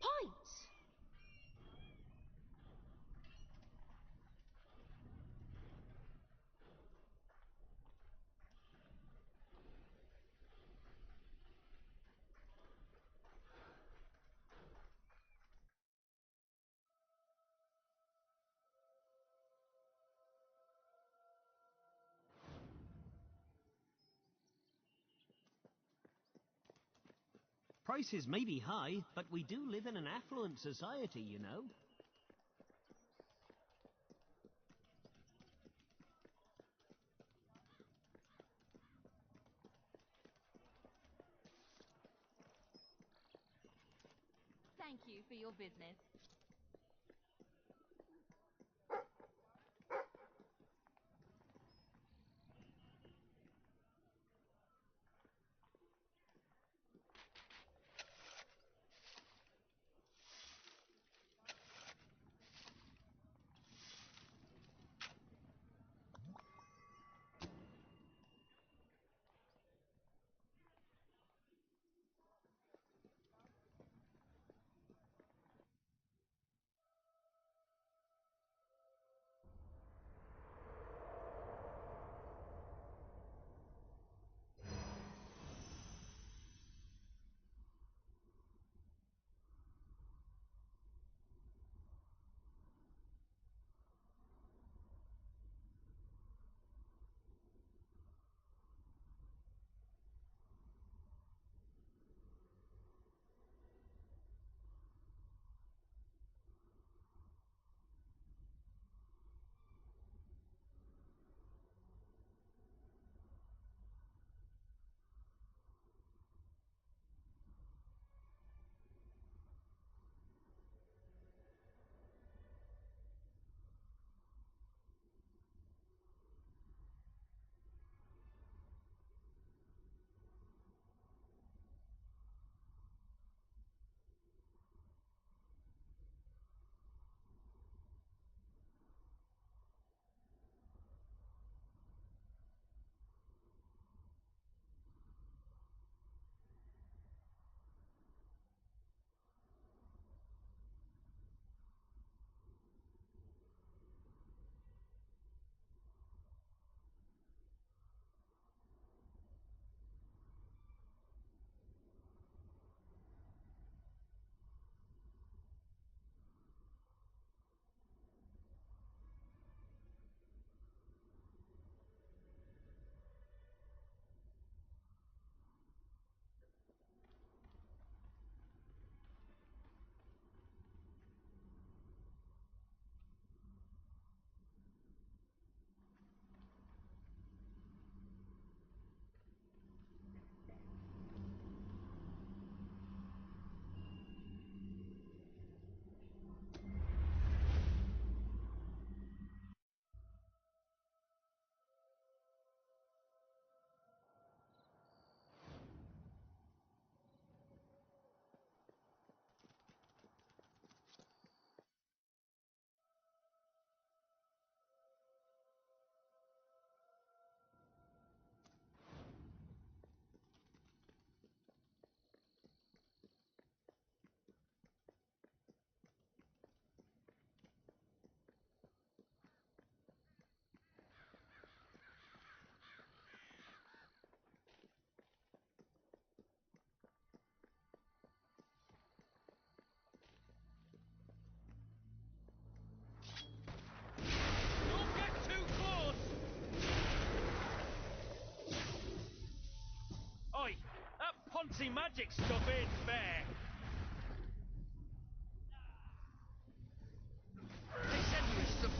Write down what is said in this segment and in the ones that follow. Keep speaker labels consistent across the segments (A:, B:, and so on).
A: Pints!
B: Prices may be high, but we do live in an affluent society, you know.
C: Thank you for your business.
D: Oi, that Ponzi magic stuff ain't fair. They send you some...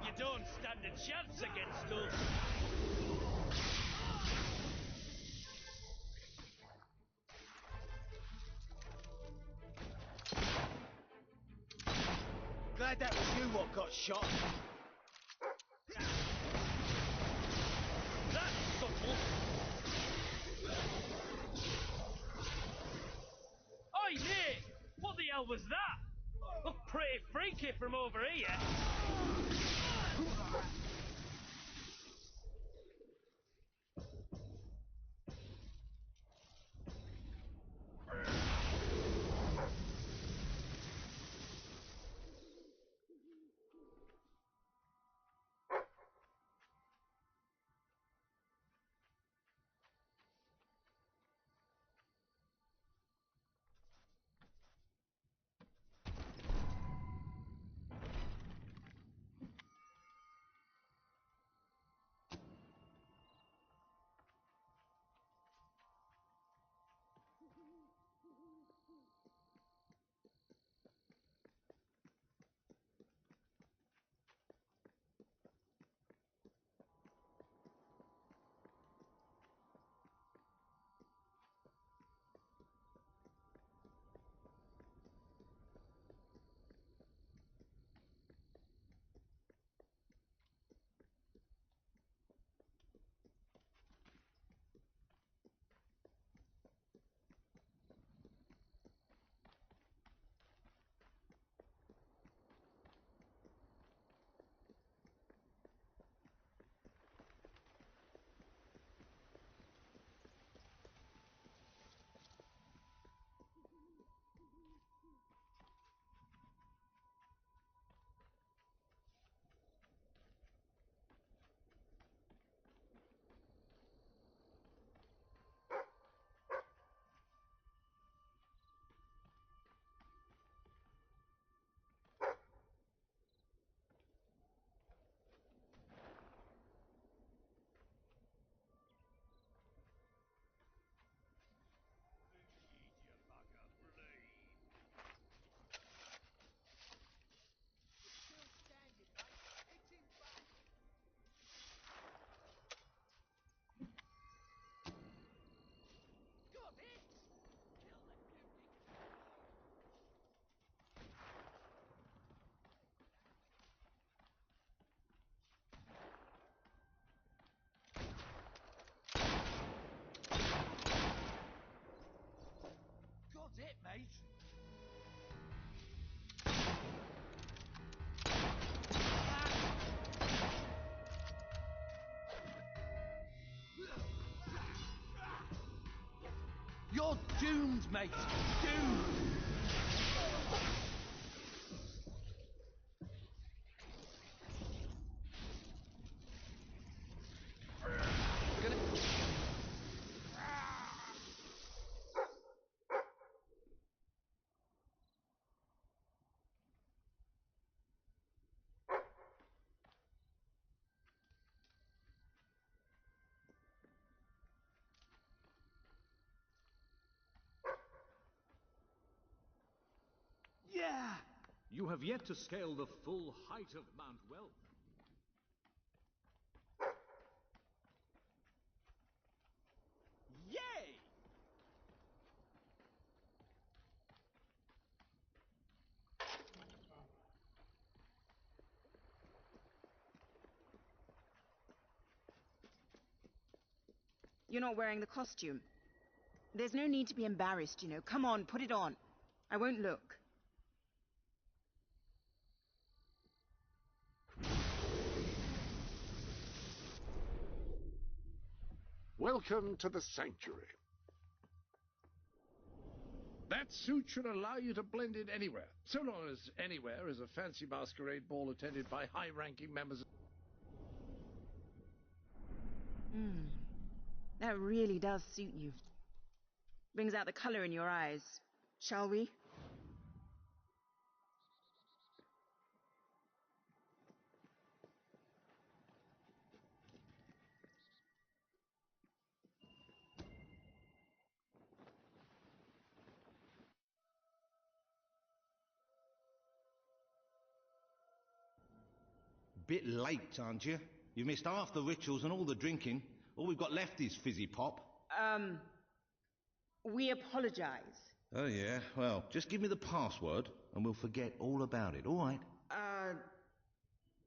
D: You don't stand a chance against us.
A: glad that was you what got shot.
D: That's subtle. Oi, mate! What the hell was that? Looked pretty freaky from over here.
A: It, mate. You're doomed, mate. Doomed. Yeah!
E: You have yet to scale the full height of Mount Wealth.
A: Yay!
F: You're not wearing the costume. There's no need to be embarrassed, you know. Come on, put it on. I won't look.
G: Welcome to the Sanctuary. That suit should allow you to blend in anywhere, so long as anywhere is a fancy masquerade ball attended by high-ranking members.
F: That really does suit you. Brings out the color in your eyes. Shall we?
H: Bit late, aren't you? You missed half the rituals and all the drinking. All we've got left is fizzy pop.
F: We apologize.
H: Oh, yeah? Well, just give me the password and we'll forget all about it, all right?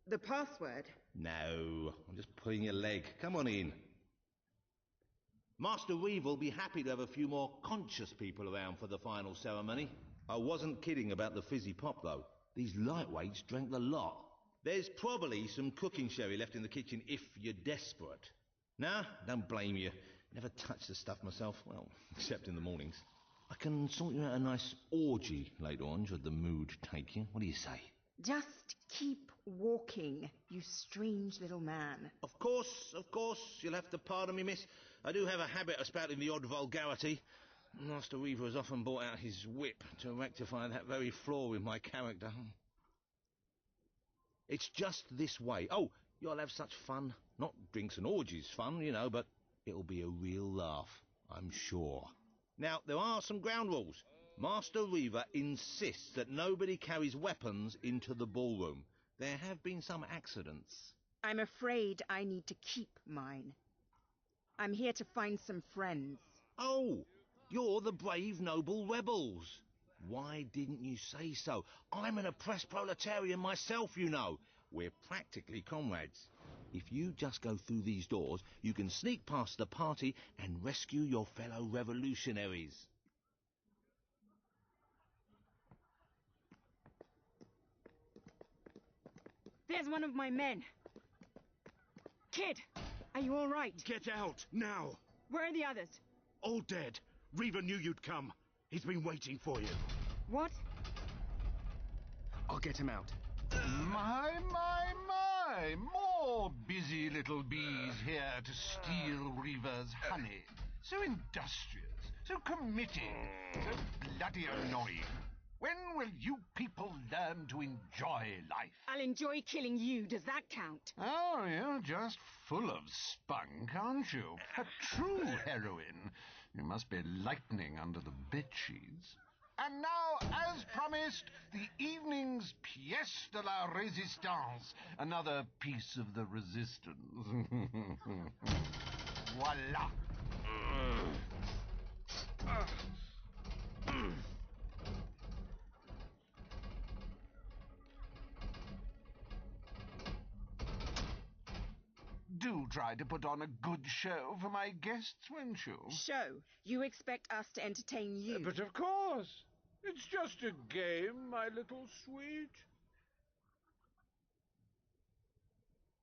F: The password?
H: No, I'm just pulling your leg. Come on in. Master Reeve will be happy to have a few more conscious people around for the final ceremony. I wasn't kidding about the fizzy pop, though. These lightweights drank the lot. There's probably some cooking sherry left in the kitchen if you're desperate. Nah, don't blame you. Never touch the stuff myself. Well, except in the mornings. I can sort you out a nice orgy later on, should the mood take you. What do you say?
F: Just keep walking, you strange little man.
H: Of course. You'll have to pardon me, miss. I do have a habit of spouting the odd vulgarity. Master Reaver has often brought out his whip to rectify that very flaw in my character. It's just this way. Oh, you'll have such fun. Not drinks and orgies fun, you know, but it'll be a real laugh, I'm sure. Now, there are some ground rules. Master Reaver insists that nobody carries weapons into the ballroom. There have been some accidents.
F: I'm afraid I need to keep mine. I'm here to find some friends.
H: Oh, you're the brave, noble rebels. Why didn't you say so? I'm an oppressed proletarian myself, you know. We're practically comrades. If you just go through these doors, you can sneak past the party and rescue your fellow revolutionaries.
F: There's one of my men. Kid, are you all right?
I: Get out, now!
F: Where are the others?
I: All dead. Reaver knew you'd come. He's been waiting for you.
F: What?
I: I'll get him out.
J: My! More busy little bees here to steal Reaver's honey. So industrious, so committed, so bloody annoying. When will you people learn to enjoy life?
F: I'll enjoy killing you. Does that count?
J: Oh, you're just full of spunk, aren't you? A true heroine. You must be lightning under the bedsheets. And now, as promised, the evening's pièce de la résistance. Another piece of the resistance. Voila. Do try to put on a good show for my guests, won't you?
F: Show? You expect us to entertain you?
G: But of course. It's just a game, my little sweet.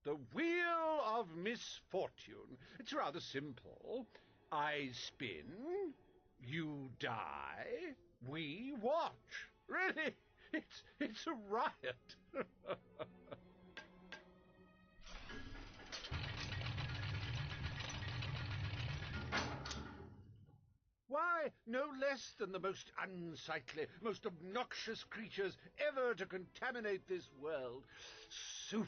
G: The Wheel of Misfortune. It's rather simple. I spin, you die, we watch. Really, it's a riot. Why, no less than the most unsightly, most obnoxious creatures ever to contaminate this world. Super.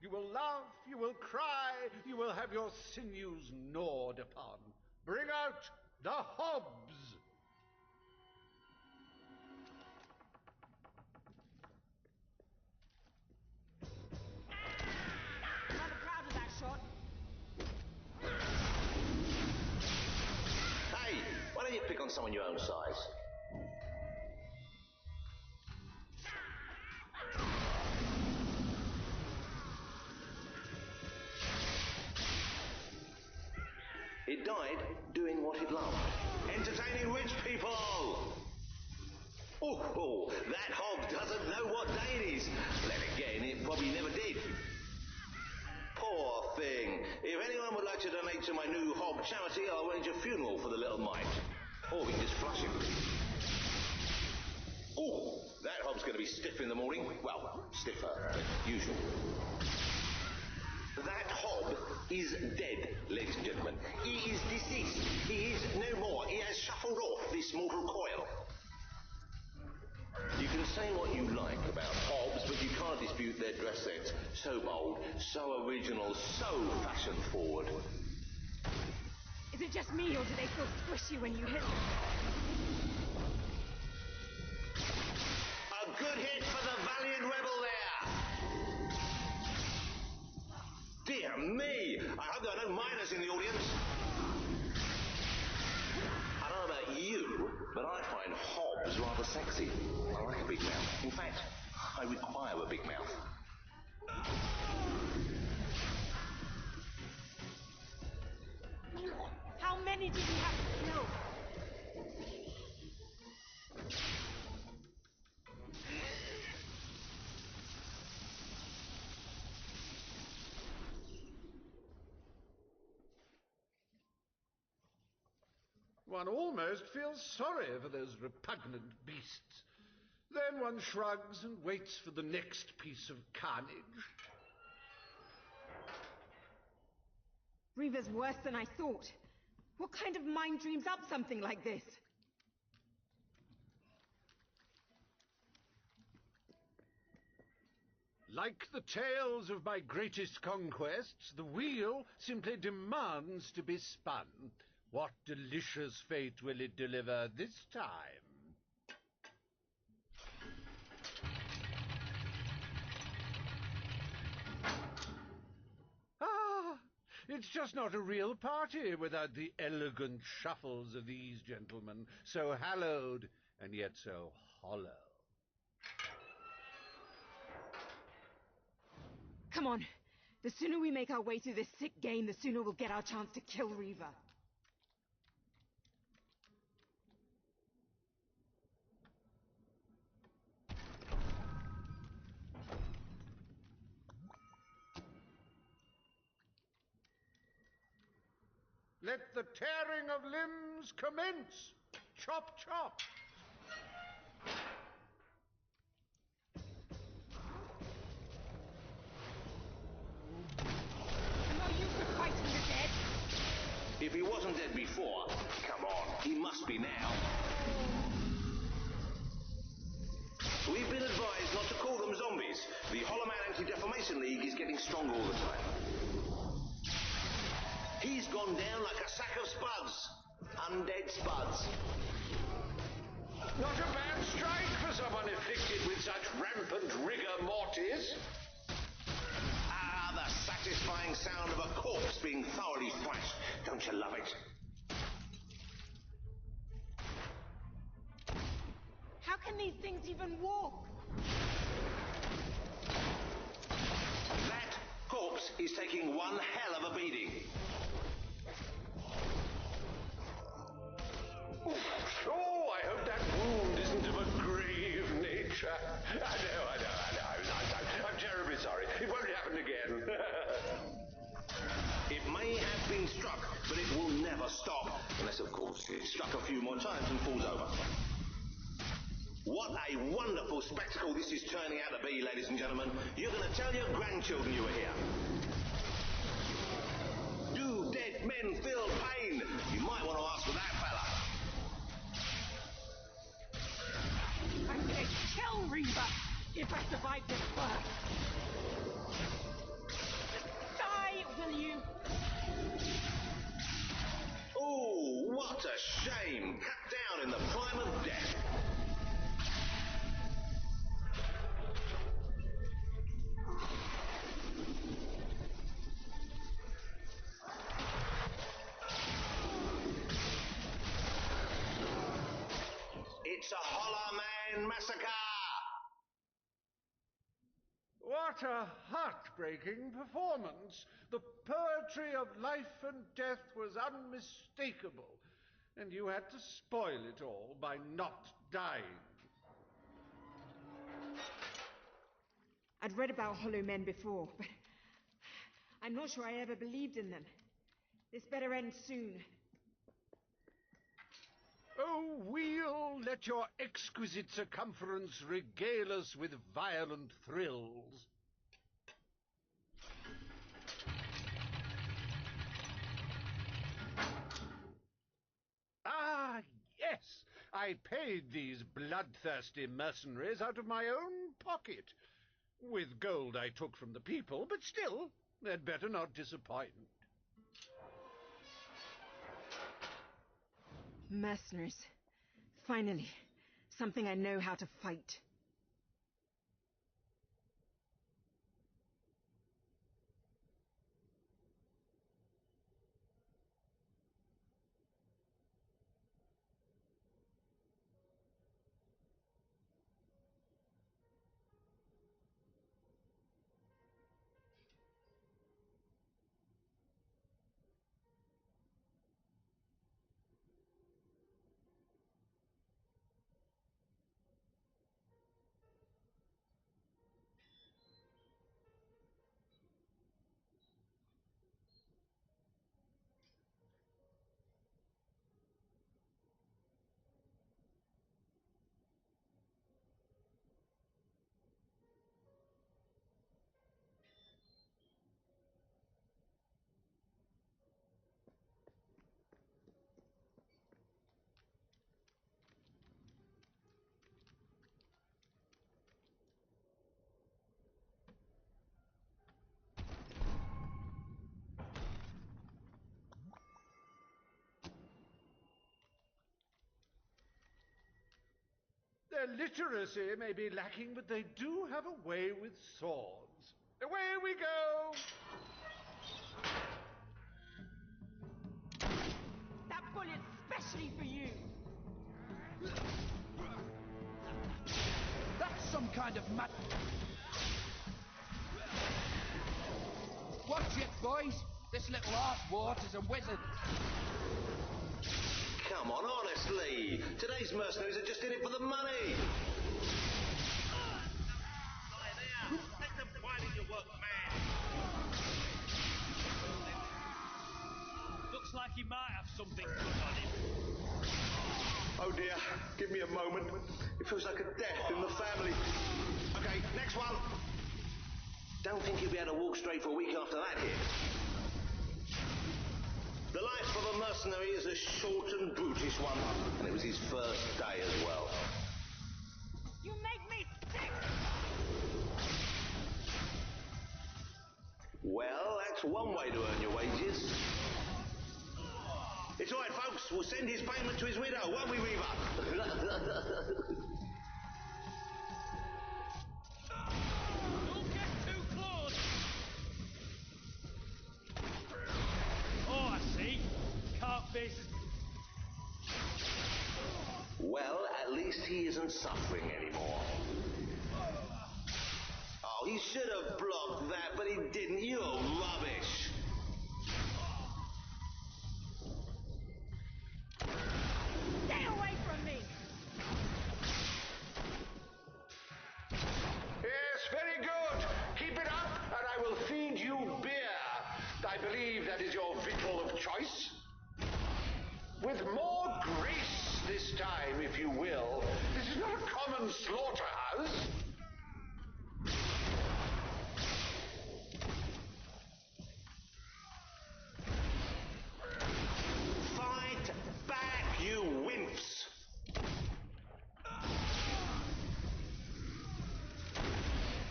G: You will laugh, you will cry, you will have your sinews gnawed upon. Bring out the Hobbs!
F: Rather proud of that shot.
H: Hey, why don't you pick on someone your own size? It died doing what it loved. Entertaining rich people! Oh, that hog doesn't know what day it is. Then again, it probably never did. Poor thing. If anyone would like to donate to my new hob charity, I'll arrange a funeral for the little mite. Or we can just flush him. Oh, that hob's going to be stiff in the morning. Well, stiffer than usual. That hob is dead, ladies and gentlemen. He is deceased. He is no more. He has shuffled off this mortal coil. You can say what you like about hobs, but you can't dispute their dress sense. So bold, so original, so fashion-forward.
F: Is it just me, or do they feel squishy when you hit them?
H: A good hit for the valiant rebel there! Dear me! I hope there are no miners in the audience. I don't know about you, but I find Hobbs rather sexy. I like a big mouth. In fact, I require a big mouth.
F: How many did you have to kill?
G: One almost feels sorry for those repugnant beasts. Then one shrugs and waits for the next piece of carnage.
F: Reaver's worse than I thought. What kind of mind dreams up something like this?
G: Like the tales of my greatest conquests, the wheel simply demands to be spun. What delicious fate will it deliver this time? Ah, it's just not a real party without the elegant shuffles of these gentlemen, so hallowed and yet so hollow.
F: Come on. The sooner we make our way through this sick game, the sooner we'll get our chance to kill Reaver.
G: Let the tearing of limbs commence! Chop, chop!
F: No use of fighting the dead.
H: If he wasn't dead before, come on, he must be now. We've been advised not to call them zombies. The Hollow Man Anti-Defamation League is getting stronger all the time. He's gone down like a sack of spuds. Undead spuds.
G: Not a bad strike for someone afflicted with such rampant rigor mortis.
H: Ah, the satisfying sound of a corpse being thoroughly thrashed. Don't you love it?
F: How can these things even walk?
H: That corpse is taking one hell of a beating.
G: Oh, I hope that wound isn't of a grave nature. I know. I'm terribly sorry. It won't happen again.
H: It may have been struck, but it will never stop. Unless, of course, it's struck a few more times and falls over. What a wonderful spectacle this is turning out to be, ladies and gentlemen. You're going to tell your grandchildren you were here. Do dead men feel pain? You might want to ask for that fella.
F: I'm gonna kill Reaver if I survive this first. Die, will you?
H: Oh, what a shame. Cut down in the prime of death. It's a Hollow Man massacre!
G: What a heartbreaking performance. The poetry of life and death was unmistakable, and you had to spoil it all by not dying.
F: I'd read about Hollow Men before, but I'm not sure I ever believed in them. This better end soon.
G: Oh, wheel, let your exquisite circumference regale us with violent thrills. Ah, yes, I paid these bloodthirsty mercenaries out of my own pocket. With gold I took from the people, but still, they'd better not disappoint.
F: Mercenaries. Finally, something I know how to fight.
G: Their literacy may be lacking, but they do have a way with swords. Away we go!
F: That bullet's specially for you!
A: That's some kind of mad... Watch it, boys! This little arse-wart is a wizard.
H: Come on, honestly. Today's mercenaries are just in it for the money.
D: Let them whine in your work, man. Looks like he might have something good on him.
H: Oh dear, give me a moment. It feels like a death in the family. Okay, next one. Don't think he'll be able to walk straight for a week after that hit. The life of a mercenary is a short and brutish one, and it was his first day as well.
F: You make me sick!
H: Well, that's one way to earn your wages. It's all right, folks. We'll send his payment to his widow, won't we, Reaver?
D: Don't get too close. Oh, I see. Carface.
H: Well, at least he isn't suffering anymore. Oh, he should have blocked that, but he didn't. You're rubbish.
F: Stay away from me!
G: Yes, very good. Keep it up, and I will feed you beer. I believe that is your victual of choice. With more grace this time, if you will. This is not a common slaughterhouse.
H: Fight back, you wimps!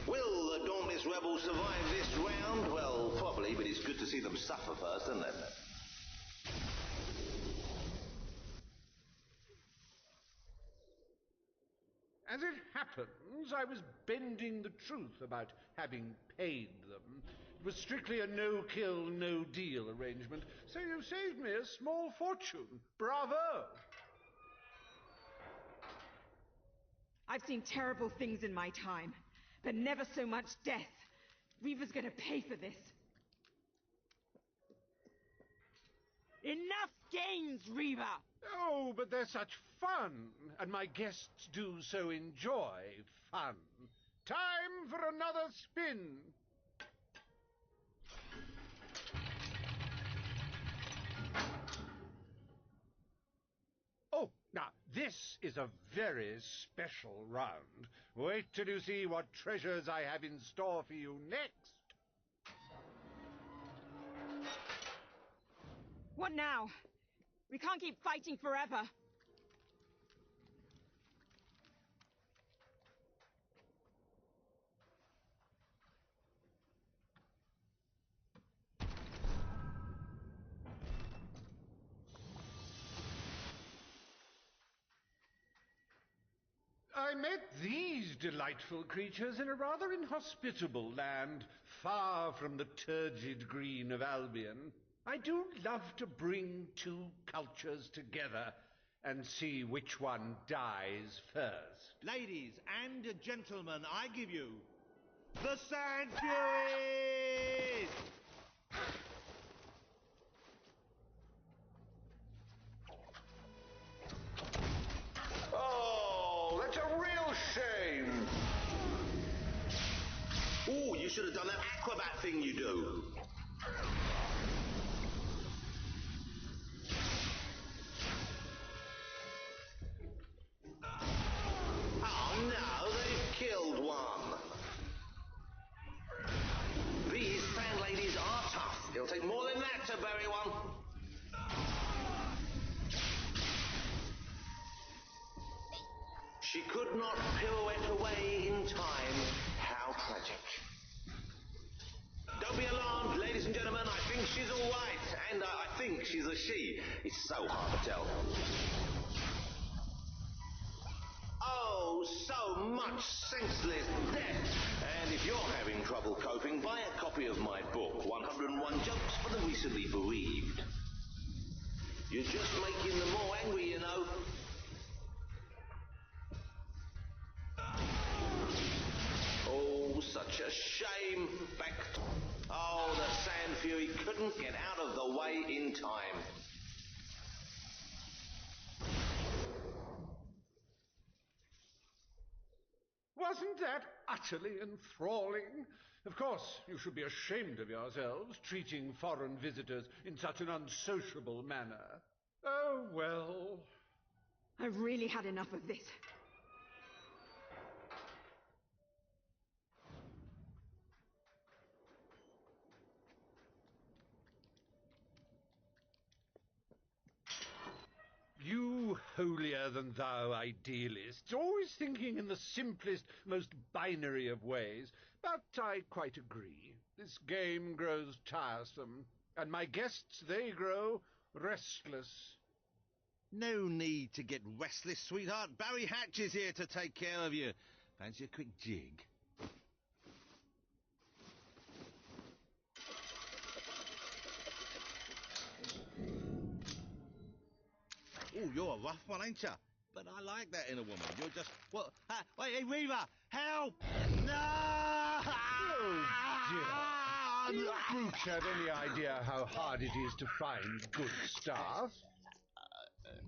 H: Will the Dauntless Rebels survive this round? Well, probably, but it's good to see them suffer first, isn't it?
G: As it happens, I was bending the truth about having paid them. It was strictly a no-kill, no-deal arrangement, so you saved me a small fortune. Bravo!
F: I've seen terrible things in my time, but never so much death. Reaver's gonna pay for this. Enough games, Reaver!
G: Oh, but they're such fun, and my guests do so enjoy fun. Time for another spin. Oh, now, this is a very special round. Wait till you see what treasures I have in store for you next.
F: What now? We can't keep fighting forever.
G: I met these delightful creatures in a rather inhospitable land, far from the turgid green of Albion. I do love to bring two cultures together and see which one dies first.
H: Ladies and gentlemen, I give you the Sand Furies!
G: Oh, that's a real shame.
H: Oh, you should have done that acrobat thing you do. Oh no, they've killed one. These sand ladies are tough. It'll take more than that to bury one. She could not pirouette away in time. How tragic. Don't be alarmed, ladies and gentlemen. I think she's all right. And I think she's a she. It's so hard to tell. Oh, so much senseless death. And if you're having trouble coping, buy a copy of my book, 101 Jokes for the Recently Bereaved. You're just making them more angry, you know. Oh, such a shame. Oh, the Sand Fury couldn't get out of the way in time.
G: Wasn't that utterly enthralling? Of course, you should be ashamed of yourselves, treating foreign visitors in such an unsociable manner. Oh, well.
F: I've really had enough of this.
G: You holier-than-thou idealists, always thinking in the simplest, most binary of ways. But I quite agree. This game grows tiresome, and my guests, they grow restless.
H: No need to get restless, sweetheart. Barry Hatch is here to take care of you. Fancy a quick jig? Oh, you're a rough one, ain't you? But I like that in a woman. You're just... What? Wait, hey, Reaver! Help! No!
G: Oh, dear. Do you brutes have any idea how hard it is to find good staff?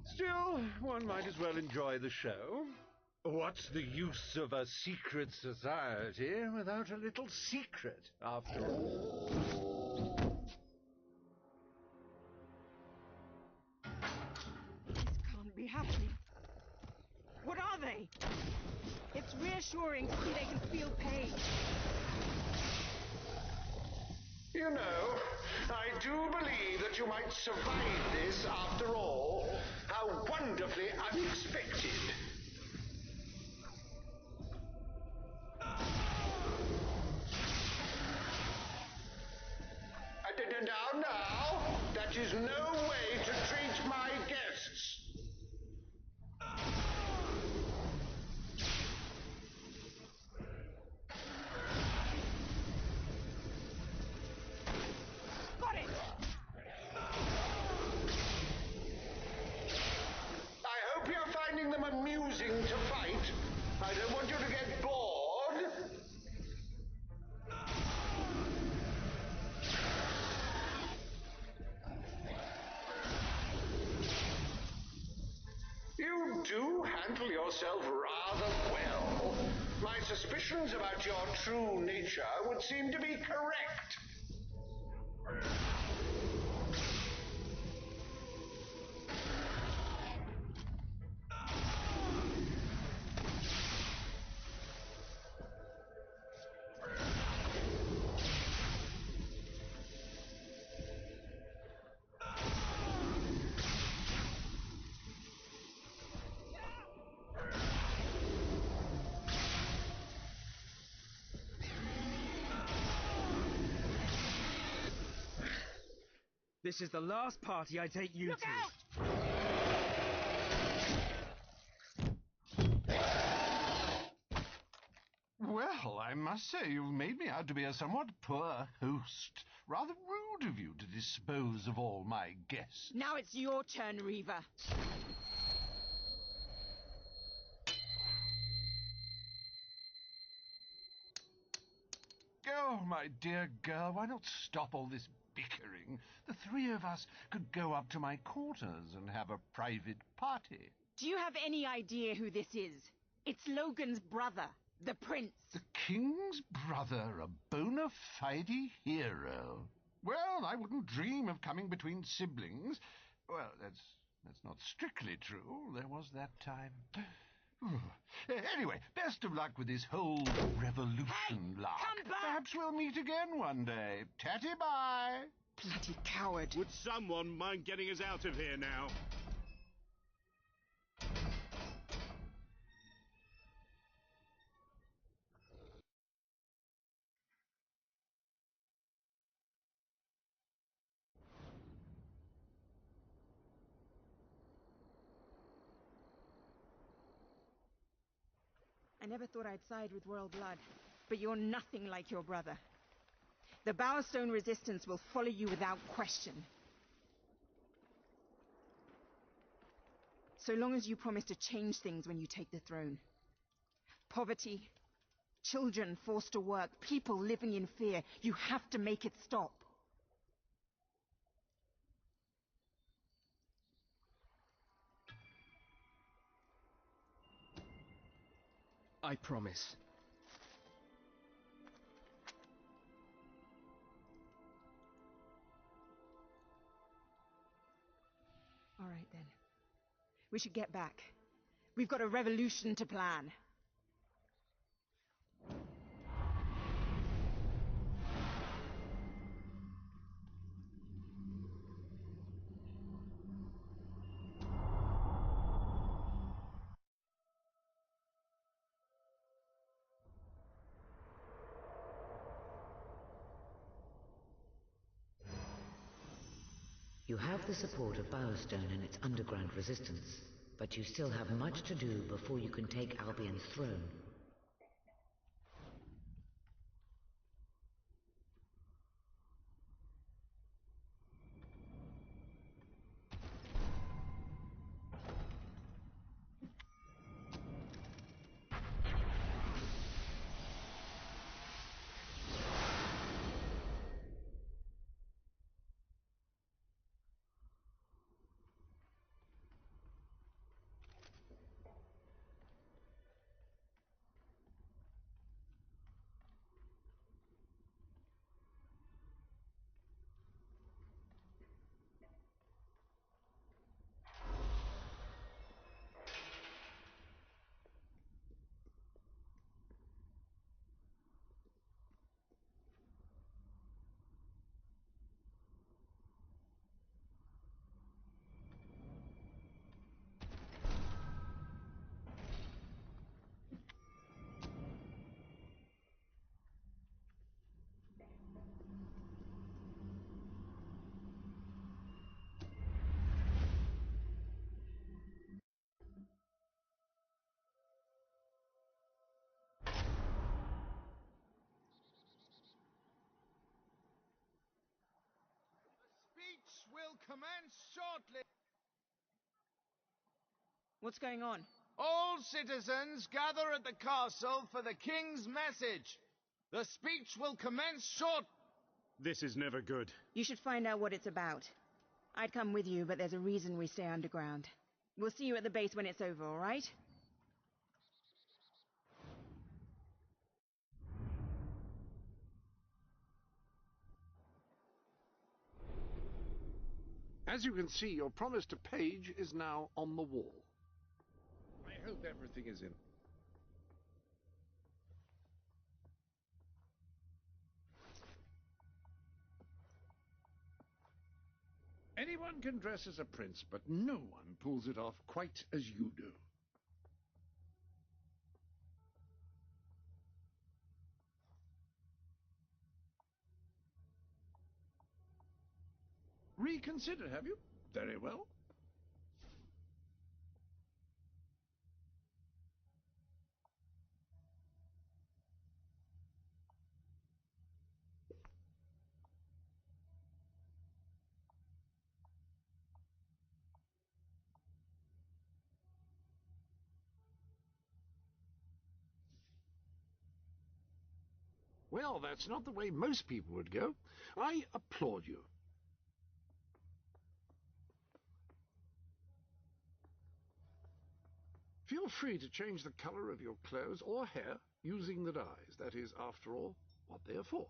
G: Still, one might as well enjoy the show. What's the use of a secret society without a little secret, after all?
F: Be happening. What are they? It's reassuring to see they can feel pain.
G: You know, I do believe that you might survive this after all. How wonderfully unexpected. Now, that is no way to treat my guests.
F: Got it!
G: I hope you're finding them amusing to fight. I don't want you to get bored. You do handle yourself rather well. My suspicions about your true nature would seem to be correct.
D: This is the last party I take you
F: Look
D: to.
F: out!
J: Well, I must say you've made me out to be a somewhat poor host. Rather rude of you to dispose of all my guests.
F: Now it's your turn, Reva.
J: Oh, my dear girl, why not stop all this bickering? The three of us could go up to my quarters and have a private party.
F: Do you have any idea who this is? It's Logan's brother, the Prince.
J: The King's brother, a bona fide hero. Well, I wouldn't dream of coming between siblings. Well, that's not strictly true. There was that time. Anyway, best of luck with this whole revolution lark.
F: come back!
J: Perhaps we'll meet again one day. Tatty-bye.
F: Bloody coward.
I: Would someone mind getting us out of here now?
F: I never thought I'd side with royal blood, but you're nothing like your brother. The Bowerstone Resistance will follow you without question. So long as you promise to change things when you take the throne. Poverty, children forced to work, people living in fear. You have to make it stop.
K: I promise.
F: All right, then. We should get back. We've got a revolution to plan.
L: You have the support of Bowerstone and its underground resistance, but you still have much to do before you can take Albion's throne.
A: Will commence shortly.
F: What's going on?
A: All citizens gather at the castle for the king's message. The speech will commence short.
I: This is never good.
F: You should find out what it's about. I'd come with you, but there's a reason we stay underground. We'll see you at the base when it's over, all right?
G: As you can see, your promise to Paige is now on the wall. I hope everything is in. Anyone can dress as a prince, but no one pulls it off quite as you do. Reconsider, have you? Very well.
J: Well, that's not the way most people would go. I applaud you. Feel free to change the color of your clothes or hair using the dyes. That is, after all, what they are for.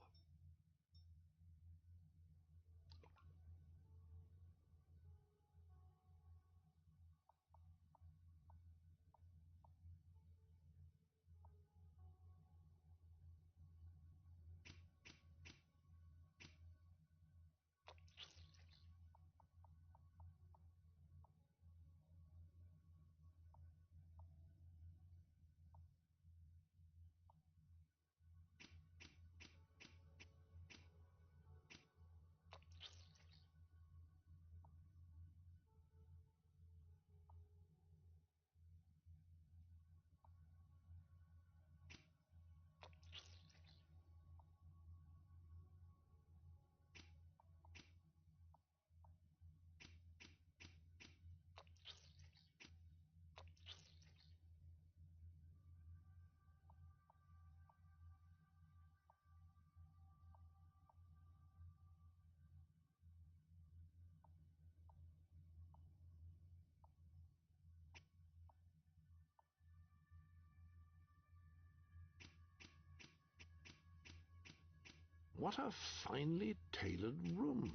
J: What a finely tailored room.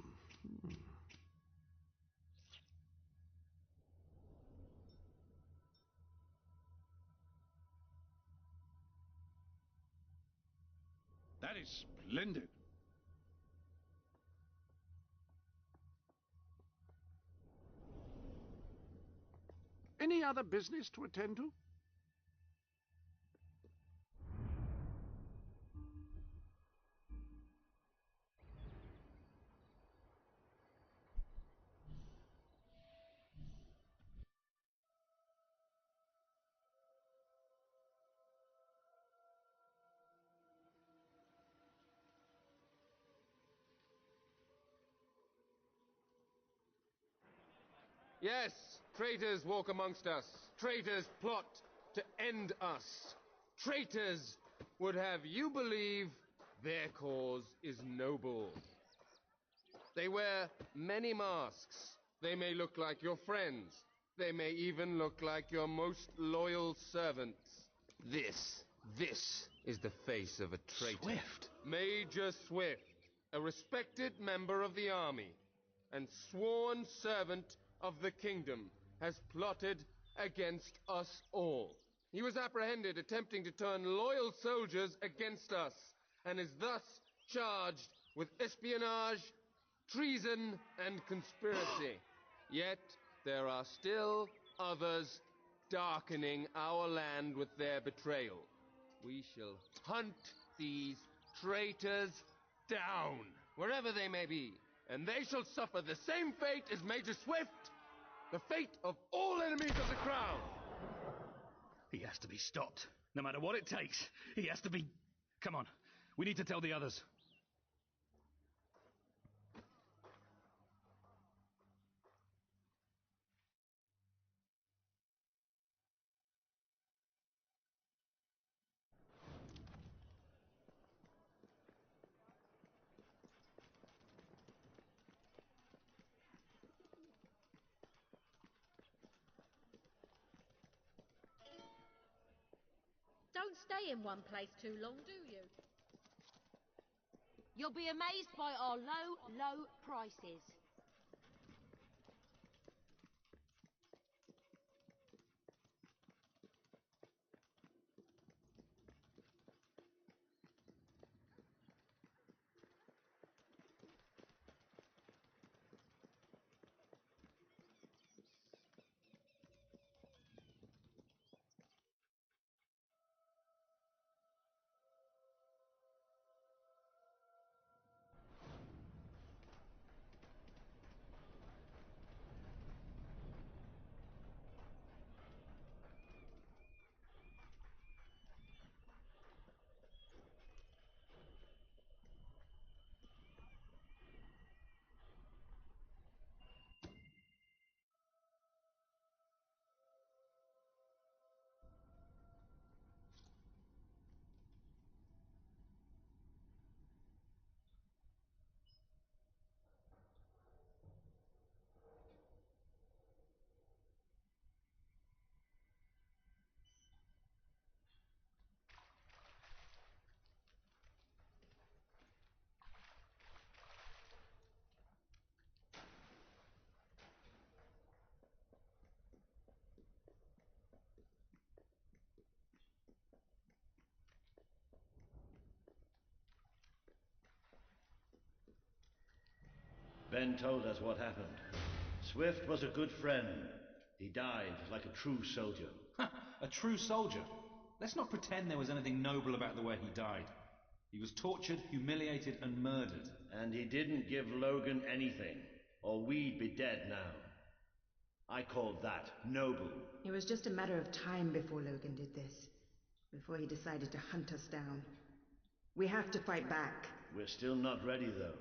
I: That is splendid.
J: Any other business to attend to?
M: Yes, traitors walk amongst us. Traitors plot to end us. Traitors would have you believe their cause is noble. They wear many masks. They may look like your friends. They may even look like your most loyal servants. This is the face of a traitor.
I: Swift.
M: Major Swift, a respected member of the army and sworn servant of the kingdom, has plotted against us all. He was apprehended attempting to turn loyal soldiers against us, and is thus charged with espionage, treason, and conspiracy. Yet there are still others darkening our land with their betrayal. We shall hunt these traitors down, wherever they may be, and they shall suffer the same fate as Major Swift, the fate of all enemies of the crown.
I: He has to be stopped. No matter what it takes, he has to be... Come on, we need to tell the others.
C: Don't stay in one place too long, do you? You'll be amazed by our low prices.
N: Ben told us what happened. Swift was a good friend. He died like a true soldier.
O: A true soldier? Let's not pretend there was anything noble about the way he died. He was tortured, humiliated, and murdered.
N: And he didn't give Logan anything, or we'd be dead now. I called that noble.
F: It was just a matter of time before Logan did this. Before he decided to hunt us down. We have to fight back.
N: We're still not ready, though.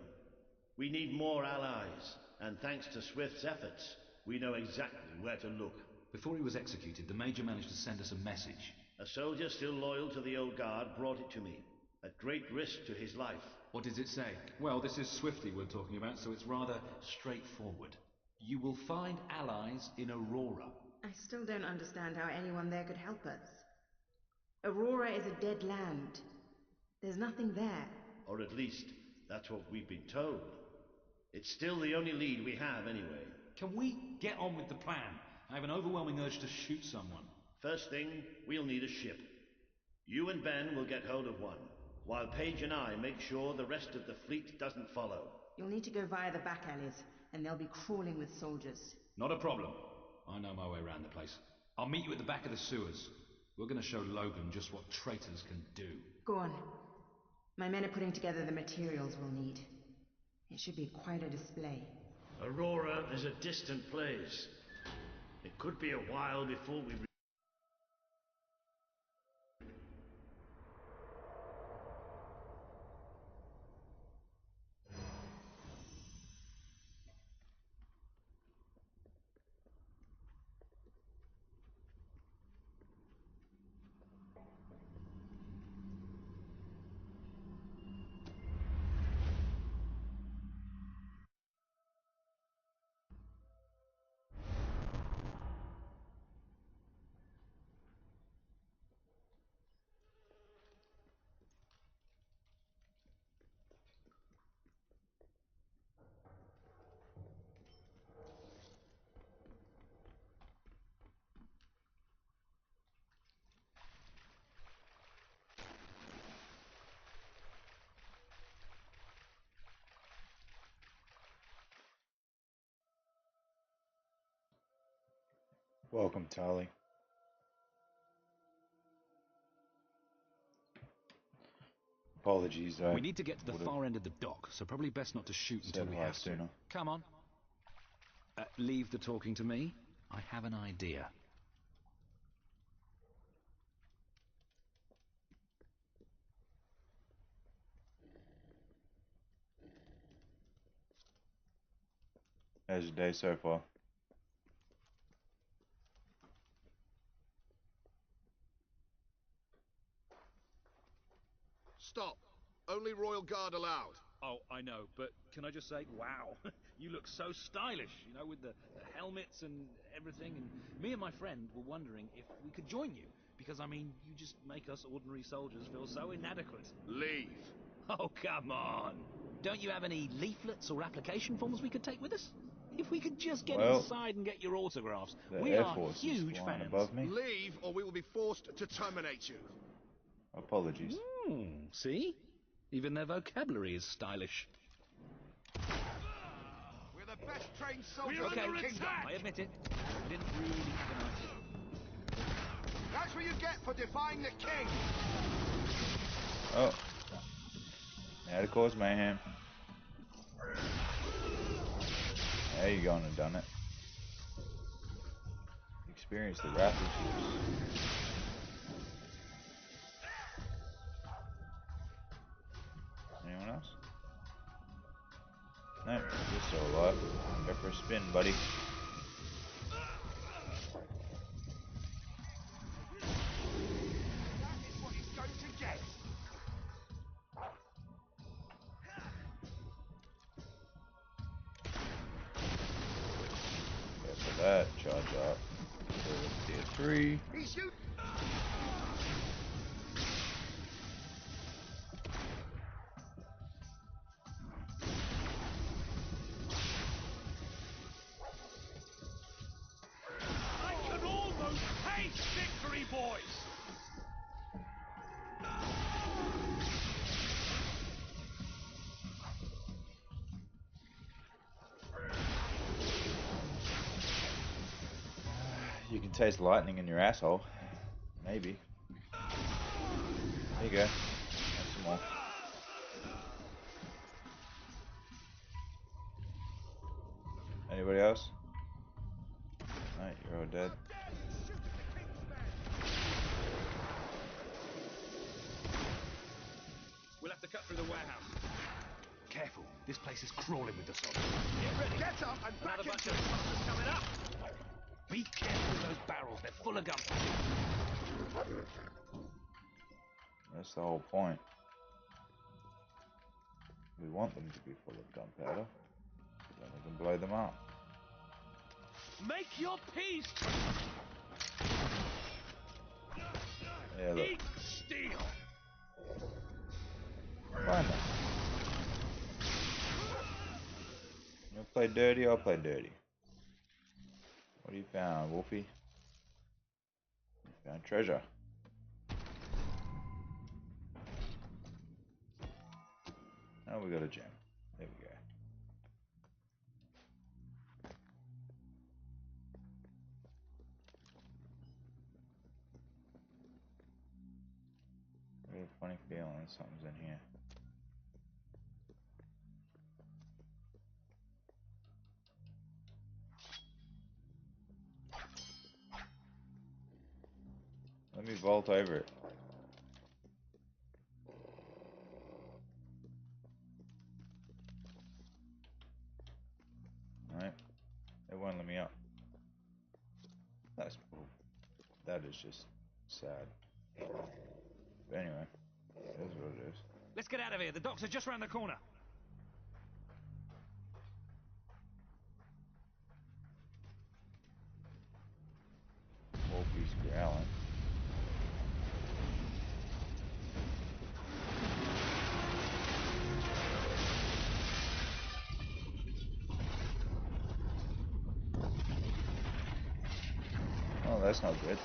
N: We need more allies, and thanks to Swift's efforts, we know exactly where to look.
O: Before he was executed, the Major managed to send us a message.
N: A soldier still loyal to the old guard brought it to me, at great risk to his life.
O: What does it say? Well, this is Swifty we're talking about, so it's rather straightforward. You will find allies in Aurora.
F: I still don't understand how anyone there could help us. Aurora is a dead land. There's nothing there.
N: Or at least, that's what we've been told. It's still the only lead we have, anyway.
O: Can we get on with the plan? I have an overwhelming urge to shoot someone.
N: First thing, we'll need a ship. You and Ben will get hold of one, while Paige and I make sure the rest of the fleet doesn't follow.
F: You'll need to go via the back alleys, and they'll be crawling with soldiers.
O: Not a problem. I know my way around the place. I'll meet you at the back of the sewers. We're going to show Logan just what traitors can do.
F: Go on. My men are putting together the materials we'll need. It should be quite a display.
N: Aurora is a distant place. It could be a while before we...
P: Welcome, Tali. Apologies,
O: We need to get to the far end of the dock, so probably best not to shoot until we have to. Come on. Leave the talking to me. I have an idea.
P: How's your day so far?
Q: Stop. Only Royal Guard allowed.
O: Oh, I know, but can I just say, wow, you look so stylish, you know, with the helmets and everything, and me and my friend were wondering if we could join you, because, I mean, you just make us ordinary soldiers feel so inadequate.
Q: Leave.
O: Oh, come on. Don't you have any leaflets or application forms we could take with us? If we could just get inside and get your autographs, we are huge fans.
P: Above me.
Q: Leave, or we will be forced to terminate you.
P: Apologies.
O: See? Even their vocabulary is stylish.
Q: We're the best trained soldiers
O: in
Q: in the kingdom.
O: I admit it. I didn't really have an idea.
Q: That's what you get for defying the king.
P: Oh. Now to cause mayhem. There you gone and done it. Experience the wrath of Zeus. Anyone else? No, you're still alive. Go for a spin, buddy.
Q: That is what he's going to get.
P: Go for that. Charge up. Tier 3.
Q: He's you.
P: can taste lightning in your asshole. Maybe. There you go. Have some more. Anybody else? Alright, you're all dead.
O: We'll have to cut through the warehouse. Careful, this place is crawling with the soldiers.
Q: Get ready. Get up and back
O: Another bunch
Q: into
O: of soldiers coming up. Be careful with those barrels, they're full of gunpowder.
P: That's the whole point. We want them to be full of gunpowder, so then we can blow them up.
D: Make your peace!
P: Yeah, look.
D: Eat steel!
P: Fine then. You'll play dirty, I'll play dirty. What have you found, Wolfie? You found treasure. Oh, we got a gem. There we go. I have a funny feeling something's in here. Let me vault over it. Alright. It won't let me up. That's cool. That is just sad. But anyway, it is what it is.
O: Let's get out of here. The docks are just round the corner.
P: Wolfie's growling. Oh, that's not good.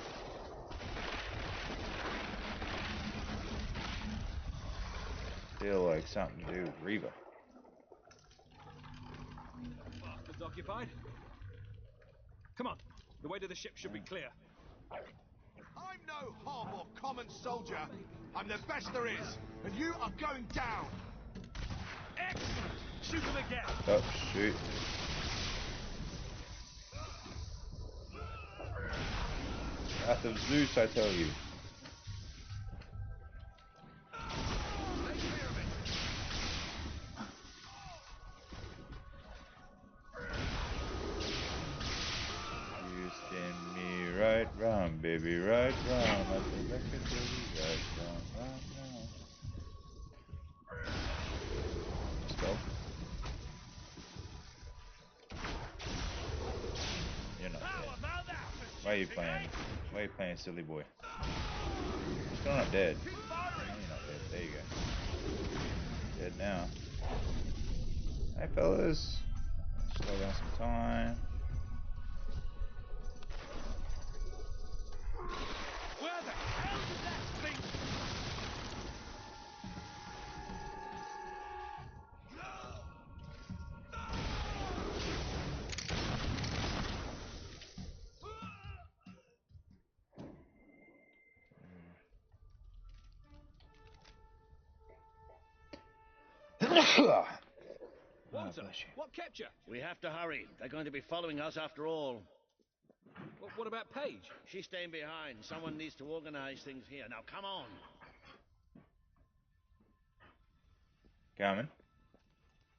P: Feel like something to do with Reva.
O: Bastards occupied. Come on, the way to the ship should be clear.
Q: I'm no hob or common soldier. I'm the best there is, and you are going down.
D: Excellent! Shoot them again!
P: Oh, shoot. Wrath of Zeus, I tell you. You spin me right round, baby, right round. Like the record, baby, right round, round, round. Let's go. You're not dead. Why are you playing? Why are you playing silly boy? You're still not dead. No, you're not dead. There you go. Dead now. Hey fellas. Slow down some time.
D: Where the hell did that thing...
O: Walter, what kept you?
N: We have to hurry. They're going to be following us after all.
O: What about Paige?
N: She's staying behind. Someone needs to organize things here. Now, come on.
P: Coming.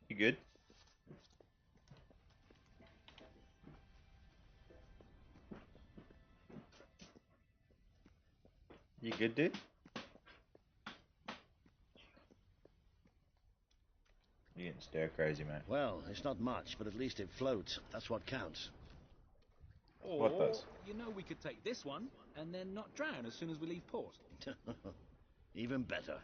P: You good? You good, dude? You're getting stir crazy, man.
N: Well, it's not much, but at least it floats. That's what counts.
O: Or,
P: What does?
O: you know, we could take this one and then not drown as soon as we leave port.
N: Even better.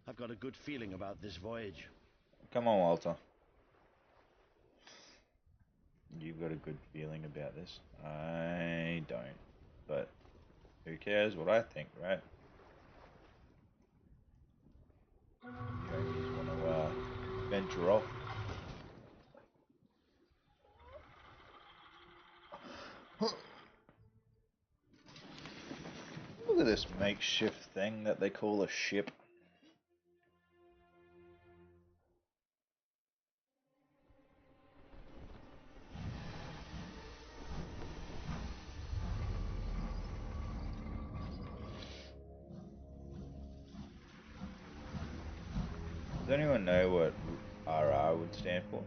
N: I've got a good feeling about this voyage.
P: Come on, Walter. You've got a good feeling about this. I don't. But who cares what I think, right? You don't just want to venture off Look at this makeshift thing that they call a ship. Does anyone know what RR would stand for?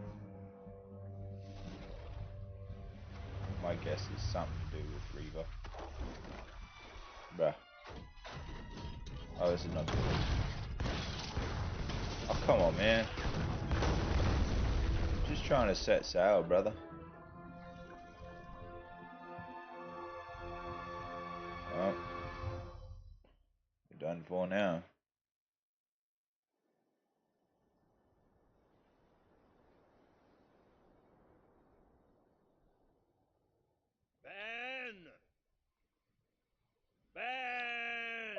P: My guess is something to do with Reaver. Bruh. Oh, this is not good. Oh, come on, man. Just trying to set sail, brother. Well, we're done for now.
N: Ben!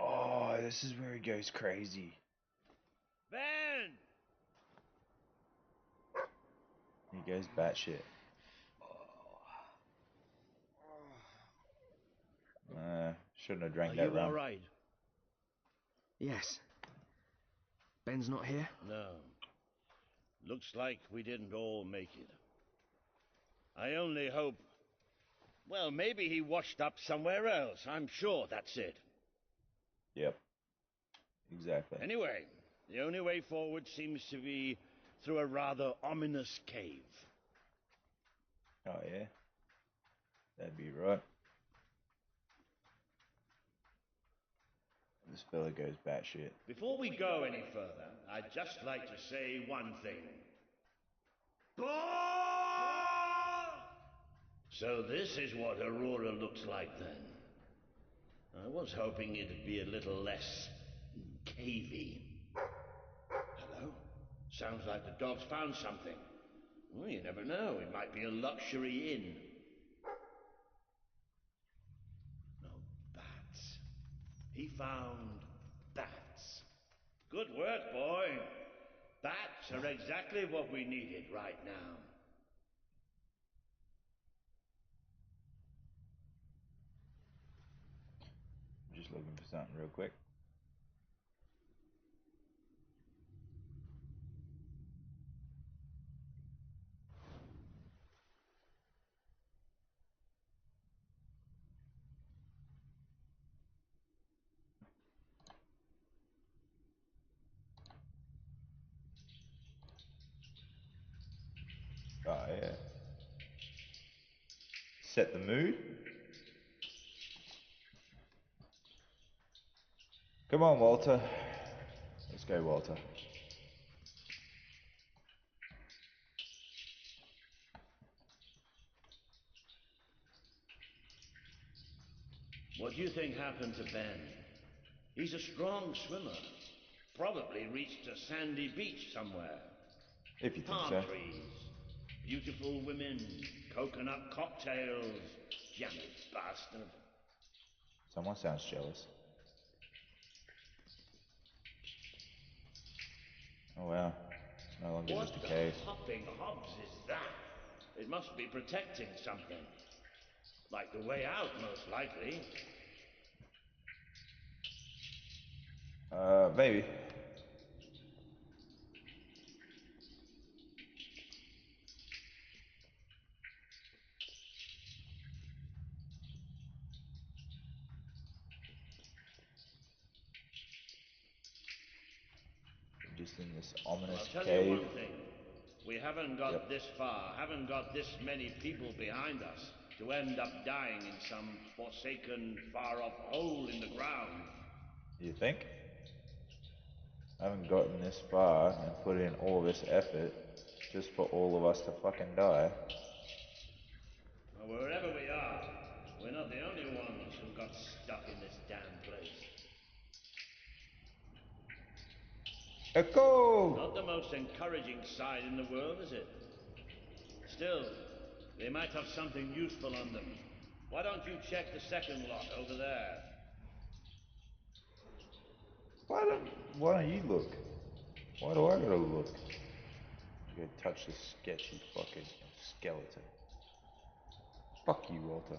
P: Oh, this is where he goes crazy.
N: Ben!
P: He goes batshit. Shouldn't have drank that rum.
N: Are you alright?
K: Yes. Ben's not here?
N: No. Looks like we didn't all make it. I only hope... Well, maybe he washed up somewhere else. I'm sure that's it.
P: Yep. Exactly.
N: Anyway, the only way forward seems to be through a rather ominous cave.
P: Oh, yeah? That'd be right. This fella goes batshit.
N: Before we go any further, I'd just like to say one thing. So this is what Aurora looks like then. I was hoping it'd be a little less cavey. Hello? Sounds like the dog's found something. Well, you never know. It might be a luxury inn. No, bats. He found bats. Good work, boy. Bats are exactly what we needed right now.
P: Just looking for something real quick. Oh, yeah. Set the mood. Come on, Walter. Let's go, Walter.
N: What do you think happened to Ben? He's a strong swimmer. Probably reached a sandy beach somewhere.
P: If you think
N: Palm
P: so.
N: trees, beautiful women, coconut cocktails, jammy bastard.
P: Someone sounds jealous. Oh wow, it's no longer
N: What
P: just a
N: the
P: cave.
N: hopping hobs is that? It must be protecting something. Like the way out, most likely.
P: Maybe. Just in this ominous
N: I'll tell
P: cave.
N: you one thing. We haven't got this far, haven't got this many people behind us to end up dying in some forsaken, far-off hole in the ground.
P: You think? I haven't gotten this far and put in all this effort just for all of us to fucking die.
N: Well, wherever we are, we're not the only ones who got stuck in this damn place.
P: Echo!
N: Not the most encouraging sight in the world, is it? Still, they might have something useful on them. Why don't you check the second lot over there?
P: Why don't you look? Why do I gotta look? You go touch this sketchy fucking skeleton. Fuck you, Walter.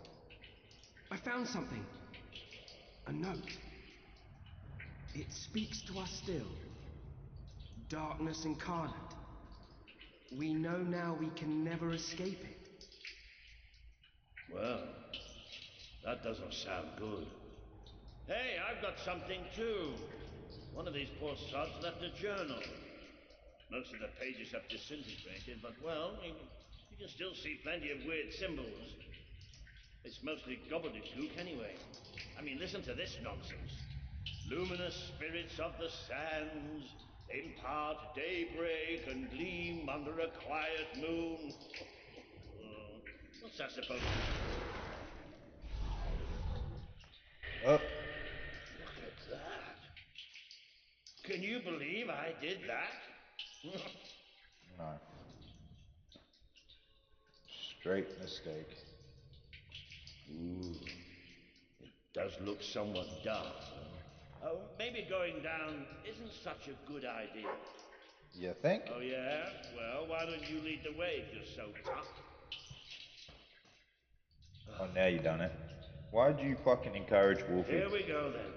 R: I found something. A note. It speaks to us still. Darkness incarnate. We know now we can never escape it.
N: Well, that doesn't sound good. Hey, I've got something too. One of these poor sods left a journal. Most of the pages have disintegrated, but well, you can still see plenty of weird symbols. It's mostly gobbledygook anyway. I mean, listen to this nonsense. Luminous spirits of the sands impart daybreak and gleam under a quiet moon. What's that supposed to be?
P: Oh.
N: Look at that. Can you believe I did that?
P: No. Straight mistake.
N: Ooh. It does look somewhat dark, though. Oh, maybe going down isn't such a good idea.
P: You think?
N: Oh, yeah? Well, why don't you lead the way if you're so tough?
P: Oh, now you done it. Why'd you fucking encourage Wolfie?
N: Here we go, then.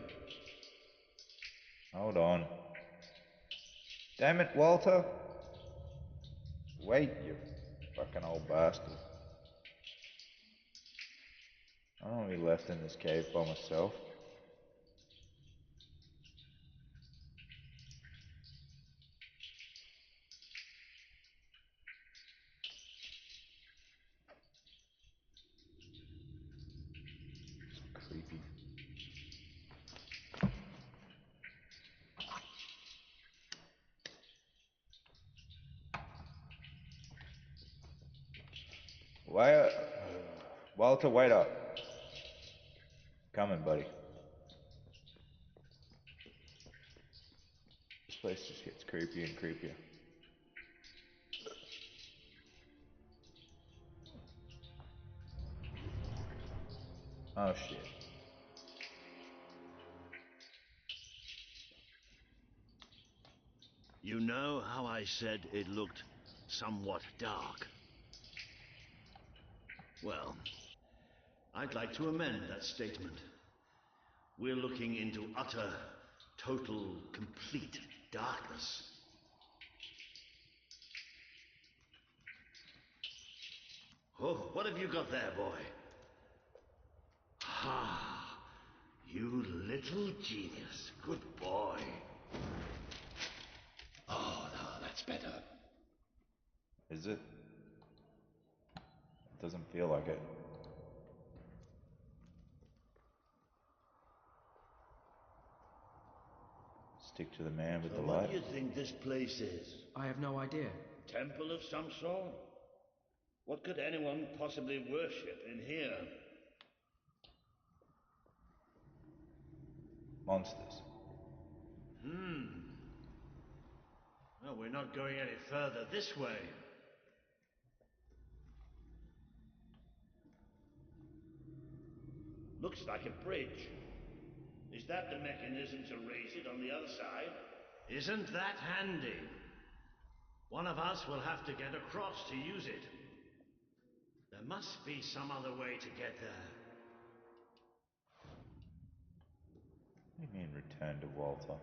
P: Hold on. Damn it, Walter. Wait, you fucking old bastard. I don't want to be left in this cave by myself. It's creepy. Why, Walter, wait up. Coming, buddy. This place just gets creepier and creepier. Oh shit.
N: You know how I said it looked somewhat dark? Well, I'd like to amend that statement. We're looking into utter, total, complete darkness. Oh, what have you got there, boy? Ah, you little genius. Good boy. Oh, no, that's better.
P: Is it? It doesn't feel like it. Stick to the man with the light.
N: What do you think this place is?
R: I have no idea.
N: Temple of some sort? What could anyone possibly worship in here?
P: Monsters.
N: Well, we're not going any further this way. Looks like a bridge. Is that the mechanism to raise it on the other side? Isn't that handy? One of us will have to get across to use it. There must be some other way to get there.
P: What do you mean return to Walter?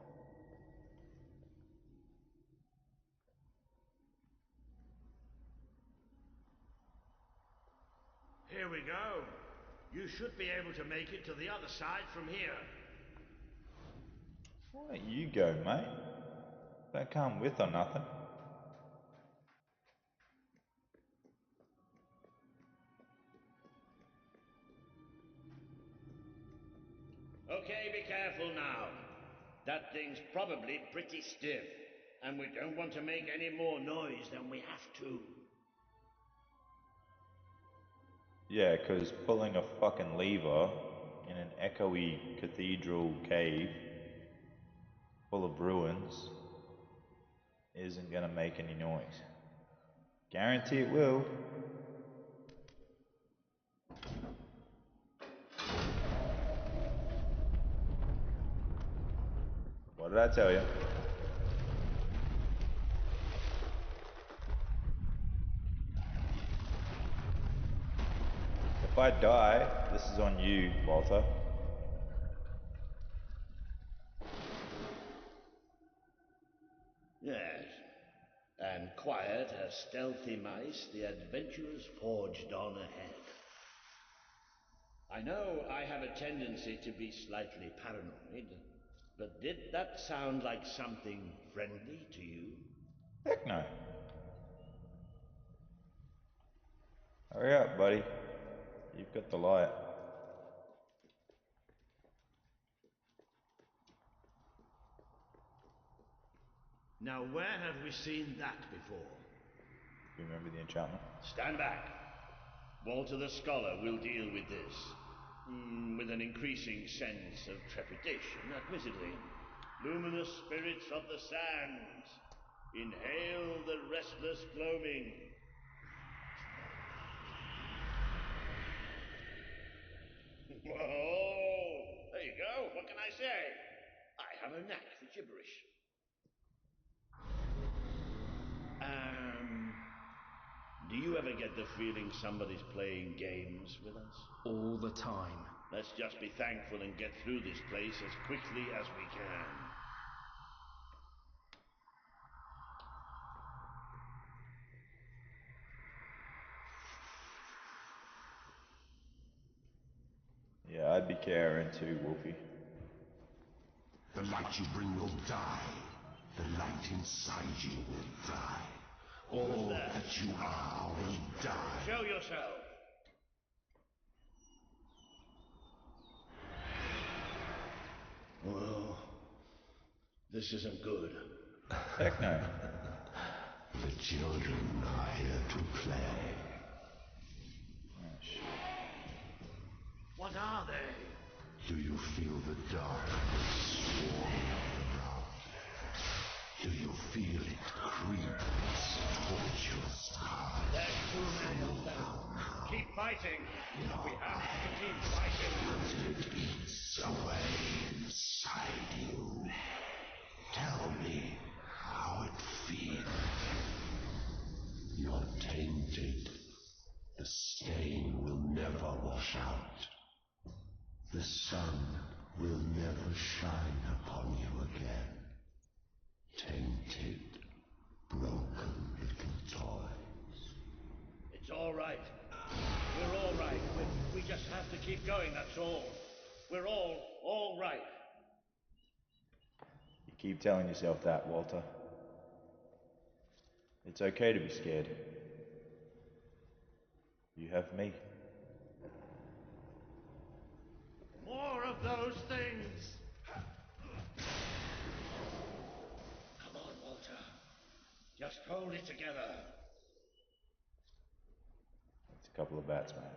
N: Here we go. You should be able to make it to the other side from here.
P: Why don't you go, mate? Don't come with or nothing.
N: Okay, be careful now. That thing's probably pretty stiff, and we don't want to make any more noise than we have to.
P: Yeah, 'cause pulling a fucking lever in an echoey cathedral cave full of ruins isn't gonna make any noise. Guarantee it will. What did I tell you? The If I die, this is on you, Walter.
N: Yes. And quiet as stealthy mice, the adventurers forged on ahead. I know I have a tendency to be slightly paranoid, but did that sound like something friendly to you?
P: Heck no. Hurry up, buddy. You've got the light.
N: Now, where have we seen that before?
P: You remember the enchantment?
N: Stand back. Walter the Scholar will deal with this. With an increasing sense of trepidation, admittedly. Luminous spirits of the sands, inhale the restless gloaming. Whoa! There you go. What can I say? I have a knack for gibberish. Do you ever get the feeling somebody's playing games with us?
R: All the time.
N: Let's just be thankful and get through this place as quickly as we can.
P: Yeah, I'd be caring too, Wolfie.
Q: The light you bring will die. The light inside you will die. All that you are will die.
N: Show yourself. Well, this isn't good.
P: Heck no.
Q: The children are here to play.
P: Oh, shit.
N: What are they?
Q: Do you feel the darkness swarming around? Do you feel it creep its tortuous heart?
N: There's too many of them. Keep fighting. We have to keep fighting.
Q: It eats away inside you. Tell me how it feels. You're tainted. The stain will never wash out. The sun will never shine upon you again. Tainted, broken little toys.
N: It's all right. We're all right. We just have to keep going, that's all. We're all right.
P: You keep telling yourself that, Walter. It's okay to be scared. You have me.
N: More of those things! Come on, Walter. Just hold it together.
P: It's a couple of bats, man.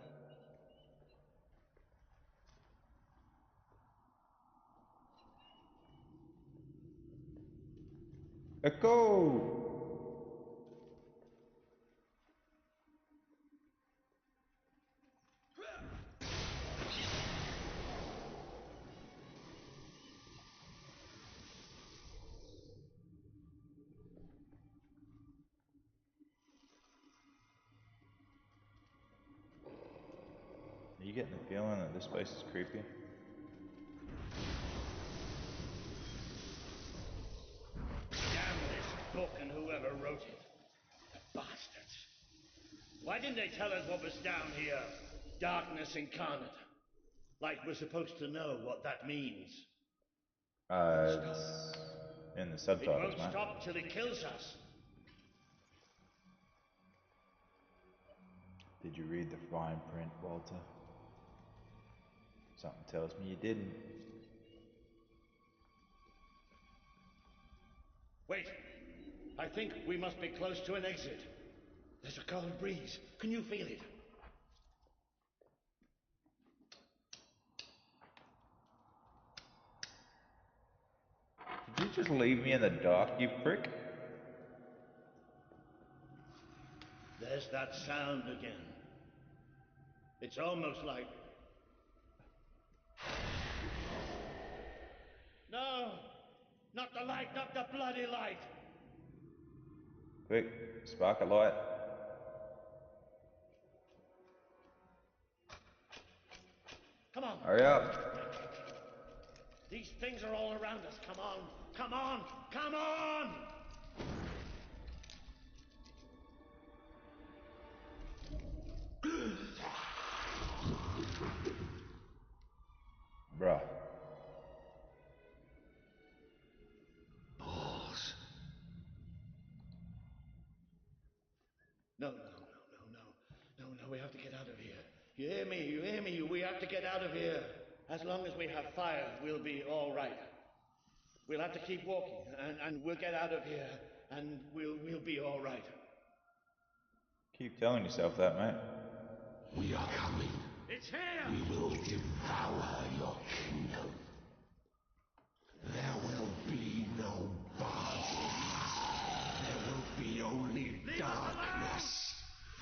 P: Echo! Are you getting the feeling that this place is creepy?
N: Damn this book and whoever wrote it. The bastards. Why didn't they tell us what was down here? Darkness incarnate. Like we're supposed to know what that means.
P: It's in the
N: It
P: subtitles,
N: won't
P: man.
N: stop till it kills us.
P: Did you read the fine print, Walter? Something tells me you didn't.
N: Wait. I think we must be close to an exit. There's a cold breeze. Can you feel it?
P: Did you just leave me in the dark, you prick?
N: There's that sound again. It's almost like... No! Not the light, not the bloody light!
P: Quick, spark a light.
N: Come on.
P: Hurry up.
N: These things are all around us. Come on. Come on. Come on!
P: Bruh.
N: Balls. No, we have to get out of here. You hear me? You hear me? We have to get out of here. As long as we have fire, we'll be all right. We'll have to keep walking, and we'll get out of here, and we'll be all right.
P: Keep telling yourself that, mate.
Q: We are coming.
N: It's here!
Q: We will devour your kingdom. There will be no bodies. There will be only darkness.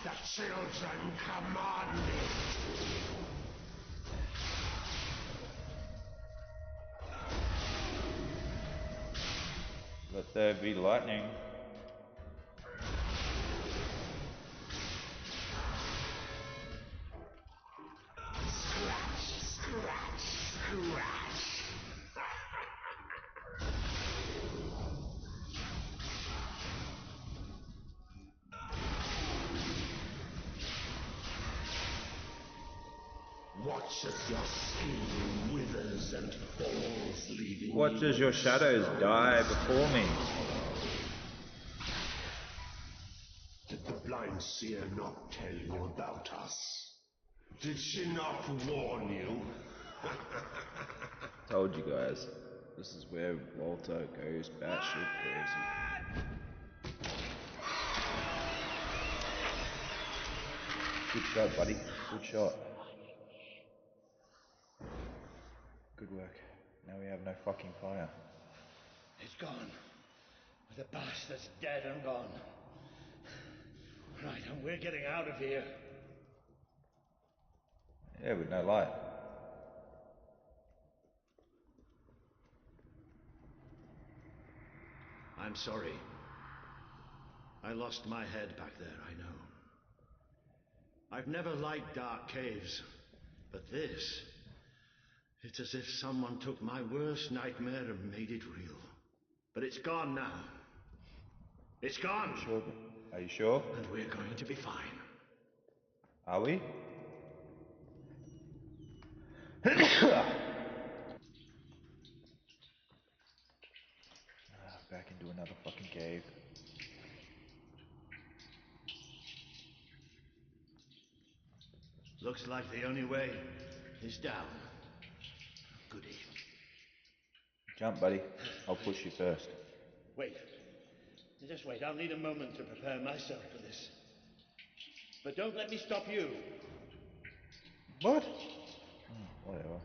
Q: The children commanded.
P: Let there be lightning.
Q: Watch as your skin withers and falls, leaving
P: Watch as your shadows die before me.
Q: Did the blind seer not tell you about us? Did she not warn you?
P: Told you guys. This is where Walter goes batshit crazy. Good shot, buddy. Good shot. Good work. Now we have no fucking fire.
N: It's gone. The bastard's dead and gone. Right, and we're getting out of here.
P: Yeah, with no light.
N: I'm sorry. I lost my head back there, I know. I've never liked dark caves, but this... It's as if someone took my worst nightmare and made it real. But it's gone now. It's gone.
P: Sure? Are you sure?
N: And we're going to be fine.
P: Are we? Back into another fucking cave.
N: Looks like the only way is down. Goody.
P: Jump, buddy. I'll push you first.
N: Wait. Just wait. I'll need a moment to prepare myself for this. But don't let me stop you.
P: What? Oh, whatever.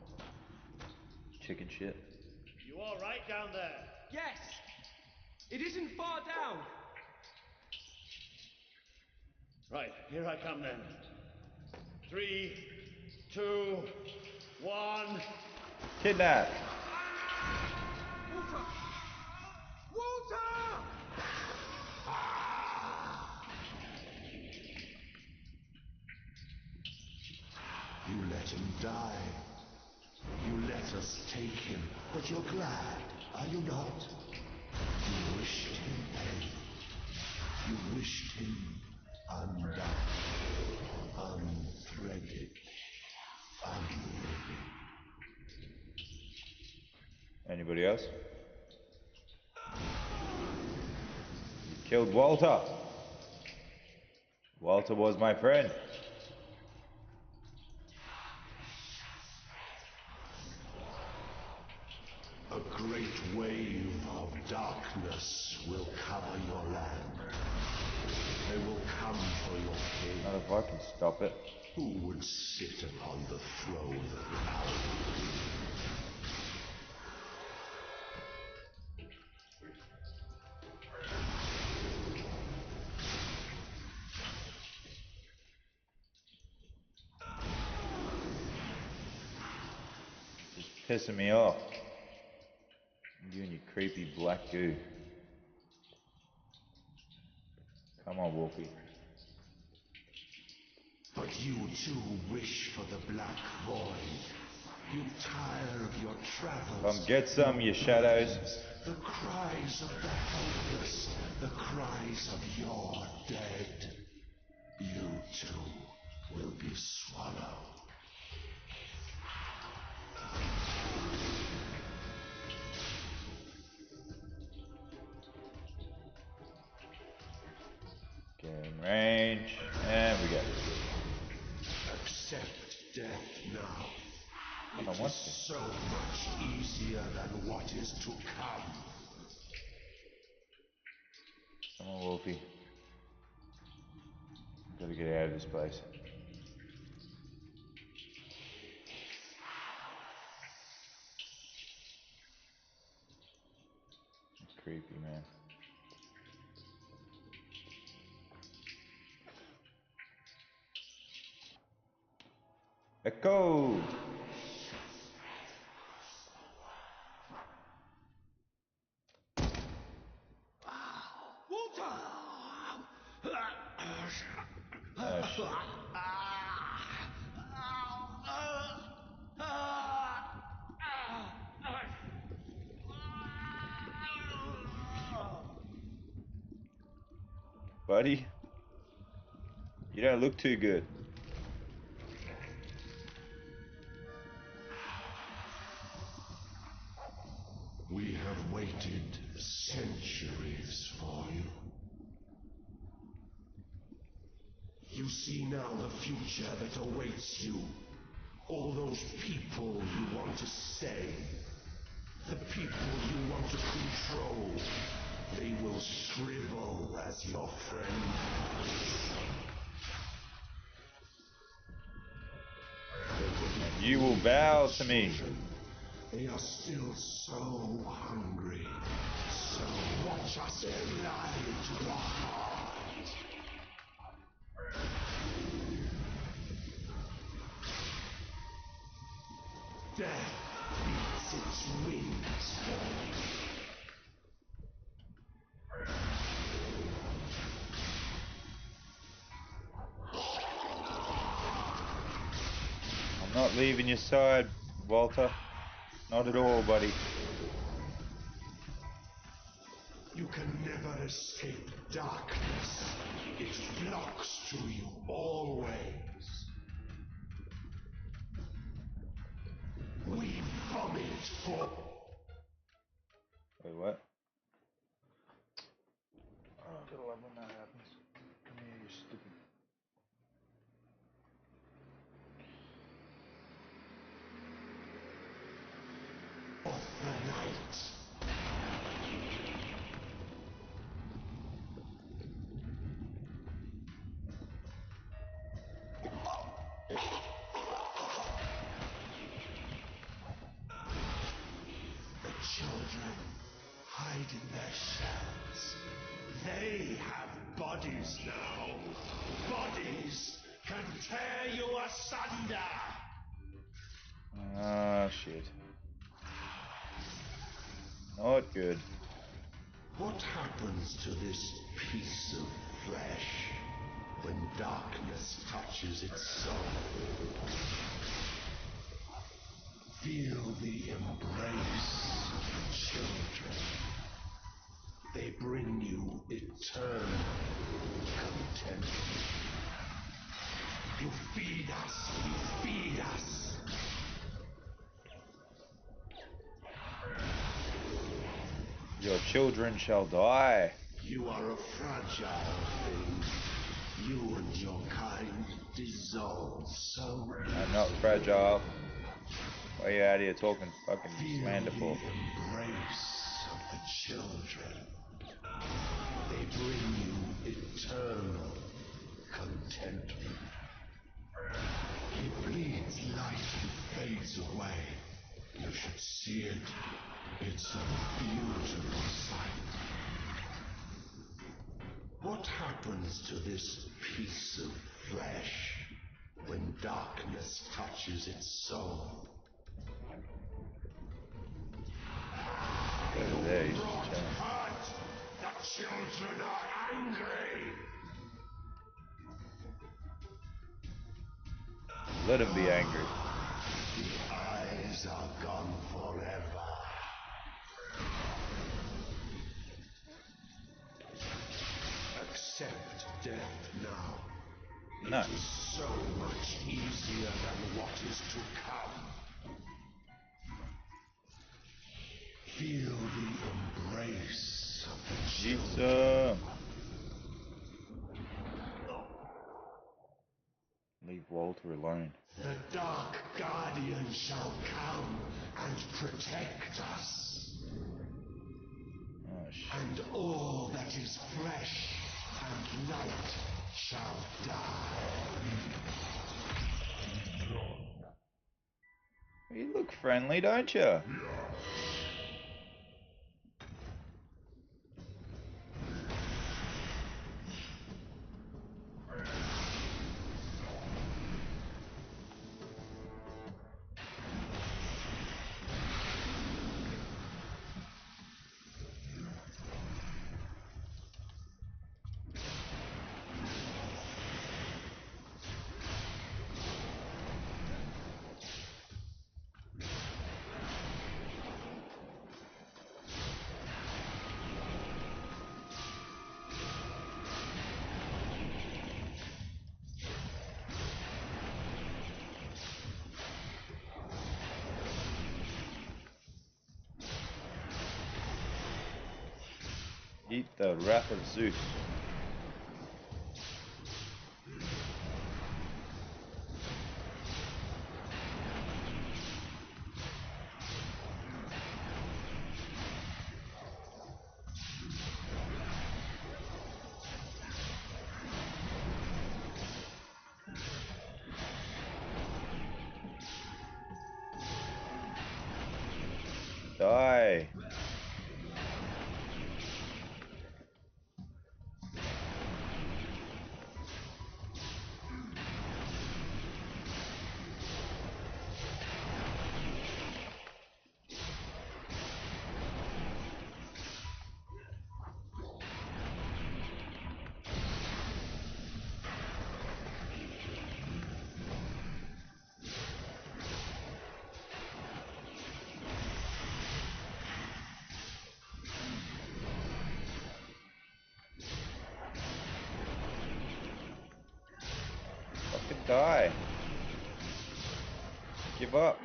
P: Chicken shit.
N: You all right down there?
R: Yes! It isn't far down!
N: Right, here I come then. 3, 2, 1...
P: Kidnap!
R: Walter! Walter!
Q: You let him die. You let us take him, but you're glad, are you not? You wished him pain. You wished him undone, unthreaded, unliving.
P: Anybody else? You killed Walter. Walter was my friend.
Q: A great wave of darkness will cover your land. They will come for your king.
P: Not if I can stop it.
Q: Who would sit upon the throne of power?
P: Pissing me off. You and your creepy black goo. Come on, Wolfie.
Q: But you too wish for the Black Void. You tire of your travels.
P: Come get some, you shadows.
Q: The cries of the helpless, the cries of your dead. You too will be swallowed.
P: Get in range, and we go.
Q: Accept death now.
P: I don't
Q: It
P: want
Q: is
P: to.
Q: so much easier than what is to come.
P: Come on, Wolfie. Gotta get out of this place. It's creepy, man. Echo!
Q: Walter!
P: Oh, shit. Buddy, you don't look too good.
Q: We have waited centuries for you. You see now the future that awaits you. All those people you want to save. The people you want to control. They will shrivel as your friend.
P: And you will bow to me.
Q: They are still so hungry. So watch us alive to the heart. Death beats its wings for you.
P: I'm not leaving your side, Walter. Not at all, buddy.
Q: You can never escape darkness. It flocks to you always. We vomit for...
P: Wait, what? Oh, I gotta love when that happens. Come here, you stupid.
Q: of the night. The children hide in their shells. They have bodies now. Bodies can tear you asunder.
P: Ah, shit. Not good.
Q: What happens to this piece of flesh when darkness touches its soul? Feel the embrace of children. They bring you eternal contentment. You feed us, you feed us.
P: Your children shall die.
Q: You are a fragile thing. You and your kind dissolve so
P: I'm not fragile. Why are you out here talking fucking slander for?
Q: embrace of the children. They bring you eternal contentment. It bleeds life and fades away. You should see it. It's a beautiful sight. What happens to this piece of flesh when darkness touches its soul?
P: There, he's just chilling.
Q: The children are angry.
P: Let him be angry.
Q: The eyes lives are gone forever. Accept death now.
P: No.
Q: It is so much easier than what is to come. Feel the embrace of the children.
P: Leave Walter alone.
Q: The Dark Guardian shall come and protect us.
P: Oh, shit.
Q: And all that is flesh and light shall die.
P: You look friendly, don't you? Eat the wrath of Zeus. Die. Fucking die. Give up.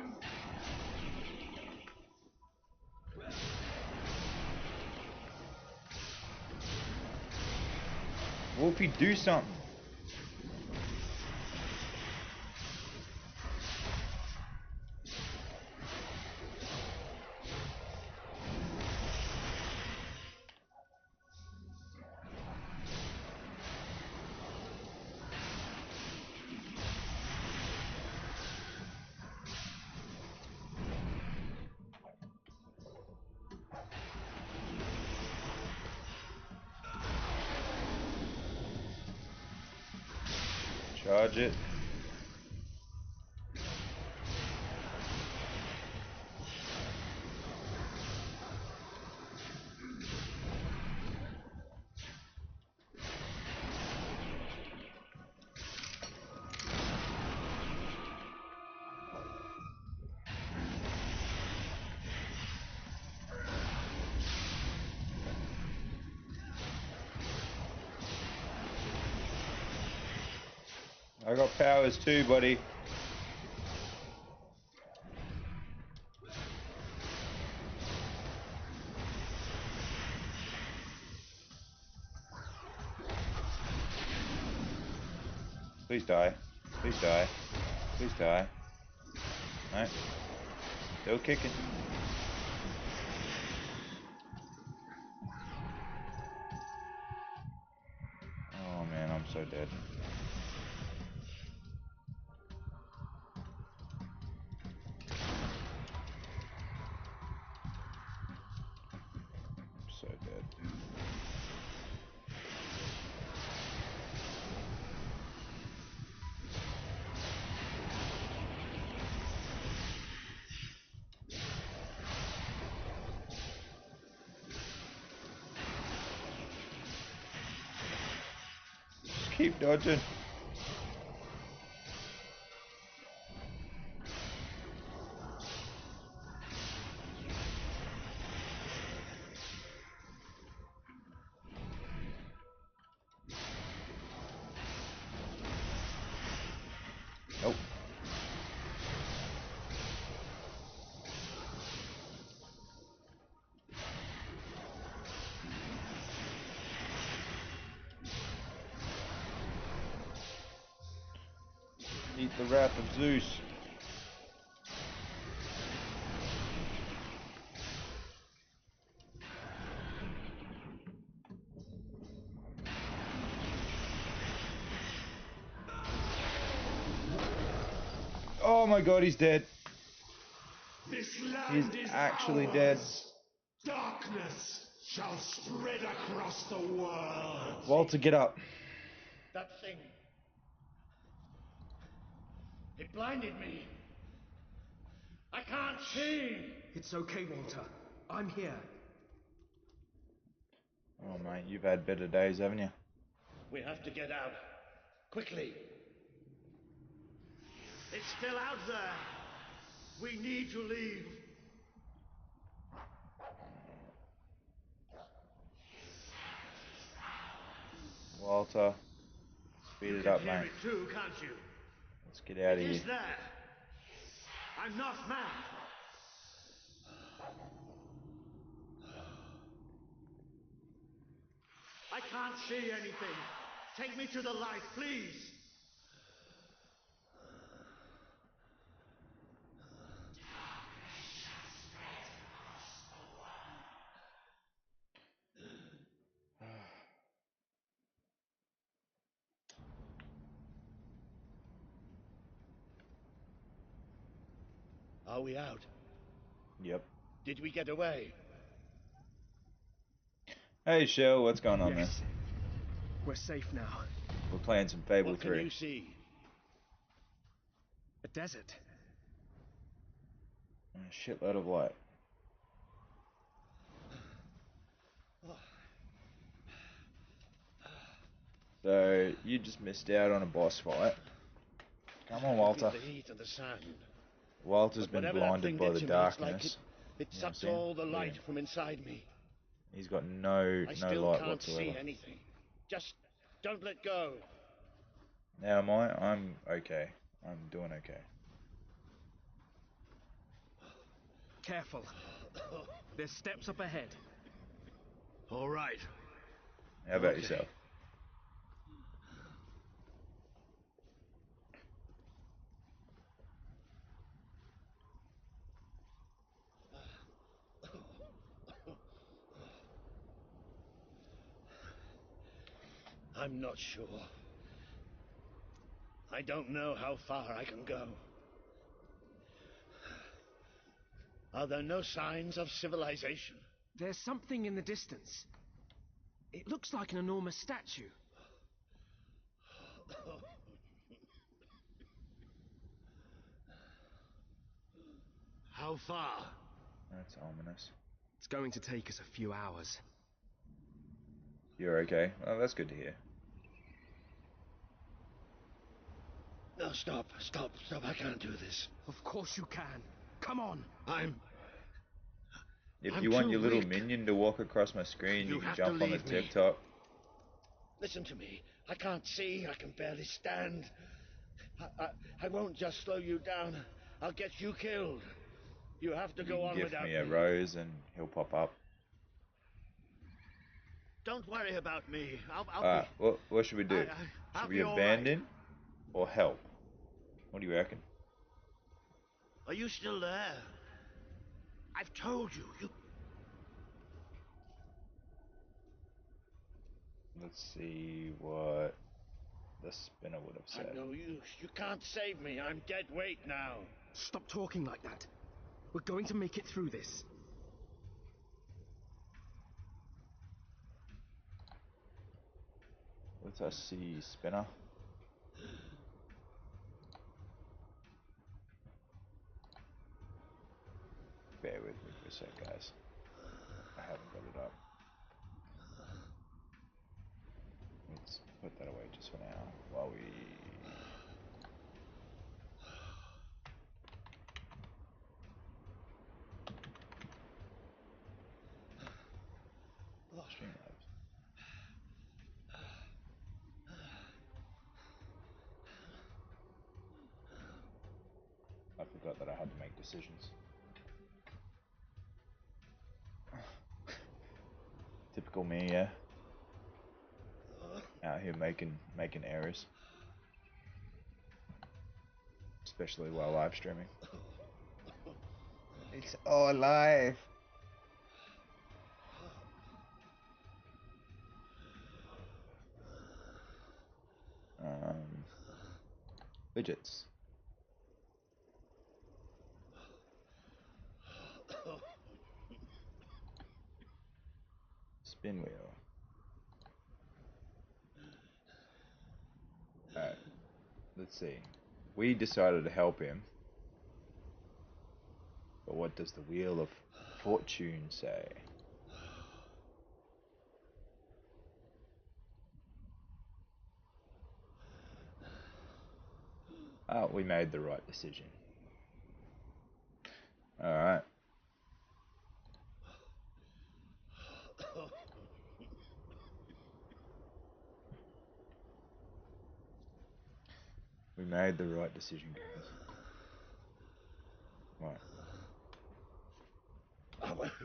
P: Wolfie, do something. Charge it. I got powers too, buddy. Please die. Please die. Please die. Alright. Still kicking. Oh man, I'm so dead. So dead. Just keep dodging. Meet the wrath of Zeus. Oh my god, he's dead. He's actually dead.
Q: Darkness shall spread across the world.
P: Walter, get up.
N: That thing. It blinded me. I can't see.
R: It's okay, Walter. I'm here.
P: Oh mate, you've had better days, haven't you?
N: We have to get out. Quickly. It's still out there. We need to leave.
P: Walter, speed it up, mate.
N: It too, can't you?
P: Let's get out of
N: It
P: here.
N: is there. I'm not mad. I can't see anything. Take me to the light, please. Are we out?
P: Yep.
N: Did we get away?
P: Hey Shell, what's going on, man?
R: We're safe now.
P: We're playing some Fable
N: What
P: 3.
N: can you see?
R: A desert.
P: And a shitload of light. So, you just missed out on a boss fight. Come on, Walter.
N: The heat of the sand.
P: Walter's been
N: Whatever that
P: blinded
N: thing
P: by
N: did
P: the
N: to me, it's like
P: darkness.
N: it
P: You know what I'm
N: sucked
P: saying?
N: all the light from inside me.
P: He's got no
N: I still
P: light
N: can't
P: whatsoever.
N: see anything. Just don't let go.
P: Now am I? I'm okay. I'm doing okay.
R: Careful. There's steps up ahead.
N: All right.
P: How about yourself?
N: I'm not sure. I don't know how far I can go. Are there no signs of civilization?
R: There's something in the distance. It looks like an enormous statue.
N: How far?
P: That's ominous.
R: It's going to take us a few hours.
P: You're okay? Oh, that's good to hear.
N: No, stop. I can't do this.
R: Of course you can. Come on.
P: If
N: I'm
P: you want
N: too
P: your little
N: weak.
P: minion to walk across my screen, you can
N: have to
P: jump on the
N: leave me.
P: tip-top.
N: Listen to me. I can't see. I can barely stand. I won't just slow you down. I'll get you killed. You have to
P: You
N: go
P: can
N: on
P: give
N: without
P: me a rose and he'll pop up.
N: Don't worry about me. I'll
P: Alright, what should we do?
N: I'll
P: Should
N: be
P: we
N: all
P: abandon or help? What do you reckon?
N: Are you still there? I've told you.
P: Let's see what the spinner would have said.
N: No use. You can't save me. I'm dead weight now.
R: Stop talking like that. We're going to make it through this.
P: Let us see, spinner. Bear with me for a sec, guys. I haven't got it up. Let's put that away just for now while we... Streamlabs. I forgot that I had to make decisions. Typical me, yeah. Out here making errors. especially while live streaming. It's all live. Widgets. Spin wheel. Alright. Let's see. We decided to help him. But what does the Wheel of Fortune say? Oh, we made the right decision. Alright. We made the right decision, guys. Right.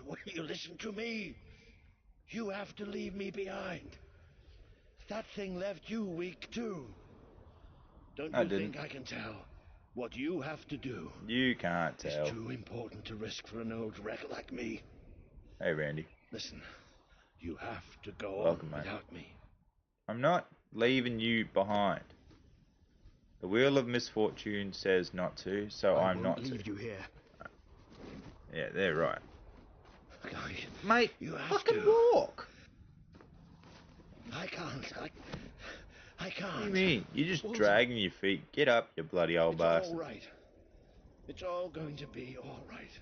N: Will you listen to me? You have to leave me behind. That thing left you weak too. Don't you think I can tell what you have to do?
P: You can't tell.
N: It's too important to risk for an old wreck like me.
P: Hey, Randy.
N: Listen, you have to go
P: Welcome,
N: on
P: mate.
N: without me.
P: I'm not leaving you behind. The Wheel of Misfortune says not to, so I'm not to.
R: I won't leave you here.
P: Yeah, they're right.
N: Mate,
P: you
N: fucking
P: walk.
N: I can't. I can't.
P: What do you mean? You're just dragging your feet. Get up, you bloody old
N: It's
P: bastard.
N: all right. It's all going to be all right.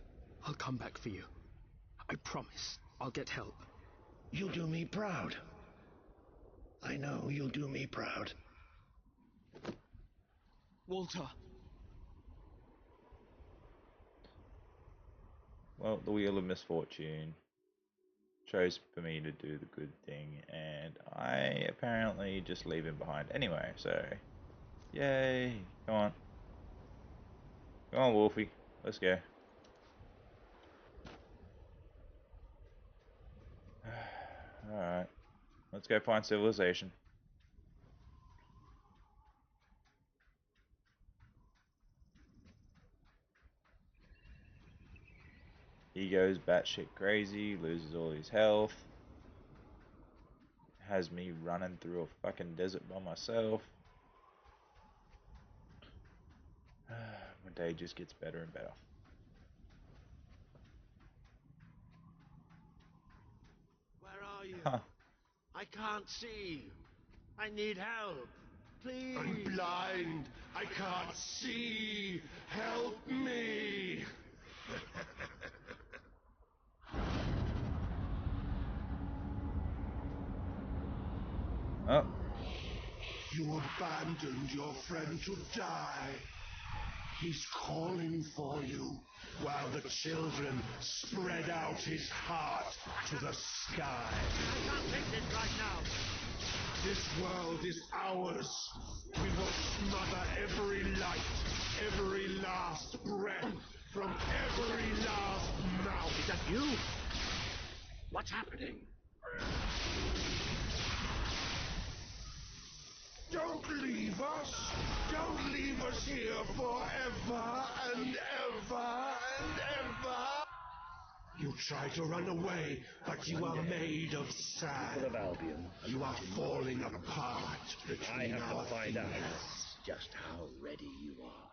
R: I'll come back for you. I promise. I'll get help.
N: You'll do me proud. I know you'll do me proud.
R: Walter.
P: Well, the Wheel of Misfortune chose for me to do the good thing, and I apparently just leave him behind anyway, so yay. Come on. Come on, Wolfie. Let's go. Alright. Let's go find civilization. He goes batshit crazy, loses all his health. Has me running through a fucking desert by myself. My day just gets better and better.
N: Where are you?
P: Huh.
N: I can't see. I need help. Please.
Q: I'm blind. I can't see. Help me.
P: Oh.
Q: You abandoned your friend to die. He's calling for you, while the children spread out his heart to the sky.
N: I can't take this right now.
Q: This world is ours. We will smother every light, every last breath, from every last mouth.
N: Is that you? What's happening?
Q: Don't leave us! Don't leave us here forever and ever and ever! You try to run away, but you are made of sand.
N: People of Albion.
Q: You are falling apart
N: I
Q: between
N: have
Q: our
N: to find out
Q: fingers.
N: just how ready you are.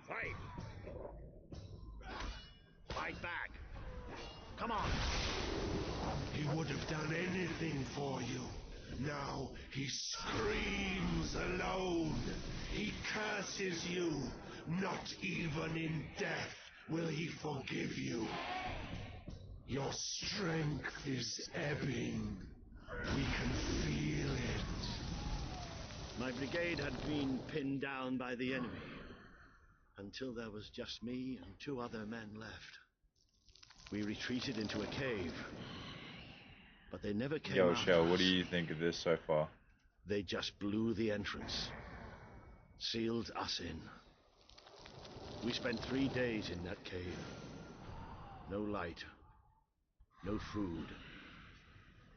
N: Fight! Fight back! Come on!
Q: He would have done anything for you. Now he screams alone. He curses you. Not even in death will he forgive you. Your strength is ebbing. We can feel it.
N: My brigade had been pinned down by the enemy until there was just me and 2 other men left. We retreated into a cave, but they never came
P: Yo,
N: out.
P: Shell, what do you think of this so far?
N: They just blew the entrance, sealed us in. We spent 3 days in that cave. No light, no food,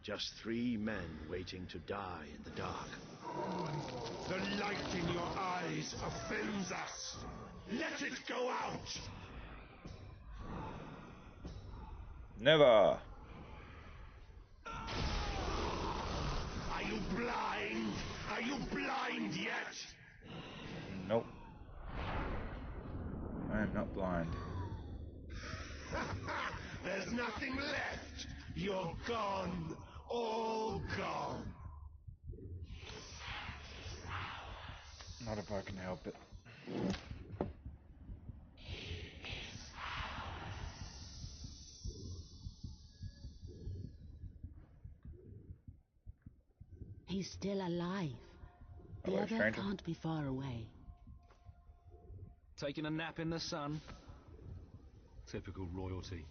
Q: Just 3 men waiting to die in the dark.
S: The light in your eyes offends us. Let it go out!
P: Never.
S: Are you blind? Are you blind yet?
P: Nope. I am not blind.
S: There's nothing left. You're gone. All gone.
P: Not if I can help it.
L: He's still alive. The
P: Hello,
L: other
P: stranger.
L: can't be far away.
I: Taking a nap in the sun? Typical royalty.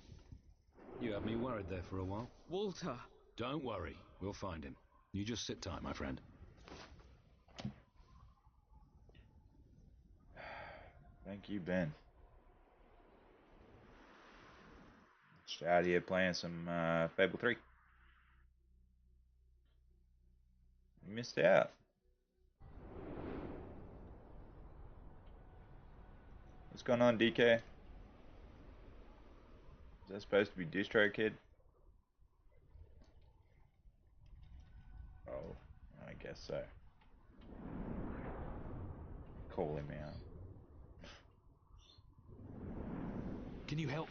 I: You had me worried there for a while.
R: Walter!
I: Don't worry, we'll find him. You just sit tight, my friend.
P: Thank you, Ben. Just out here playing some Fable 3. You missed out. What's going on, DK? Is that supposed to be DistroKid? Oh, I guess so. Call him out.
I: Can you help?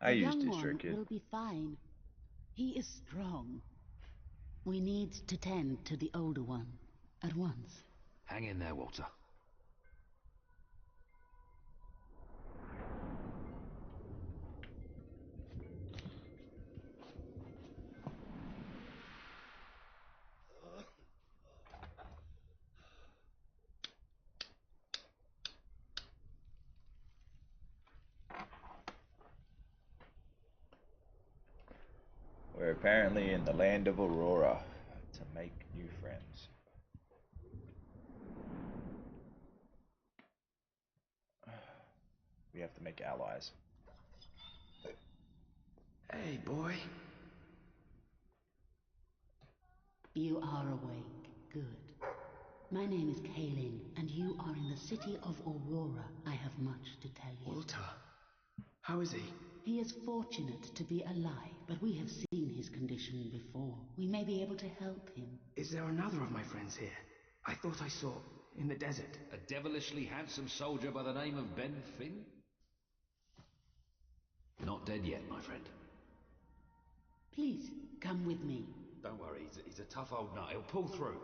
P: I
L: The
P: use
L: young one
P: DistroKid.
L: will be fine. He is strong. We need to tend to the older one at once.
I: Hang in there, Walter.
P: We're apparently in the land of Aurora to make new friends. We have to make allies.
R: Hey, boy.
L: You are awake. Good. My name is Kaelin, and you are in the city of Aurora. I have much to tell you.
R: Walter. How is he?
L: He is fortunate to be alive, but we have seen his condition before. We may be able to help him.
R: Is there another of my friends here? I thought I saw in the desert.
I: A devilishly handsome soldier by the name of Ben Finn? Not dead yet, my friend.
L: Please, come with me.
I: Don't worry, he's a tough old nut. He'll pull through.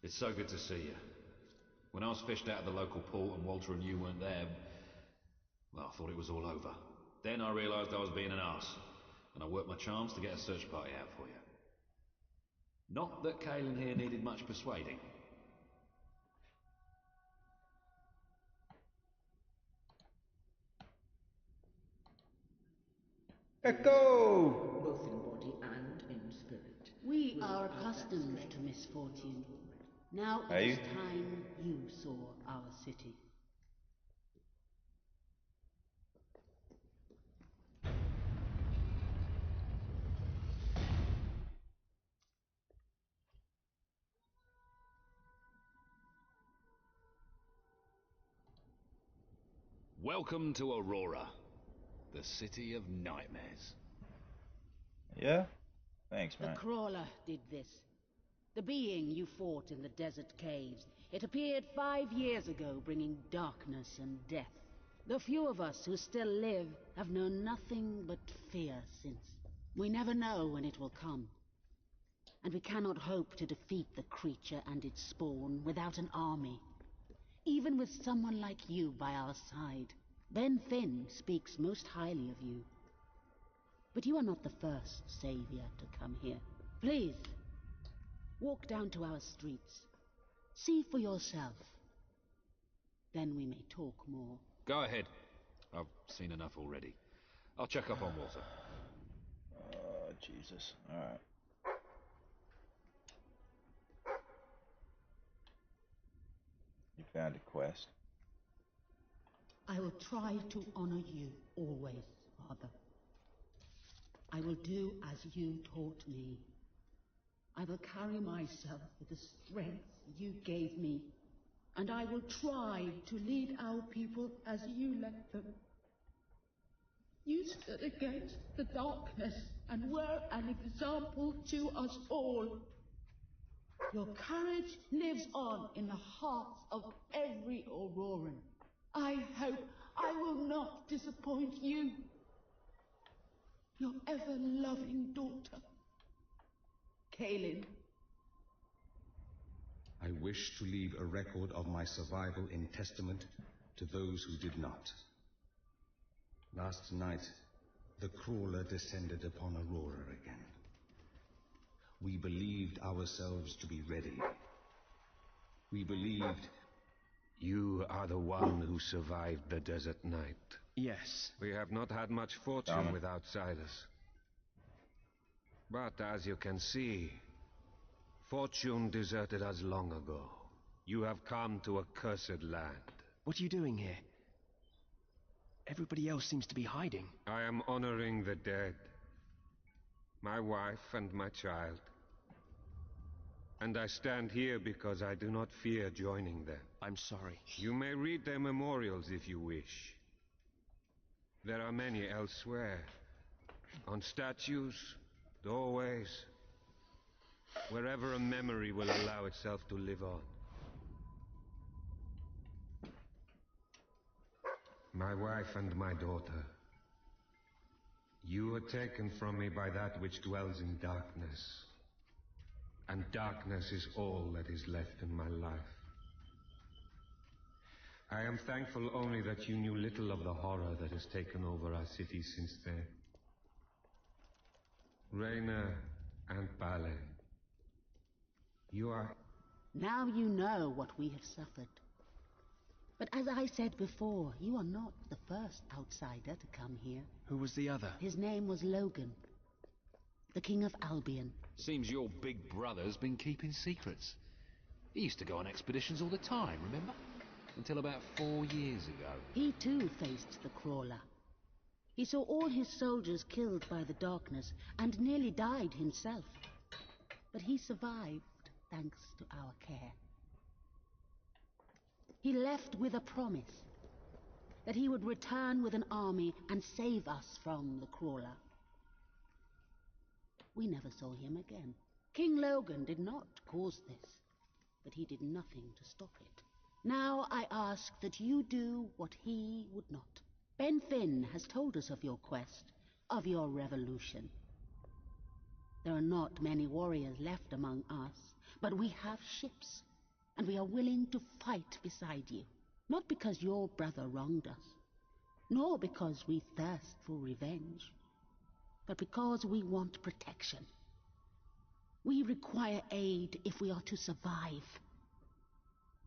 I: It's so good to see you. When I was fished out of the local port and Walter and you weren't there, well, I thought it was all over. Then I realised I was being an arse, and I worked my charms to get a search party out for you. Not that Kaelin here needed much persuading.
P: Echo!
L: Both in body and in spirit. We are accustomed to misfortune. Now it is time you saw our city.
I: Welcome to Aurora, the city of nightmares.
P: Yeah? Thanks,
L: The
P: man.
L: Crawler did this. The being you fought in the desert caves. It appeared 5 years ago, bringing darkness and death. The few of us who still live have known nothing but fear since. We never know when it will come. And we cannot hope to defeat the creature and its spawn without an army. Even with someone like you by our side. Ben Finn speaks most highly of you. But you are not the first savior to come here. Please, walk down to our streets. See for yourself. Then we may talk more.
I: Go ahead. I've seen enough already. I'll check up on Walter.
P: Oh, Jesus. Alright. You found a quest.
L: I will try to honor you always, Father. I will do as you taught me. I will carry myself with the strength you gave me, and I will try to lead our people as you led them. You stood against the darkness and were an example to us all. Your courage lives on in the hearts of every Auroran. I hope I will not disappoint you. Your ever-loving daughter, Kaelin.
T: I wish to leave a record of my survival in testament to those who did not. Last night, the crawler descended upon Aurora again. We believed ourselves to be ready. We believed...
U: You are the one who survived the desert night.
K: Yes.
U: We have not had much fortune with outsiders. But as you can see, fortune deserted us long ago. You have come to a cursed land.
K: What are you doing here? Everybody else seems to be hiding.
U: I am honoring the dead. My wife and my child. And I stand here because I do not fear joining them.
K: I'm sorry.
U: You may read their memorials if you wish. There are many elsewhere. On statues, doorways, wherever a memory will allow itself to live on. My wife and my daughter, you were taken from me by that which dwells in darkness. And darkness is all that is left in my life. I am thankful only that you knew little of the horror that has taken over our city since then. Reyna and Bale, you are...
L: Now you know what we have suffered. But as I said before, you are not the first outsider to come here.
K: Who was the other?
L: His name was Logan, the King of Albion.
I: Seems your big brother's been keeping secrets. He used to go on expeditions all the time, remember? Until about 4 years ago.
L: He too faced the crawler. He saw all his soldiers killed by the darkness and nearly died himself. But he survived thanks to our care. He left with a promise that he would return with an army and save us from the crawler. We never saw him again. King Logan did not cause this, but he did nothing to stop it. Now I ask that you do what he would not. Ben Finn has told us of your quest, of your revolution. There are not many warriors left among us, but we have ships, and we are willing to fight beside you. Not because your brother wronged us, nor because we thirst for revenge, but because we want protection. We require aid if we are to survive.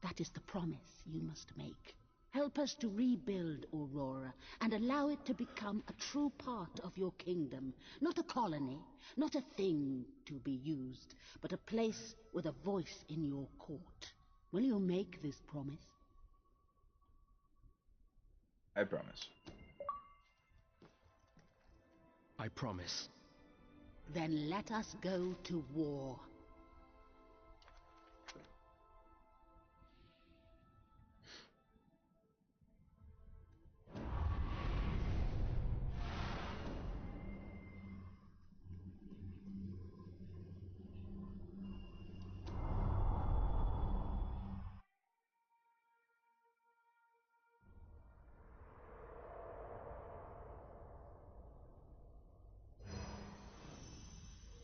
L: That is the promise you must make. Help us to rebuild Aurora and allow it to become a true part of your kingdom. Not a colony, not a thing to be used, but a place with a voice in your court. Will you make this promise?
P: I promise.
K: I promise.
L: Then let us go to war.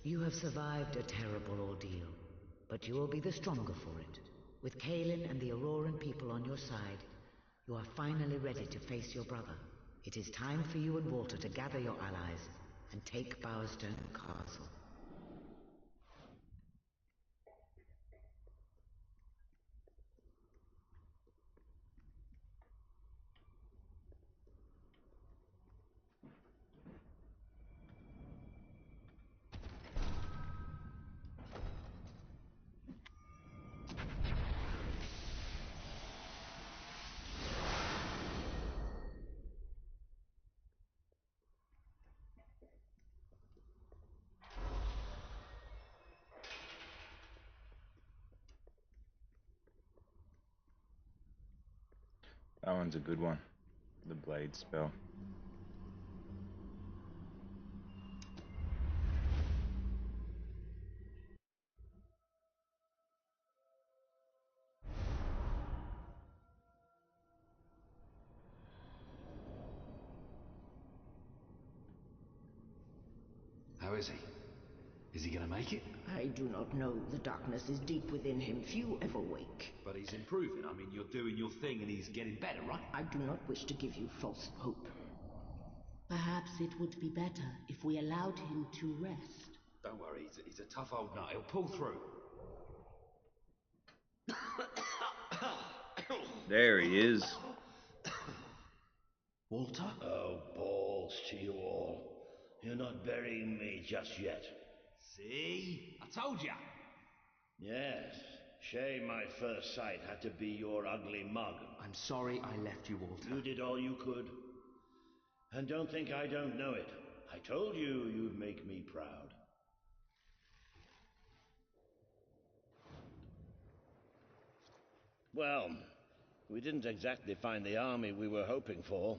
V: You have survived a terrible ordeal, but you will be the stronger for it. With Kaelin and the Auroran people on your side, you are finally ready to face your brother. It is time for you and Walter to gather your allies and take Bowerstone Castle.
P: That one's a good one. The blade spell.
I: How is he? Is he gonna make it?
B: I do not know. The darkness is deep within him. Few ever wake.
I: But he's improving. I mean, you're doing your thing and he's getting better, right?
B: I do not wish to give you false hope.
L: Perhaps it would be better if we allowed him to rest.
I: Don't worry, he's a tough old nut. He'll pull through.
P: There he is.
I: Walter?
N: Oh, balls to you all. You're not burying me just yet.
I: See? I told ya.
N: Yes. Shame my first sight had to be your ugly mug.
K: I'm sorry I left you, Walter.
N: You did all you could. And don't think I don't know it. I told you you'd make me proud. Well, we didn't exactly find the army we were hoping for.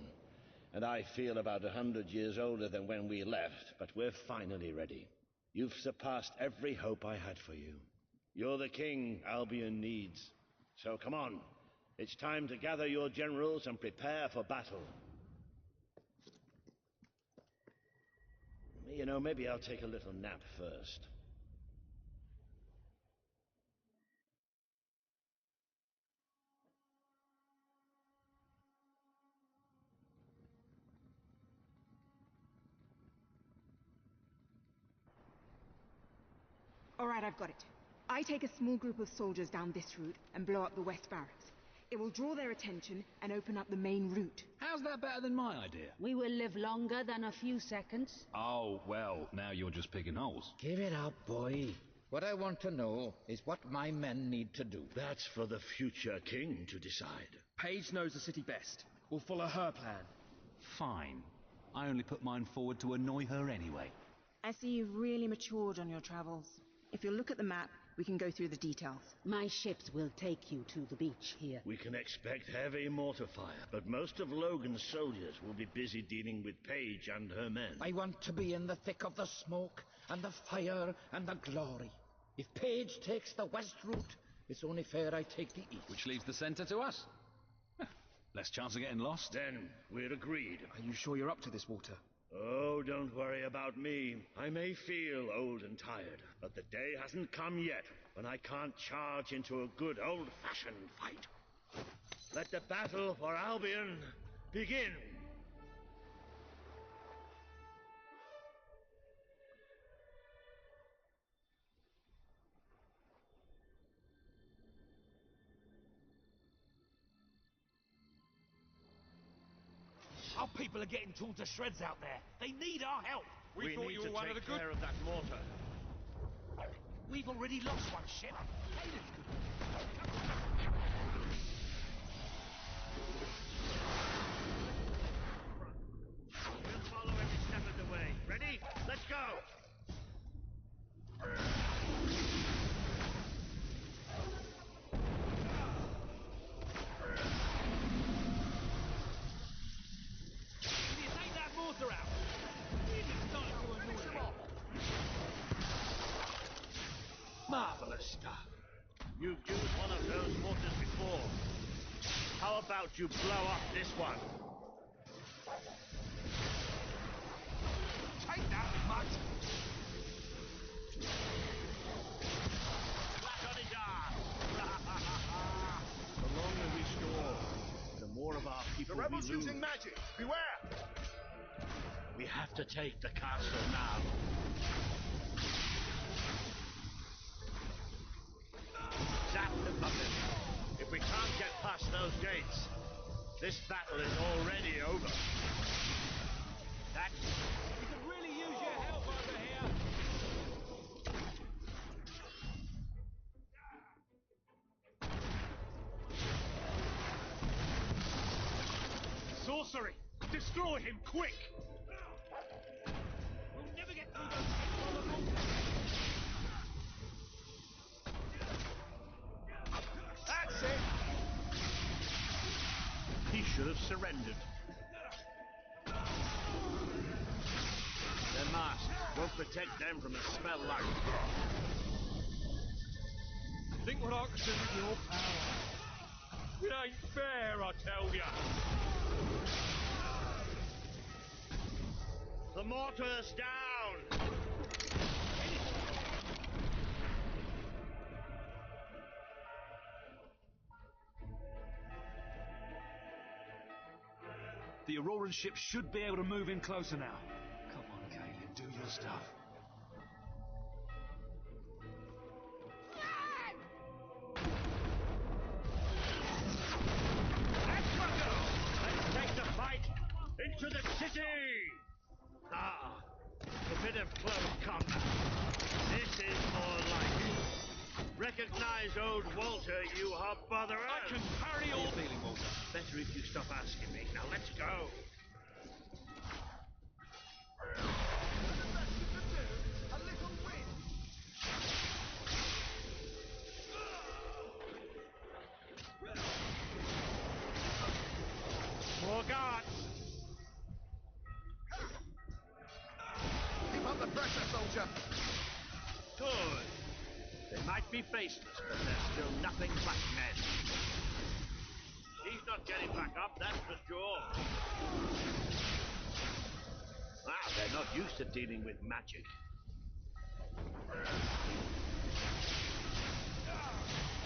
N: And I feel about 100 years older than when we left, but we're finally ready. You've surpassed every hope I had for you. You're the king Albion needs. So come on. It's time to gather your generals and prepare for battle. You know, maybe I'll take a little nap first.
F: All right, I've got it. I take a small group of soldiers down this route and blow up the west barracks. It will draw their attention and open up the main route.
O: How's that better than my idea?
L: We will live longer than a few seconds.
O: Oh, well, now you're just picking holes.
E: Give it up, boy. What I want to know is what my men need to do.
N: That's for the future king to decide.
K: Paige knows the city best. We'll follow her plan.
O: Fine. I only put mine forward to annoy her anyway.
F: I see you've really matured on your travels. If you'll look at the map, we can go through the details.
L: My ships will take you to the beach here.
N: We can expect heavy mortar fire, but most of Logan's soldiers will be busy dealing with Paige and her men.
E: I want to be in the thick of the smoke and the fire and the glory. If Paige takes the west route, it's only fair I take the east.
O: Which leaves the center to us. Less chance of getting lost.
N: Then we're agreed.
K: Are you sure you're up to this, Walter?
N: Oh, don't worry about me. I may feel old and tired, but the day hasn't come yet when I can't charge into a good old-fashioned fight. Let the battle for Albion begin.
D: Our people are getting torn to shreds out there. They need our help.
N: We thought you were one of the good. Care of that mortar.
D: We've already lost one ship.
N: We'll follow every step of the way. Ready? Let's go!
D: Marvelous stuff.
N: You've used one of those mortars before. How about you blow up this one?
D: Take that, much.
N: The longer we store, the more of our people
A: The rebels
N: we lose.
A: using magic. Beware!
N: We have to take the castle now. Zap the puppet. If we can't get past those gates, this battle is already over. That's...
D: We could really use your help over here. Sorcery! Destroy him, quick! We'll never get through those gates.
N: That's it! He
G: should have surrendered. Their mask won't protect them from a spell like...
D: Think what I can do with your power. It ain't fair, I tell ya.
G: The mortar's down!
O: The Auroran ship should be able to move in closer now. Come on, Kaelin, do your stuff.
G: Let's take the fight into the city! Ah, a bit of close combat. This is more like it. Recognize old Walter, you hobbotherer.
O: I can parry all...
G: How are you feeling, Walter? Better if you stop asking me. Now let's go. More guards!
A: Keep up the pressure, soldier!
G: Good. They might be faceless, but they're still nothing but men. He's not getting back up, that's for sure. Wow, they're not used to dealing with magic.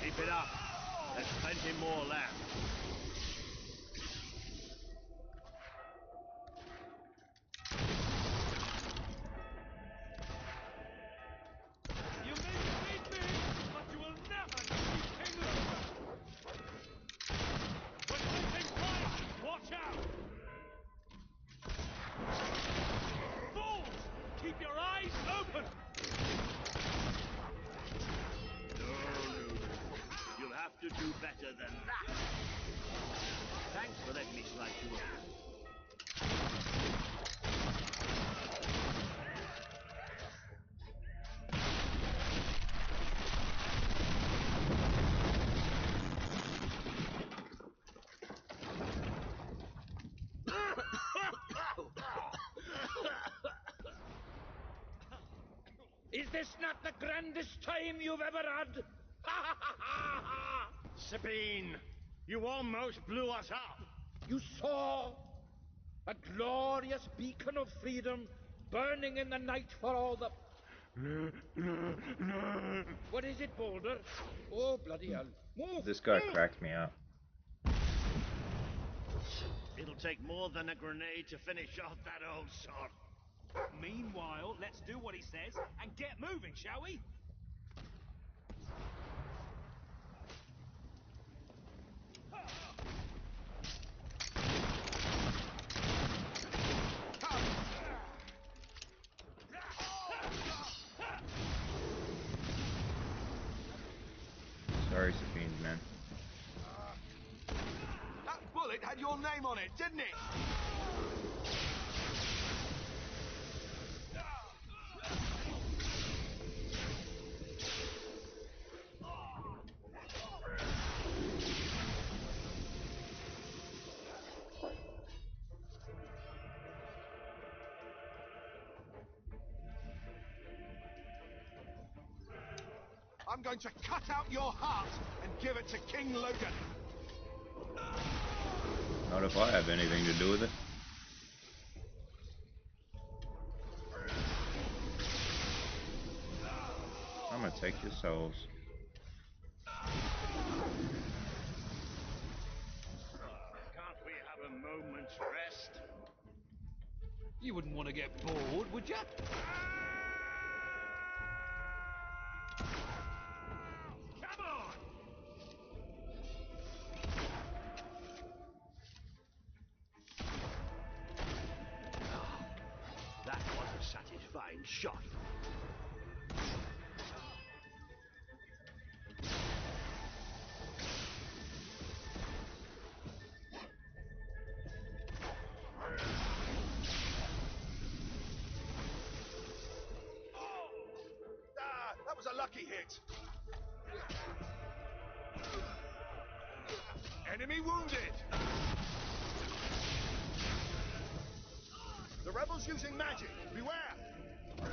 G: Keep it up. There's plenty more left.
D: You may defeat me, but you will never defeat King Ludger. We're taking fire! Watch out! Fools! Keep your eyes open!
G: No. You'll have to do better than that. Thanks for letting me slide you up.
E: Is this not the grandest time you've ever had?
G: Sabine, you almost blew us up.
E: You saw a glorious beacon of freedom burning in the night for all the... What is it, Boulder? Oh, bloody hell. Move!
P: This guy cracked me up.
G: It'll take more than a grenade to finish off that old sod.
O: Meanwhile, let's do what he says and get moving, shall we?
P: Sorry, Sabine's men.
A: That bullet had your name on it, didn't it? I'm going to cut out your heart and give it to King Logan.
P: Not if I have anything to do with it. I'm gonna take your souls.
G: Can't we have a moment's rest?
O: You wouldn't want to get bored, would you?
G: Come on! That was a satisfying shot.
A: That was a lucky hit. Enemy wounded.
H: The rebels using magic. Beware!
D: Ow!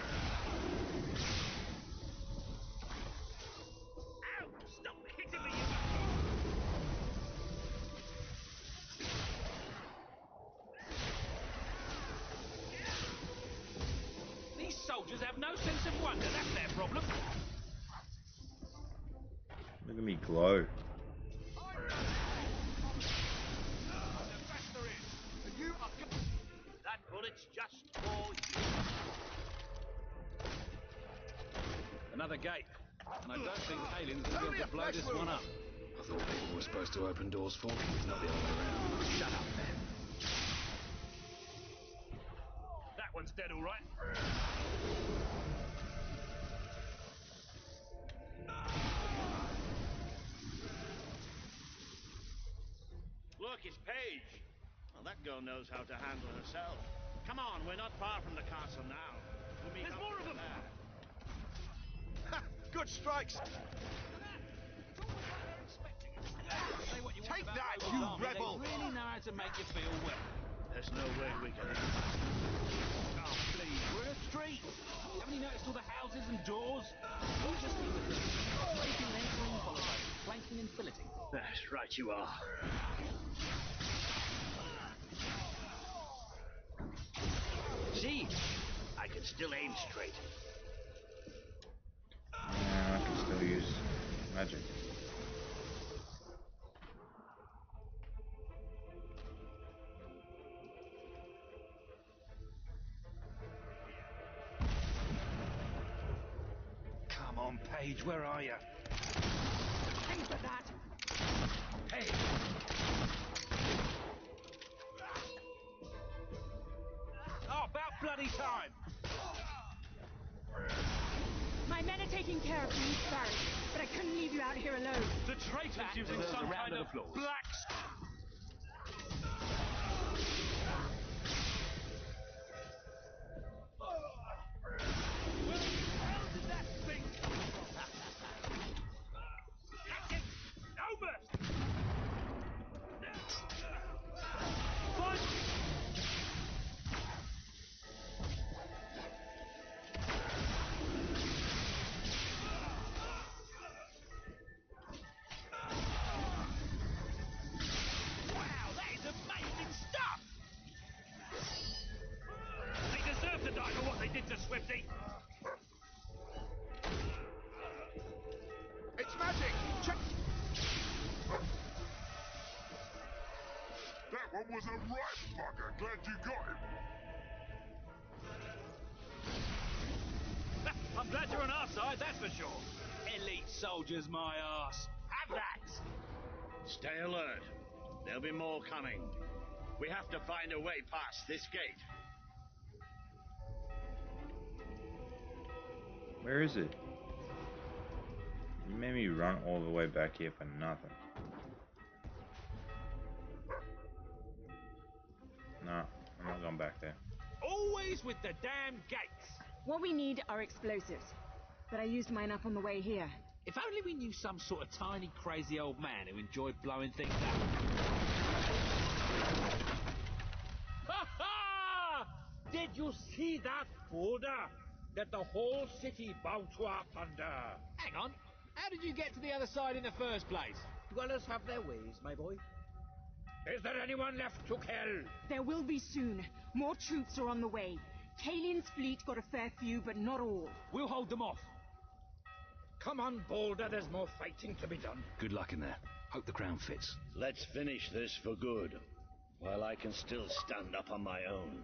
D: Stop hitting me, you... These soldiers have no sense of wonder. That's their problem.
P: Look at me glow.
N: That bullet's just for you.
O: Another gate. And I don't think Kaelin's going to be able to blow this one up.
K: I thought people were supposed to open doors for kings, not the other way around.
D: Shut up, Ben. That one's dead, all right.
N: Look, it's Paige. Well, that girl knows how to handle herself. Come on, we're not far from the castle now. We'll meet
D: There's more of them!
H: Ha! Good strikes!
D: Take that, you rebel! They really know how to make you feel well.
N: There's no way we can...
D: Oh, please, we're in a street! Haven't you noticed all the houses and doors?
O: We just need to breaking, entering, followed by flanking and filleting.
N: That's right, you are. See? I can still aim straight.
P: Yeah, I can still use magic.
D: Come on, Paige, where are you?
F: Aim for that!
D: Hey! Oh, about bloody time!
F: My men are taking care of you, Barry, but I couldn't leave you out here alone.
D: The traitor's using some kind of black... Swifty!
H: It's magic! Check!
S: That one was a right bugger. Glad you got him.
D: I'm glad you're on our side, that's for sure. Elite soldiers, my arse. Have that!
N: Stay alert. There'll be more coming. We have to find a way past this gate.
P: Where is it? You made me run all the way back here for nothing. No, I'm not going back there.
D: Always with the damn gates!
F: What we need are explosives, but I used mine up on the way here.
D: If only we knew some sort of tiny, crazy old man who enjoyed blowing things up.
E: Ha ha! Did you see that, Boulder? That the whole city bowed to our thunder.
D: Hang on, how did you get to the other side in the first place?
E: Dwellers have their ways, my boy. Is there anyone left to kill?
F: There will be soon. More troops are on the way. Kaelin's fleet got a fair few, but not all.
D: We'll hold them off.
E: Come on, Boulder, there's more fighting to be done.
O: Good luck in there. Hope the crown fits.
N: Let's finish this for good, while I can still stand up on my own.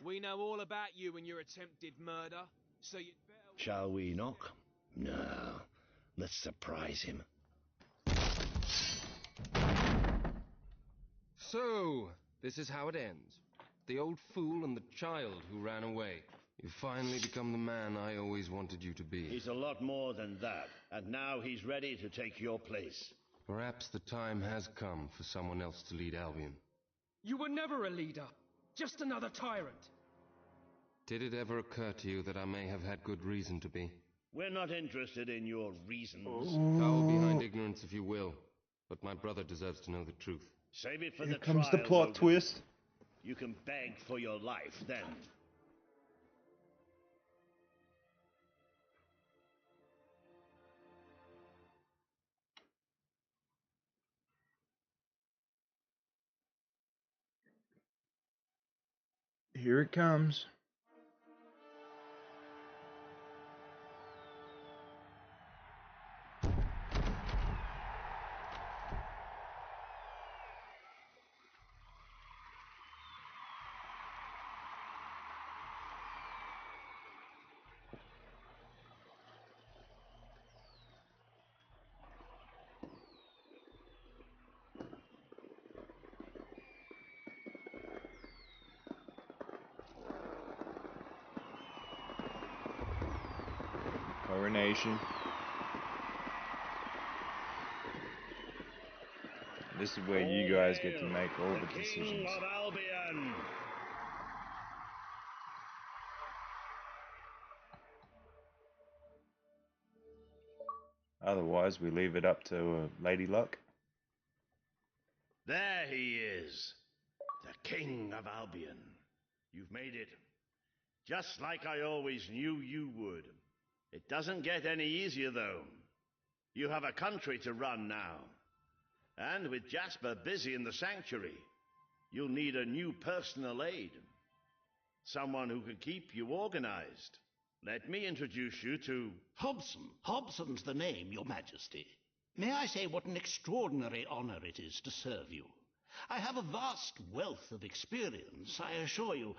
A: We know all about you and your attempted murder, so you'd better...
N: Shall we knock? No. Let's surprise him.
M: So, this is how it ends. The old fool and the child who ran away. You finally become the man I always wanted you to be.
N: He's a lot more than that, and now he's ready to take your place.
M: Perhaps the time has come for someone else to lead Albion.
R: You were never a leader, just another tyrant.
M: Did it ever occur to you that I may have had good reason to be?
N: We're not interested in your reasons.
M: Cower behind ignorance if you will, but my brother deserves to know the truth.
N: Save it for
P: Here
N: the
P: comes
N: trial,
P: the plot
N: Logan.
P: twist.
N: You can beg for your life then.
P: Here it comes. Coronation. This is where you guys get to make all the decisions.
N: King of Albion.
P: Otherwise, we leave it up to Lady Luck.
N: There he is, the King of Albion. You've made it, just like I always knew you would. It doesn't get any easier, though. You have a country to run now. And with Jasper busy in the sanctuary, you'll need a new personal aide. Someone who can keep you organized. Let me introduce you to...
C: Hobson. Hobson's the name, Your Majesty. May I say what an extraordinary honor it is to serve you? I have a vast wealth of experience, I assure you,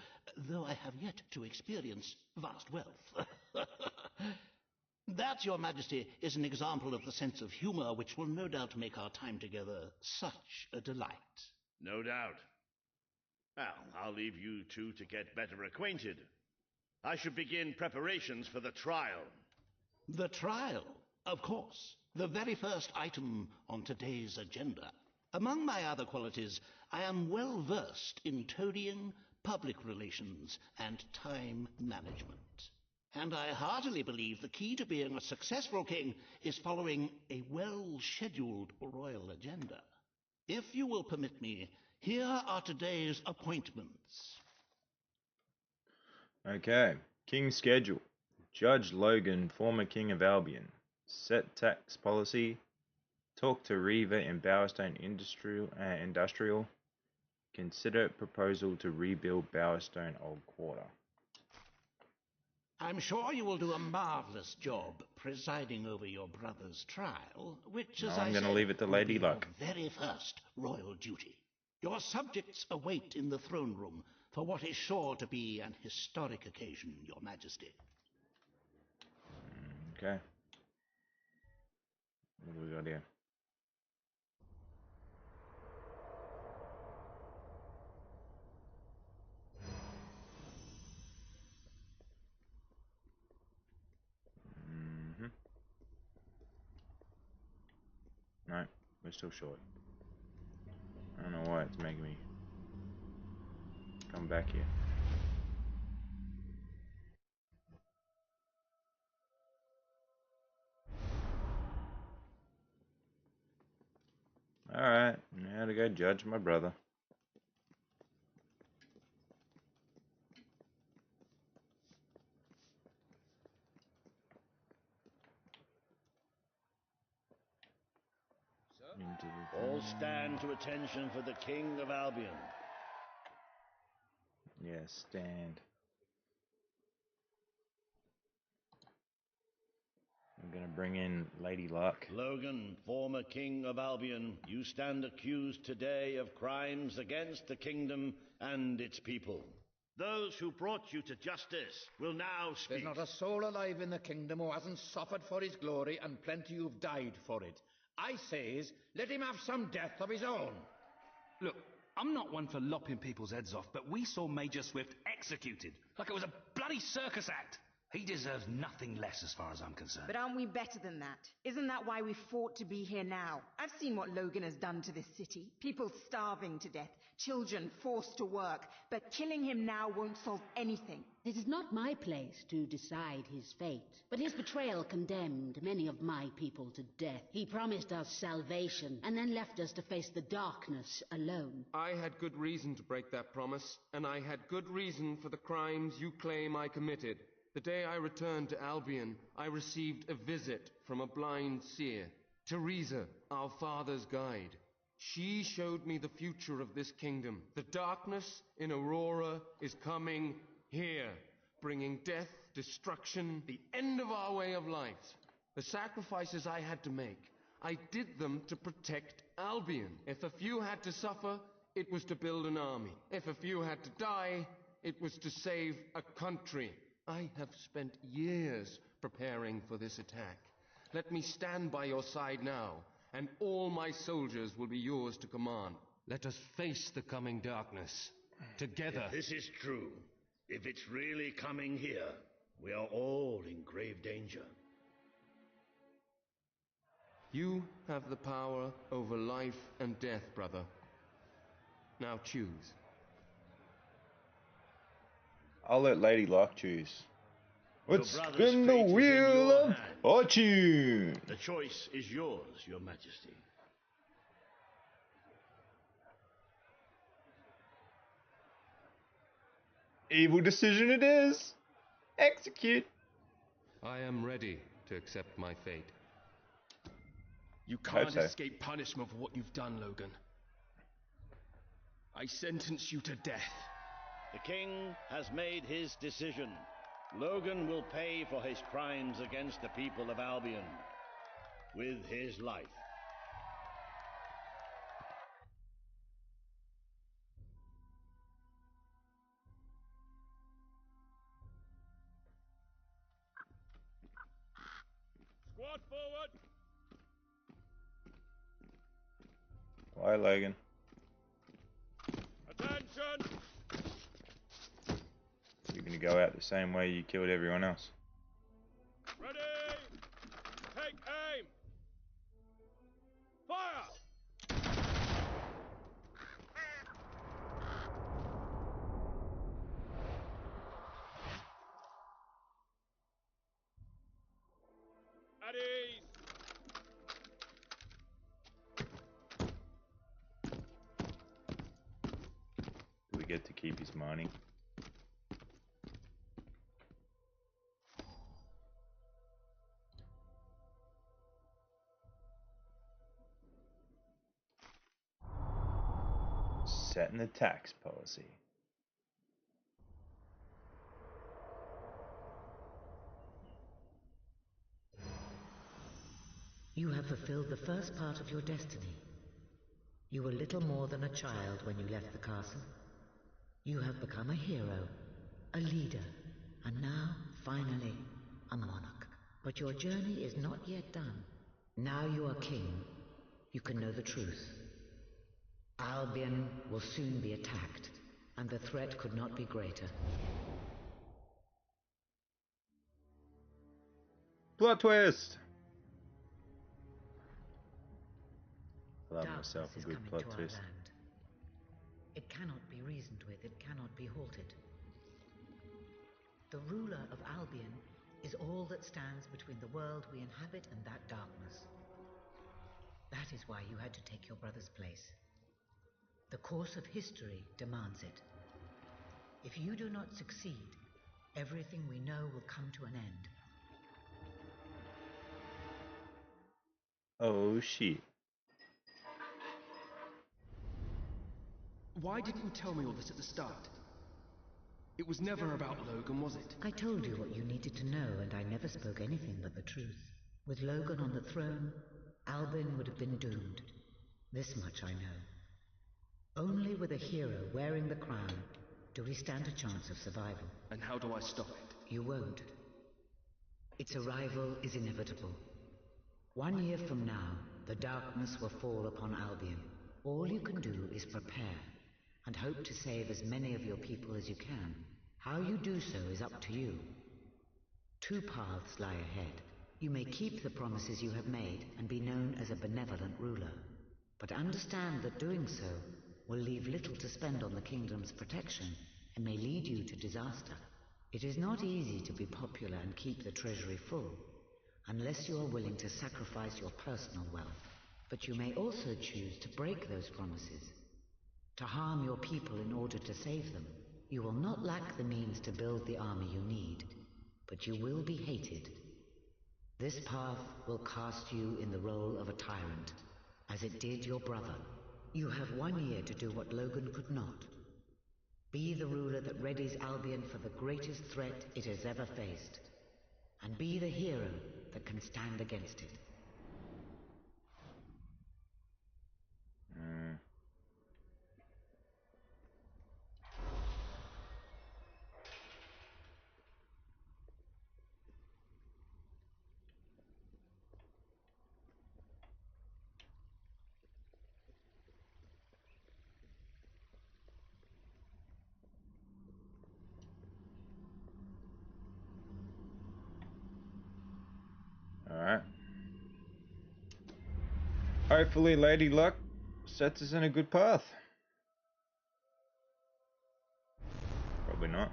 C: though I have yet to experience vast wealth. That, Your Majesty, is an example of the sense of humor which will no doubt make our time together such a delight.
N: No doubt. Well, I'll leave you two to get better acquainted. I should begin preparations for the trial.
C: The trial, of course. The very first item on today's agenda. Among my other qualities, I am well versed in toadying, public relations, and time management. And I heartily believe the key to being a successful king is following a well-scheduled royal agenda. If you will permit me, here are today's appointments.
P: Okay. King's schedule. Judge Logan, former King of Albion. Set tax policy. Talk to Reva in Bowerstone Industrial. Consider proposal to rebuild Bowerstone Old Quarter.
C: I'm sure you will do a marvelous job presiding over your brother's trial, which, as
P: I'm
C: I
P: going to
C: said,
P: leave it to
C: will
P: Lady
C: be your
P: Luck.
C: very first royal duty. Your subjects await in the throne room for what is sure to be an historic occasion, Your Majesty.
P: Okay. What do we got here? No, we're still short. I don't know why it's making me come back here. Alright, now to go judge my brother.
N: All stand to attention for the King of Albion.
P: Yes, stand. I'm gonna bring in Lady Luck.
N: Logan, former King of Albion, you stand accused today of crimes against the kingdom and its people. Those who brought you to justice will now speak.
E: There's not a soul alive in the kingdom who hasn't suffered for his glory, and plenty who've died for it. I says, let him have some death of his own.
O: Look, I'm not one for lopping people's heads off, but we saw Major Swift executed like it was a bloody circus act.
J: He deserves nothing less as far as I'm concerned.
F: But aren't we better than that? Isn't that why we fought to be here now? I've seen what Logan has done to this city. People starving to death, children forced to work. But killing him now won't solve anything.
L: It is not my place to decide his fate, but his betrayal condemned many of my people to death. He promised us salvation, and then left us to face the darkness alone.
M: I had good reason to break that promise, and I had good reason for the crimes you claim I committed. The day I returned to Albion, I received a visit from a blind seer, Teresa, our father's guide. She showed me the future of this kingdom. The darkness in Aurora is coming here, bringing death, destruction, the end of our way of life. The sacrifices I had to make, I did them to protect Albion. If a few had to suffer, it was to build an army. If a few had to die, it was to save a country. I have spent years preparing for this attack. Let me stand by your side now, and all my soldiers will be yours to command. Let us face the coming darkness, together.
N: If this is true, if it's really coming here, we are all in grave danger.
M: You have the power over life and death, brother. Now choose.
P: I'll let Lady Luck choose. Let's
N: Your brother's
P: spin the
N: fate is in
P: wheel
N: your
P: of
N: hand.
P: fortune.
N: The choice is yours, Your Majesty.
P: Evil decision it is. Execute.
M: I am ready to accept my fate.
R: You can't
P: so.
R: escape punishment for what you've done, Logan. I sentence you to death.
N: The king has made his decision. Logan will pay for his crimes against the people of Albion with his life.
M: Squad forward!
P: Why, Logan?
M: Attention!
P: You're gonna go out the same way you killed everyone else.
M: Ready! Take aim! Fire! At ease!
P: Do we get to keep his money? Setting the tax policy.
V: You have fulfilled the first part of your destiny. You were little more than a child when you left the castle. You have become a hero, a leader, and now, finally, a monarch. But your journey is not yet done. Now you are king. You can know the truth. Albion will soon be attacked, and the threat could not be greater.
P: Plot twist! I love
V: Darkness
P: myself a
V: is
P: good
V: coming
P: plot
V: to our
P: twist.
V: land. It cannot be reasoned with, it cannot be halted. The ruler of Albion is all that stands between the world we inhabit and that darkness. That is why you had to take your brother's place. The course of history demands it. If you do not succeed, everything we know will come to an end.
P: Oh shit.
R: Why didn't you tell me all this at the start? It was never about Logan, was it?
V: I told you what you needed to know, and I never spoke anything but the truth. With Logan on the throne, Albion would have been doomed. This much I know. Only with a hero wearing the crown do we stand a chance of survival.
R: And how do I stop it?
V: You won't. Its arrival is inevitable. 1 year from now, the darkness will fall upon Albion. All you can do is prepare, and hope to save as many of your people as you can. How you do so is up to you. 2 paths lie ahead. You may keep the promises you have made and be known as a benevolent ruler. But understand that doing so will leave little to spend on the kingdom's protection and may lead you to disaster. It is not easy to be popular and keep the treasury full, unless you are willing to sacrifice your personal wealth. But you may also choose to break those promises, to harm your people in order to save them. You will not lack the means to build the army you need, but you will be hated. This path will cast you in the role of a tyrant, as it did your brother. You have 1 year to do what Logan could not. Be the ruler that readies Albion for the greatest threat it has ever faced, and be the hero that can stand against it.
P: Alright. Hopefully Lady Luck sets us in a good path. Probably not.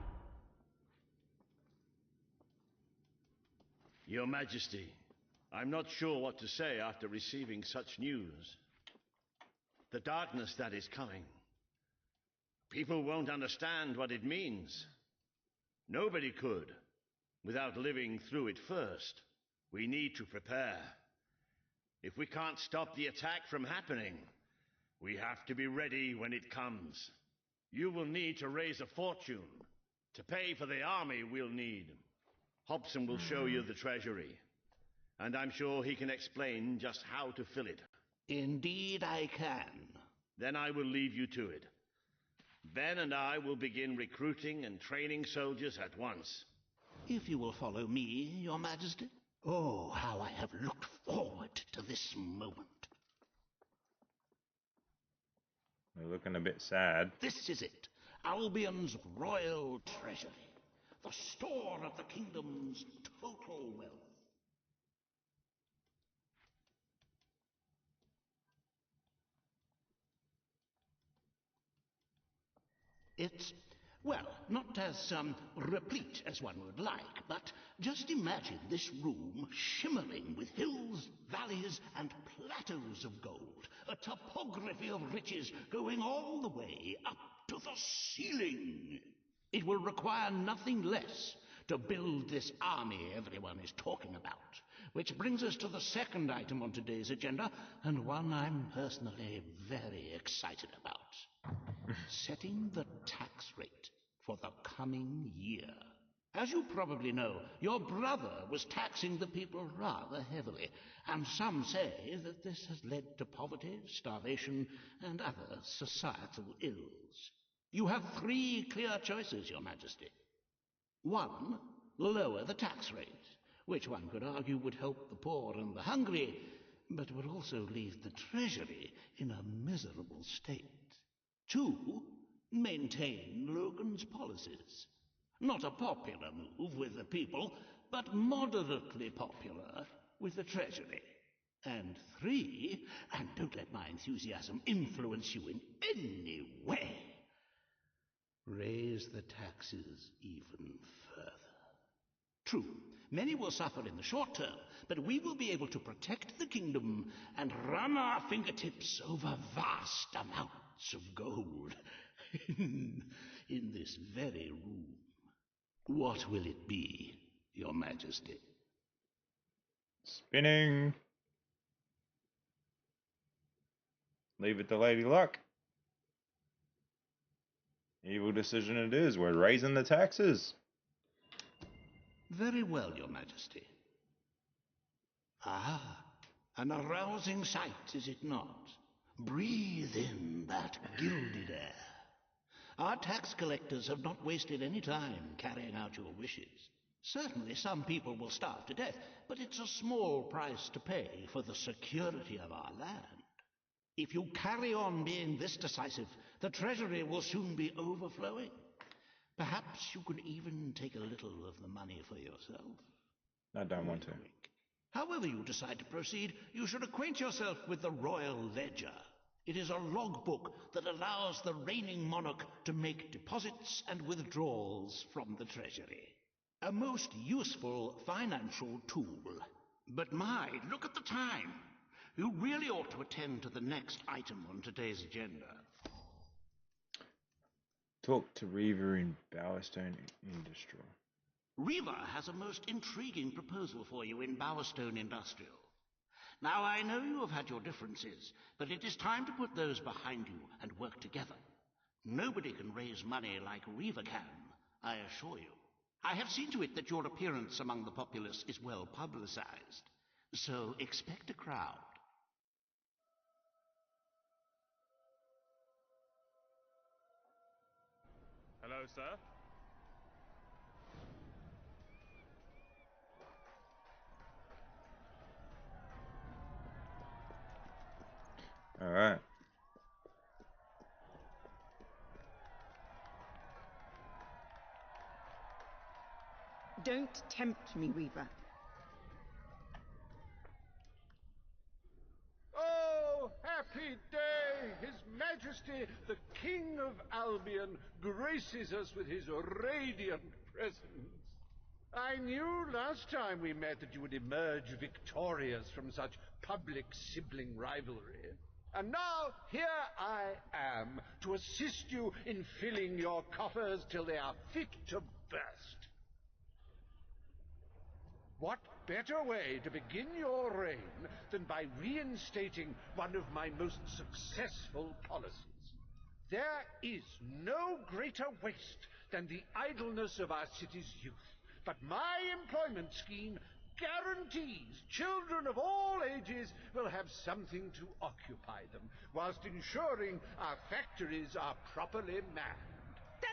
N: Your Majesty, I'm not sure what to say after receiving such news. The darkness that is coming. People won't understand what it means. Nobody could, without living through it first. We need to prepare. If we can't stop the attack from happening, we have to be ready when it comes. You will need to raise a fortune to pay for the army we'll need. Hobson will show you the treasury, and I'm sure he can explain just how to fill it.
C: Indeed I can.
N: Then I will leave you to it. Ben and I will begin recruiting and training soldiers at once.
C: If you will follow me, Your Majesty. Oh, how I have looked forward to this moment.
P: They're looking a bit sad.
C: This is it. Albion's royal treasury. The store of the kingdom's total wealth. It's, well, not as replete as one would like, but just imagine this room shimmering with hills, valleys, and plateaus of gold. A topography of riches going all the way up to the ceiling. It will require nothing less to build this army everyone is talking about. Which brings us to the second item on today's agenda, and one I'm personally very excited about. Setting the tax rate for the coming year. As you probably know, your brother was taxing the people rather heavily, and some say that this has led to poverty, starvation, and other societal ills. You have 3 clear choices, Your Majesty. 1, lower the tax rate, which one could argue would help the poor and the hungry, but would also leave the treasury in a miserable state. 2, maintain Logan's policies. Not a popular move with the people, but moderately popular with the treasury. And 3, and don't let my enthusiasm influence you in any way, raise the taxes even further. True, many will suffer in the short term, but we will be able to protect the kingdom and run our fingertips over vast amounts of gold in this very room. What will it be, Your Majesty?
P: Spinning. Leave it to Lady Luck. Evil decision it is. We're raising the taxes.
C: Very well, Your Majesty. Ah, an arousing sight, is it not? Breathe in that gilded air. Our tax collectors have not wasted any time carrying out your wishes. Certainly some people will starve to death, but it's a small price to pay for the security of our land. If you carry on being this decisive, the treasury will soon be overflowing. Perhaps you could even take a little of the money for yourself.
P: I don't want to.
C: However you decide to proceed, you should acquaint yourself with the Royal Ledger. It is a logbook that allows the reigning monarch to make deposits and withdrawals from the treasury. A most useful financial tool. But my, look at the time. You really ought to attend to the next item on today's agenda.
P: Talk to Reaver in Bowerstone Industrial.
C: Reaver has a most intriguing proposal for you in Bowerstone Industrial. Now, I know you have had your differences, but it is time to put those behind you and work together. Nobody can raise money like Reaver can, I assure you. I have seen to it that your appearance among the populace is well publicized, so expect a crowd.
D: Hello, sir.
P: All right.
F: Don't tempt me, Reaver.
S: Oh, happy day! His Majesty, the King of Albion, graces us with his radiant presence. I knew last time we met that you would emerge victorious from such public sibling rivalry. And now, here I am, to assist you in filling your coffers till they are fit to burst. What better way to begin your reign than by reinstating one of my most successful policies? There is no greater waste than the idleness of our city's youth, but my employment scheme guarantees children of all ages will have something to occupy them, whilst ensuring our factories are properly manned.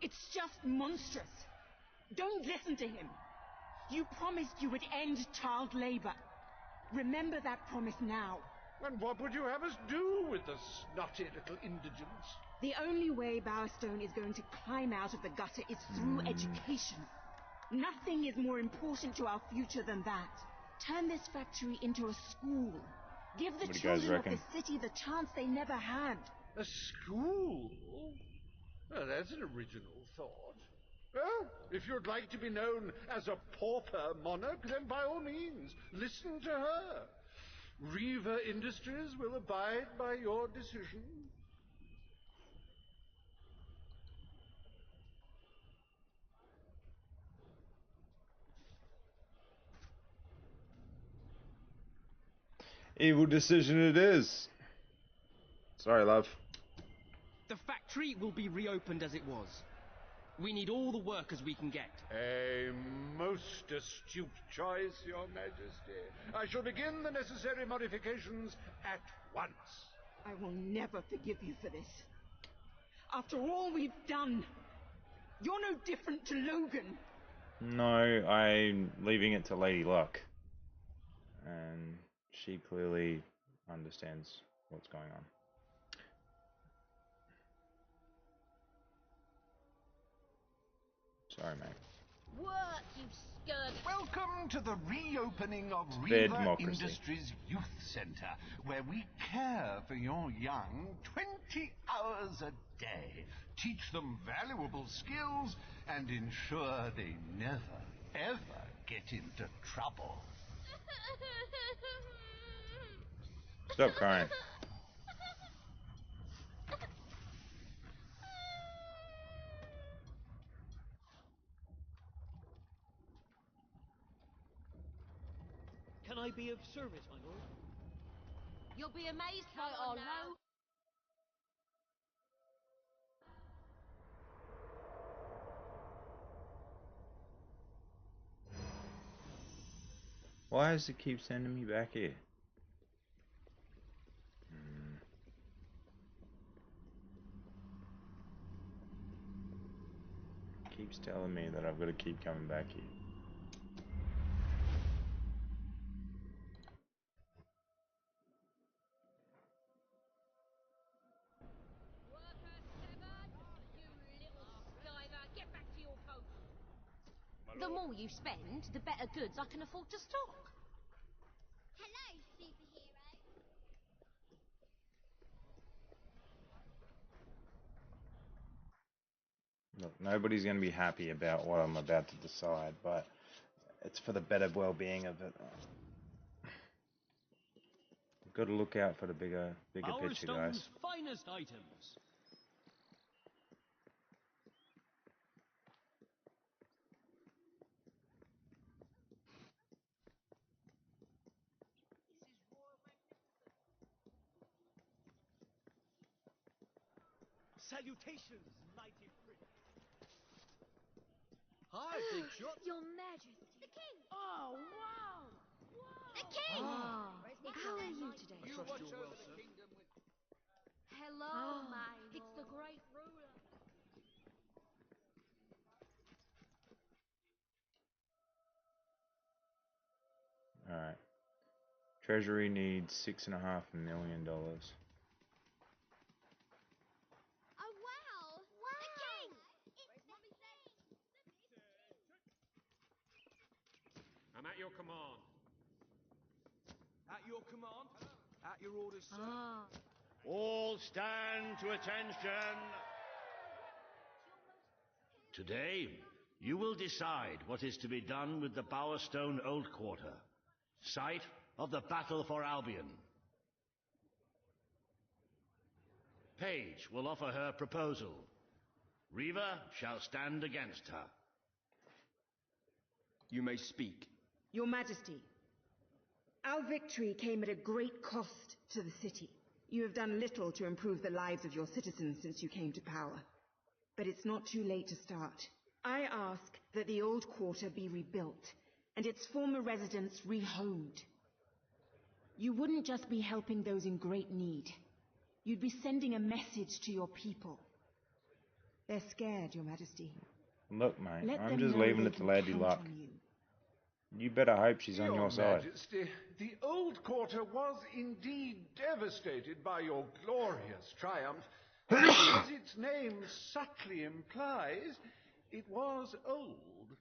F: It's just monstrous. Don't listen to him. You promised you would end child labor. Remember that promise now.
S: And what would you have us do with the snotty little indigents?
F: The only way Bowerstone is going to climb out of the gutter is through education. Nothing is more important to our future than that. Turn this factory into a school. Give the children of the city the chance they never had.
S: A school? Oh, that's an original thought. Well, if you'd like to be known as a pauper monarch, then by all means, listen to her. Reaver Industries will abide by your decision.
P: Evil decision it is. Sorry, love.
R: The factory will be reopened as it was. We need all the workers we can get.
S: A most astute choice, Your Majesty. I shall begin the necessary modifications at once.
F: I will never forgive you for this. After all we've done, you're no different to Logan.
P: No, I'm leaving it to Lady Luck. And she clearly understands what's going on. Sorry, mate.
Q: Work, you scurvy.
T: Welcome to the reopening of Reaver Industries Youth Center, where we care for your young 20 hours a day, teach them valuable skills, and ensure they never, ever get into trouble.
P: Stop crying.
D: Can I be of service, my lord?
Q: You'll be amazed by our low...
P: Why does it keep sending me back here? Keeps telling me that I've got to keep coming back here.
Q: Worker 7, you little skiver, get back to your post.
D: My
Q: The more you spend, the better goods I can afford to stock.
B: Hello, superhero.
P: Look, nobody's going to be happy about what I'm about to decide, but it's for the better well-being of it. We've got to look out for the bigger picture, guys.
D: Finest items.
U: Salutations, mighty prince.
D: Hi, big shot.
B: Your Majesty. The King.
Q: Oh, wow.
B: The King.
Q: How are you today?
D: I trust you're well, sir.
Q: Hello, my It's the great ruler.
P: Alright. Treasury needs $6.5 million.
B: Oh, wow. The King.
M: I'm at your command.
U: At your command. At your orders, sir.
N: All stand to attention. Today, you will decide what is to be done with the Bowerstone Old Quarter, site of the Battle for Albion. Paige will offer her proposal. Reva shall stand against her.
R: You may speak.
F: Your Majesty, our victory came at a great cost to the city. You have done little to improve the lives of your citizens since you came to power. But it's not too late to start. I ask that the old quarter be rebuilt and its former residents rehomed. You wouldn't just be helping those in great need. You'd be sending a message to your people. They're scared, Your Majesty.
P: Look, mate,
F: Let
P: I'm
F: them
P: just
F: know
P: leaving
F: they
P: it to
F: can
P: Lady
F: count
P: Luck.
F: on you.
P: You better hope she's on your side.
S: Majesty, the old quarter was indeed devastated by your glorious triumph. As its name subtly implies, it was old.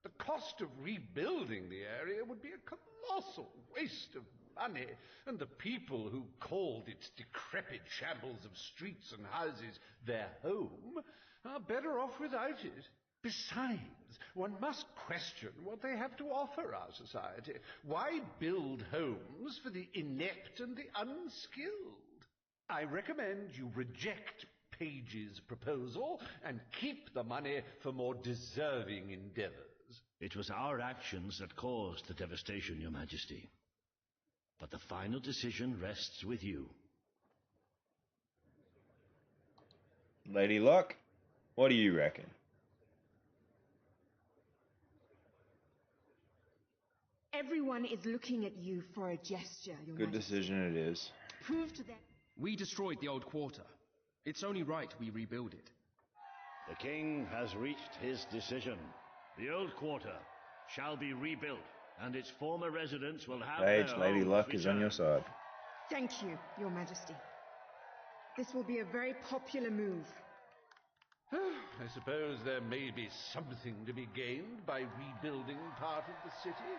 S: The cost of rebuilding the area would be a colossal waste of money, and the people who called its decrepit shambles of streets and houses their home are better off without it. Besides, one must question what they have to offer our society. Why build homes for the inept and the unskilled? I recommend you reject Paige's proposal and keep the money for more deserving endeavors.
N: It was our actions that caused the devastation, Your Majesty. But the final decision rests with you.
P: Lady Luck, what do you reckon?
F: Everyone is looking at you for a gesture, Your
P: Good
F: Majesty.
P: decision it is.
F: Prove to them.
R: We destroyed the old quarter. It's only right we rebuild it.
N: The king has reached his decision. The old quarter shall be rebuilt, and its former residents will have
P: Paige,
N: their
P: Lady
N: homes
P: Luck is on your
N: returned.
P: side.
F: Thank you, Your Majesty. This will be a very popular move.
S: I suppose there may be something to be gained by rebuilding part of the city.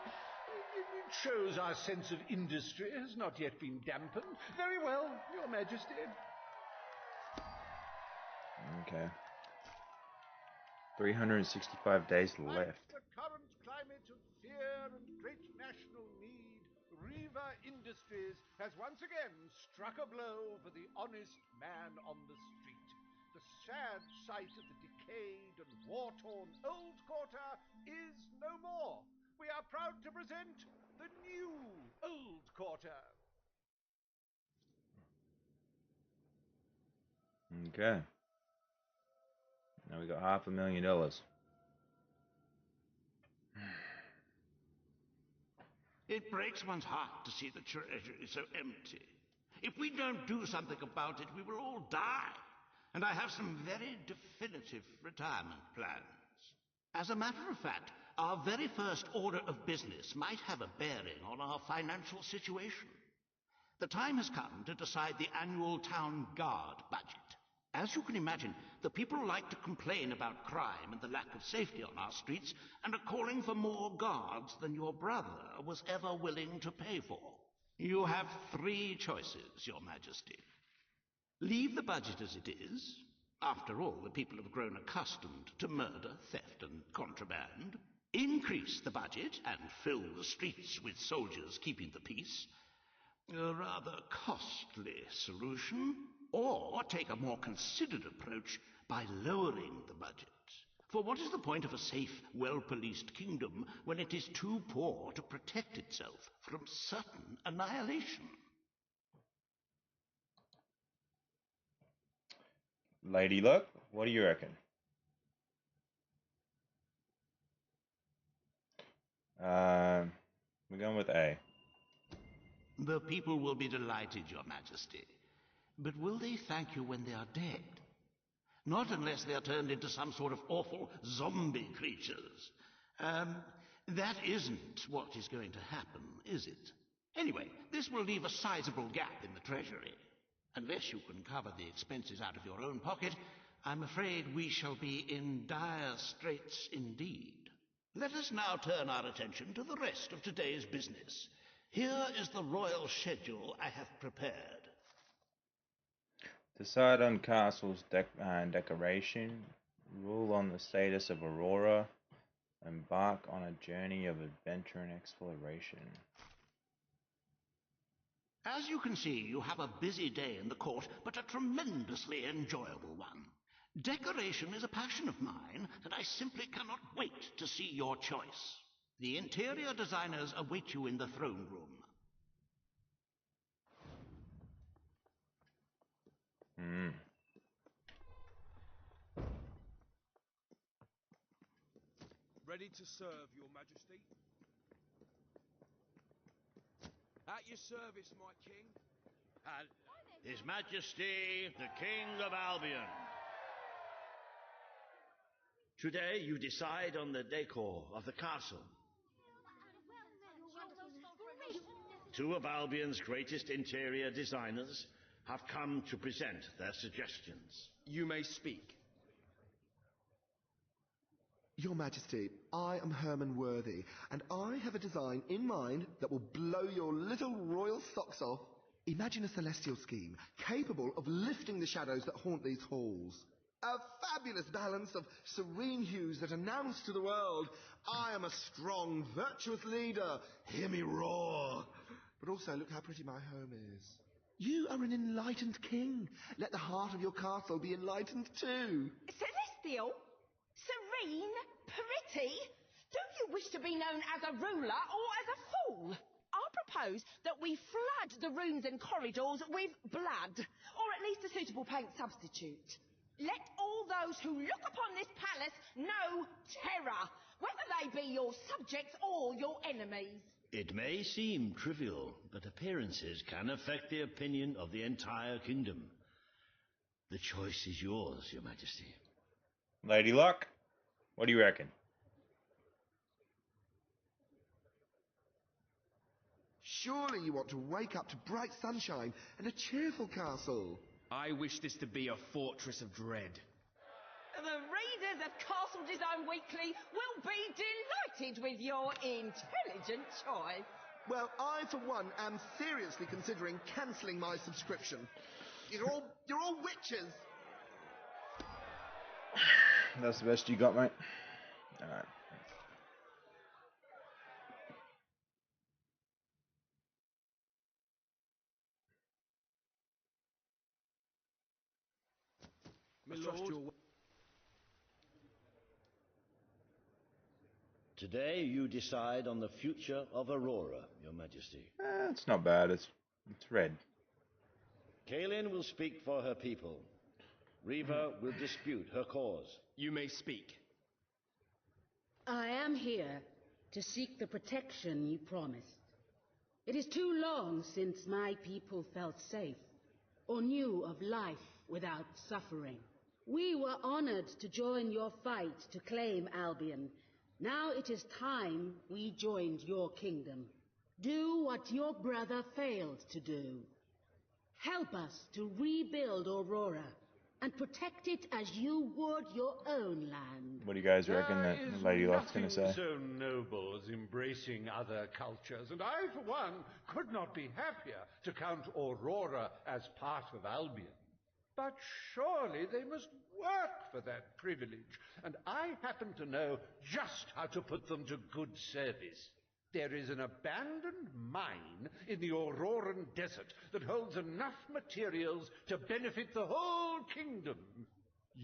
S: It shows our sense of industry has not yet been dampened. Very well, Your Majesty.
P: Okay. 365 days left.
H: The current climate of fear and great national need, Reva Industries has once again struck a blow for the honest man on the street. The sad sight of the decayed and war-torn old quarter is no more. We are proud to present the new old quarter.
P: Okay. Now we got $500,000.
C: It breaks one's heart to see the treasury so empty. If we don't do something about it, we will all die. And I have some very definitive retirement plans. As a matter of fact, our very first order of business might have a bearing on our financial situation. The time has come to decide the annual town guard budget. As you can imagine, the people like to complain about crime and the lack of safety on our streets, and are calling for more guards than your brother was ever willing to pay for. You have 3 choices, Your Majesty. Leave the budget as it is. After all, the people have grown accustomed to murder, theft, and contraband. Increase the budget and fill the streets with soldiers keeping the peace. A rather costly solution. Or take a more considered approach by lowering the budget. For what is the point of a safe, well-policed kingdom when it is too poor to protect itself from certain annihilation?
P: Lady Luck, what do you reckon? We're going with A.
C: The people will be delighted, Your Majesty. But will they thank you when they are dead? Not unless they are turned into some sort of awful zombie creatures. That isn't what is going to happen, is it? Anyway, this will leave a sizable gap in the treasury. Unless you can cover the expenses out of your own pocket, I'm afraid we shall be in dire straits indeed. Let us now turn our attention to the rest of today's business. Here is the royal schedule I have prepared.
P: Decide on castle's decoration, rule on the status of Aurora, embark on a journey of adventure and exploration.
C: As you can see, you have a busy day in the court, but a tremendously enjoyable one. Decoration is a passion of mine, and I simply cannot wait to see your choice. The interior designers await you in the throne room.
U: Ready to serve, Your Majesty? At your service, my king.
N: His Majesty, the King of Albion. Today you decide on the decor of the castle. 2 of Albion's greatest interior designers have come to present their suggestions.
G: You may speak. Your Majesty, I am Herman Worthy, and I have a design in mind that will blow your little royal socks off. Imagine a celestial scheme capable of lifting the shadows that haunt these halls. A fabulous balance of serene hues that announce to the world, I am a strong, virtuous leader. Hear me roar. But also, look how pretty my home is. You are an enlightened king. Let the heart of your castle be enlightened too.
I: Celestial? Serene? Pretty? Do you wish to be known as a ruler or as a fool? I propose that we flood the rooms and corridors with blood, or at least a suitable paint substitute. Let all those who look upon this palace know terror, whether they be your subjects or your enemies.
N: It may seem trivial, but appearances can affect the opinion of the entire kingdom. The choice is yours, Your Majesty.
P: Lady Luck, what do you reckon?
G: Surely you want to wake up to bright sunshine and a cheerful castle.
U: I wish this to be a fortress of dread.
I: The readers of Castle Design Weekly will be delighted with your intelligent choice.
G: Well, I, for one, am seriously considering cancelling my subscription. You're all witches.
P: That's the best you got, mate? Alright.
N: Today you decide on the future of Aurora, Your Majesty.
P: It's not bad. It's red.
N: Kaelin will speak for her people. Reva will dispute her cause.
U: You may speak.
L: I am here to seek the protection you promised. It is too long since my people felt safe, or knew of life without suffering. We were honored to join your fight to claim Albion. Now it is time we joined your kingdom. Do what your brother failed to do. Help us to rebuild Aurora and protect it as you would your own land.
P: What do you guys reckon that Lady Locke's going to say?
H: Nothing so noble as embracing other cultures, and I, for one, could not be happier to count Aurora as part of Albion. But surely they must work for that privilege, and I happen to know just how to put them to good service. There is an abandoned mine in the Auroran desert that holds enough materials to benefit the whole kingdom.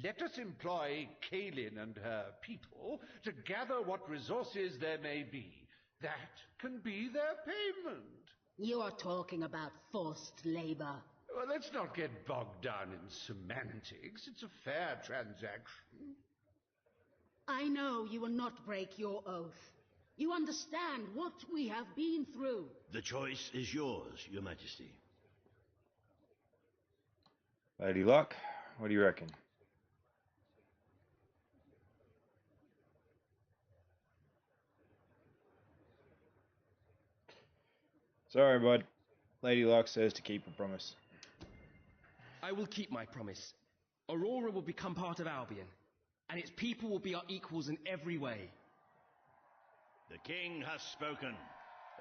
H: Let us employ Kaelin and her people to gather what resources there may be. That can be their payment.
L: You're talking about forced labor.
H: Well, let's not get bogged down in semantics. It's a fair transaction.
L: I know you will not break your oath. You understand what we have been through.
N: The choice is yours, Your Majesty.
P: Lady Locke, what do you reckon? Sorry, bud. Lady Locke says to keep a promise.
R: I will keep my promise. Aurora will become part of Albion, and its people will be our equals in every way.
N: The king has spoken.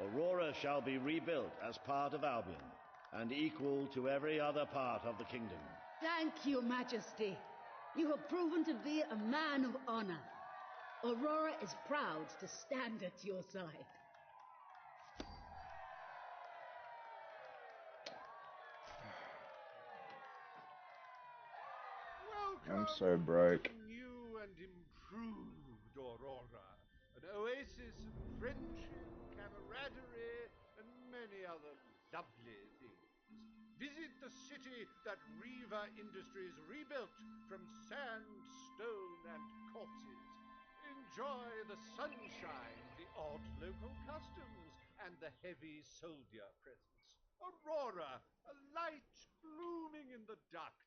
N: Aurora shall be rebuilt as part of Albion, and equal to every other part of the kingdom.
L: Thank you, Majesty. You have proven to be a man of honor. Aurora is proud to stand at your side.
H: Welcome
P: I'm so broke.
H: to the new and improved Aurora. An oasis of friendship, camaraderie, and many other lovely things. Visit the city that Riva Industries rebuilt from sand, stone, and corpses. Enjoy the sunshine, the odd local customs, and the heavy soldier presence. Aurora, a light blooming in the darkness.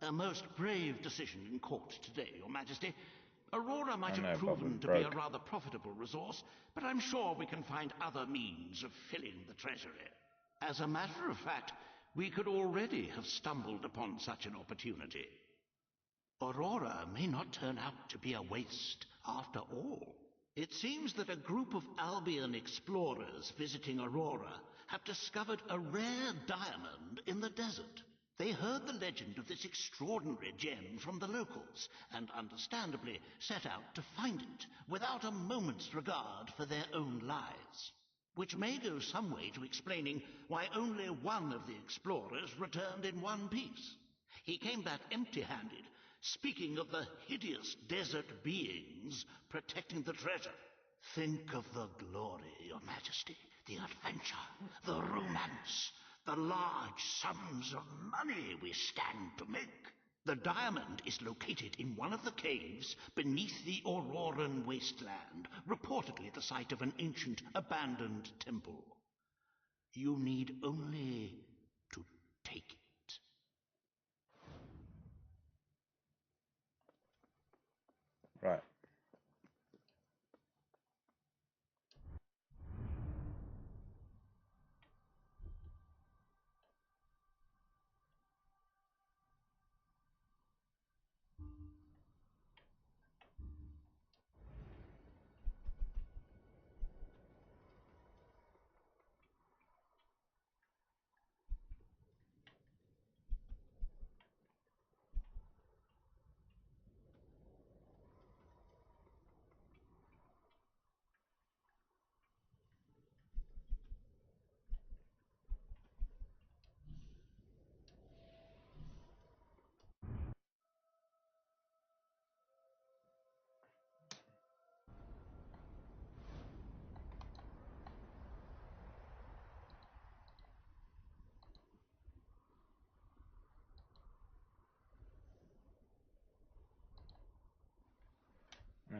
C: A most brave decision in court today, Your Majesty. Aurora might
P: I know,
C: have
P: but
C: proven
P: we're
C: to be a
P: broke.
C: rather profitable resource, but I'm sure we can find other means of filling the treasury. As a matter of fact, we could already have stumbled upon such an opportunity. Aurora may not turn out to be a waste after all. It seems that a group of Albion explorers visiting Aurora have discovered a rare diamond in the desert. They heard the legend of this extraordinary gem from the locals, and understandably set out to find it, without a moment's regard for their own lives. Which may go some way to explaining why only one of the explorers returned in one piece. He came back empty-handed, speaking of the hideous desert beings protecting the treasure. Think of the glory, Your Majesty, the adventure, the romance, the large sums of money we stand to make. The diamond is located in one of the caves beneath the Auroran wasteland, reportedly the site of an ancient abandoned temple. You need only to take it.
P: Right.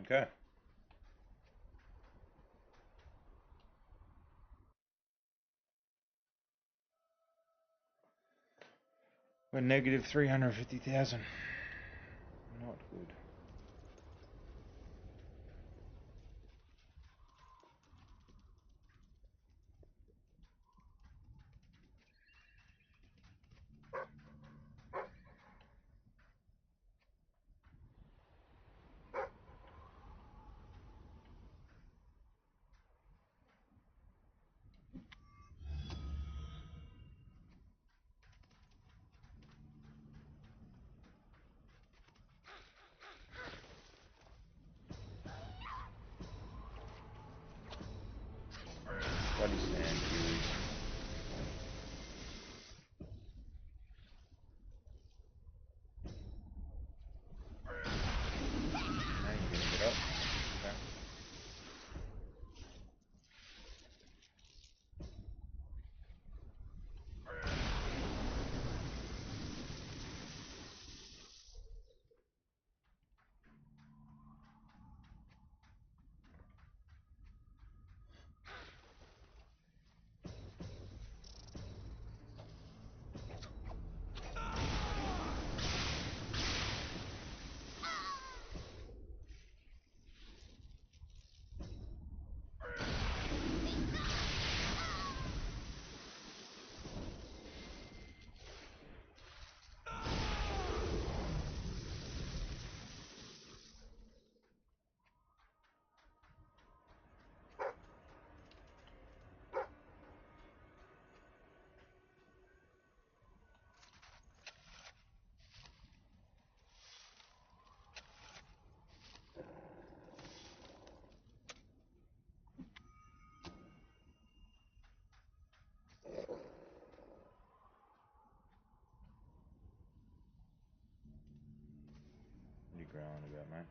P: Okay. We're negative 350,000. Not good. on about, mate?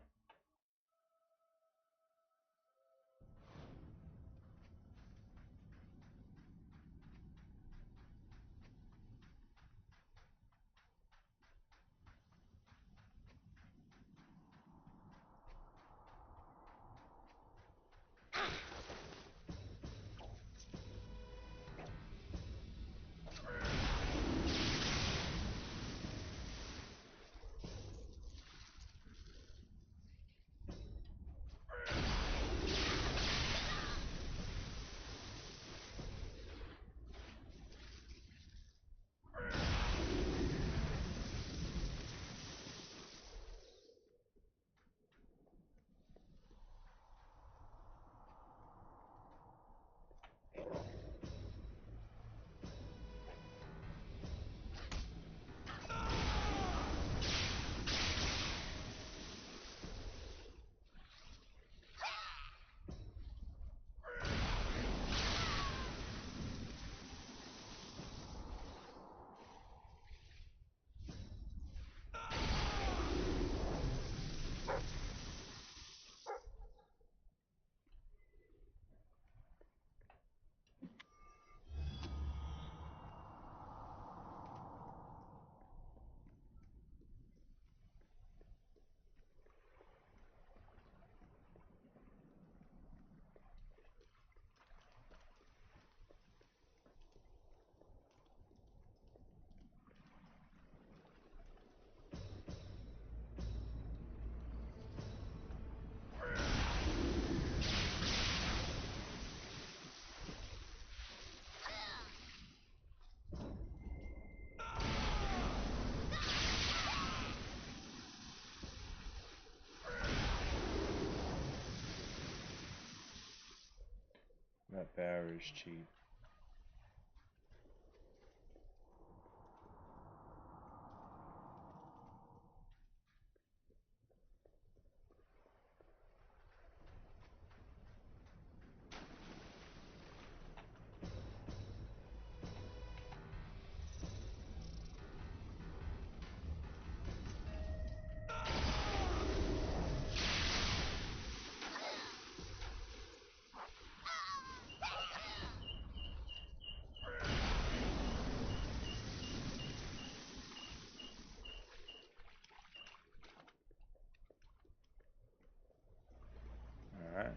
P: That power is cheap. Alright.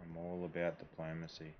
P: I'm all about diplomacy.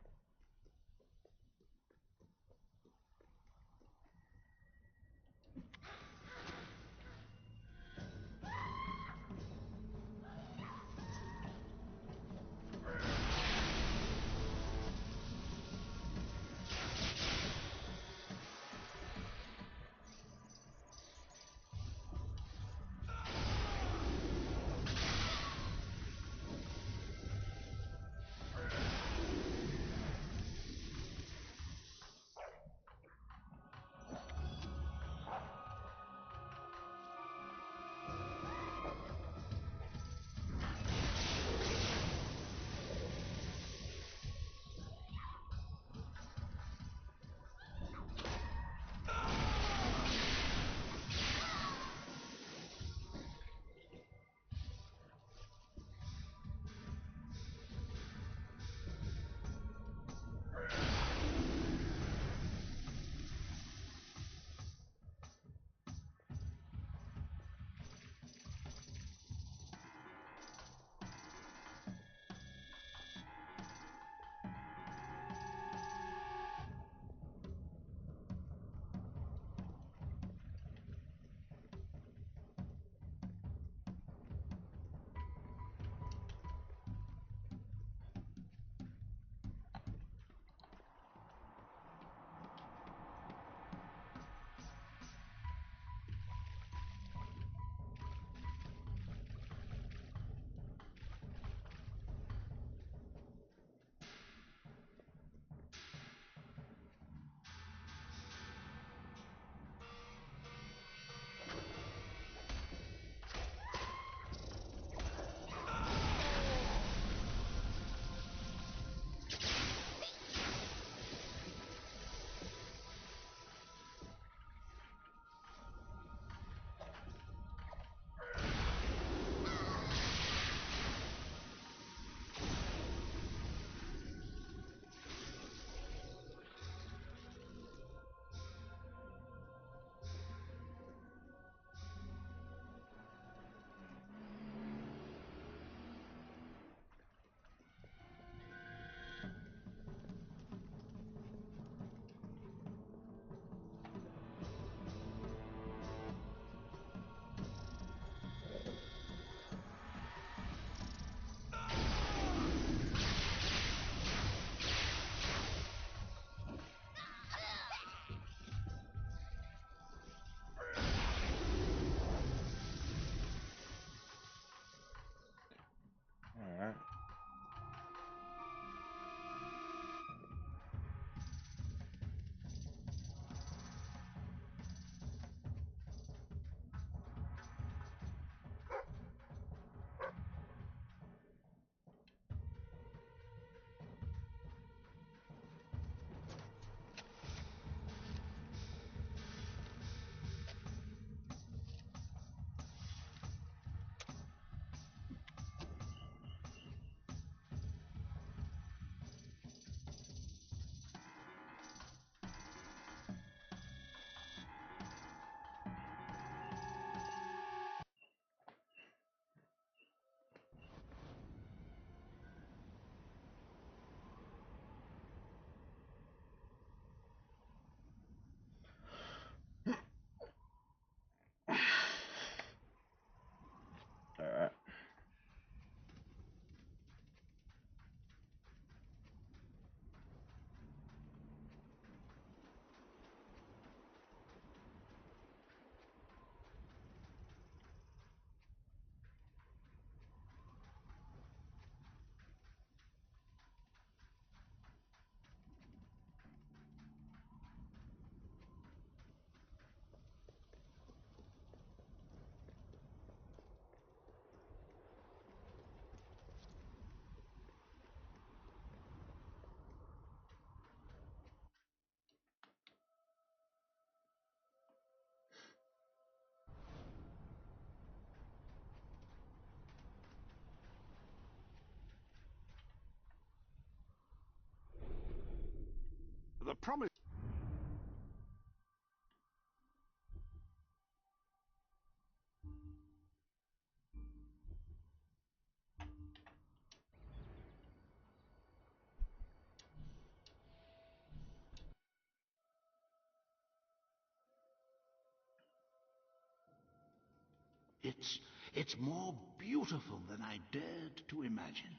C: It's more beautiful than I dared to imagine.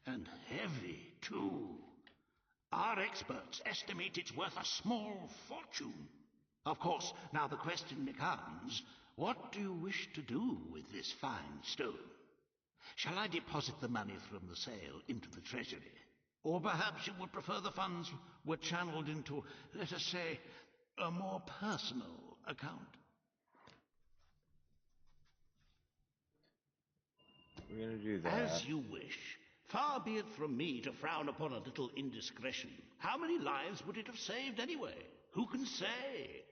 C: And heavy, too. Our experts estimate it's worth a small fortune. Of course, now the question becomes, what do you wish to do with this fine stone? Shall I deposit the money from the sale into the treasury? Or perhaps you would prefer the funds were channeled into, let us say, a more personal account?
P: We're gonna do that.
C: As you wish. Far be it from me to frown upon a little indiscretion. How many lives would it have saved anyway? Who can say?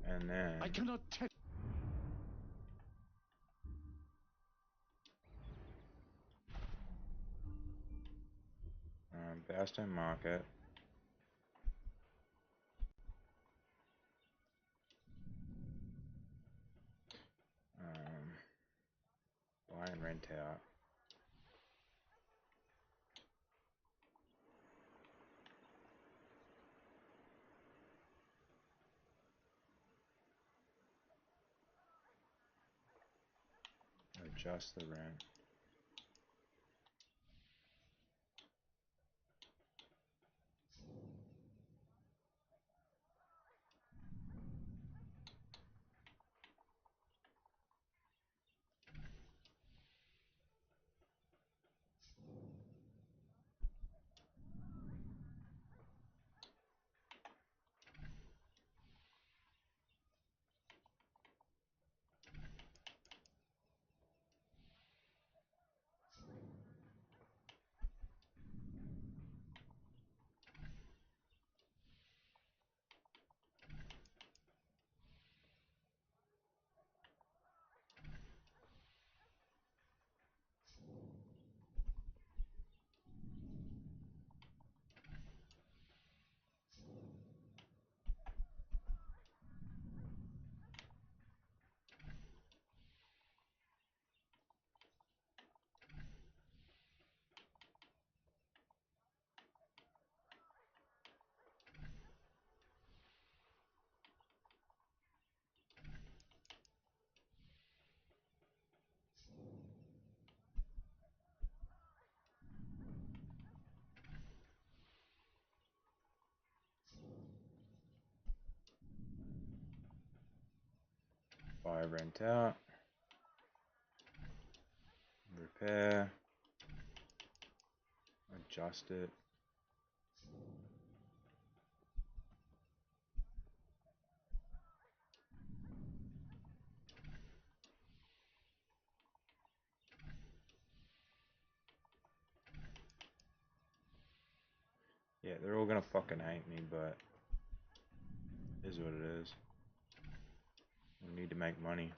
P: And then
S: I cannot tell.
P: Bastion Market. Buy and rent out. Adjust the rent. Buy, rent out, repair, adjust it. Yeah, they're all gonna fucking hate me, but it is what it is. We need to make money.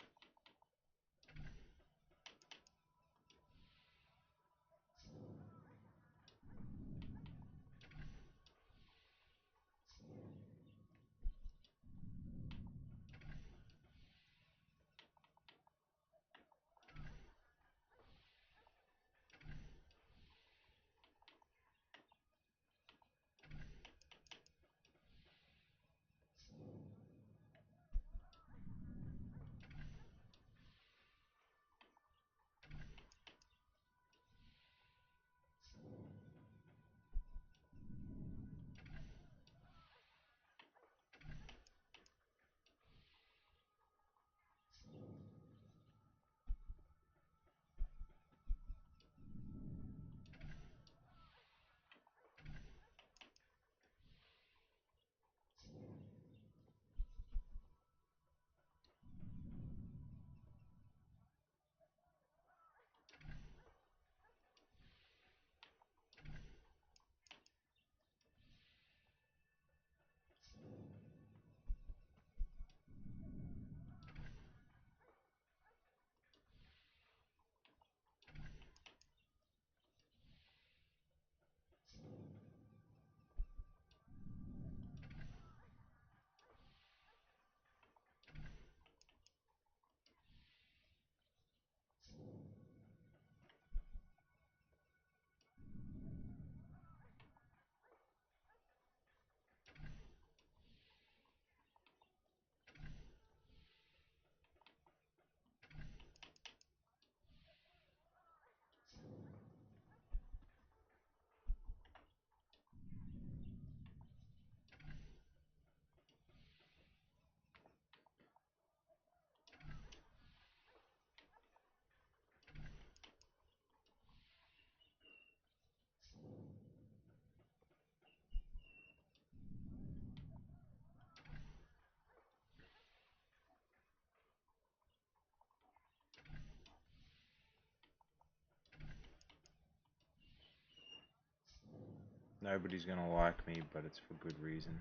P: Nobody's gonna like me, but it's for good reason.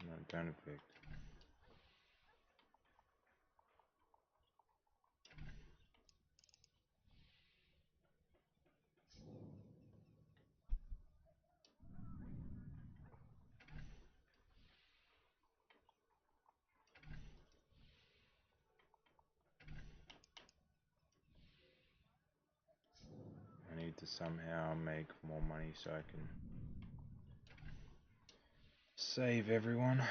P: No, don't evict. I need to somehow make more money so I can save everyone.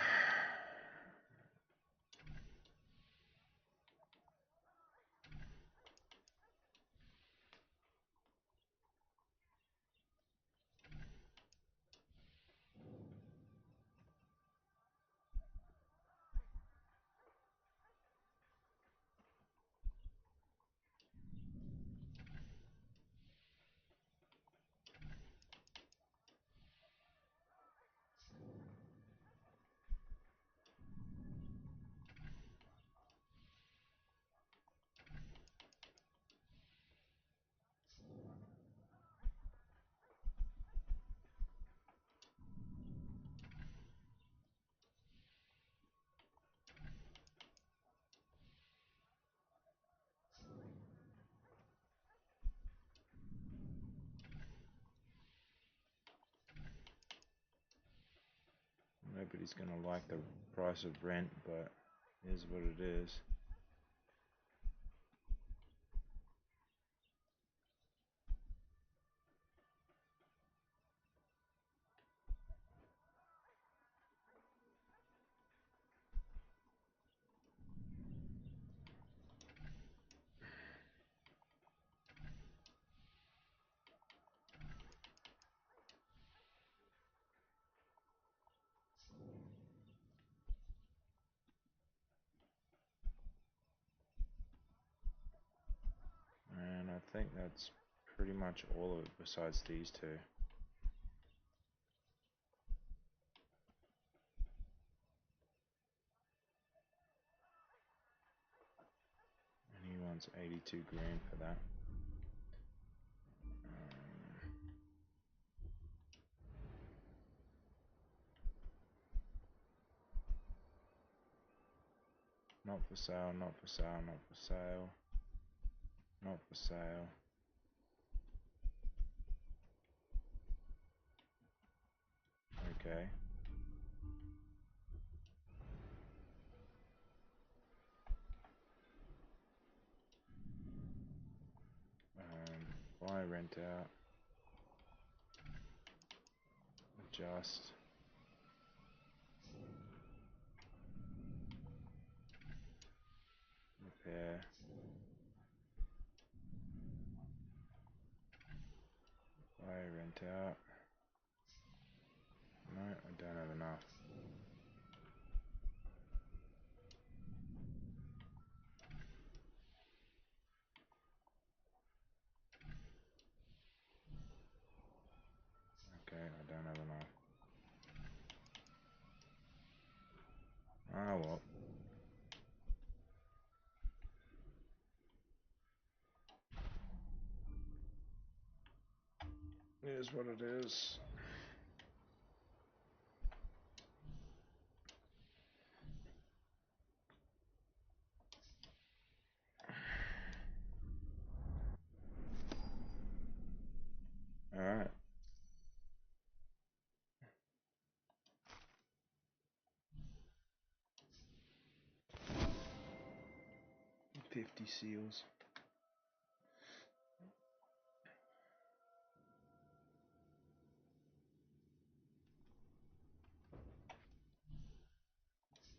P: Nobody's gonna like the price of rent, but here's what it is. And I think that's pretty much all of it besides these two. And he wants 82 grand for that. Not for sale, not for sale, not for sale. Not for sale. Okay. Buy, rent out. Adjust. Repair. Buy, rent out. No, I don't have enough. Okay, I don't have enough. Ah, well. Here's what it is. Alright. 50 seals.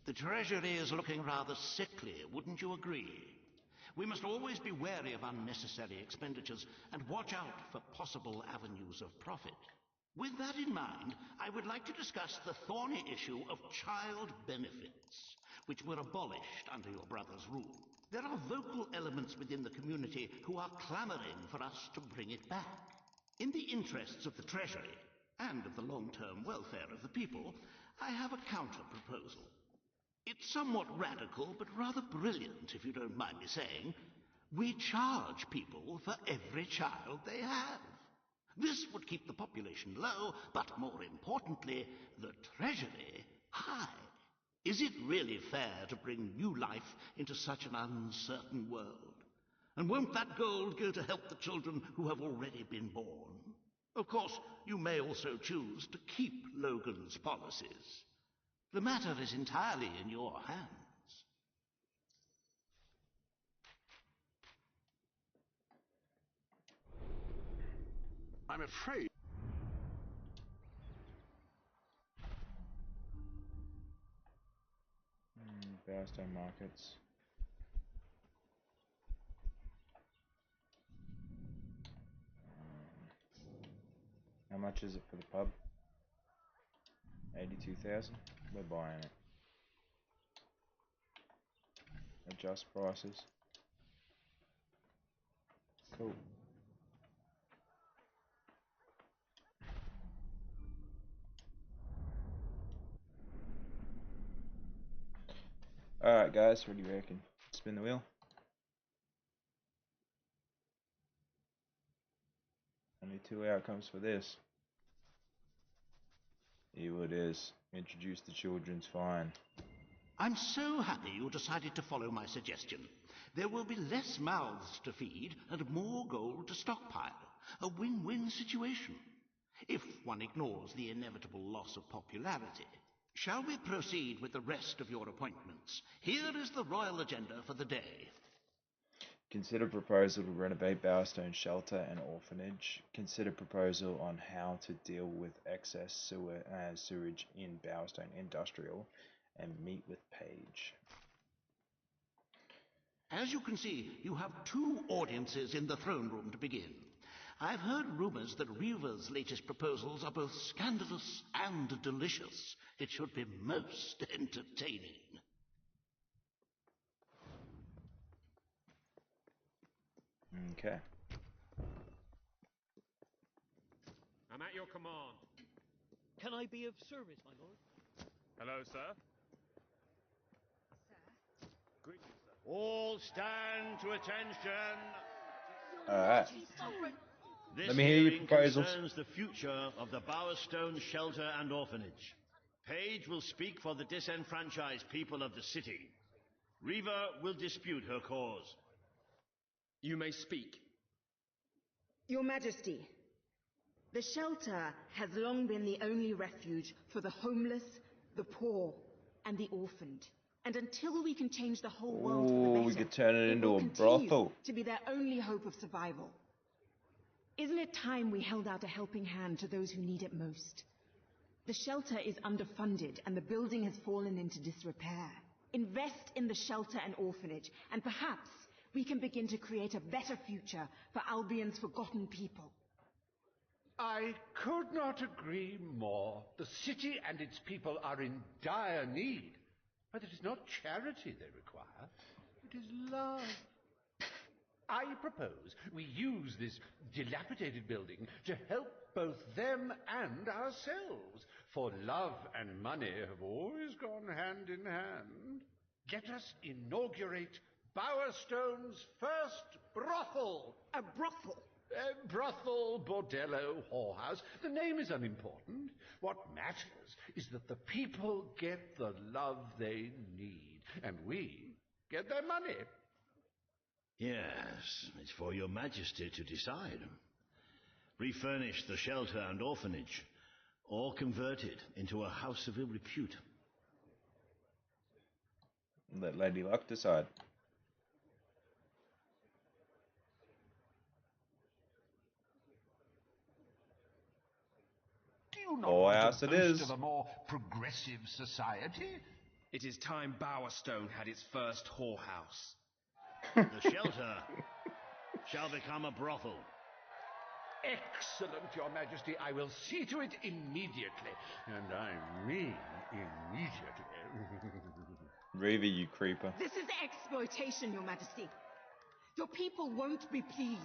C: The treasury is looking rather sickly, wouldn't you agree? We must always be wary of unnecessary expenditures and watch out for possible avenues of profit. With that in mind, I would like to discuss the thorny issue of child benefits, which were abolished under your brother's rule. There are vocal elements within the community who are clamoring for us to bring it back. In the interests of the Treasury and of the long-term welfare of the people, I have a counter-proposal. It's somewhat radical, but rather brilliant, if you don't mind me saying. We charge people for every child they have. This would keep the population low, but more importantly, the Treasury high. Is it really fair to bring new life into such an uncertain world? And won't that gold go to help the children who have already been born? Of course, you may also choose to keep Logan's policies. The matter is entirely in your hands.
S: I'm afraid.
P: Bowerstone markets. How much is it for the pub? 82,000. We're buying it. Adjust prices. Cool. Alright guys, what do you reckon? Spin the wheel. Only 2 outcomes for this. Here it is. Introduce the children's fine.
C: I'm so happy you decided to follow my suggestion. There will be less mouths to feed and more gold to stockpile. A win-win situation. If one ignores the inevitable loss of popularity. Shall we proceed with the rest of your appointments? Here is the royal agenda for the day.
P: Consider proposal to renovate Bowerstone Shelter and Orphanage. Consider proposal on how to deal with excess sewage in Bowerstone Industrial. And meet with Paige.
C: As you can see, you have 2 audiences in the throne room to begin. I've heard rumors that Reaver's latest proposals are both scandalous and delicious. It should be most entertaining.
P: Okay.
D: I'm at your command.
A: Can I be of service, my lord?
D: Hello, sir.
A: Greetings, sir.
N: All stand to attention.
P: Alright.
N: This
P: Let me hear your
N: hearing
P: proposals.
N: concerns the future of the Bowerstone Shelter and Orphanage. Paige will speak for the disenfranchised people of the city. Reaver will dispute her cause.
M: You may speak.
F: Your Majesty, the shelter has long been the only refuge for the homeless, the poor, and the orphaned. And until we can change the whole world for the better,
P: we could turn it into
F: will
P: a
F: continue
P: brothel.
F: to be their only hope of survival. Isn't it time we held out a helping hand to those who need it most? The shelter is underfunded and the building has fallen into disrepair. Invest in the shelter and orphanage, and perhaps we can begin to create a better future for Albion's forgotten people.
S: I could not agree more. The city and its people are in dire need. But it is not charity they require. It is love. I propose we use this dilapidated building to help both them and ourselves. For love and money have always gone hand in hand. Let us inaugurate Bowerstone's first brothel.
F: A brothel?
S: Brothel, bordello, whorehouse. The name is unimportant. What matters is that the people get the love they need, and we get their money.
N: Yes, it's for your majesty to decide. Refurnish the shelter and orphanage, or convert it into a house of ill repute.
P: Let Lady Luck decide.
T: Do you not
P: Oh,
T: want
P: yes,
T: to
P: it
T: boast
P: is.
T: of a more progressive society?
M: It is time Bowerstone had its first whorehouse.
N: The shelter shall become a brothel.
S: Excellent, Your Majesty. I will see to it immediately. And I mean immediately.
P: Riva, you creeper.
F: This is exploitation, Your Majesty. Your people won't be pleased.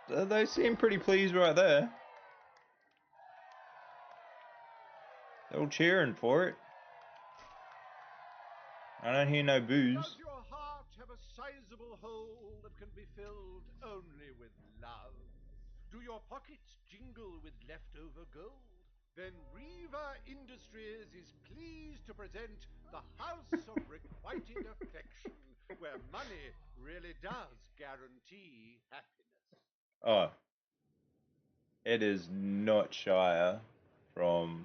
P: They seem pretty pleased right there. They're all cheering for it. I don't hear no boos.
H: Does your heart have a sizable hole that can be filled only with love? Do your pockets jingle with leftover gold? Then Riva Industries is pleased to present the House of Requited Affection, where money really does guarantee happiness.
P: Oh. It is not Shire from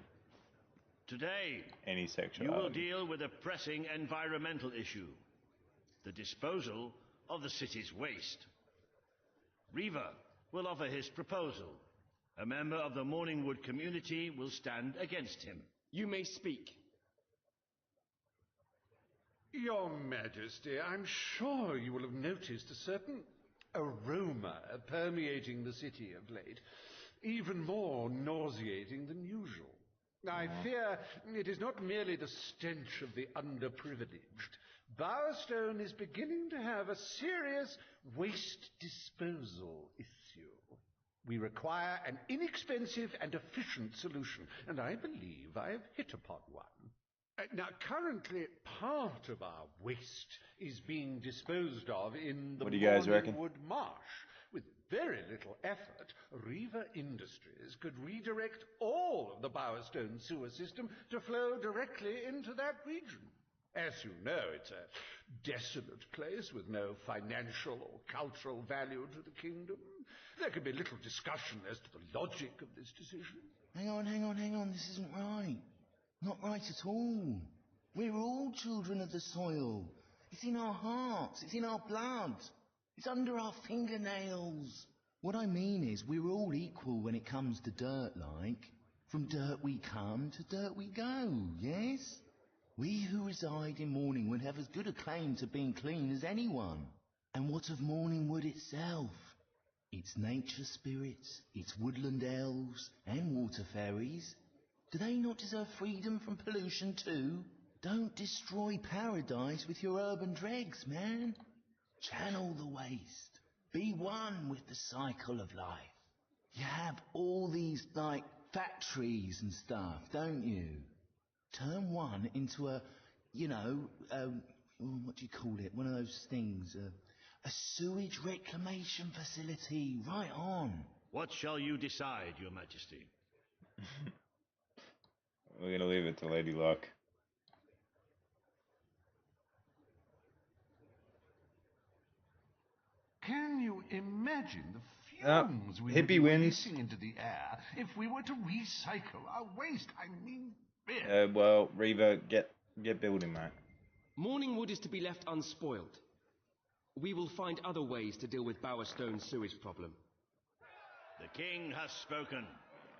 N: Today,
P: any sexuality.
N: you will deal with a pressing environmental issue. The disposal of the city's waste. Riva will offer his proposal. A member of the Morningwood community will stand against him.
E: You may speak.
H: Your Majesty, I'm sure you will have noticed a certain aroma permeating the city of late, even more nauseating than usual. I fear it is not merely the stench of the underprivileged. Bowerstone is beginning to have a serious waste disposal issue. We require an inexpensive and efficient solution, and I believe I have hit upon one. Now, currently, part of our waste is being disposed of in the
P: What do you guys reckon?
H: Morningwood Marsh. With very little effort, Riva Industries could redirect all of the Bowerstone sewer system to flow directly into that region. As you know, it's a desolate place with no financial or cultural value to the kingdom. There can be little discussion as to the logic of this decision.
K: Hang on, this isn't right. Not right at all. We're all children of the soil. It's in our hearts, it's in our blood. It's under our fingernails. What I mean is, we're all equal when it comes to dirt, like. From dirt we come, to dirt we go, yes? We who reside in Morningwood have as good a claim to being clean as anyone. And what of Morningwood itself? Its nature spirits, its woodland elves, and water fairies. Do they not deserve freedom from pollution too? Don't destroy paradise with your urban dregs, man. Channel the waste. Be one with the cycle of life. You have all these, like, factories and stuff, don't you? Turn one into a, what do you call it? One of those things, a sewage reclamation facility. Right on.
N: What shall you decide, Your Majesty?
P: We're gonna leave it to Lady Luck.
T: Can you imagine the fumes we would be
P: Hippie wins.
T: releasing into the air if we were to recycle our waste? I mean,
P: Well, Riva, get building, mate.
E: Morningwood is to be left unspoiled. We will find other ways to deal with Bowerstone's sewage problem.
N: The king has spoken.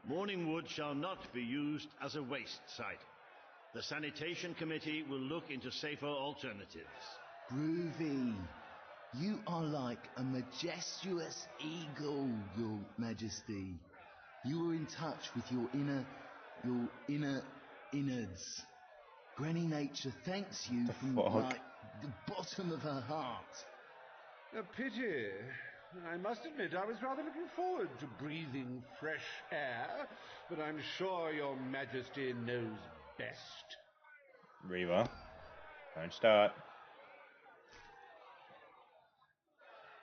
N: Morningwood shall not be used as a waste site. The sanitation committee will look into safer alternatives.
K: Groovy. You are like a majestuous eagle, Your Majesty. You are in touch with your inner innards. Granny Nature thanks you from like the bottom of her heart.
H: A pity. I must admit I was rather looking forward to breathing fresh air, but I'm sure Your Majesty knows best.
P: Riva, don't start.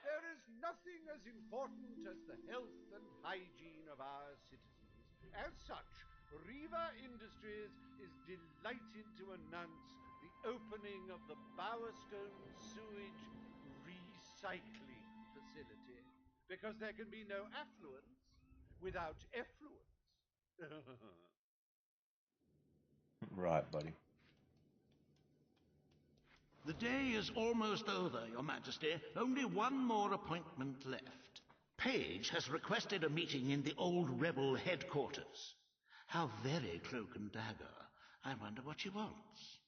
H: There is nothing as important as the health and hygiene of our citizens. As such, Riva Industries is delighted to announce the opening of the Bowerstone Sewage Recycling Facility, because there can be no affluence without effluence.
P: Right, buddy.
C: The day is almost over, Your Majesty. Only one more appointment left. Page has requested a meeting in the old rebel headquarters. How very cloak and dagger. I wonder what she wants.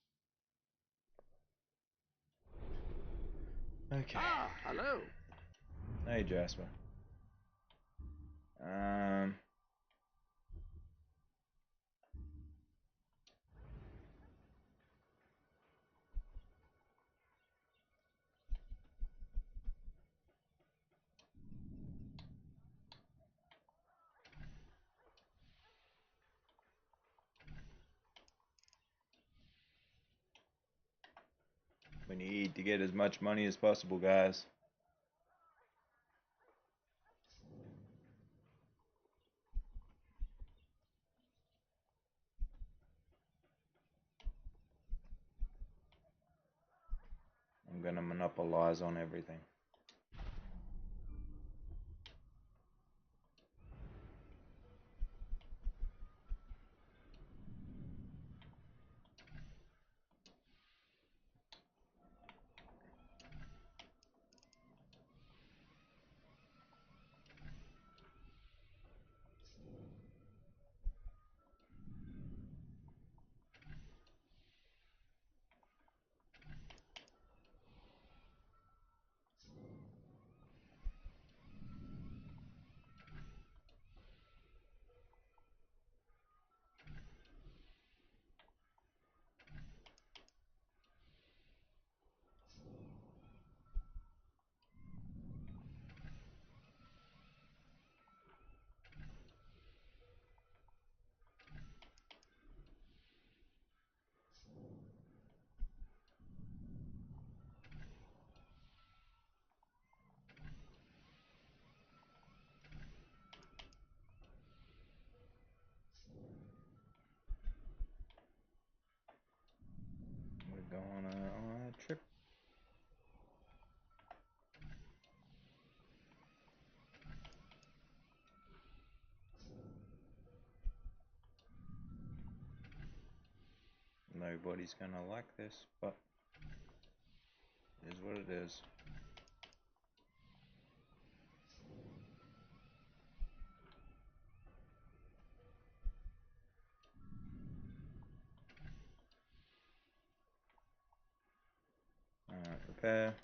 P: Okay.
E: Ah, hello.
P: Hey, Jasper. We need to get as much money as possible, guys. I'm gonna monopolize on everything. We're going on a trip. Nobody's gonna like this, but it is what it is. Alright, prepare.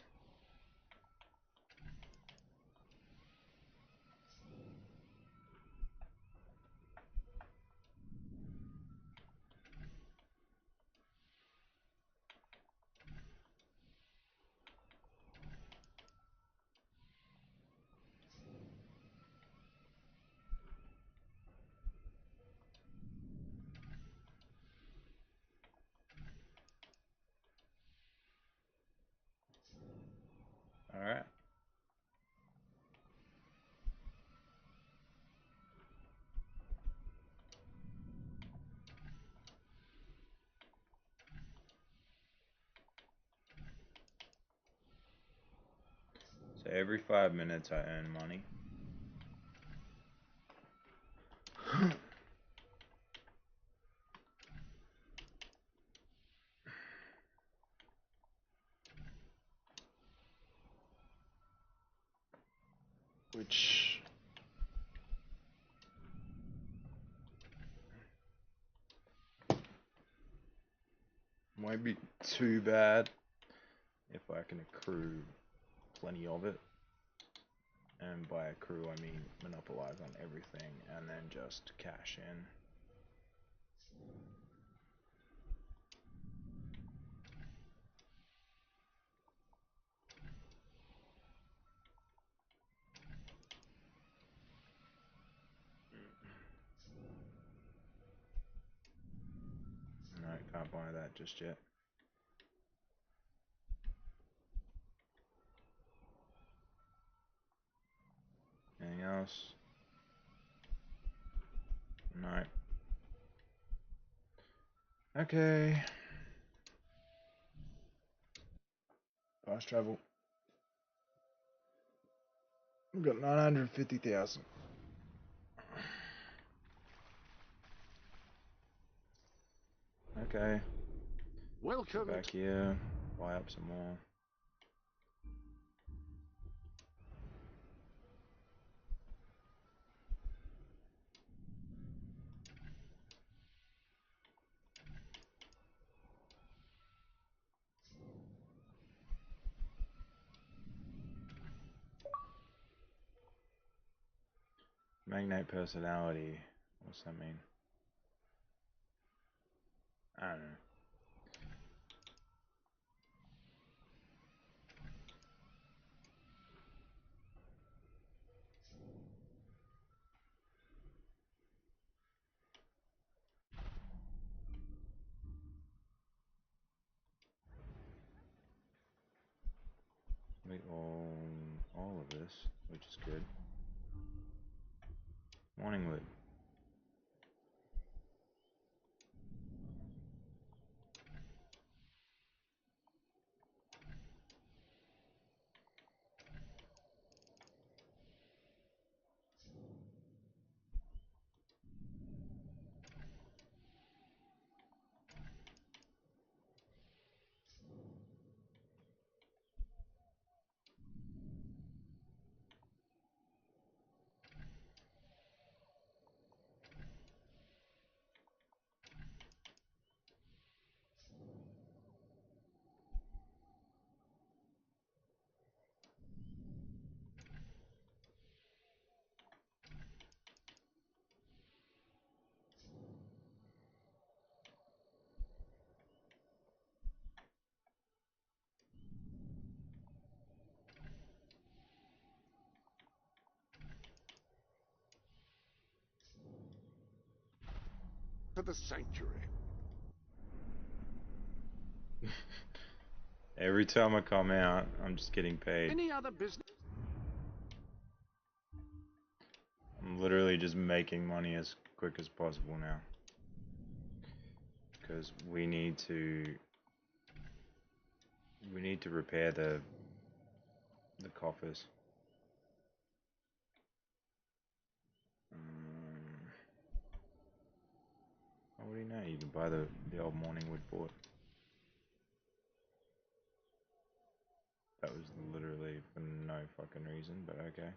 P: Alright. So every 5 minutes I earn money. Which won't be too bad if I can accrue plenty of it. And by accrue I mean monopolize on everything and then just cash in. No, can't buy that just yet. Anything else? No. Okay. Fast travel. We've got 950,000. Okay.
S: Welcome.
P: Back here. Buy up some more. Magnate personality. What's that mean? I don't know. of this, which is good. Morningwood.
S: For the sanctuary.
P: Every time I come out, I'm just getting paid.
S: Any other business?
P: I'm literally just making money as quick as possible now. Because we need to repair the coffers. I already know you can buy the old Morningwood fort. That was literally for no fucking reason, but okay.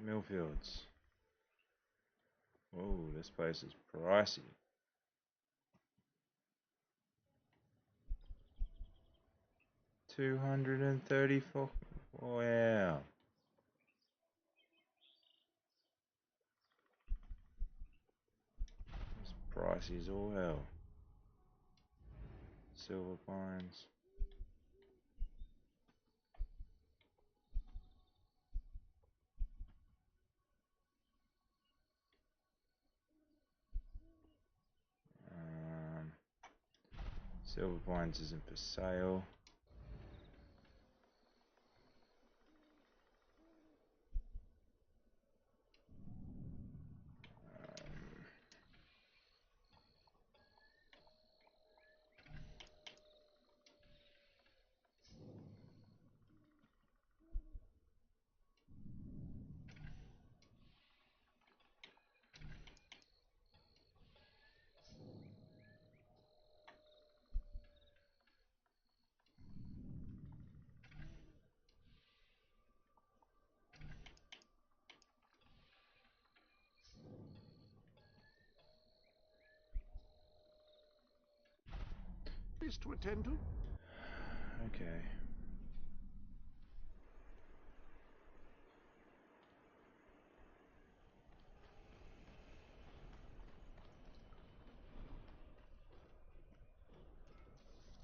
P: Millfields. Whoa, this place is pricey. $234. Wow. This pricey as all hell. Silver Pines. Silver Pines isn't for sale.
S: To attend to?
P: Okay.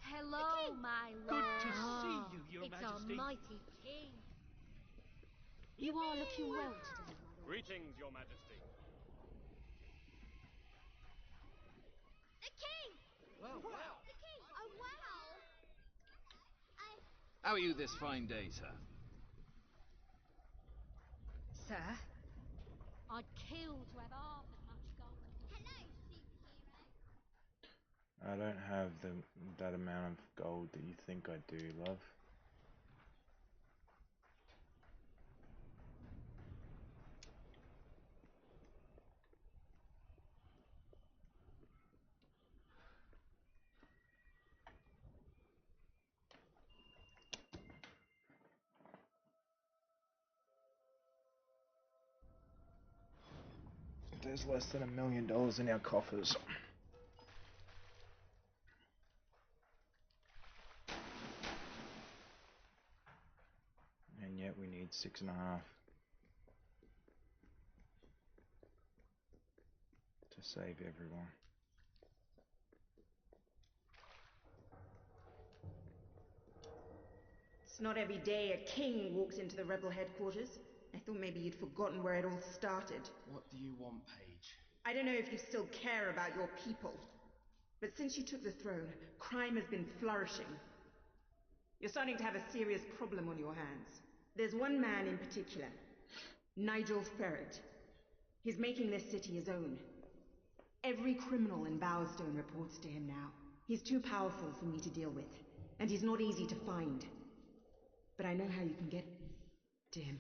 Q: Hello, my lord.
A: Good to see you, Your
Q: It's
A: Majesty.
Q: our mighty king. You are looking well today, my lord.
D: Greetings, Your Majesty.
B: The king!
J: Well, well.
B: The king! Oh, wow!
J: How are you this fine day, sir?
Q: Sir? I'd kill to have half as much gold as you.
B: Hello, superhero.
P: I don't have that amount of gold that you think I do, love. There's less than $1 million in our coffers. And yet we need 6.5 to save everyone.
F: It's not every day a king walks into the rebel headquarters. I thought maybe you'd forgotten where it all started.
R: What do you want, Paige?
F: I don't know if you still care about your people, but since you took the throne, crime has been flourishing. You're starting to have a serious problem on your hands. There's one man in particular, Nigel Ferret. He's making this city his own. Every criminal in Bowerstone reports to him now. He's too powerful for me to deal with, and he's not easy to find. But I know how you can get to him.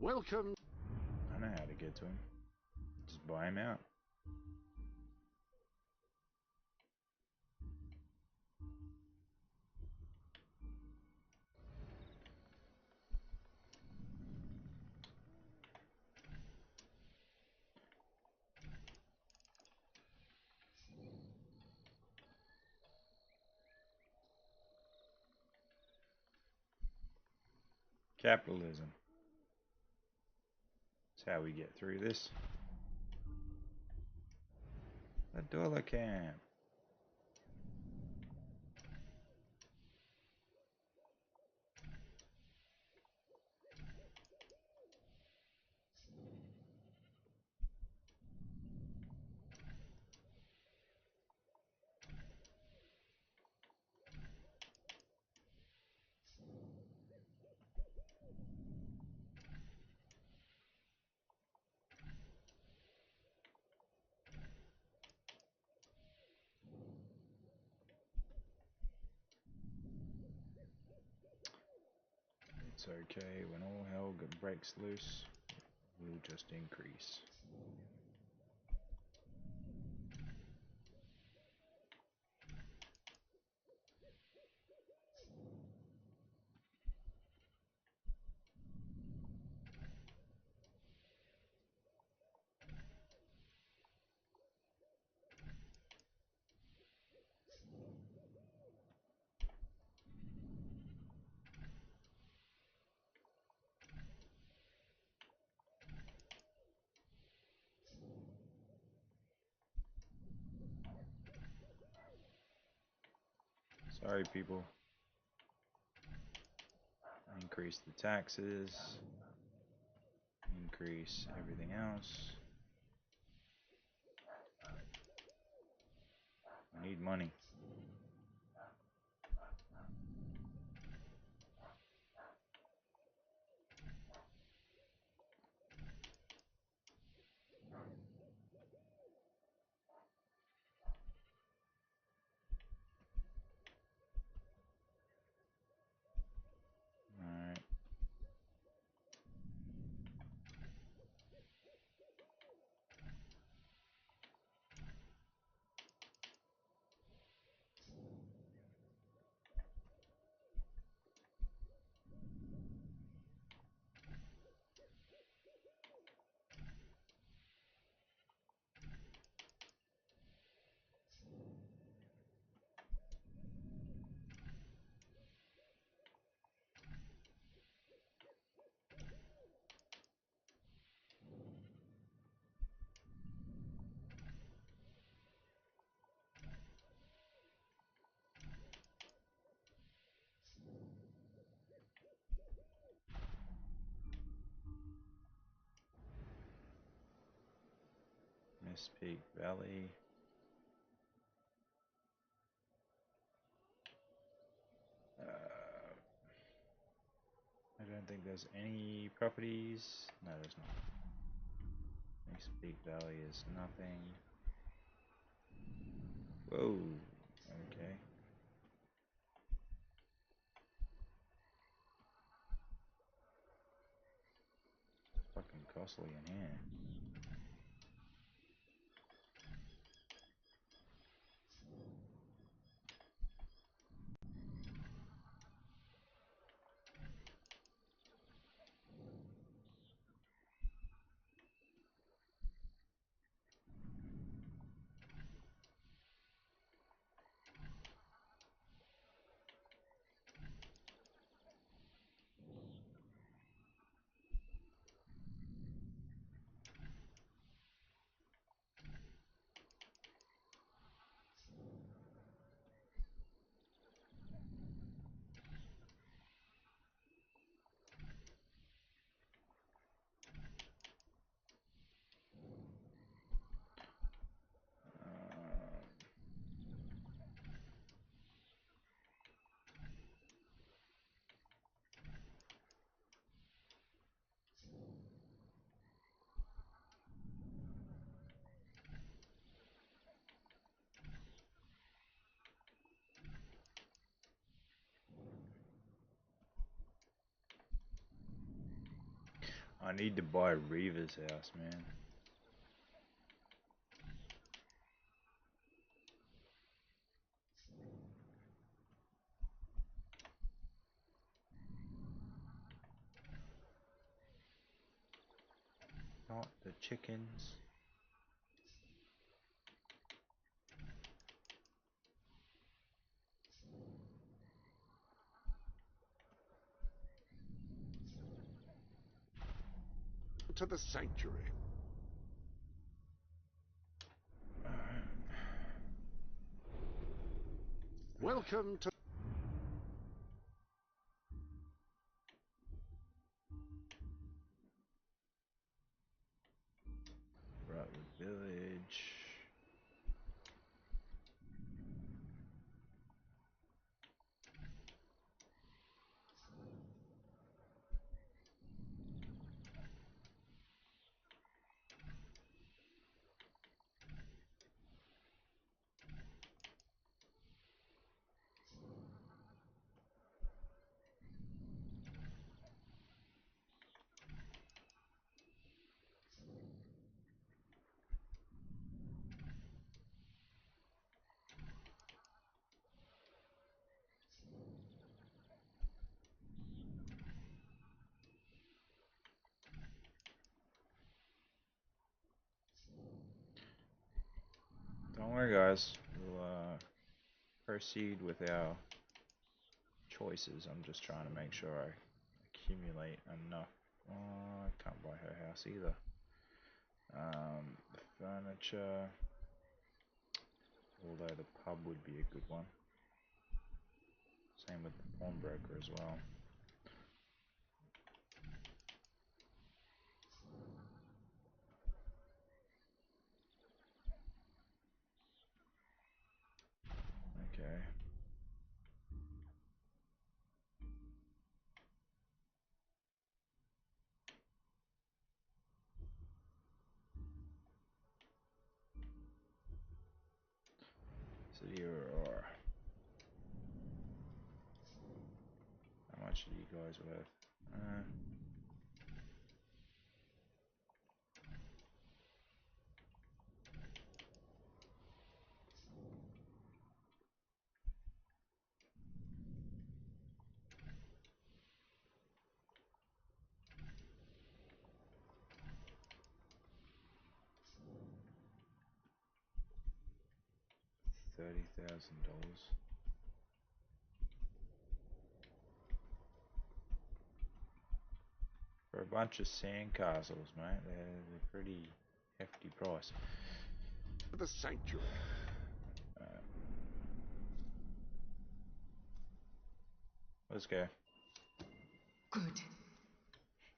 S: Welcome.
P: I know how to get to him. Just buy him out. Capitalism. That's how we get through this. The dollar camp. It's okay, when all hell breaks loose, we'll just increase. Sorry, people. Increase the taxes. Increase everything else. I need money. Alright. Miss Peak Valley. I don't think there's any properties. No, there's not. Miss Peak Valley is nothing. Whoa. Okay. It's fucking costly in here. I need to buy Reva's house, man. Not the chickens.
S: To the sanctuary. Welcome to...
P: Brightwood Village. Don't worry, guys. We'll proceed with our choices. I'm just trying to make sure I accumulate enough. Oh, I can't buy her house either. The furniture, although the pub would be a good one. Same with the pawnbroker as well. Okay. City Aurora. How much are you guys worth? 30,000 dollars. For a bunch of sandcastles, mate. They're pretty hefty price.
S: The sanctuary.
P: Let's go.
F: Good.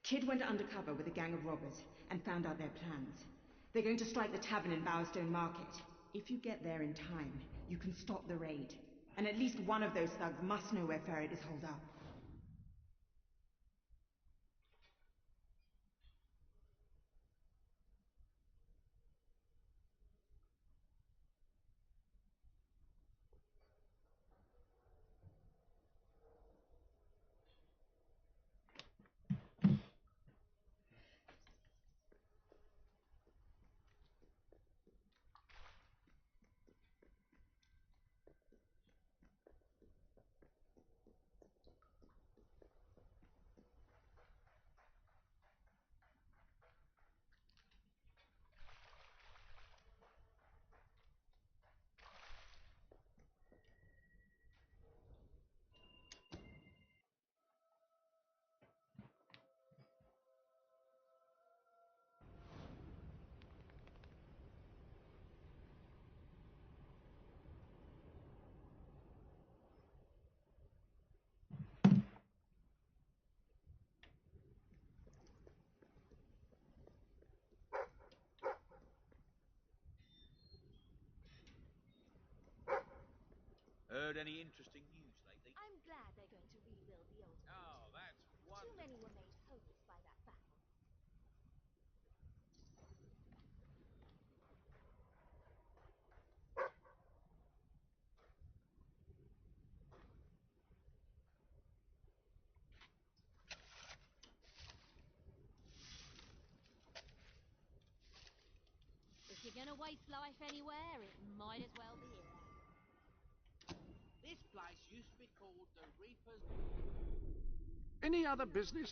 F: Kid went undercover with a gang of robbers and found out their plans. They're going to strike the tavern in Bowerstone Market. If you get there in time, you can stop the raid. And at least one of those thugs must know where Ferret is holed up.
U: Heard any interesting news lately?
B: I'm glad they're going to rebuild the old fort.
U: Oh, that's wonderful.
B: Too many were made homeless by that battle.
Q: gonna waste life anywhere, it might as well be here.
U: This place used to be called the Reaper's...
S: Any other business?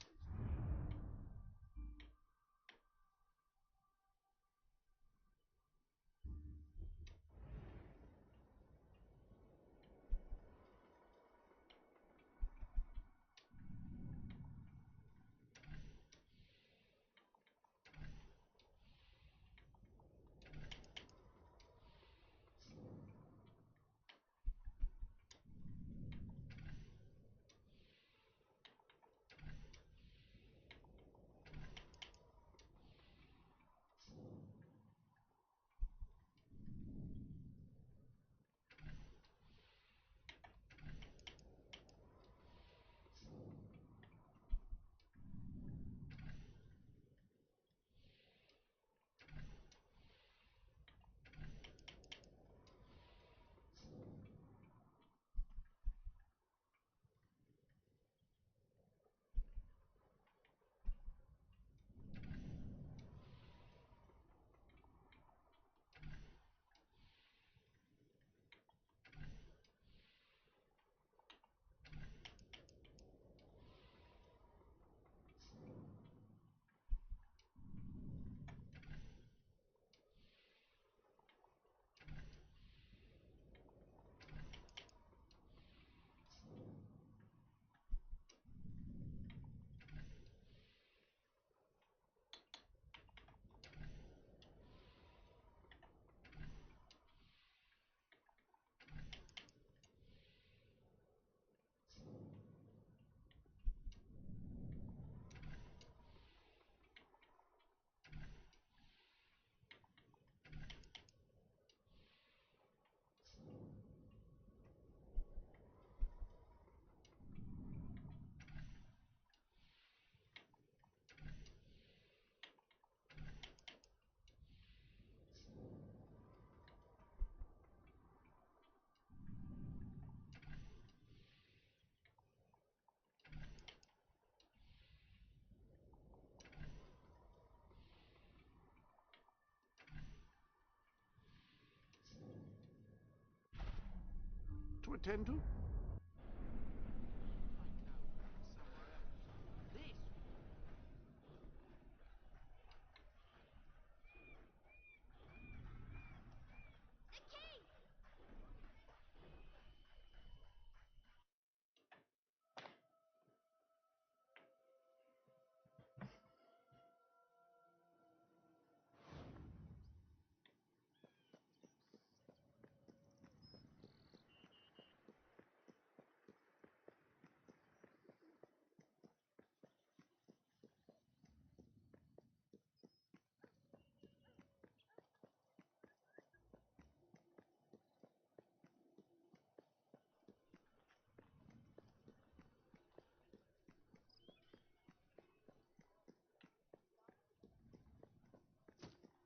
S: To attend to?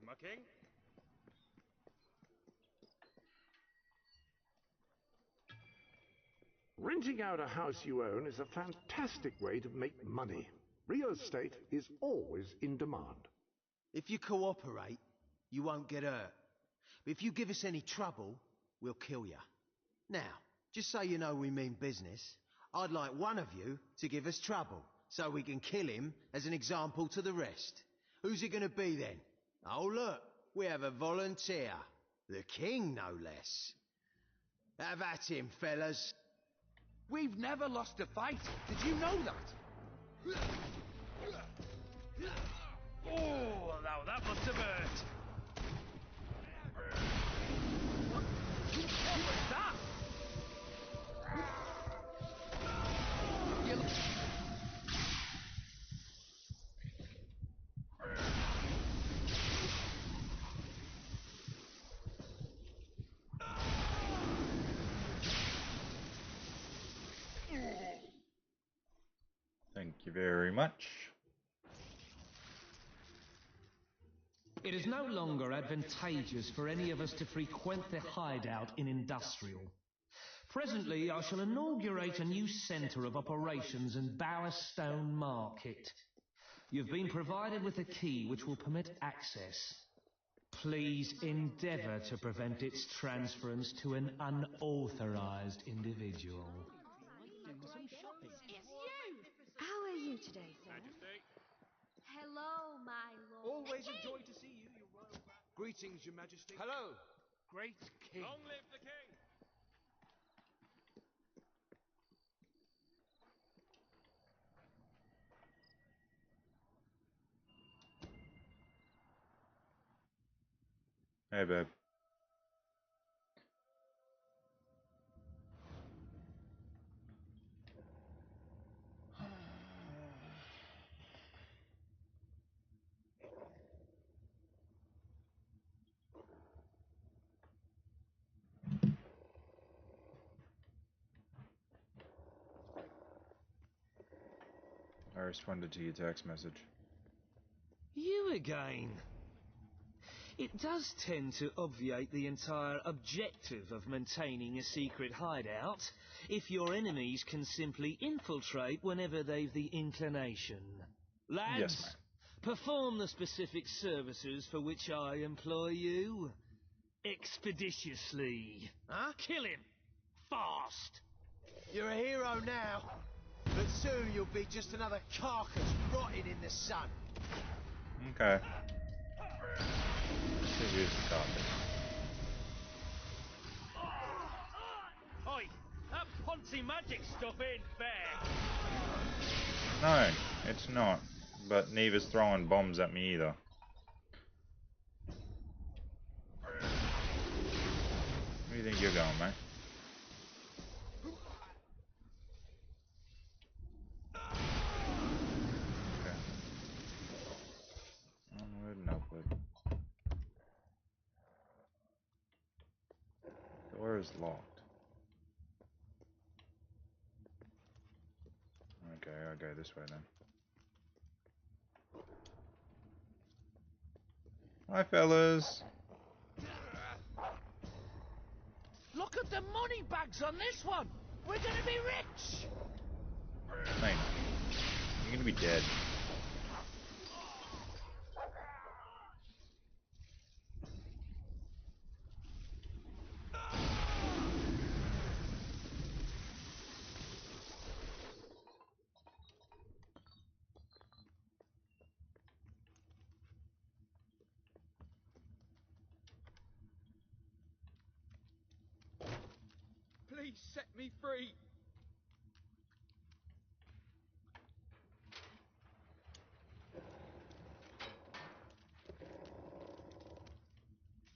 D: My king?
S: Renting out a house you own is a fantastic way to make money. Real estate is always in demand.
O: If you cooperate, you won't get hurt. But if you give us any trouble, we'll kill you. Now, just so you know we mean business, I'd like one of you to give us trouble, so we can kill him as an example to the rest. Who's it gonna be then? Oh look, we have a volunteer. The king, no less. Have at him, fellas.
T: We've never lost a fight. Did you know that?
D: Oh, now that must have hurt. What was that?
P: Thank you very much.
V: It is no longer advantageous for any of us to frequent the hideout in Industrial. Presently, I shall inaugurate a new centre of operations in Bowerstone Market. You've been provided with a key which will permit access. Please endeavour to prevent its transference to an unauthorized individual.
B: It's you! How are you today, sir?
U: Majesty.
B: Hello, my lord.
U: Always a joy to see you, your royal... Greetings, your majesty.
S: Hello, great king.
M: Long live the king!
P: Hey, babe. I responded to your text message.
V: You again. It does tend to obviate the entire objective of maintaining a secret hideout if your enemies can simply infiltrate whenever they've the inclination. Lads,
P: Yes, ma'am.
V: perform the specific services for which I employ you expeditiously.
O: Huh?
V: Kill him. Fast.
O: You're a hero now, but soon you'll be just another carcass rotting in the sun.
P: Okay. Let's use the carpet.
D: Oi, that Ponzi magic stuff ain't fair.
P: No, it's not. But neither's throwing bombs at me either. Where do you think you're going, mate? Okay. Onward and upward. Door is locked. Okay, I'll go this way then. Hi, fellas.
V: Look at the money bags on this one. We're gonna be rich.
P: Mate, you're gonna be dead.
U: Please set me free.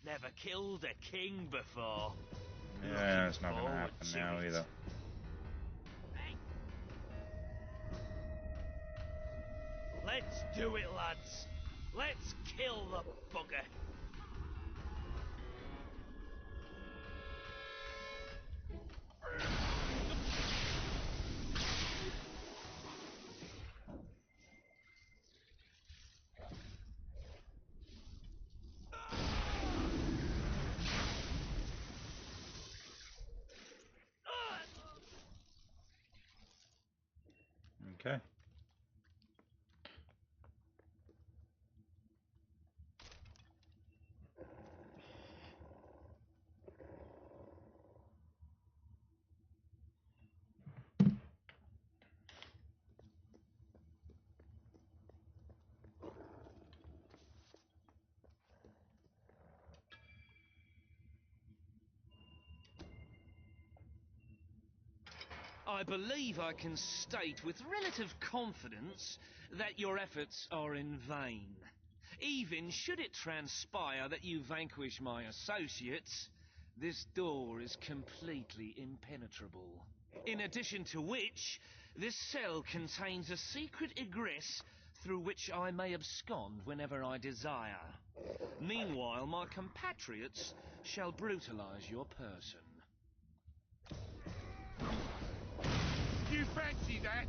D: Never killed a king before.
P: Yeah, it's not gonna
D: forward
P: happen
D: to
P: now
D: it.
P: either.
D: Let's do it, lads. Let's kill the bugger.
P: Okay.
V: I believe I can state with relative confidence that your efforts are in vain. Even should it transpire that you vanquish my associates, this door is completely impenetrable. In addition to which, this cell contains a secret egress through which I may abscond whenever I desire. Meanwhile, my compatriots shall brutalize your person.
S: You fancy that?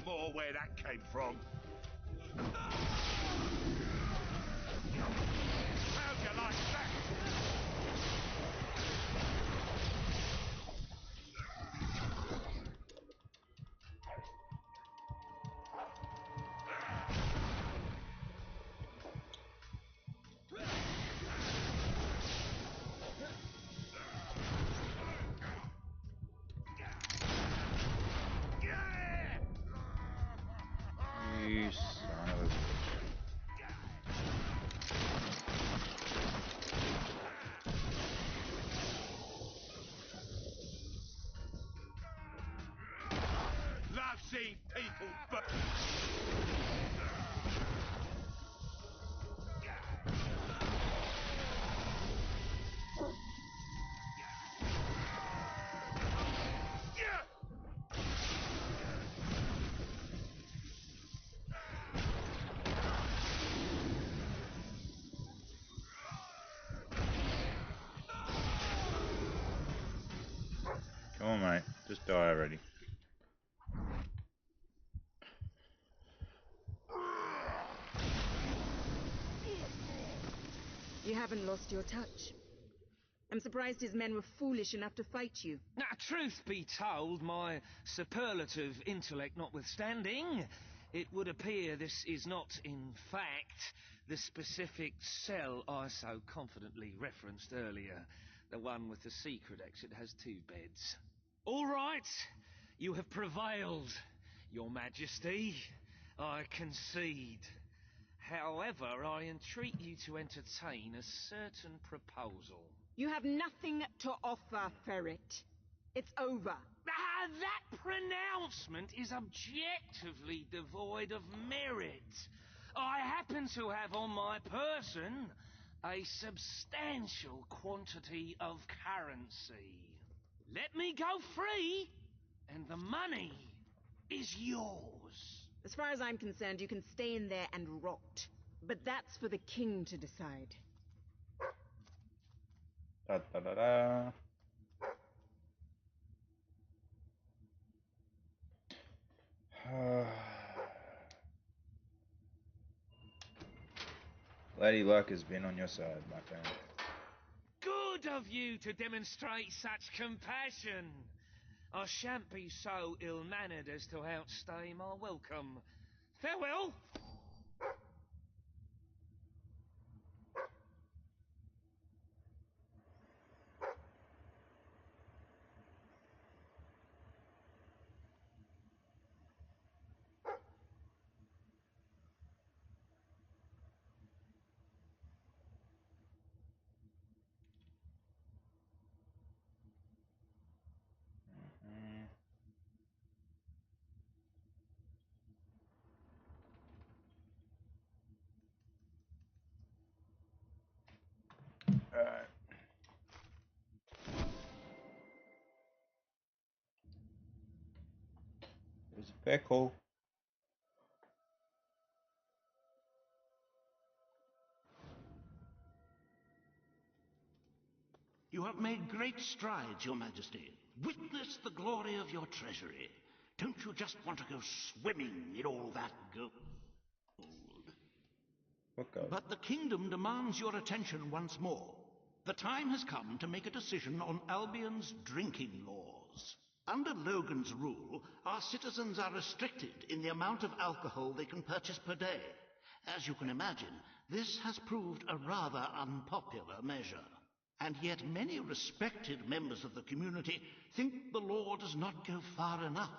S: More where that came from. How'd you like that?
P: Die already.
F: You haven't lost your touch. I'm surprised his men were foolish enough to fight you.
V: Now, truth be told, my superlative intellect notwithstanding, it would appear this is not, in fact, the specific cell I so confidently referenced earlier. The one with the secret exit has 2 beds. All right, you have prevailed, Your Majesty. I concede. However, I entreat you to entertain a certain proposal.
F: You have nothing to offer, Ferret. It's over.
V: That pronouncement is objectively devoid of merit. I happen to have on my person a substantial quantity of currency. Let me go free, and the money is yours.
F: As far as I'm concerned, you can stay in there and rot. But that's for the king to decide.
P: Da, da, da, da. Lady Luck has been on your side, my friend.
V: Good of you to demonstrate such compassion. I shan't be so ill-mannered as to outstay my welcome. Farewell!
P: Alright. There's a pickle.
C: You have made great strides, Your Majesty. Witness the glory of your treasury. Don't you just want to go swimming in all that gold? But the kingdom demands your attention once more. The time has come to make a decision on Albion's drinking laws. Under Logan's rule, our citizens are restricted in the amount of alcohol they can purchase per day. As you can imagine, this has proved a rather unpopular measure. And yet many respected members of the community think the law does not go far enough.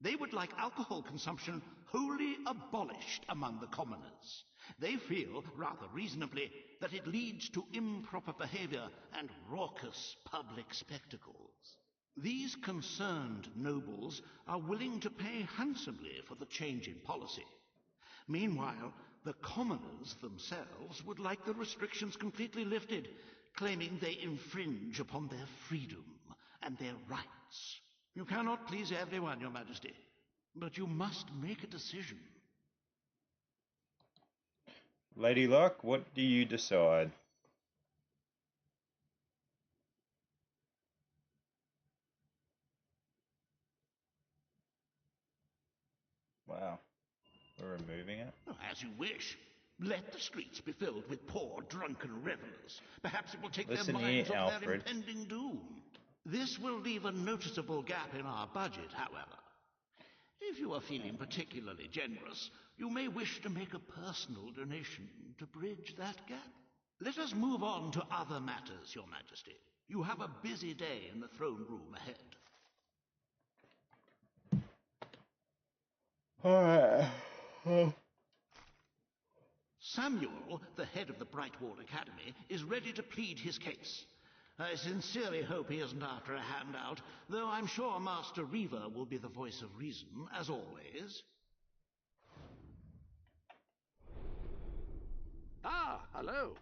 C: They would like alcohol consumption wholly abolished among the commoners. They feel, rather reasonably, that it leads to improper behavior and raucous public spectacles. These concerned nobles are willing to pay handsomely for the change in policy. Meanwhile, the commoners themselves would like the restrictions completely lifted, claiming they infringe upon their freedom and their rights. You cannot please everyone, Your Majesty, but you must make a decision.
P: Lady Luck, what do you decide? Wow. We're removing it?
C: As you wish. Let the streets be filled with poor, drunken revelers. Perhaps it will take their minds off their impending doom. This will leave a noticeable gap in our budget, however. If you are feeling particularly generous, you may wish to make a personal donation to bridge that gap. Let us move on to other matters, Your Majesty. You have a busy day in the throne room ahead. Samuel, the head of the Brightwall Academy, is ready to plead his case. I sincerely hope he isn't after a handout, though I'm sure Master Reaver will be the voice of reason, as always.
S: Ah, hello.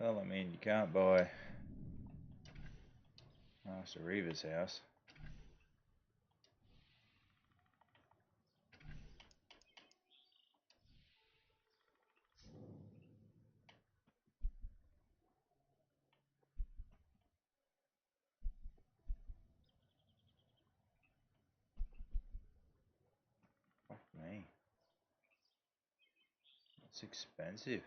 P: Well, I mean, you can't buy Master Reaver's house. Fuck me. It's expensive.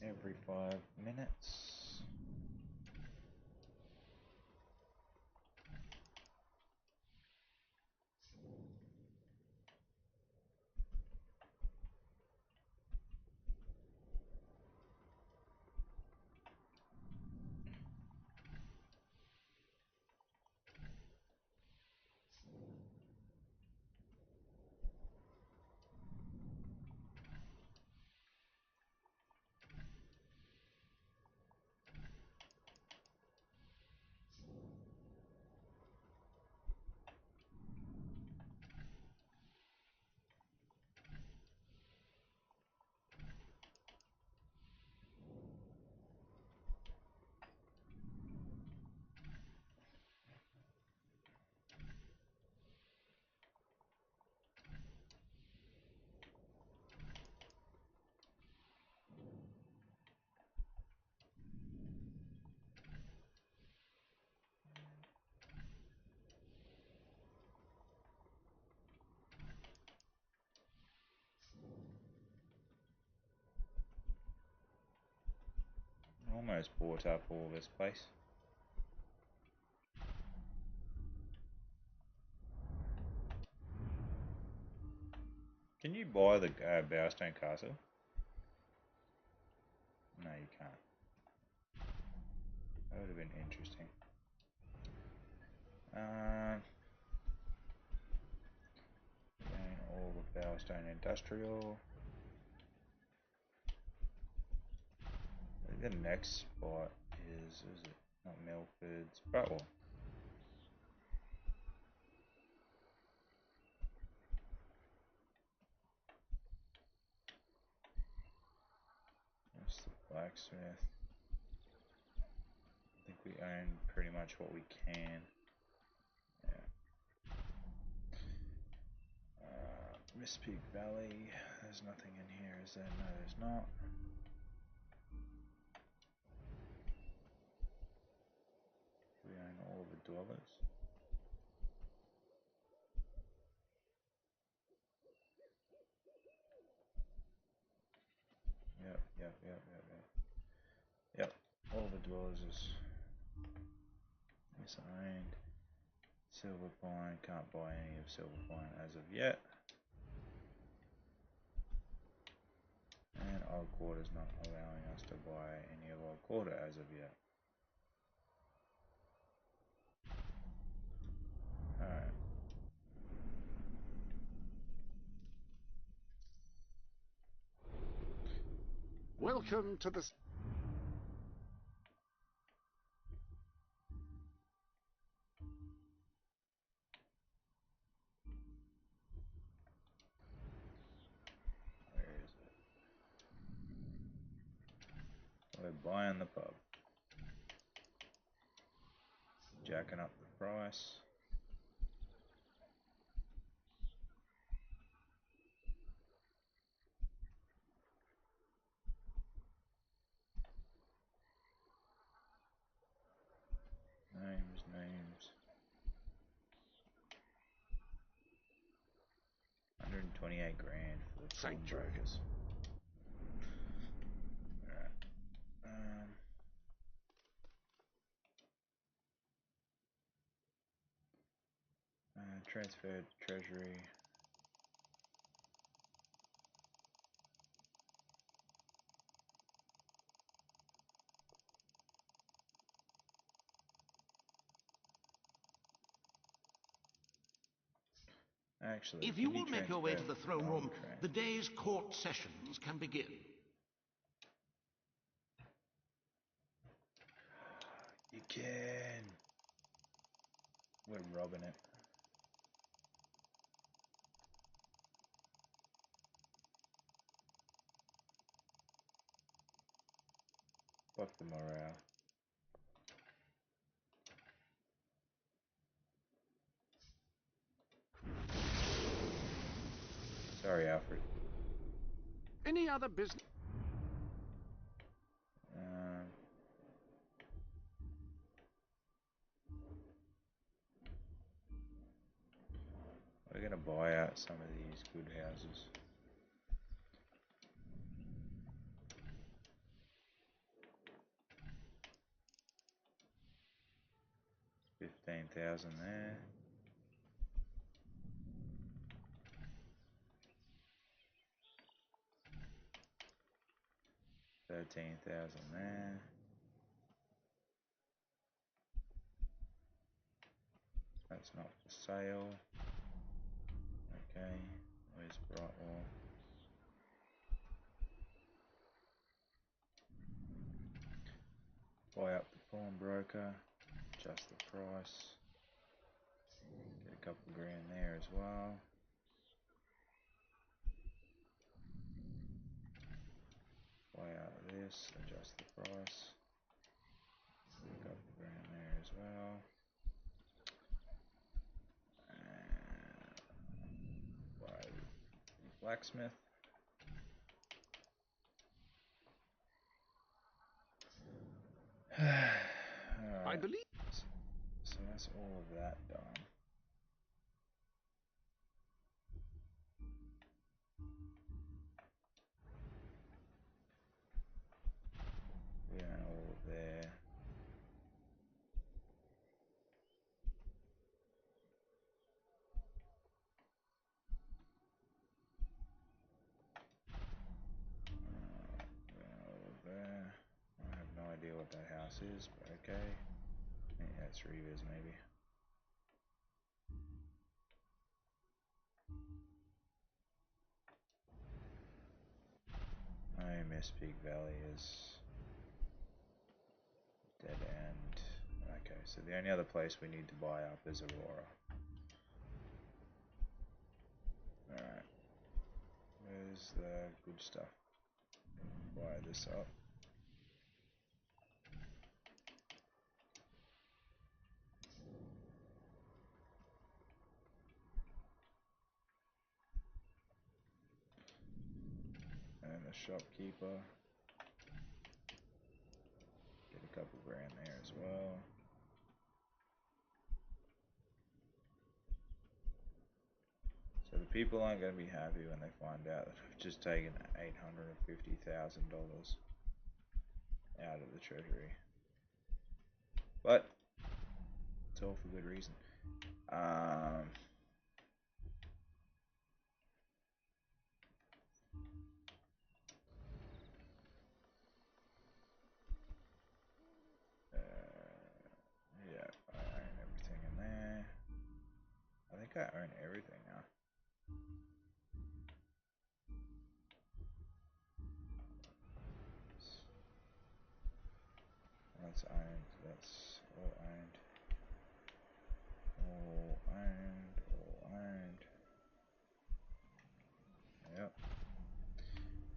P: Every 5 minutes. Almost bought up all this place. Can you buy the Bowerstone Castle? No, you can't. That would have been interesting. Gain all the Bowerstone Industrial. I think the next spot is it not Milford's? Bratwell. That's the blacksmith. I think we own pretty much what we can. Yeah. Mistpeak Valley. There's nothing in here, is there? No, there's not. We own all the dwellers. Yep. All the dwellers is owned. Silverpine, can't buy any of Silverpine as of yet. And Old Quarter's not allowing us to buy any of Old Quarter as of yet. Alright.
H: Welcome to the...
P: Where is it? We're buying the pub. Jacking up the price. Names. 128 grand for the pawnbrokers. Alright. Transferred treasury. Actually,
C: if you will make your way to the throne room, the day's court sessions can begin.
P: You can. We're robbing it. Fuck the morale. Sorry, Alfred.
S: Any other business?
P: We're gonna buy out some of these good houses. $15,000 there. $13,000 there. That's not for sale. Okay, where's Brightwall? Buy up the pawnbroker, adjust the price, get a couple grand there as well. Buy out of this, adjust the price, get a couple grand there as well. Buy the blacksmith.
S: I believe.
P: So that's all of that done. We own all of there. We own all of there. I have no idea what that house is, but okay. Yeah, it's Reavers maybe. Myspeak Valley is dead end. Okay, so the only other place we need to buy up is Aurora. Alright. Where's the good stuff? Buy this up. And the shopkeeper. Get a couple grand there as well. So the people aren't going to be happy when they find out that I've just taken $850,000 out of the treasury. But it's all for good reason. Yeah, I own everything in there. I think I own everything now. That's owned. That's all owned. All owned. All owned. Yep.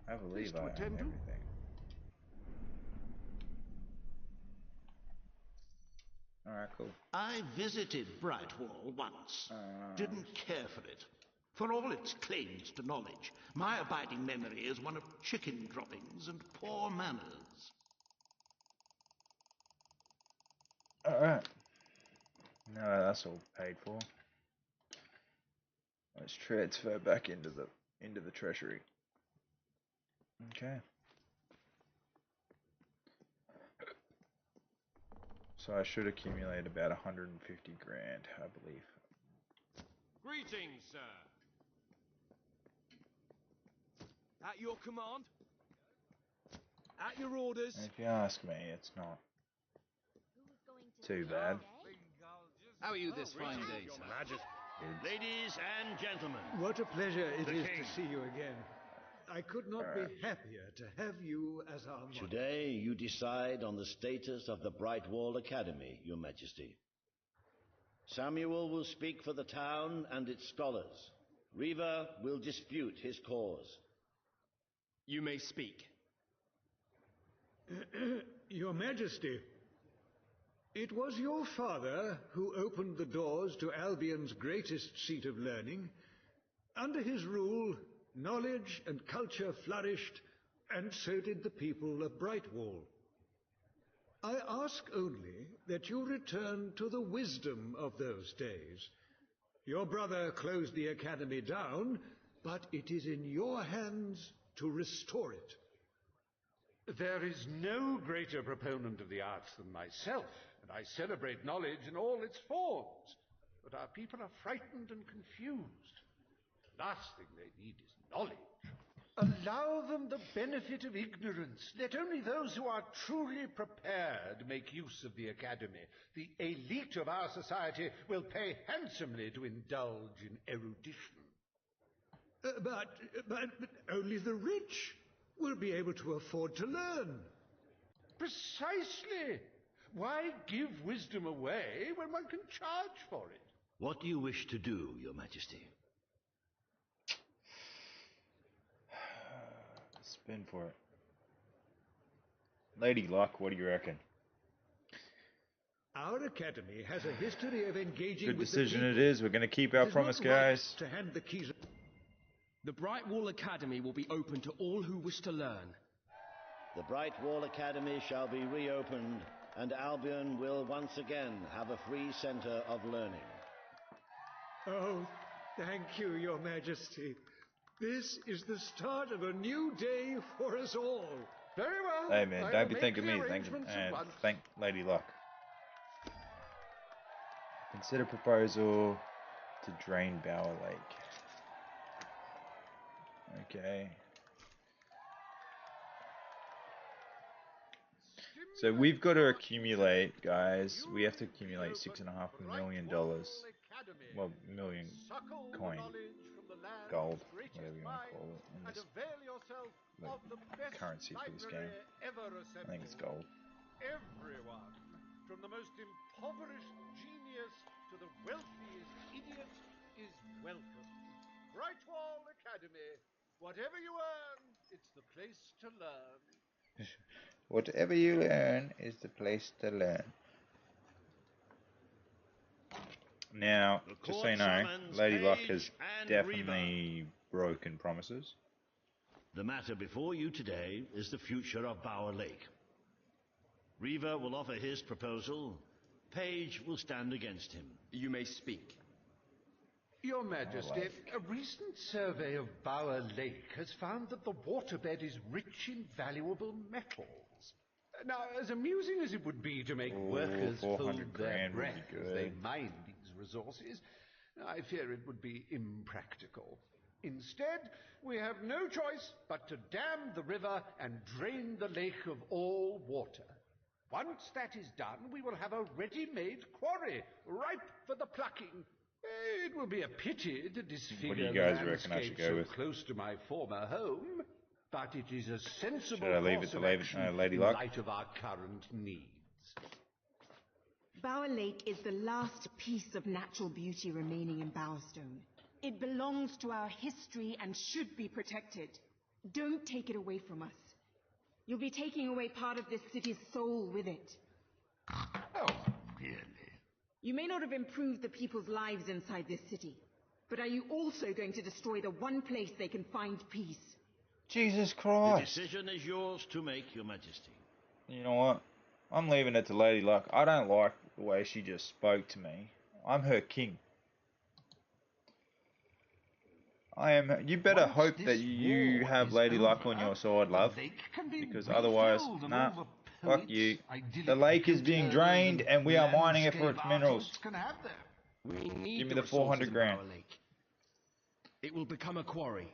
P: I believe I own everything. Alright, cool.
C: I visited Brightwall once. Didn't care for it. For all its claims to knowledge, my abiding memory is one of chicken droppings and poor manners.
P: Alright. No, that's all paid for. Let's transfer back into the treasury. Okay. So I should accumulate about 150 grand, I believe.
U: Greetings, sir. At your command. At your orders.
P: And if you ask me, it's not too bad.
J: How are you this fine day, sir?
A: Majesty. Ladies and gentlemen.
G: What a pleasure it is
A: King.
G: to see you again. I could not be happier to have you as our model.
N: Today you decide on the status of the Brightwall Academy, Your Majesty. Samuel will speak for the town and its scholars. Reva will dispute his cause.
E: You may speak.
G: Your Majesty, it was your father who opened the doors to Albion's greatest seat of learning. Under his rule, knowledge and culture flourished, and so did the people of Brightwall. I ask only that you return to the wisdom of those days. Your brother closed the academy down, but it is in your hands to restore it.
S: There is no greater proponent of the arts than myself, and I celebrate knowledge in all its forms. But our people are frightened and confused. The last thing they need is knowledge. Allow them the benefit of ignorance. Let only those who are truly prepared make use of the academy. The elite of our society will pay handsomely to indulge in erudition.
G: But only the rich will be able to afford to learn.
S: Precisely. Why give wisdom away when one can charge for it?
N: What do you wish to do, Your Majesty?
P: Spin for it. Lady Luck, what do you reckon?
G: Our academy has a history of engaging
P: Good
G: with
P: decision
G: the
P: it
G: people.
P: is. We're going to keep our
G: It is
P: promise,
G: not right
P: guys.
G: to hand the keys.
E: The Brightwall Academy will be open to all who wish to learn.
N: The Brightwall Academy shall be reopened, and Albion will once again have a free centre of learning.
G: Oh, thank you, Your Majesty. This is the start of a new day for us all.
S: Very well.
P: Hey man,
S: I'll
P: don't be
S: make
P: thanking
S: the
P: me. Thank,
S: arrangements at
P: and
S: once.
P: thank Lady Luck. Consider proposal to drain Bower Lake. Okay. So we've got to accumulate, guys. We have to accumulate $6.5 million. Well, million coin, gold, whatever you want to call it, in this the currency for this game. I think it's gold.
H: Everyone, from the most impoverished genius to the wealthiest idiot, is welcome. Brightwall Academy. Whatever you earn, it's the place to learn.
P: Whatever you learn is the place to learn. Now, just so you know, Lady Luck has definitely broken promises.
N: The matter before you today is the future of Bower Lake. Reva will offer his proposal. Page will stand against him.
E: You may speak.
S: Your Majesty, a recent survey of Bower Lake has found that the waterbed is rich in valuable metals. Now, as amusing as it would be to make workers hold their breath as they mine these resources, I fear it would be impractical. Instead, we have no choice but to dam the river and drain the lake of all water. Once that is done, we will have a ready-made quarry, ripe for the plucking. It will be a pity to disfigure the landscape so close to my former home, but it is a sensible course of action in light of our current needs.
F: Bower Lake is the last piece of natural beauty remaining in Bowerstone. It belongs to our history and should be protected. Don't take it away from us. You'll be taking away part of this city's soul with it.
T: Oh, really?
F: You may not have improved the people's lives inside this city, but are you also going to destroy the one place they can find peace?
P: Jesus Christ.
N: The decision is yours to make, Your Majesty.
P: You know what? I'm leaving it to Lady Luck. I don't like the way she just spoke to me. I'm her king. I am. You better hope that you have Lady Luck on your side, love. Because otherwise, nah, fuck you. The lake is being drained and we are mining it for its minerals.
R: We need
P: Give me the 400 grand.
R: It will become a quarry.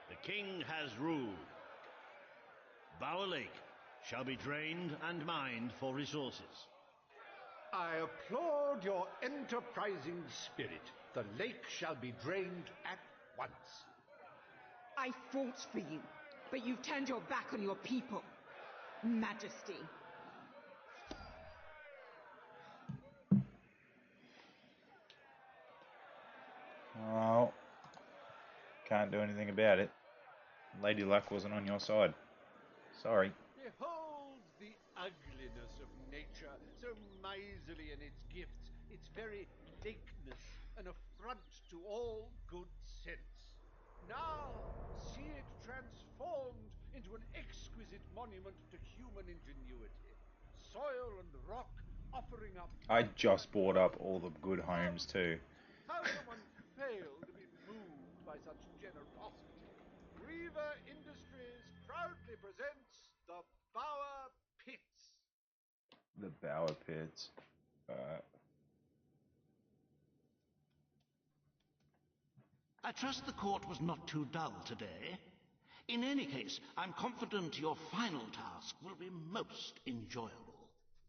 A: The king has ruled. Bower Lake shall be drained and mined for resources.
H: I applaud your enterprising spirit. The lake shall be drained at once.
F: I fought for you, but you've turned your back on your people, Majesty.
P: Well, can't do anything about it. Lady Luck wasn't on your side. Sorry.
H: Behold the ugliness of nature, so miserly in its gifts, its very lakeness, an affront to all good sense. Now see it transformed into an exquisite monument to human ingenuity. Soil and rock offering up...
P: I just bought up all the good homes too.
H: How can one fail to be moved by such generosity? Reaver Industries proudly presents the Bower Pits.
P: The Bower Pits.
C: I trust the court was not too dull today. In any case, I'm confident your final task will be most enjoyable.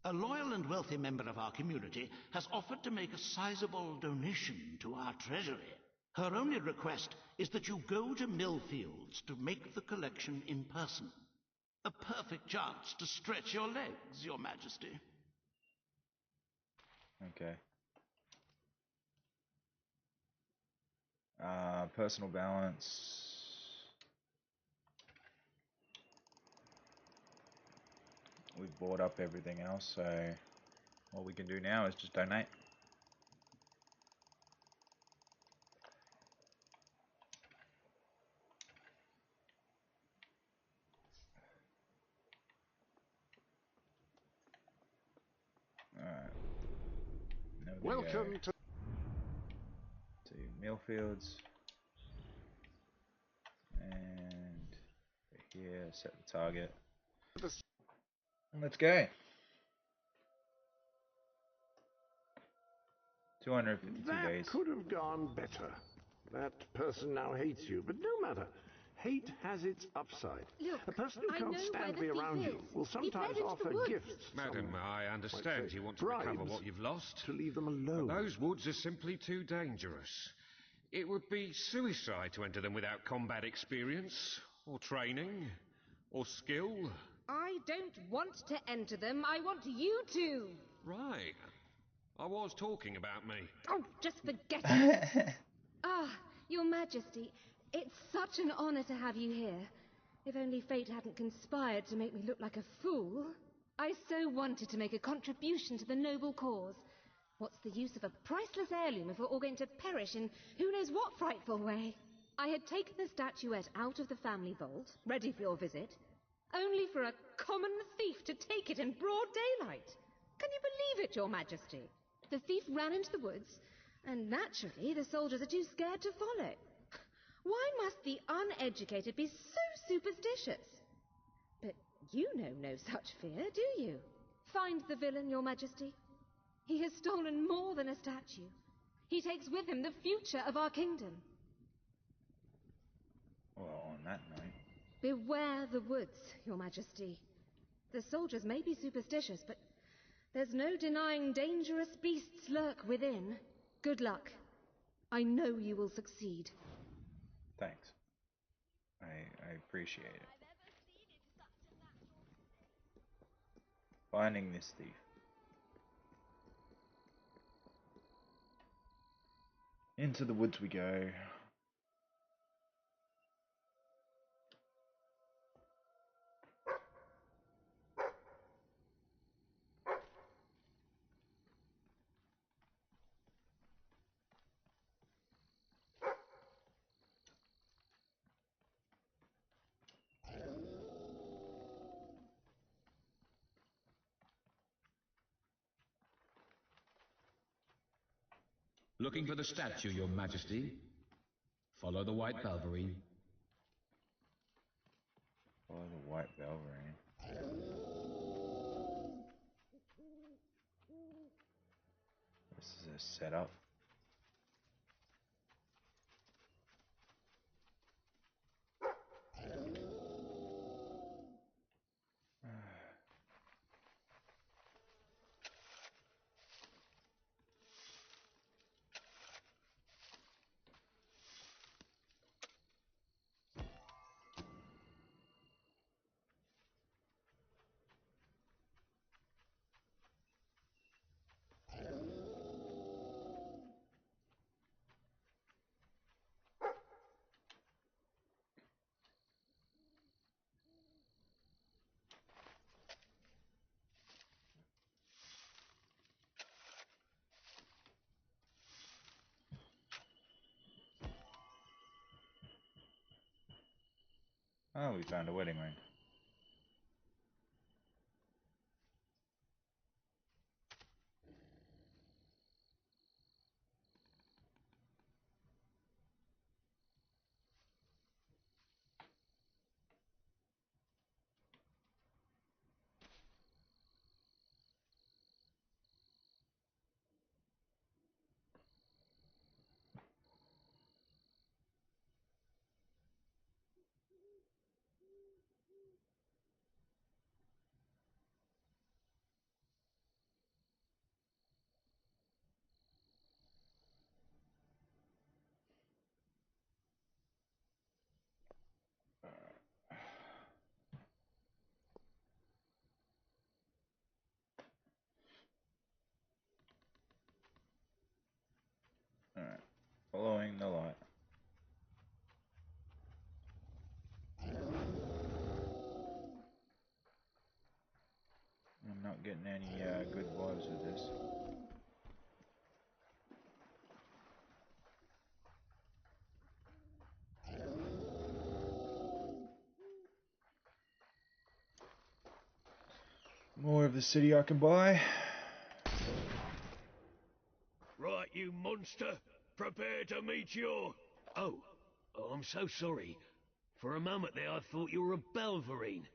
C: A loyal and wealthy member of our community has offered to make a sizable donation to our treasury. Her only request is that you go to Millfields to make the collection in person. A perfect chance to stretch your legs, Your Majesty.
P: Okay. Personal balance. We've bought up everything else, so all we can do now is just donate. Alright.
H: Welcome to
P: Millfields. And here, set the target. Let's go. 252 days.
S: That could have gone better. That person now hates you, but no matter. Hate has its upside.
Q: Look,
S: a person who
Q: I
S: can't
Q: know
S: stand to
Q: where
S: be
Q: the
S: around
Q: thief
S: you
Q: is.
S: will
Q: He
S: sometimes
Q: fled into
S: offer
Q: the woods.
S: gifts.
J: Madam, I understand you want to recover what you've lost.
S: To leave them alone.
J: But those woods are simply too dangerous. It would be suicide to enter them without combat experience, or training, or skill.
Q: I don't want to enter them. I want you to.
J: Right. I was talking about me.
Q: Oh, just forget it. Your Majesty, it's such an honor to have you here. If only fate hadn't conspired to make me look like a fool. I so wanted to make a contribution to the noble cause. What's the use of a priceless heirloom if we're all going to perish in who knows what frightful way? I had taken the statuette out of the family vault, ready for your visit, only for a common thief to take it in broad daylight. Can you believe it, Your Majesty? The thief ran into the woods, and naturally the soldiers are too scared to follow. Why must the uneducated be so superstitious? But you know no such fear, do you? Find the villain, Your Majesty. He has stolen more than a statue. He takes with him the future of our kingdom.
P: Well, on that note...
Q: Beware the woods, Your Majesty. The soldiers may be superstitious, but there's no denying dangerous beasts lurk within. Good luck. I know you will succeed.
P: Thanks. I appreciate it. Finding this thief. Into the woods we go.
I: Looking for the statue, Your Majesty. Follow the White Belverine.
P: Follow the White Belverine. This is a setup. Oh, we found a wedding ring. Alright, following the light. I'm not getting any good vibes with this. More of the city I can buy.
A: Right, you monster. Prepare to meet your... Oh, I'm so sorry. For a moment there I thought you were a Belverine.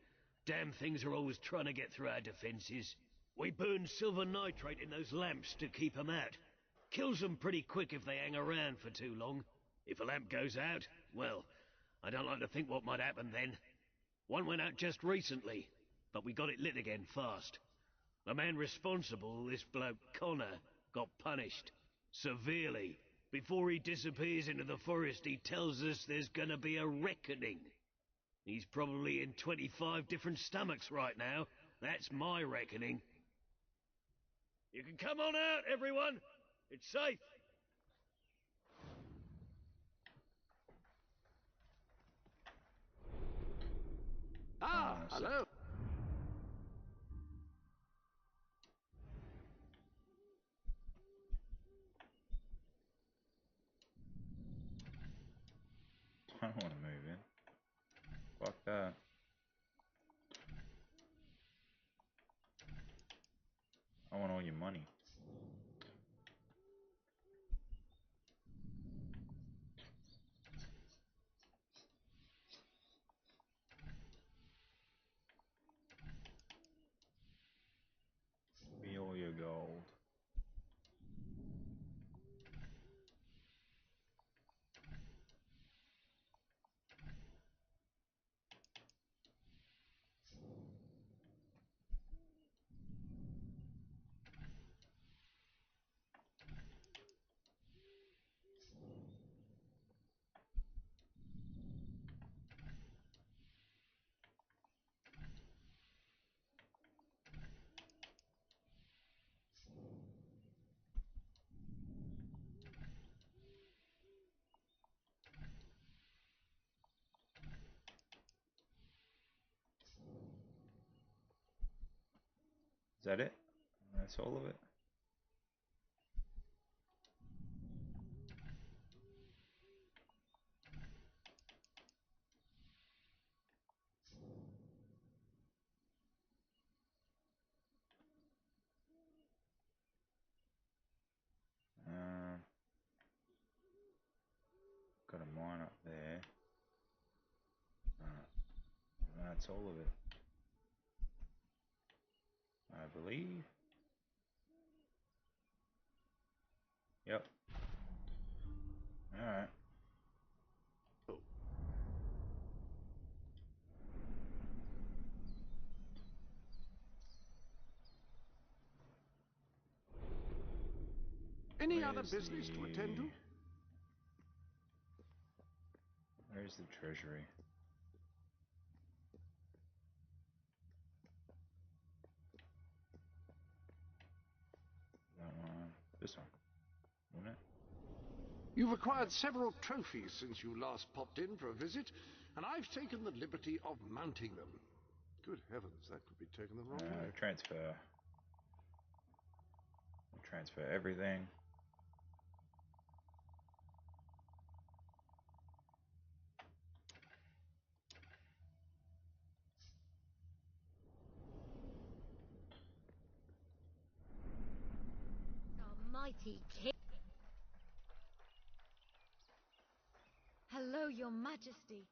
A: Damn things are always trying to get through our defenses. We burn silver nitrate in those lamps to keep them out. Kills them pretty quick if they hang around for too long. If a lamp goes out, well, I don't like to think what might happen then. One went out just recently, but we got it lit again fast. The man responsible, this bloke Connor, got punished. Severely. Before he disappears into the forest, he tells us there's gonna be a reckoning. He's probably in 25 different stomachs right now. That's my reckoning. You can come on out, everyone. It's safe.
S: Ah, hello.
P: I don't want to move in. Fuck that. I want all your money. Be all your gold. Is that it? That's all of it? That's all of it. I believe. Yep. Alright.
S: Any other business to attend to?
P: Where's the treasury? That one. This one. Wouldn't it?
S: You've acquired several trophies since you last popped in for a visit, and I've taken the liberty of mounting them. Good heavens, that could be taken the wrong way.
P: Transfer. Transfer everything.
B: Almighty king. Hello, your majesty.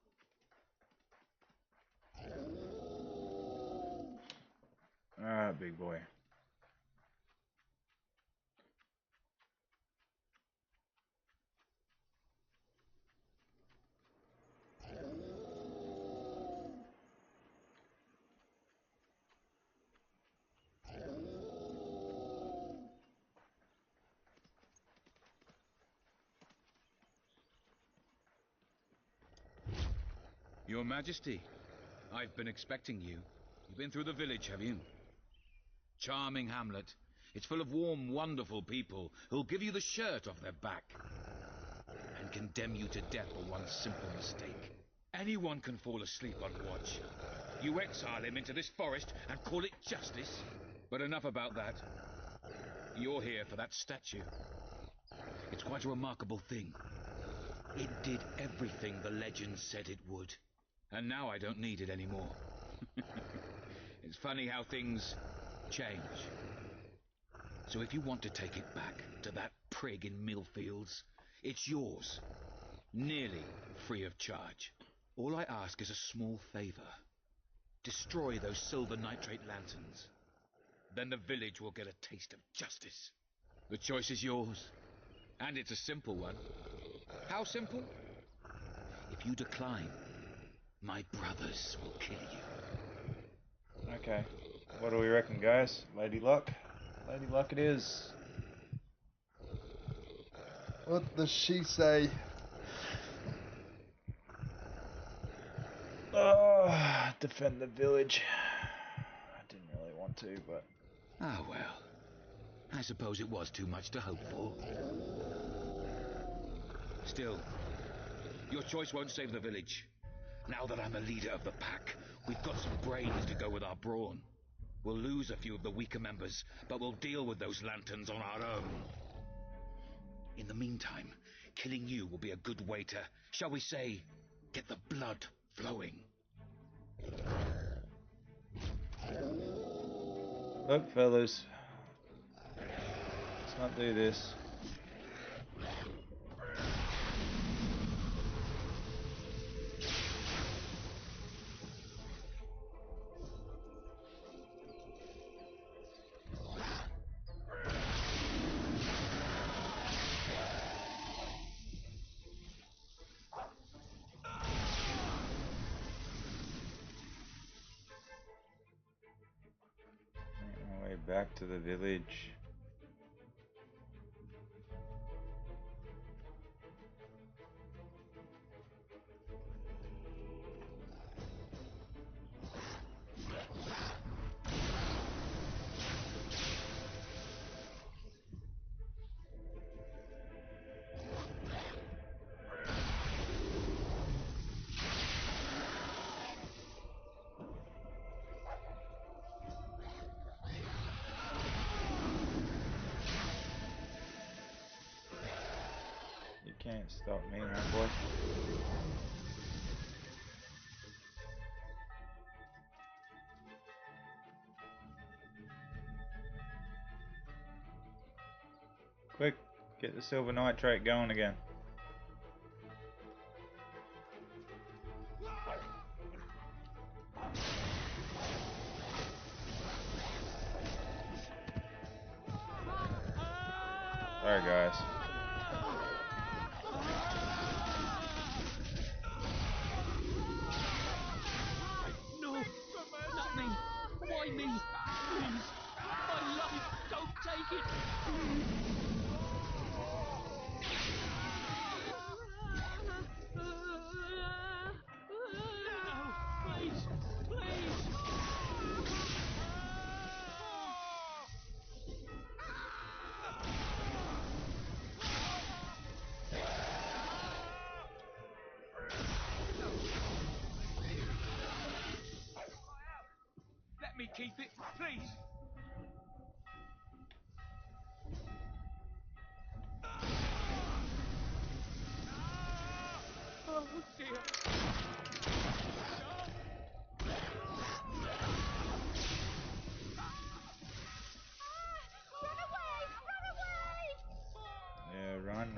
P: Alright, big boy.
I: Your Majesty, I've been expecting you. You've been through the village, have you? Charming hamlet. It's full of warm, wonderful people who'll give you the shirt off their back and condemn you to death for one simple mistake. Anyone can fall asleep on watch. You exile him into this forest and call it justice. But enough about that. You're here for that statue. It's quite a remarkable thing. It did everything the legend said it would. And now I don't need it anymore. It's funny how things change. So if you want to take it back to that prig in Millfields, it's yours. Nearly free of charge. All I ask is a small favor. Destroy those silver nitrate lanterns. Then the village will get a taste of justice. The choice is yours. And it's a simple one. How simple? If you decline, my brothers will kill you.
P: Okay. What do we reckon, guys? Lady Luck? Lady Luck it is.
K: What does she say?
P: Defend the village. I didn't really want to, but...
I: Ah, well. I suppose it was too much to hope for. Still, your choice won't save the village. Now that I'm a leader of the pack, we've got some brains to go with our brawn. We'll lose a few of the weaker members, but we'll deal with those lanterns on our own. In the meantime, killing you will be a good way to, shall we say, get the blood flowing.
P: Look, fellas. Let's not do this. Make my way back to the village. You can't stop me, my boy. Quick, get the silver nitrate going again. Sorry, guys.
V: No, not me. Why me? Please, my life, don't take it. No, please, please.
U: Let me keep it, please. Oh dear.
P: Yeah, run.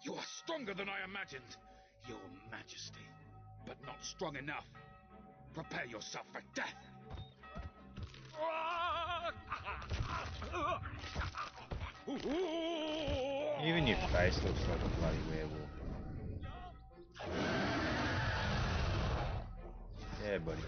I: You are stronger than I imagined, Your Majesty, but not strong enough. Prepare yourself for death.
P: Even your face looks like a bloody werewolf. Yeah, buddy.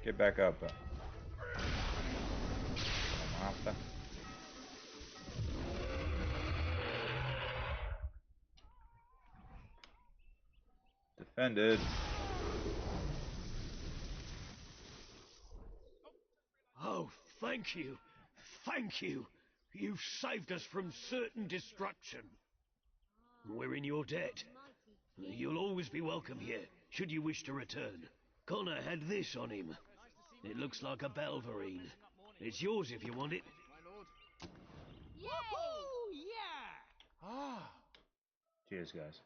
P: Get back up. I'm after. Defended.
A: Oh, thank you. Thank you. You've saved us from certain destruction. We're in your debt. You'll always be welcome here, should you wish to return. Connor had this on him. It looks like a Balverine. It's yours if you want it.
U: Woohoo! Yeah!
P: Ah. Cheers, guys.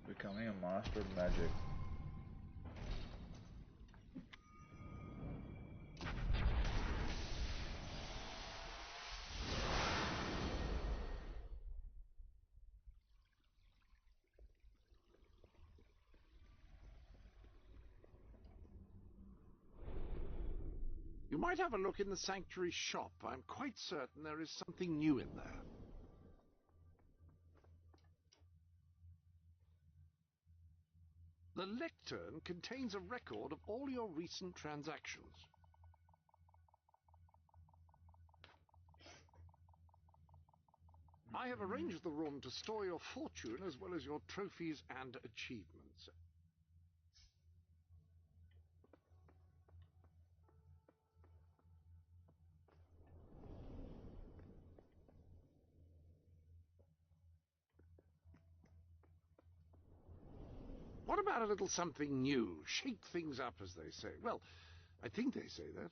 P: Becoming a master of magic.
H: You might have a look in the sanctuary shop. I'm quite certain there is something new in there. The lectern contains a record of all your recent transactions. I have arranged the room to store your fortune as well as your trophies and achievements. What about a little something new? Shake things up, as they say. Well, I think they say that.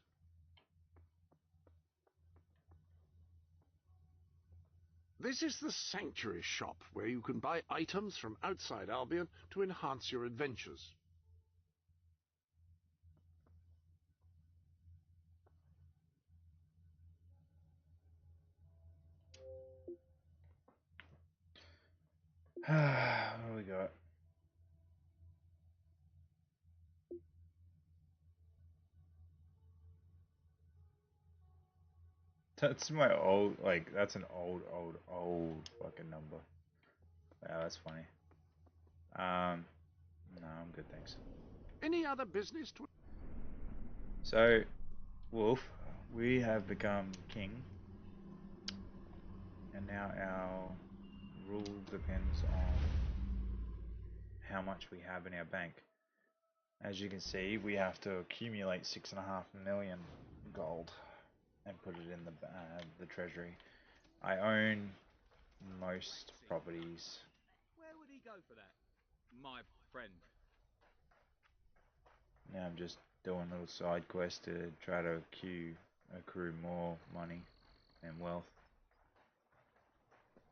H: This is the Sanctuary Shop, where you can buy items from outside Albion to enhance your adventures.
P: What do we got? That's my old, like, that's an old fucking number. Wow, that's funny. No, I'm good, thanks.
H: Any other business to...
P: So, Wolf, we have become king. And now our rule depends on how much we have in our bank. As you can see, we have to accumulate 6.5 million gold and put it in the treasury. I own most properties.
U: Where would he go for that? My friend.
P: Now I'm just doing little side quests to try to accrue more money and wealth.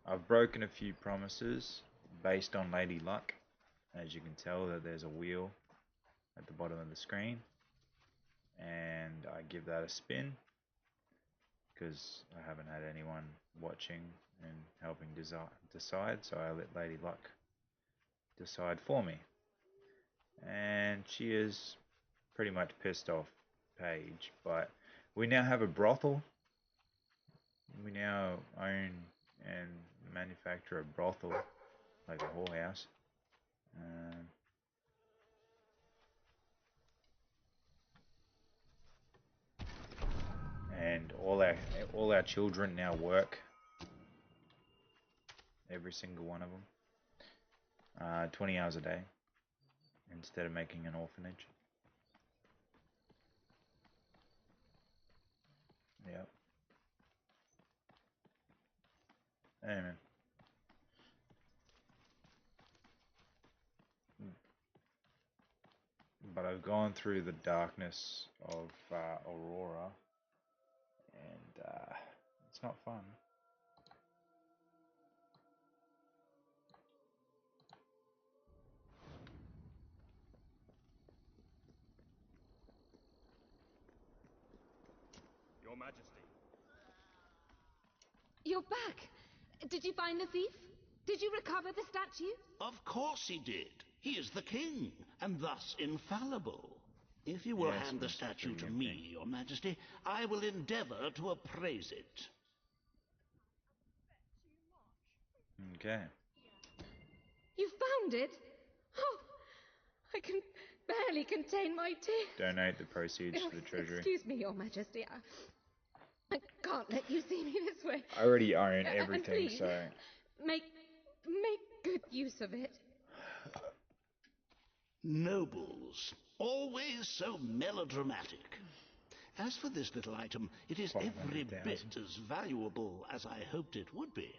P: I've broken a few promises based on Lady Luck. As you can tell, that there's a wheel at the bottom of the screen, and I give that a spin because I haven't had anyone watching and helping decide, so I let Lady Luck decide for me, and she is pretty much pissed off Paige. But we now have a brothel. We now own and manufacture a brothel, like a whorehouse. And all our children now work. Every single one of them. 20 hours a day, instead of making an orphanage. Yep. Amen. But I've gone through the darkness of Aurora, and it's not fun.
E: Your Majesty.
Q: You're back. Did you find the thief? Did you recover the statue?
C: Of course he did. He is the king, and thus infallible. If you will hand the statue to me, Your Majesty, I will endeavor to appraise it.
P: Okay.
Q: You found it? Oh, I can barely contain my tears.
P: Donate the proceeds to the treasury.
Q: Excuse me, Your Majesty. I can't let you see me this way.
P: I already own everything,
Q: please,
P: so...
Q: Make good use of it.
C: Nobles, always so melodramatic. As for this little item, it is every bit as valuable as I hoped it would be.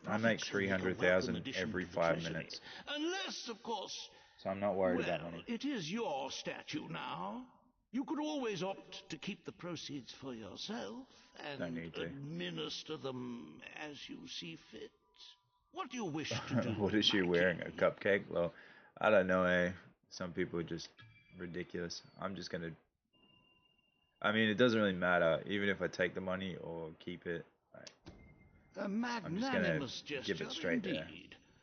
P: I make 300,000 every 5 minutes.
C: Unless, of course...
P: So I'm not worried about money.
C: It is your statue now. You could always opt to keep the proceeds for yourself and administer them as you see fit. What do you wish to do?
P: What is she wearing? A cupcake? Well, I don't know, eh? Some people are just ridiculous. I'm just gonna... I mean, it doesn't really matter, even if I take the money or keep it.
C: A magnanimous gesture,
P: give it straight
C: indeed.
P: there.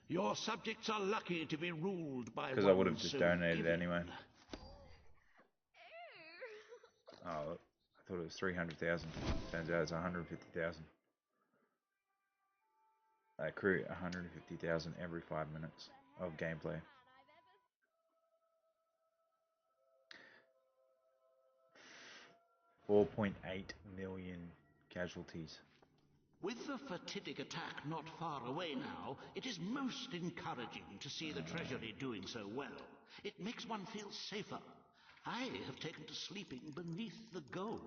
C: Your subjects are lucky to be ruled by
P: Because I would have just donated it anyway. Oh, I thought it was 300,000. Turns out it's 150,000. I accrue 150,000 every 5 minutes of gameplay. $4.8 million casualties.
C: With the fatidic attack not far away now, it is most encouraging to see the Treasury doing so well. It makes one feel safer. I have taken to sleeping beneath the gold,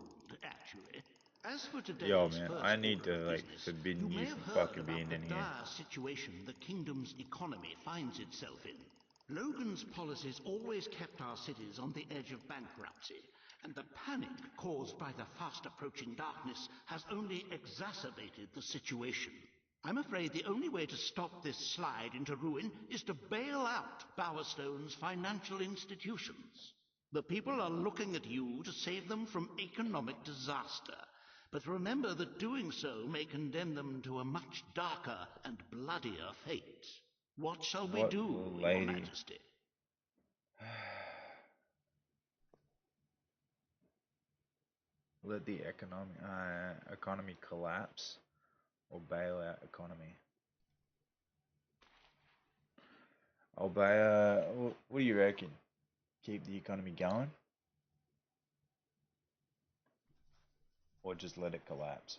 C: actually. As for today's
P: I need to forbid you from fucking being in here.
C: Dire situation the kingdom's economy finds itself in. Logan's policies always kept our cities on the edge of bankruptcy, and the panic caused by the fast-approaching darkness has only exacerbated the situation. I'm afraid the only way to stop this slide into ruin is to bail out Bowerstone's financial institutions. The people are looking at you to save them from economic disaster. But remember that doing so may condemn them to a much darker and bloodier fate. What shall we do, Your Majesty?
P: Let the economy collapse or bail out economy. I'll bail. What do you reckon? Keep the economy going? Or just let it collapse?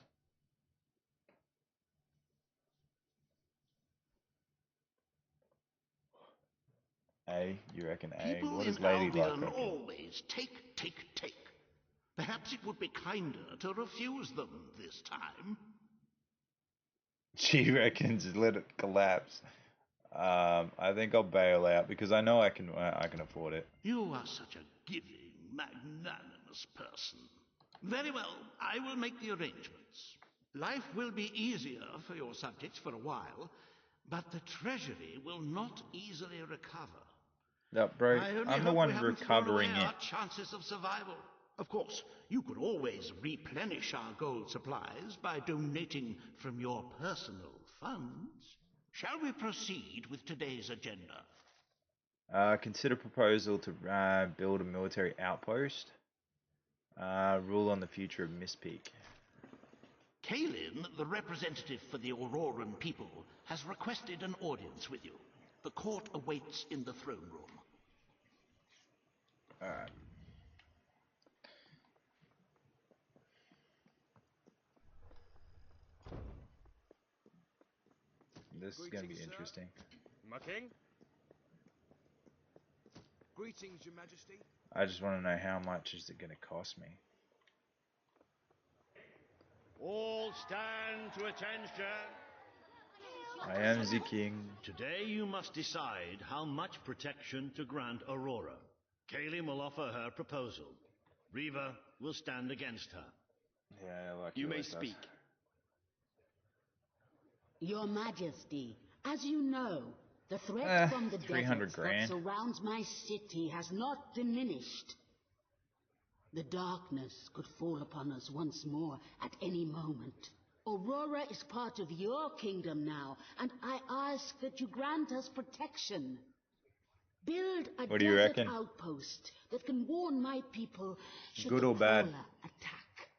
P: A? You reckon A?
C: People
P: What does
C: in
P: Lady Luck
C: Albion
P: reckon?
C: always take, take, take. Perhaps it would be kinder to refuse them this time.
P: She reckons let it collapse. I think I'll bail out because I know I can afford it.
C: You are such a giving, magnanimous person. Very well, I will make the arrangements. Life will be easier for your subjects for a while, but the treasury will not easily recover.
P: No, bro,
C: I only
P: I'm the
C: hope
P: one
C: we haven't
P: recovering
C: thrown away
P: it.
C: our chances of survival. Of course, you could always replenish our gold supplies by donating from your personal funds. Shall we proceed with today's agenda?
P: Consider proposal to build a military outpost. Rule on the future of Mistpeak.
C: Kalin, the representative for the Auroran people, has requested an audience with you. The court awaits in the throne room.
P: Alright. This is going to be interesting.
U: My king? Greetings, Your Majesty.
P: I just want to know how much is it going to cost me.
N: All stand to attention.
P: I am the king.
N: Today you must decide how much protection to grant Aurora. Kalim will offer her proposal. Riva will stand against her.
P: Yeah, like
E: you may speak.
L: Your Majesty, as you know, the threat from the
P: 300
L: deserts
P: grand.
L: that surrounds my city has not diminished. The darkness could fall upon us once more at any moment. Aurora is part of your kingdom now, and I ask that you grant us protection. Build a
P: What do you
L: desert
P: reckon?
L: outpost that can warn my people should
P: Good
L: the
P: or bad?
L: Prowler attack.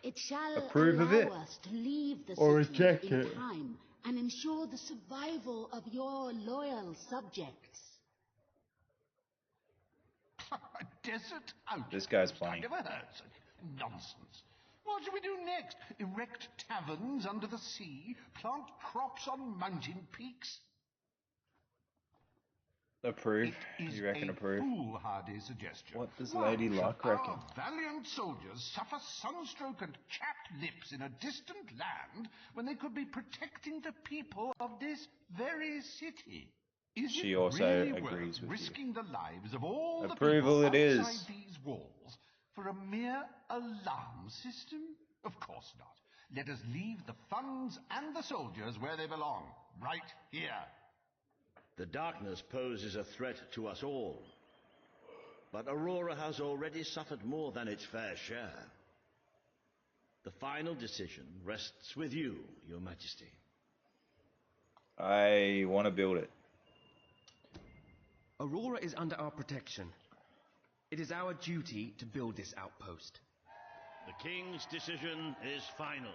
L: It shall
P: Approve of
L: allow
P: it?
L: us to leave the
P: Or
L: city
P: reject
L: in
P: it?
L: time and ensure the survival of your loyal subjects.
T: A desert outpost?
P: This guy's funny.
T: I never heard such nonsense. What shall we do next? Erect taverns under the sea? Plant crops on mountain peaks?
P: Approve?
T: It is
P: You reckon
T: a
P: approve?
T: foolhardy suggestion.
P: What does
T: Why
P: Lady
T: should
P: Luck reckon?
T: Our valiant soldiers suffer sunstroke and chapped lips in a distant land when they could be protecting the people of this very city? Is
P: She
T: it
P: also
T: really
P: agrees
T: worth
P: with you.
T: risking the lives of all
P: Approval
T: the
P: it
T: people
P: is.
T: outside these walls for a mere alarm system? Of course not. Let us leave the funds and the soldiers where they belong, right here.
N: The darkness poses a threat to us all. But Aurora has already suffered more than its fair share. The final decision rests with you, Your Majesty.
P: I want to build it.
E: Aurora is under our protection. It is our duty to build this outpost.
N: The King's decision is final.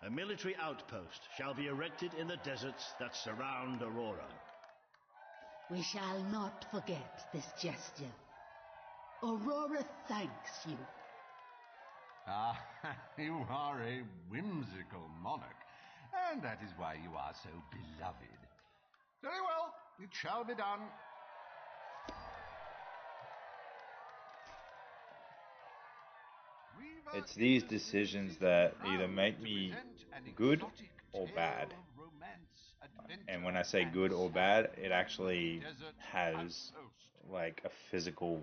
N: A military outpost shall be erected in the deserts that surround Aurora.
L: We shall not forget this gesture. Aurora thanks you.
T: Ah, you are a whimsical monarch, and that is why you are so beloved. Very well, it shall be done.
P: It's these decisions that either make me good or bad. And when I say good or bad, it actually has like a physical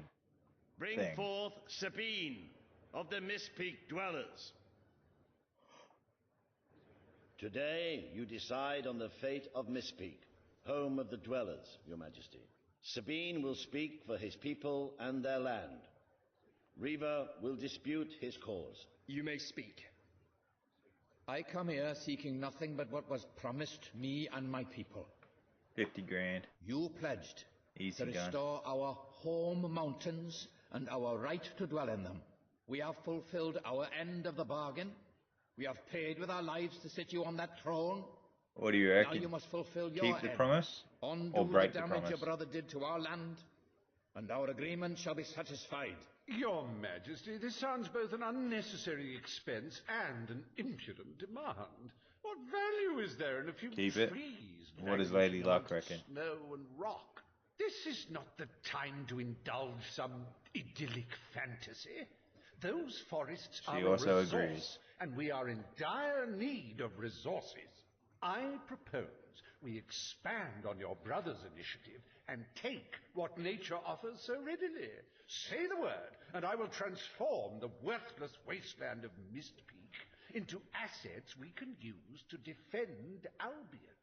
N: Bring
P: thing.
N: forth Sabine of the Mistpeak Dwellers. Today you decide on the fate of Mistpeak, home of the Dwellers, Your Majesty. Sabine will speak for his people and their land. Riva will dispute his cause.
E: You may speak.
M: I come here seeking nothing but what was promised me and my people.
P: 50 grand.
M: You pledged
P: Easy
M: to
P: gun.
M: restore our home mountains and our right to dwell in them. We have fulfilled our end of the bargain. We have paid with our lives to sit you on that throne.
P: What do you
M: Now
P: reckon?
M: you must fulfill your
P: Keep the
M: end.
P: promise
M: Undo
P: or break
M: the
P: the
M: damage
P: promise?
M: your brother did to our land, and our agreement shall be satisfied.
S: Your Majesty, this sounds both an unnecessary expense and an impudent demand. What value is there in a few
P: Keep it.
S: trees?
P: What does
S: languishing
P: Lady Luck
S: amongst
P: reckon?
S: Snow and rock. This is not the time to indulge some idyllic fantasy. Those forests
P: She
S: are
P: also
S: a resource,
P: agrees.
S: and we are in dire need of resources. I propose we expand on your brother's initiative and take what nature offers so readily. Say the word, and I will transform the worthless wasteland of Mistpeak into assets we can use to defend Albion.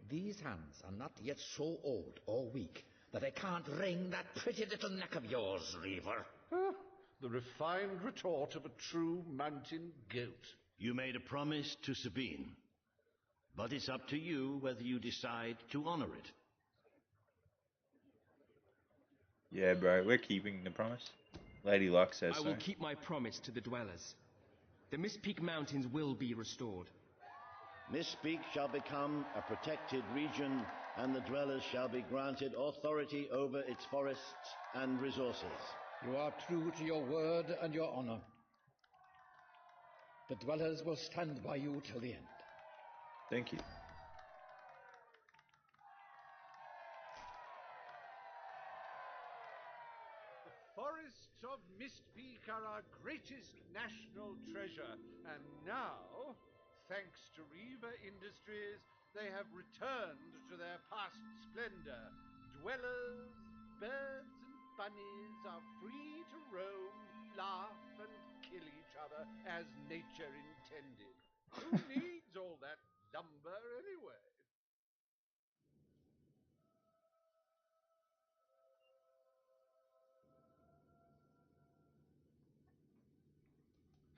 M: These hands are not yet so old or weak that they can't wring that pretty little neck of yours, Reaver.
S: The refined retort of a true mountain goat.
N: You made a promise to Sabine, but it's up to you whether you decide to honor it.
P: Yeah, bro, we're keeping the promise. Lady Luck says
E: I
P: so.
E: will keep my promise to the dwellers. The Mistpeak Mountains will be restored.
N: Mistpeak shall become a protected region, and the dwellers shall be granted authority over its forests and resources.
M: You are true to your word and your honor. The dwellers will stand by you till the end.
P: Thank you.
S: The forests of Mistpeak are our greatest national treasure, and now, thanks to Reaver Industries, they have returned to their past splendor. Dwellers, birds, and bunnies are free to roam, laugh, and kill each other as nature intended. Who needs all that lumber anyway?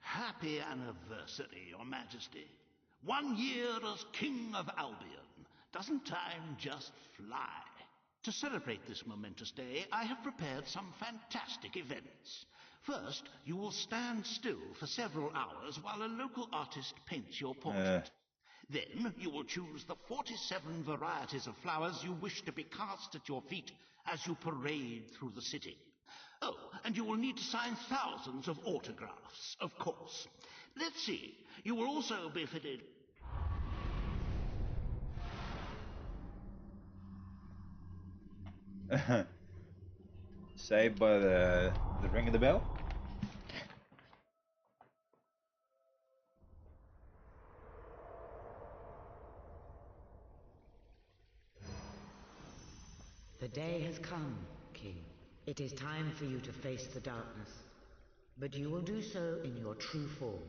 C: Happy anniversary, Your Majesty. 1 year as King of Albion. Doesn't time just fly? To celebrate this momentous day, I have prepared some fantastic events. First, you will stand still for several hours while a local artist paints your portrait. Then, you will choose the 47 varieties of flowers you wish to be cast at your feet as you parade through the city. Oh, and you will need to sign thousands of autographs, of course. Let's see, you will also be fitted...
P: Saved by the ring of the bell?
D: The day has come, King. It is time for you to face the darkness. But you will do so in your true form.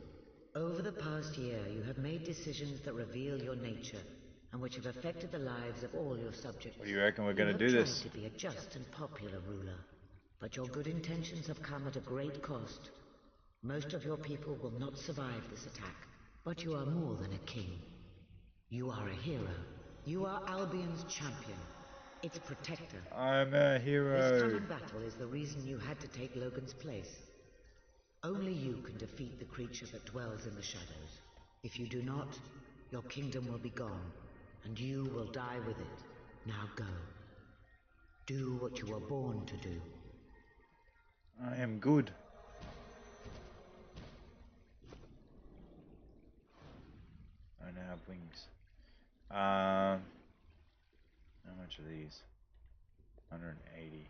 D: Over the past year, you have made decisions that reveal your nature, and which have affected the lives of all your subjects.
P: What do you reckon we're going to do
D: You have
P: this?
D: tried to be a just and popular ruler, but your good intentions have come at a great cost. Most of your people will not survive this attack, but you are more than a king. You are a hero. You are Albion's champion, its protector.
P: I'm a hero.
D: This coming battle is the reason you had to take Logan's place. Only you can defeat the creature that dwells in the shadows. If you do not, your kingdom will be gone, and you will die with it. Now go. Do what you were born to do.
P: I am good. I now have wings. How much are these? 180.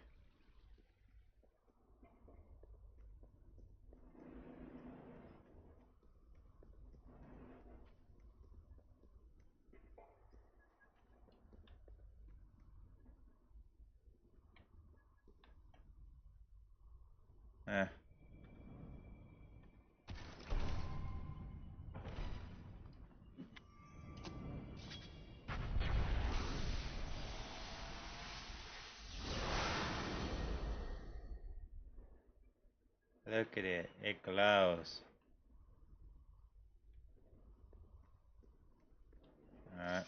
P: Look at it, it glows. Alright.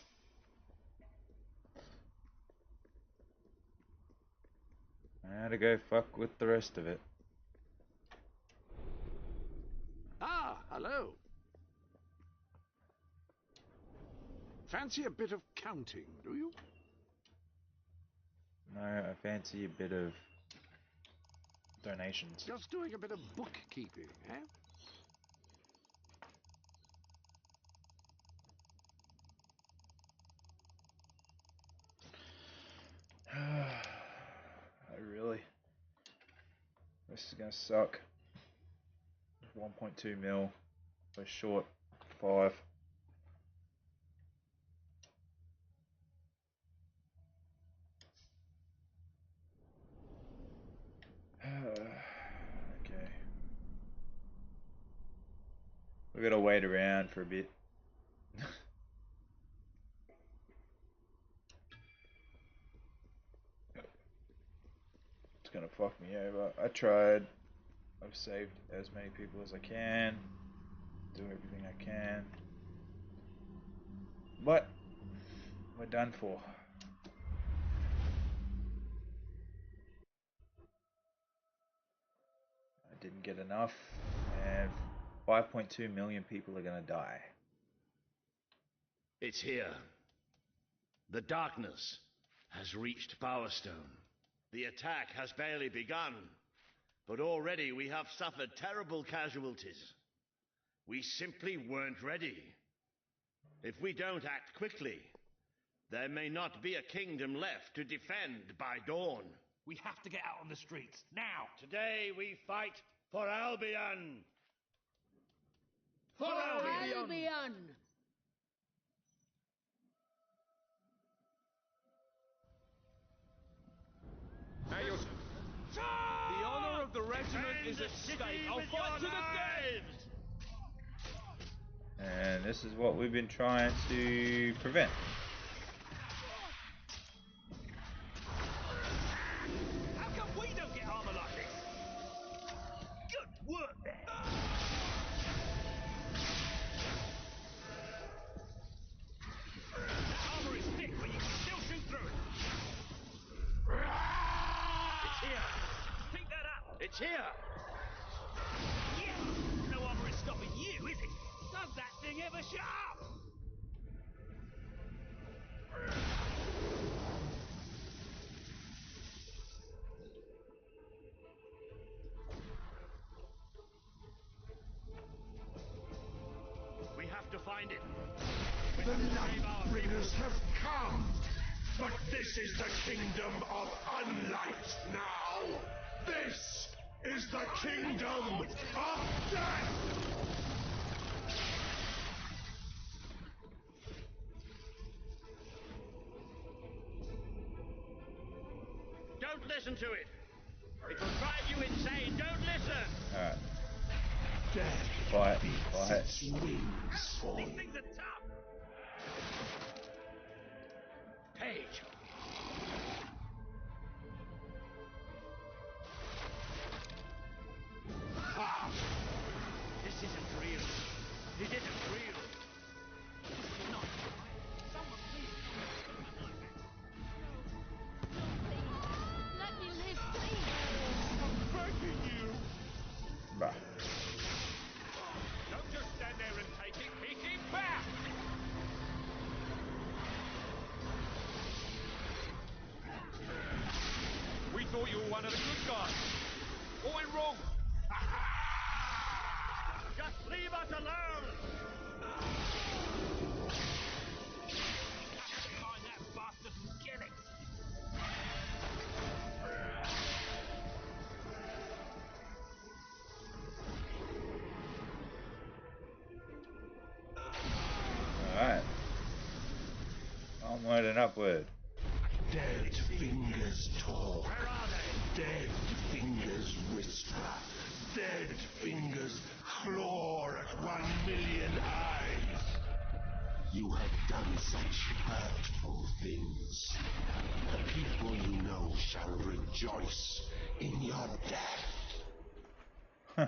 P: Now to go fuck with the rest of it.
H: Ah, hello. Fancy a bit of counting, do you?
P: No, I fancy a bit of donations.
H: Just doing a bit of bookkeeping, eh?
P: this is gonna suck. 1.2 mil. We're short 5. Okay. We gotta wait around for a bit. It's gonna fuck me over. I tried. I've saved as many people as I can. Do everything I can. But we're done for. I didn't get enough, and 5.2 million people are gonna die.
N: It's here. The darkness has reached Power Stone. The attack has barely begun, but already we have suffered terrible casualties. We simply weren't ready. If we don't act quickly, there may not be a kingdom left to defend by dawn.
U: We have to get out on the streets, now!
N: Today we fight for Albion!
L: For Albion!
U: The honor of the regiment is at stake. I'll fight to the death!
P: And this is what we've been trying to prevent.
U: How come we don't get armor like this? Good work there! That armor is thick, but you can still shoot through it. It's here! Pick that up!
N: It's here!
U: Yeah! No armor is stopping you, is it? Does that thing ever shut up?
N: We have to find it.
T: The Lightbringers have come! But this is the kingdom of unlight now! This is the kingdom of death!
N: Don't listen to it! It will drive you insane! Don't listen!
P: Alright.
T: Death
P: Fight.
T: its wings for
U: These things are tough!
N: Page!
T: Ah!
N: This isn't real. It isn't real.
U: It's not. Someone please come and like that.
B: Let me live, please.
T: I'm begging you!
P: Bah.
U: Don't just stand there and take it. Hit him back! We thought you were one of the good guys. What went wrong?
N: Just leave us alone!
U: Find that bastard and kill it!
P: Alright. Onward and upward.
T: Dead fingers talk.
N: Where are they?
T: Dead fingers whisper. Dead fingers claw at 1 million eyes. You have done such hurtful things. The people you know shall rejoice in your death.
P: Yeah,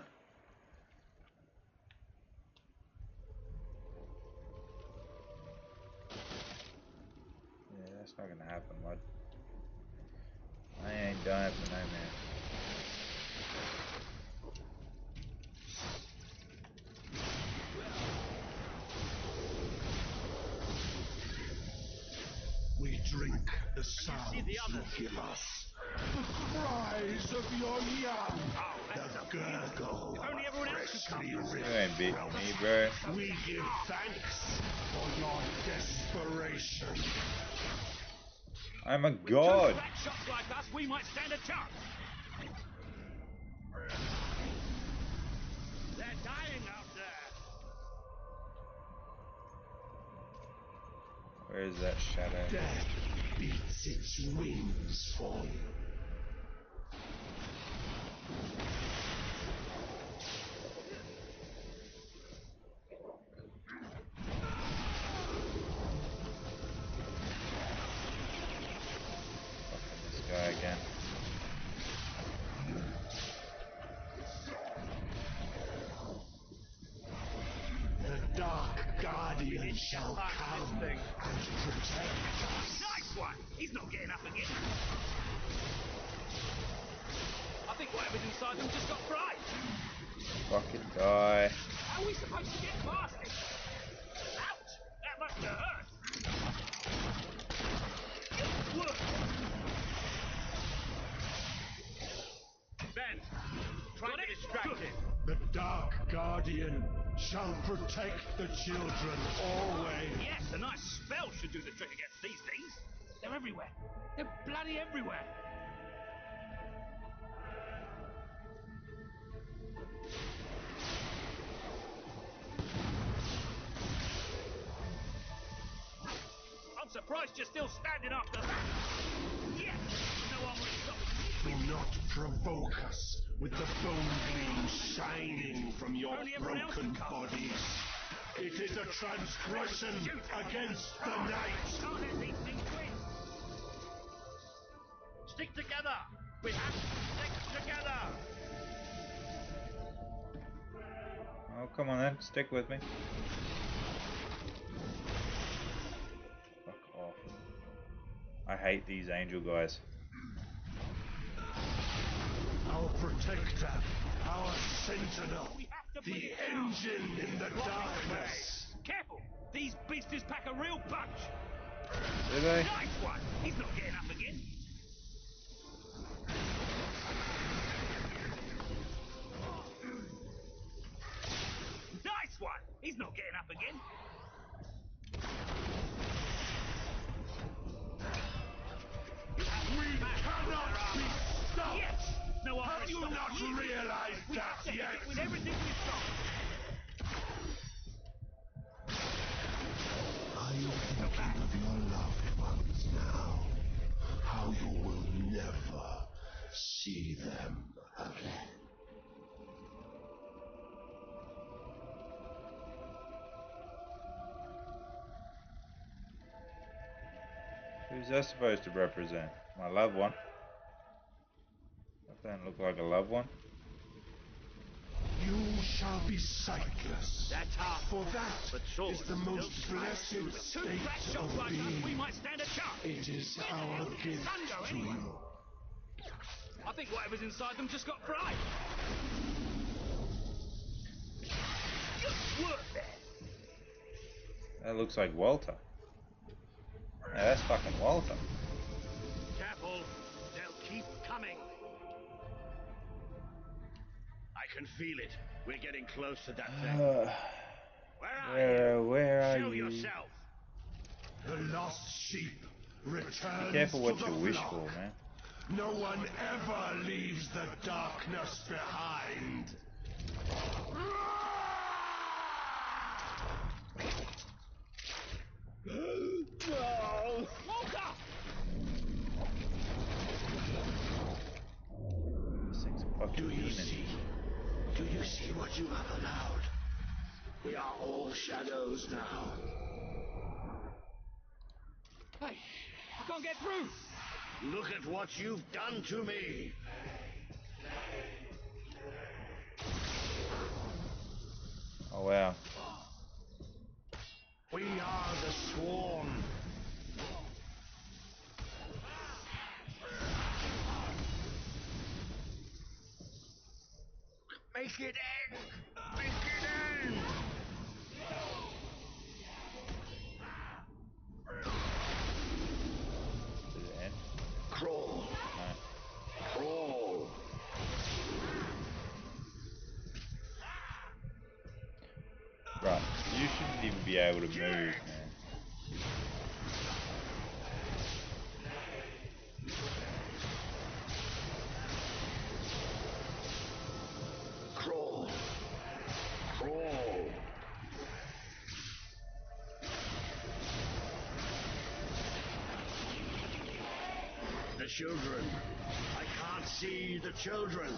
P: that's not gonna happen, bud. I ain't dying for no man.
T: We drink the sounds you give us. The cries of your young. The gurgle of freshly
P: You
T: risen
P: ain't beating
T: whelps.
P: me, bro.
T: We give thanks for your desperation.
P: I'm a
U: With two
P: god.
U: fat shots like us, we might stand a chance. They're dying out there.
P: Where is that shadow?
T: Death beats its wings for you.
P: This guy again.
T: The Dark Guardian shall come and protect us.
U: Nice one! He's not getting up again. I think whatever's inside them just got fried.
P: Fucking die.
U: How are we supposed to get past it? Ouch! That must have hurt. Good work. Ben, try to distract him.
T: The Dark Guardian shall protect the children always.
U: Yes, a nice spell should do the trick against these things. They're everywhere. They're bloody everywhere. I'm surprised you're still standing after that. Yes, no one will stop you.
T: Do not provoke us with the bone gleam shining from your broken bodies. It is a transgression against the night.
U: Can't let these things win. Stick together. We have to stick together.
P: Oh, come on then. Stick with me. Fuck off. I hate these angel guys.
T: Our protector, our sentinel, the engine in the darkness.
U: Careful! These beasties pack a real punch.
P: Do they?
U: Nice one! He's not getting up again. Nice one! He's not getting up again.
T: We cannot be stopped!
U: Yes! No one
T: Have you not realized that yet?
U: With everything we've got.
T: Are you thinking of your loved ones now? How you will never see them again.
P: Who's that supposed to represent? My loved one. That doesn't look like a loved one.
T: You shall be sightless.
U: That's hard.
T: For that is the most blessed state of being.
U: We might stand a chance.
T: It is our gift to you.
U: I think whatever's inside them just got fried. Good work there.
P: That looks like Walter. Yeah, that's fucking Walter.
U: Careful, they'll keep coming. I can feel it. We're getting close to that thing.
P: Where are
U: Show
P: you?
U: yourself.
T: The lost sheep returns
P: Be careful what
T: to
P: you
T: the
P: wish
T: flock.
P: for, man.
T: No one ever leaves the darkness behind.
U: No! Walter!
P: This thing's a fucking demon.
T: Do you see what you have allowed? We are all shadows now.
U: Hey, I can't get through.
N: Look at what you've done to me.
P: Oh wow.
T: We are the swarm.
N: Make it end! Make it end!
P: Does it end?
T: Crawl.
P: No.
T: Crawl.
P: Right. You shouldn't even be able to move, man.
N: children. I can't see the children.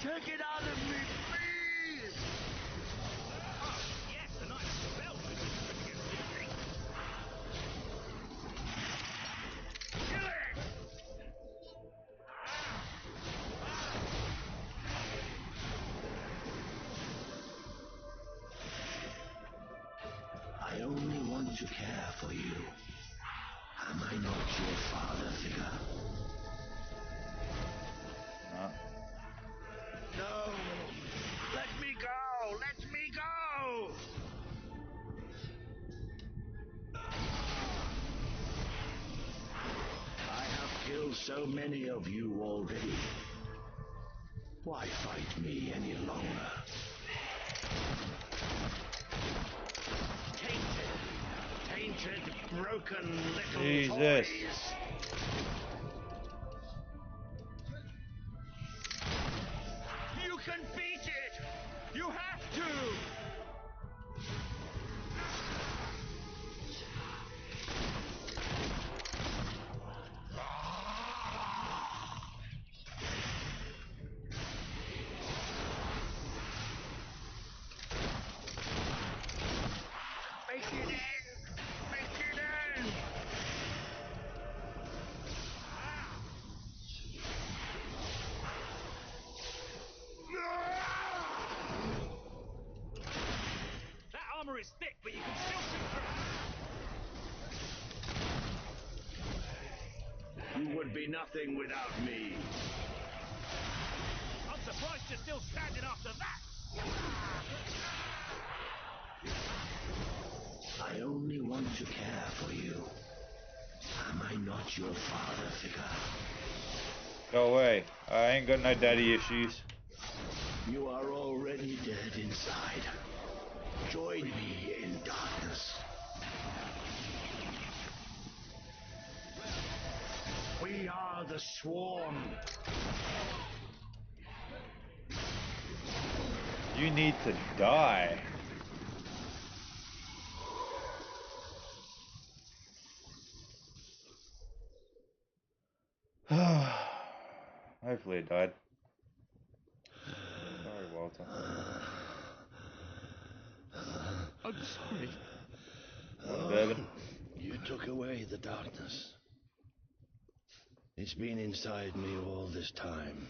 N: Take it out of me, please!
U: Oh, yes, the nice spell which is pretty amusing. Kill it!
N: I only want to care for you. Am I not your father figure? No! Let me go! Let me go! I have killed so many of you already. Why fight me any longer? Tainted, broken little
P: Jesus.
N: toys. You can beat it! You have to! Make it end! Make it end!
U: That armor is thick, but you can still shoot through it.
N: You would be nothing without me.
U: I'm surprised you're still standing after that.
N: I only want to care for you. Am I not your father figure?
P: Go away. I ain't got no daddy issues.
N: You are already dead inside. Join me in darkness. We are the swarm.
P: You need to die. Hopefully it died. Sorry, Walter.
N: I'm sorry.
P: Bourbon.
N: You took away the darkness. It's been inside me all this time.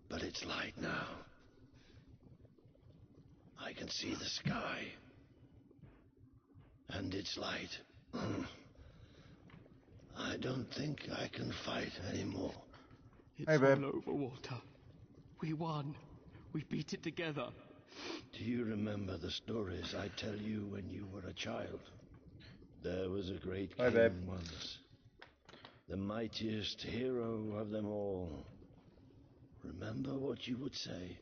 N: But it's light now. I can see the sky. And it's light. I don't think I can fight anymore.
E: It's all over, Walter. We won. We beat it together.
N: Do you remember the stories I tell you when you were a child? There was a great king once. The mightiest hero of them all. Remember what you would say?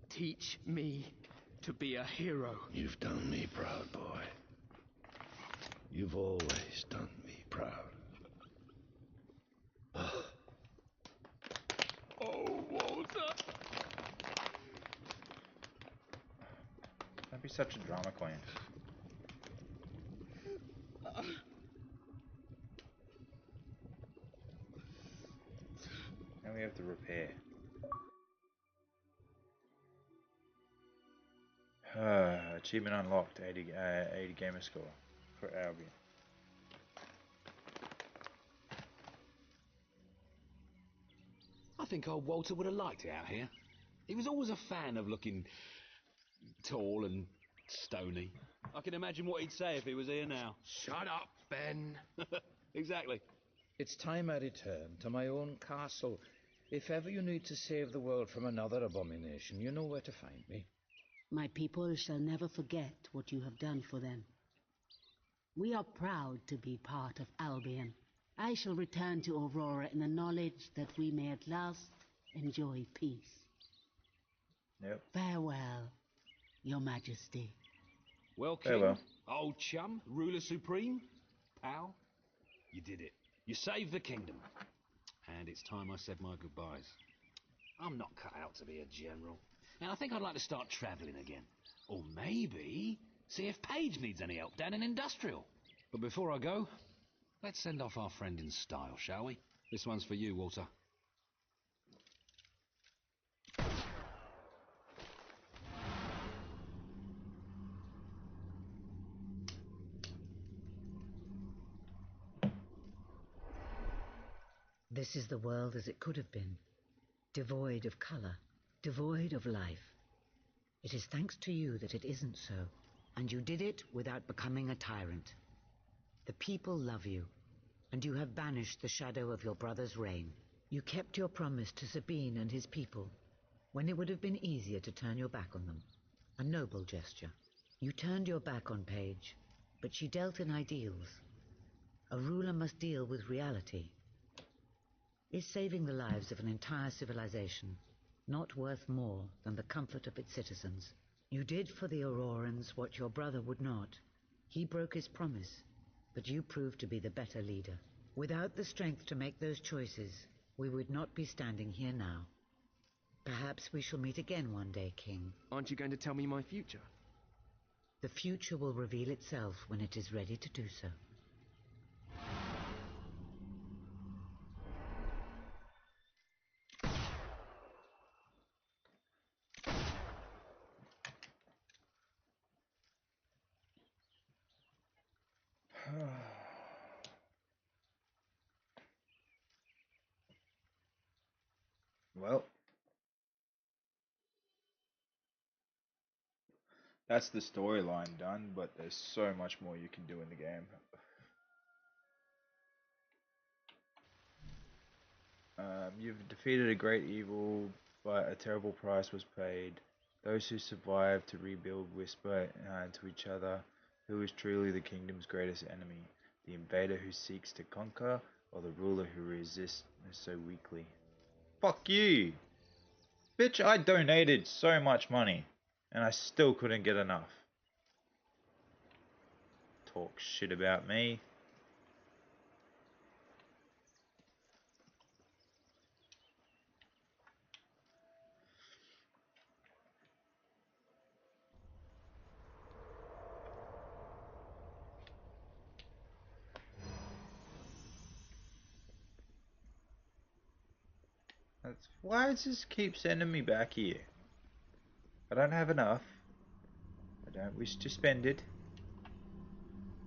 E: Teach me to be a hero.
N: You've done me proud, boy. You've always done me proud.
E: Oh, Walter.
P: Don't be such a drama queen. Now we have to repair. Achievement unlocked. 80 gamer score for Albion.
G: I think old Walter would have liked it out here. He was always a fan of looking tall and stony. I can imagine what he'd say if he was here now.
E: Shut up, Ben.
G: Exactly.
M: It's time I return to my own castle. If ever you need to save the world from another abomination, you know where to find me.
L: My people shall never forget what you have done for them. We are proud to be part of Albion. I shall return to Aurora in the knowledge that we may at last enjoy peace.
P: Yep.
L: Farewell, Your Majesty.
G: Well, King, old chum, ruler supreme, pal, you did it. You saved the kingdom. And it's time I said my goodbyes. I'm not cut out to be a general. And I think I'd like to start travelling again. Or maybe see if Paige needs any help down in Industrial. But before I go, let's send off our friend in style, shall we? This one's for you, Walter.
D: This is the world as it could have been, devoid of colour, devoid of life. It is thanks to you that it isn't so, and you did it without becoming a tyrant. The people love you, and you have banished the shadow of your brother's reign. You kept your promise to Sabine and his people, when it would have been easier to turn your back on them. A noble gesture. You turned your back on Paige, but she dealt in ideals. A ruler must deal with reality. Is saving the lives of an entire civilization not worth more than the comfort of its citizens? You did for the Aurorans what your brother would not. He broke his promise, but you proved to be the better leader. Without the strength to make those choices, we would not be standing here now. Perhaps we shall meet again one day, King.
E: Aren't you going to tell me my future?
D: The future will reveal itself when it is ready to do so.
P: Well, that's the storyline done, but there's so much more you can do in the game. You've defeated a great evil, but a terrible price was paid. Those who survived to rebuild whisper to each other, who is truly the kingdom's greatest enemy? The invader who seeks to conquer, or the ruler who resists so weakly? Fuck you! Bitch, I donated so much money, and I still couldn't get enough. Talk shit about me. Why does this keep sending me back here? I don't have enough. I don't wish to spend it.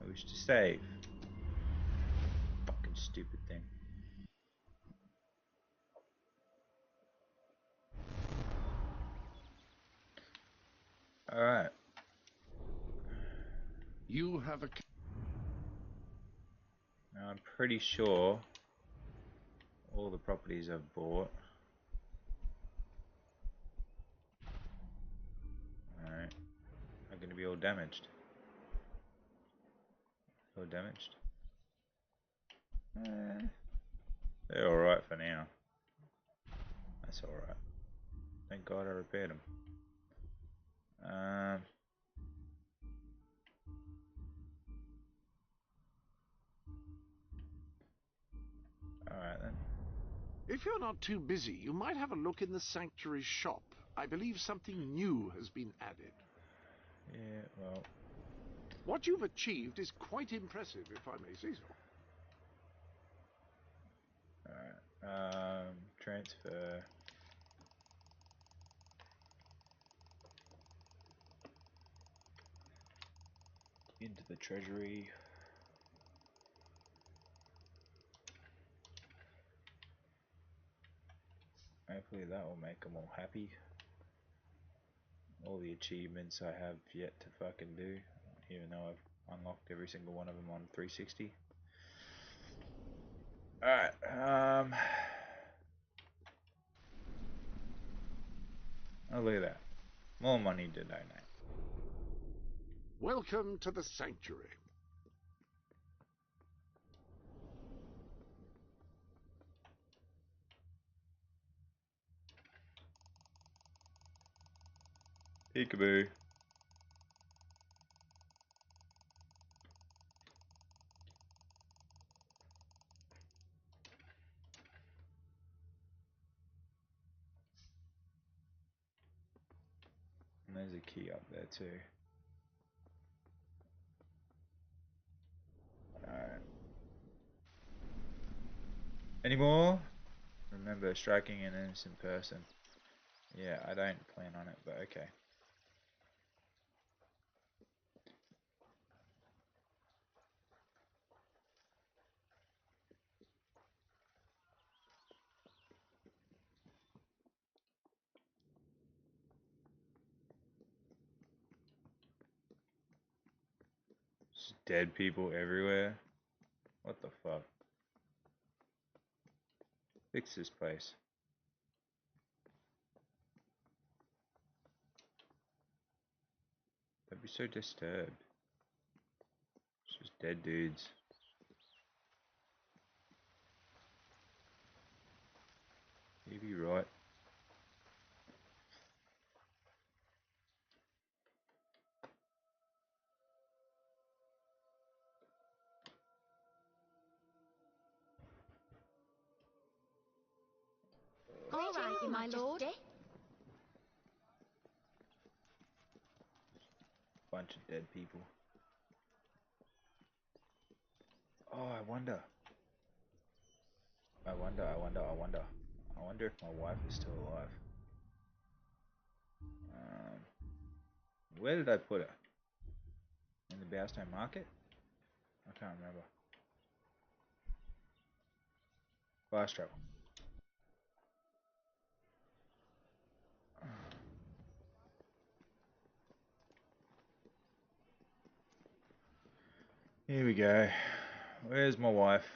P: I wish to save. Fucking stupid thing. Alright.
S: You have a...
P: Now I'm pretty sure all the properties I've bought. Alright. Are going to be all damaged. All damaged. They're alright for now. That's alright. Thank God I repaired them. Alright then.
S: If you're not too busy, you might have a look in the sanctuary shop. I believe something new has been added.
P: Yeah, well...
S: What you've achieved is quite impressive, if I may say so.
P: Alright, transfer... into the treasury. Hopefully that will make them all happy. All the achievements I have yet to fucking do, even though I've unlocked every single one of them on 360. Alright, oh, look at that. More money to donate.
S: Welcome to the sanctuary.
P: Peekaboo. there's a key up there too. Alright. Any more? Remember, striking an innocent person. Yeah, I don't plan on it, but okay. Just dead people everywhere. What the fuck? Fix this place. Don't be so disturbed. It's just dead dudes. You'd be right.
B: All right, my lord.
P: Bunch of dead people. Oh, I wonder if my wife is still alive. Where did I put her? In the Bowerstone Market? I can't remember. Fast travel. Here we go. Where's my wife?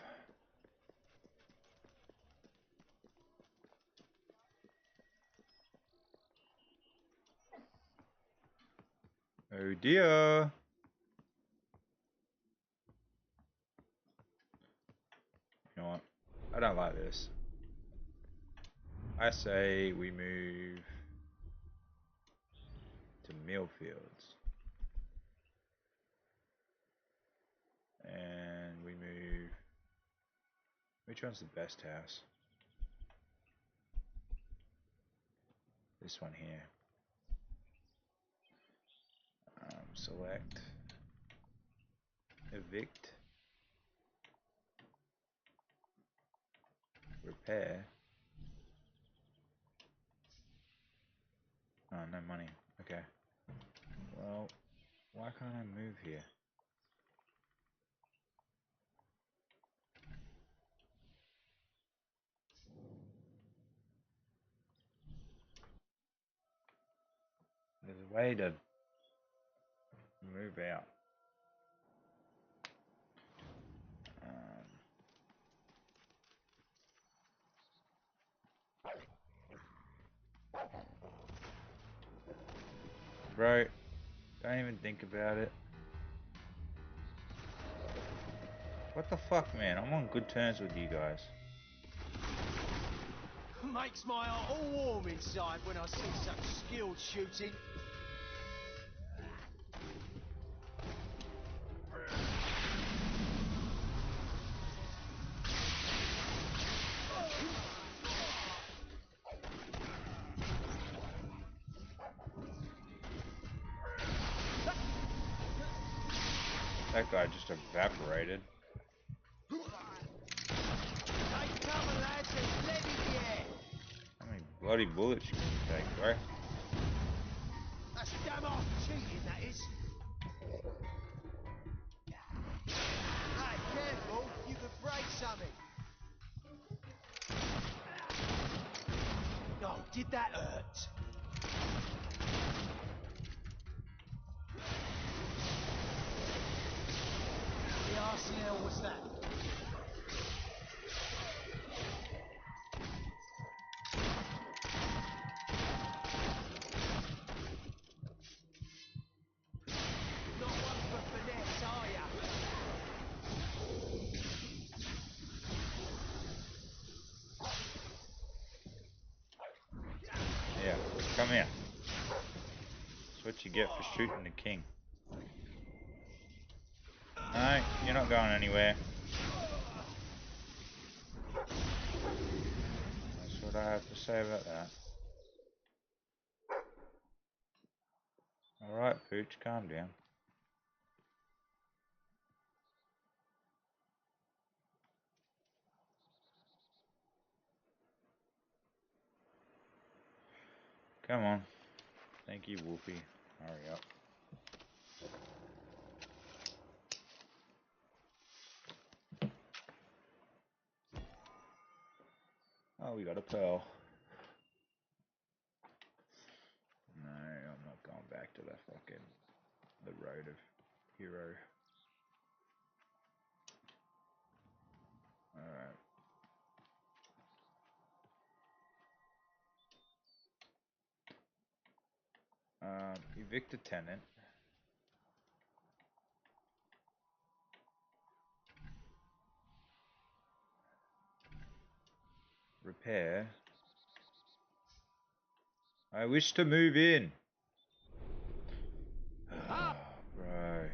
P: Oh dear. You know what? I don't like this. I say we move to Millfields. And we move... Which one's the best house? This one here. Select. Evict. Repair. Oh, no money. Okay. Well, why can't I move here? There's a way to move out. Bro, don't even think about it. What the fuck, man? I'm on good terms with you guys.
O: Makes my heart all warm inside when I see such skilled shooting.
P: That guy just evaporated. How many bloody bullets you can take, bro?
O: That's damn off cheating, that is. Hey, careful, you could break something. Oh, did that hurt? The RCL was that? Not one for finesse, are ya?
P: Yeah, come here. That's what you get for shooting the king. No, you're not going anywhere. That's what I have to say about that. Alright, Pooch, calm down. Come on. Thank you, Wolfie. Hurry up. Oh, we got a pearl. No, I'm not going back to the road of hero. Alright. Evict a tenant. Repair. I wish to move in. Oh, bro.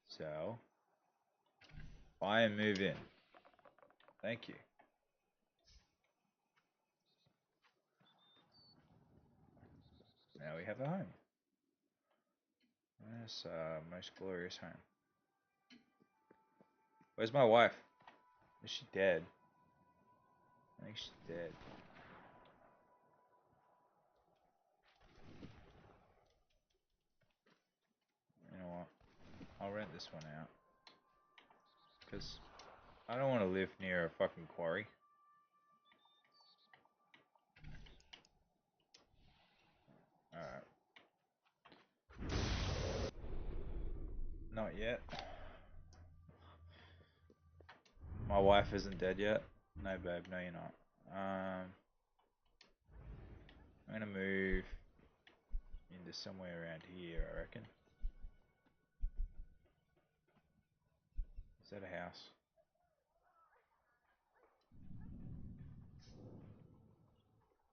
P: So, buy and move in. Thank you. Now we have a home. Yes, most glorious home. Where's my wife? Is she dead? I think she's dead. You know what? I'll rent this one out. Because I don't want to live near a fucking quarry. Alright. Not yet. My wife isn't dead yet. No, babe. No, you're not. I'm gonna move into somewhere around here, I reckon. Is that a house?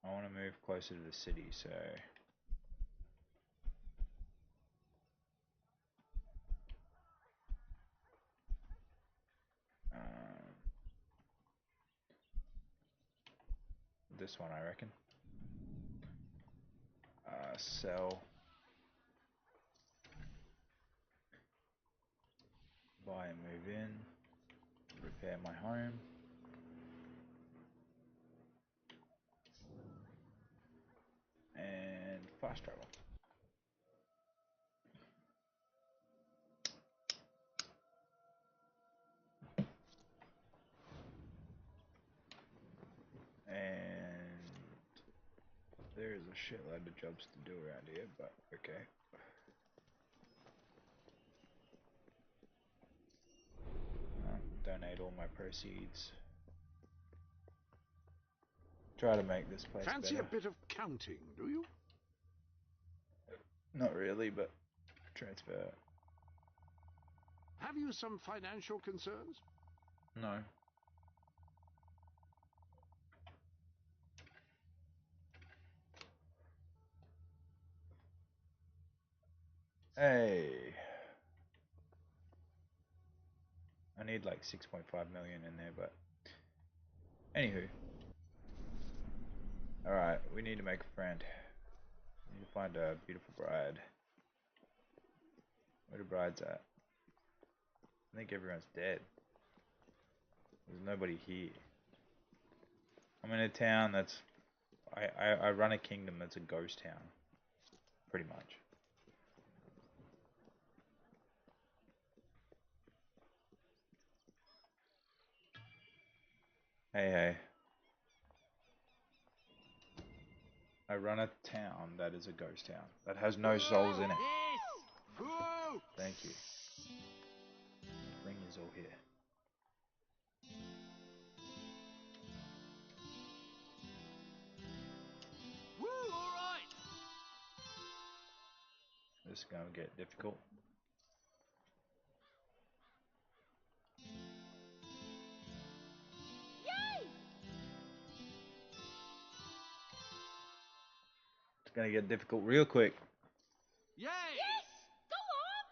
P: I want to move closer to the city, so... this one, I reckon. Sell. Buy and move in. Repair my home. And fast travel. And there's a shitload of jobs to do around here, but okay. Donate all my proceeds. Try to make this place
S: Fancy
P: better.
S: a bit of counting, do you?
P: Not really, but transfer.
S: Have you some financial concerns?
P: No. Hey. I need like 6.5 million in there, but anywho. Alright, we need to make a friend. We need to find a beautiful bride. Where the bride's at? I think everyone's dead. There's nobody here. I'm in a town that's... I run a kingdom that's a ghost town. Pretty much. Hey, hey. I run a town that is a ghost town. That has no souls in it. Thank you. Ring is all here.
O: Woo, alright!
P: This is gonna get difficult.
B: Yay!
P: It's gonna get difficult real quick.
O: Yay!
B: Yes! Go on!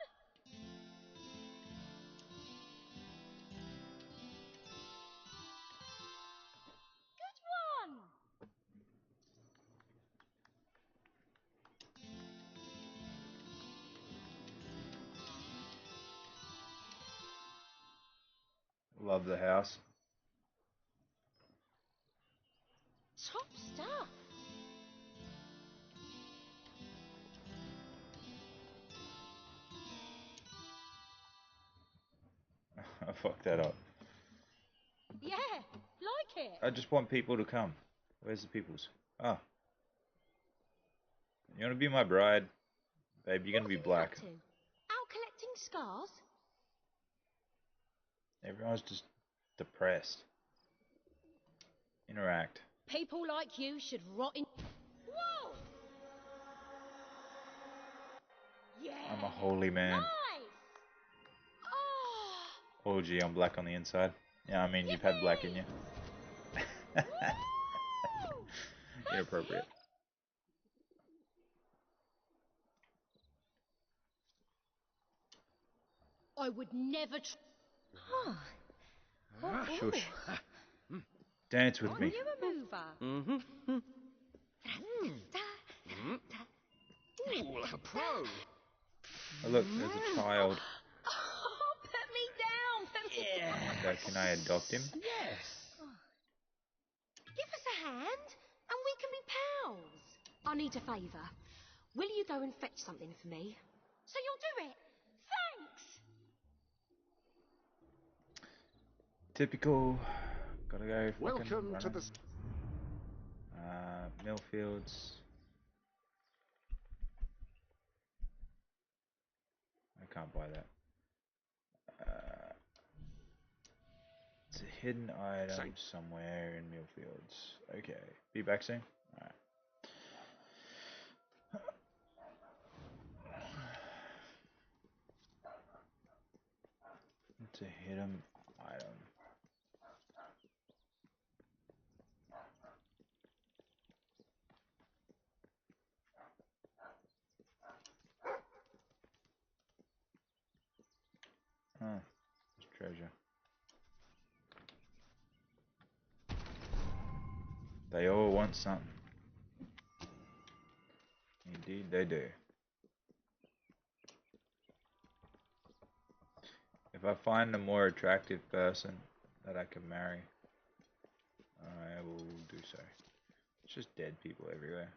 B: Good one!
P: Love the house.
B: Top stuff.
P: I fucked that up.
B: Yeah, like it.
P: I just want people to come. Where's the peoples? Ah. You want to be my bride? Babe, you're going to be black.
B: Out collecting scars?
P: Everyone's just depressed. Interact.
B: People like you should rot in... Whoa! Yeah.
P: I'm a holy man.
B: Nice. Oh.
P: OG, I'm black on the inside. Yeah, I mean, you've had black in you. Inappropriate.
B: I would never
P: Shush. Dance with me.
B: You a mover?
E: Ooh, like a pro.
P: Oh, look, there's a child.
B: Oh, put me down. Put me down.
P: Okay, can I adopt him?
E: Yes.
B: Give us a hand, and we can be pals. I need a favour. Will you go and fetch something for me? So you'll do it. Thanks.
P: Typical. Gotta go.
H: Welcome to the...
P: Millfields. I can't buy that. It's a hidden item somewhere in Millfields. Okay. Be back soon. Alright. It's a hidden item. Oh, it's treasure. They all want something. Indeed they do. If I find a more attractive person that I can marry, I will do so. It's just dead people everywhere.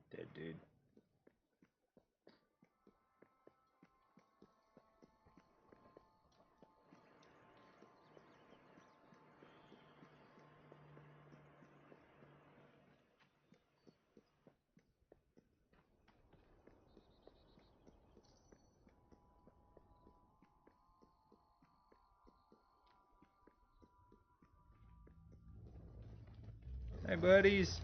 P: Dead dude. Hey buddies.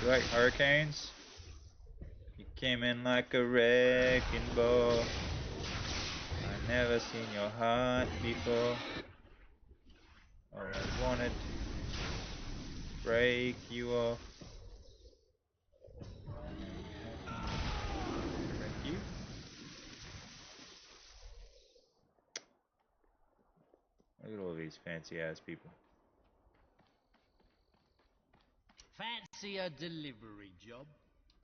P: You like hurricanes? You came in like a wrecking ball. I never seen your heart before. Oh, I wanted to break you off. Break you? Look at all these fancy ass people.
F: Fancy a delivery job?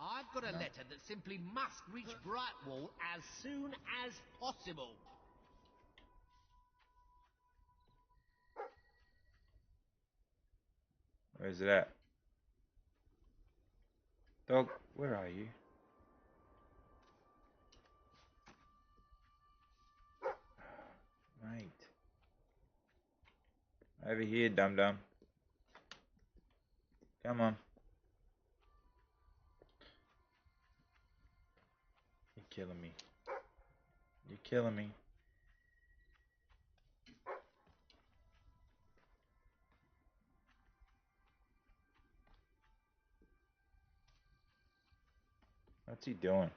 F: I've got a letter that simply must reach Brightwall as soon as possible.
P: Where's it at? Dog, where are you? Mate. Over here, dum-dum. Come on. You're killing me. You're killing me. What's he doing?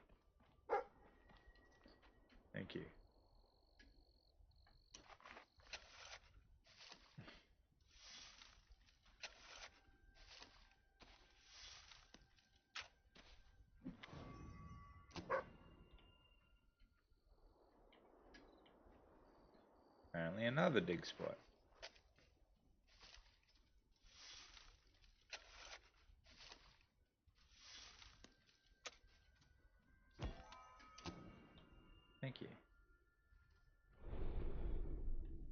P: Thank you. Apparently another dig spot. you.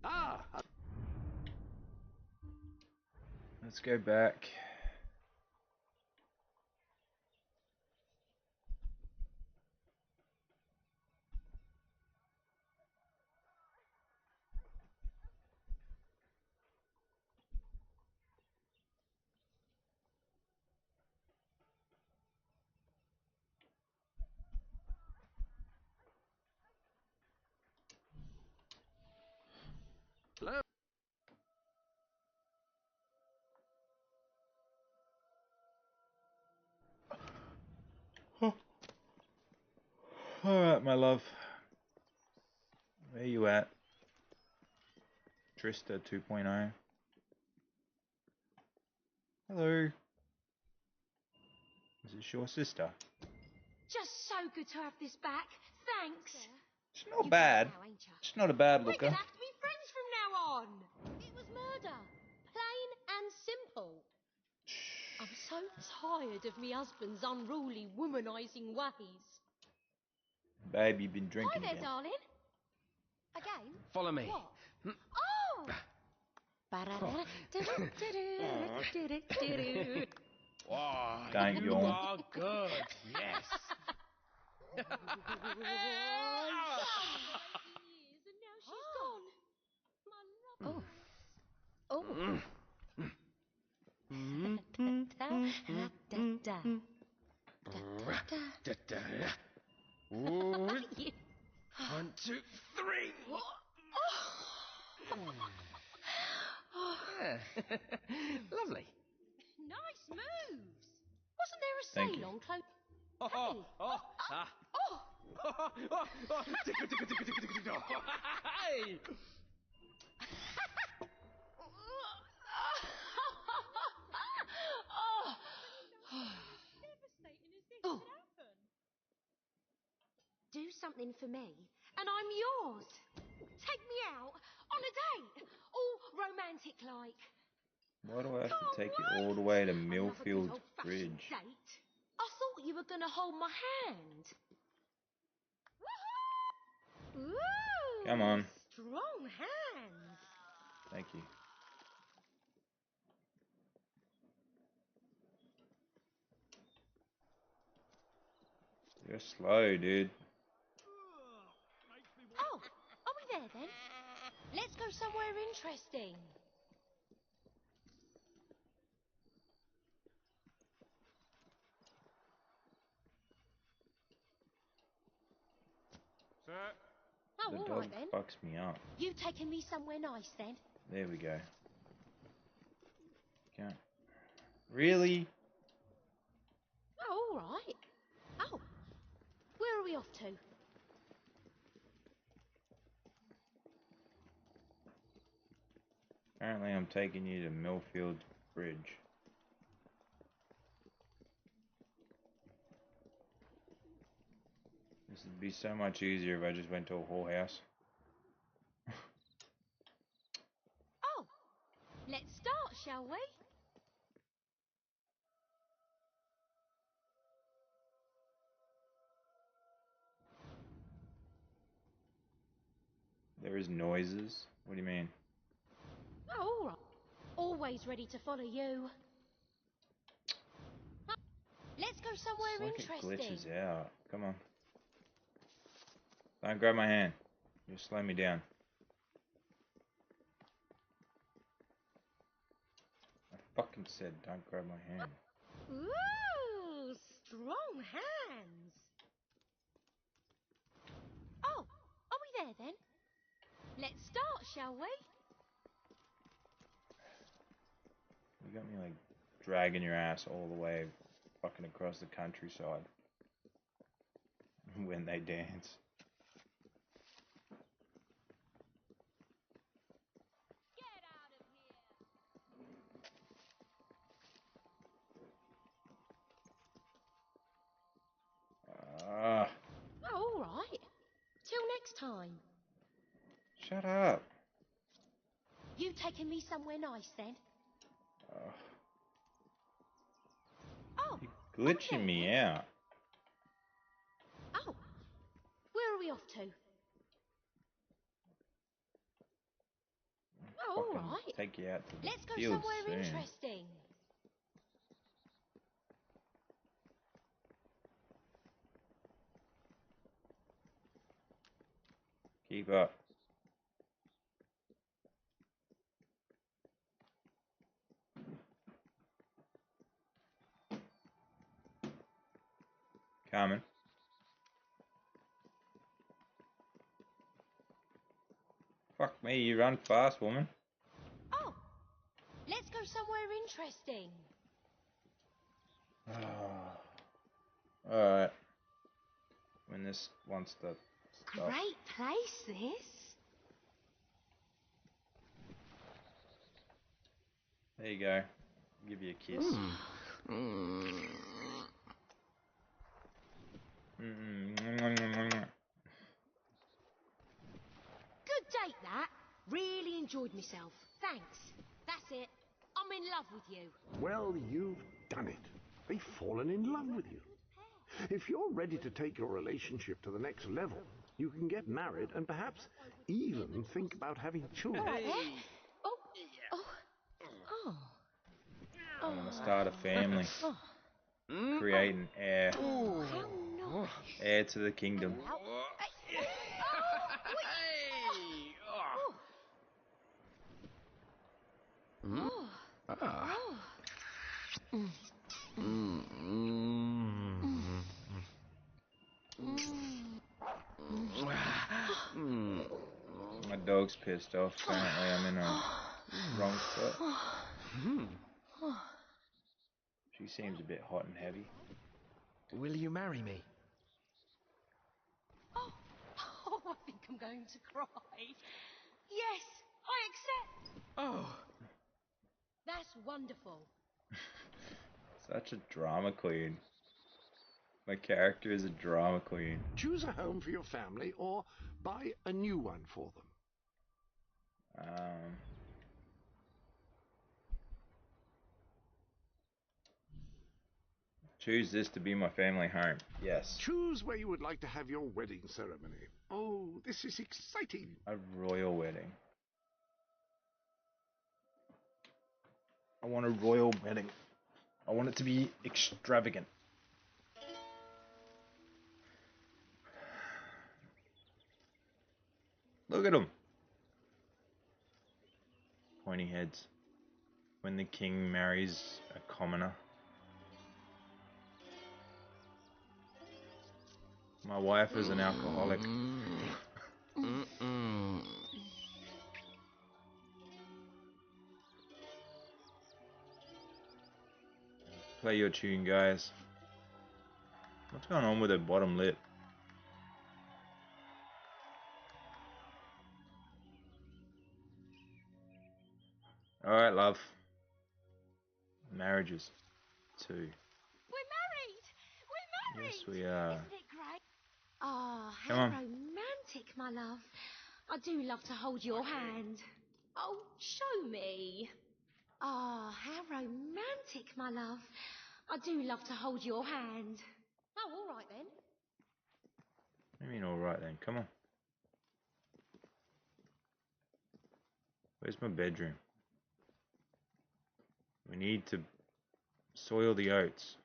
O: Ah!
P: Let's go back.
O: Hello?
P: Alright, my love. Where you at? Trista 2.0. Hello. Is this your sister?
B: Just so good to have this back. Thanks.
P: She's not bad.
B: Now, ain't ya?
P: She's not a bad
B: We're
P: looker.
B: gonna have to be friends from now on. It was murder. Plain and simple. I'm so tired of me husband's unruly, womanising ways.
P: Babe, you've been drinking
B: Hi there,
P: again.
B: darling. Again?
E: Follow me.
B: What? Oh!
E: Wow,
P: Don't
E: you
P: yawn.
E: are good. Yes.
B: And now she's gone. My love. Oh.
E: One, two, three. Yeah. Lovely.
B: Nice moves. Wasn't there a
P: Thank
B: sale
P: you.
B: on clothes?
E: Tickle, tickle, tickle, tickle, tickle, tickle. Hey!
B: Oh. Do something for me, and I'm yours. Take me out on a date, all romantic like.
P: Why do I have to take you all the way to Millfield Bridge?
B: Date. I thought you were gonna hold my hand. Ooh,
P: Come on.
B: strong hands.
P: Thank you. You're slow, dude.
B: Oh, are we there then? Let's go somewhere interesting.
H: Sir?
B: Oh,
P: The
B: all
P: dog
B: right then.
P: fucks me up.
B: You taking me somewhere nice then?
P: There we go. Can't. Really?
B: Oh, all right. Oh, where are we off to?
P: Apparently I'm taking you to Millfield Bridge. This would be so much easier if I just went to a whorehouse.
B: Oh, let's start, shall we?
P: There is noises? What do you mean?
B: Oh, all right. Always ready to follow you. Let's go somewhere
P: It's like
B: interesting.
P: it glitches out. Come on. Don't grab my hand. You'll slow me down. I fucking said don't grab my hand.
B: Ooh, strong hands. Oh, are we there then? Let's start, shall we?
P: You got me like dragging your ass all the way fucking across the countryside when they dance. Ah,
B: Oh, all right. Till next time.
P: shut up.
B: You taking me somewhere nice then? Oh,
P: Glitching me out.
B: oh. Where are we off to? all
P: fucking
B: right.
P: take you out to the
B: Let's go
P: field
B: somewhere
P: soon.
B: interesting.
P: Keep up. Carmen. Fuck me, you run fast, woman.
B: Oh, let's go somewhere interesting.
P: Alright. When this wants to stop.
B: Great place, this.
P: There you go. Give you a kiss.
B: Good date, that. Really enjoyed myself. Thanks. That's it. I'm in love with you.
S: Well, you've done it. They've fallen in love with you. If you're ready to take your relationship to the next level, you can get married and perhaps even think about having children.
P: I want to start a family. Create an heir. Heir to the kingdom. My dog's pissed off. Apparently I'm in a wrong spot. She seems a bit hot and heavy.
E: Will you marry me?
B: Oh, I think I'm going to cry. Yes, I accept.
E: Oh.
B: That's wonderful.
P: Such a drama queen. My character is a drama queen.
S: Choose a home for your family or buy a new one for them.
P: Choose this to be my family home. Yes.
S: Choose where you would like to have your wedding ceremony. Oh, this is exciting.
P: A royal wedding. I want a royal wedding. I want it to be extravagant. Look at them. Pointy heads. When the king marries a commoner. My wife is an alcoholic. Play your tune, guys. What's going on with her bottom lip? Alright, love. Marriages. 2.
B: We're married! We're married!
P: Yes, we are.
B: Isn't it great? Oh,
P: Come
B: how
P: on.
B: romantic, my love. I do love to hold your hand. Oh, show me. Oh, how romantic, my love. I do love to hold your hand. Oh, all right then.
P: What do you mean alright then? Come on. Where's my bedroom? We need to soil the oats.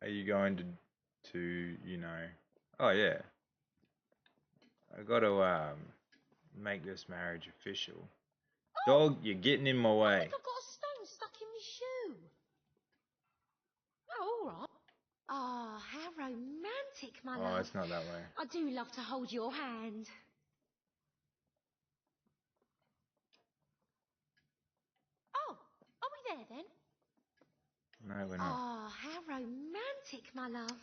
P: Are you going to you know? Oh yeah. I got to make this marriage official. Dog, you're getting in my
B: I
P: way.
B: think I've got a stone stuck in my shoe. Oh, all right. Oh, how romantic, my love.
P: Oh, it's not that way.
B: I do love to hold your hand. Oh, are we there then?
P: No, we're not.
B: Oh, how romantic, my love.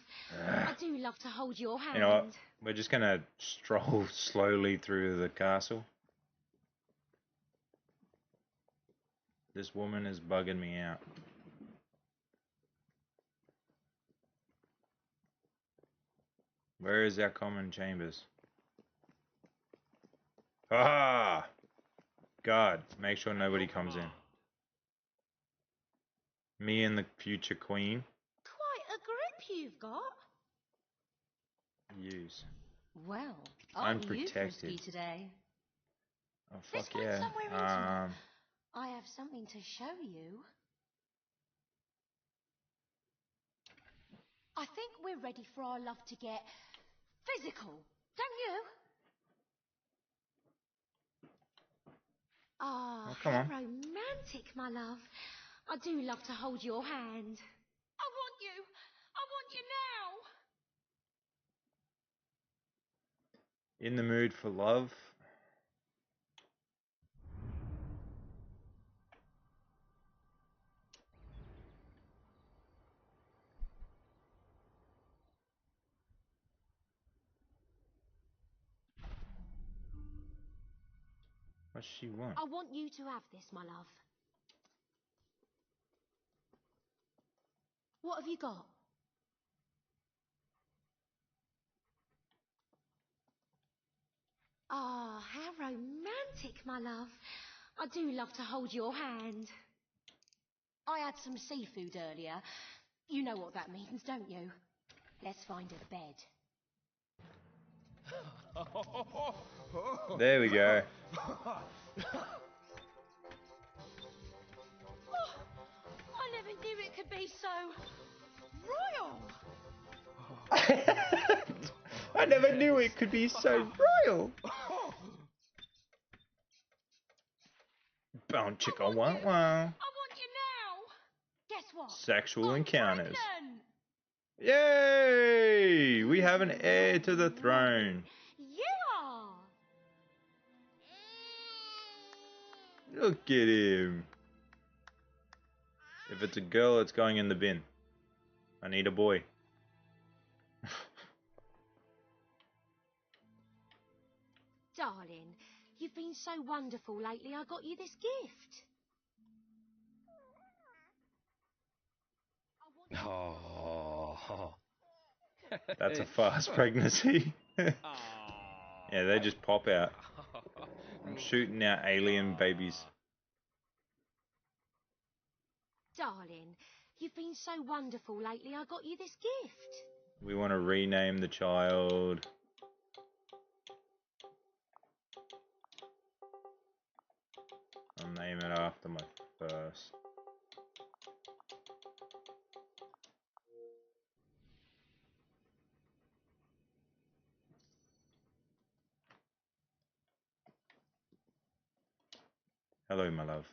B: I do love to hold your hand.
P: You know what? We're just gonna stroll slowly through the castle. This woman is bugging me out. Where is our common chambers? Ah! God, make sure nobody comes in. Me and the future queen.
B: Quite a group you've got?
P: Use.
B: Well, aren't you
P: Unprotected.
B: frisky today?
P: Oh
B: Let's
P: fuck
B: find
P: yeah.
B: somewhere intimate. I have something to show you. I think we're ready for our love to get physical, don't you? Ah,
P: Oh, come
B: how
P: on.
B: romantic, my love. I do love to hold your hand. I want you. I want you now.
P: In the mood for love. What does she want?
B: I want you to have this, my love. What have you got? Ah, how romantic, my love. I do love to hold your hand. I had some seafood earlier. You know what that means, don't you? Let's find a bed.
P: There we go.
B: Oh, I never knew it could be so royal.
P: I never knew it could be so royal. Bound chicka wow wow.
B: I want you now. Guess what?
P: Sexual encounters.
B: Pregnant.
P: Yay! We have an heir to the throne.
B: Yeah.
P: Look at him. If it's a girl, it's going in the bin. I need a boy.
B: Darling, you've been so wonderful lately. I got you this gift.
E: Oh.
P: That's a fast pregnancy. Yeah, they just pop out. I'm shooting out alien babies.
B: Darling, you've been so wonderful lately. I got you this gift.
P: We want to rename the child. I'll name it after my first. Hello, my love.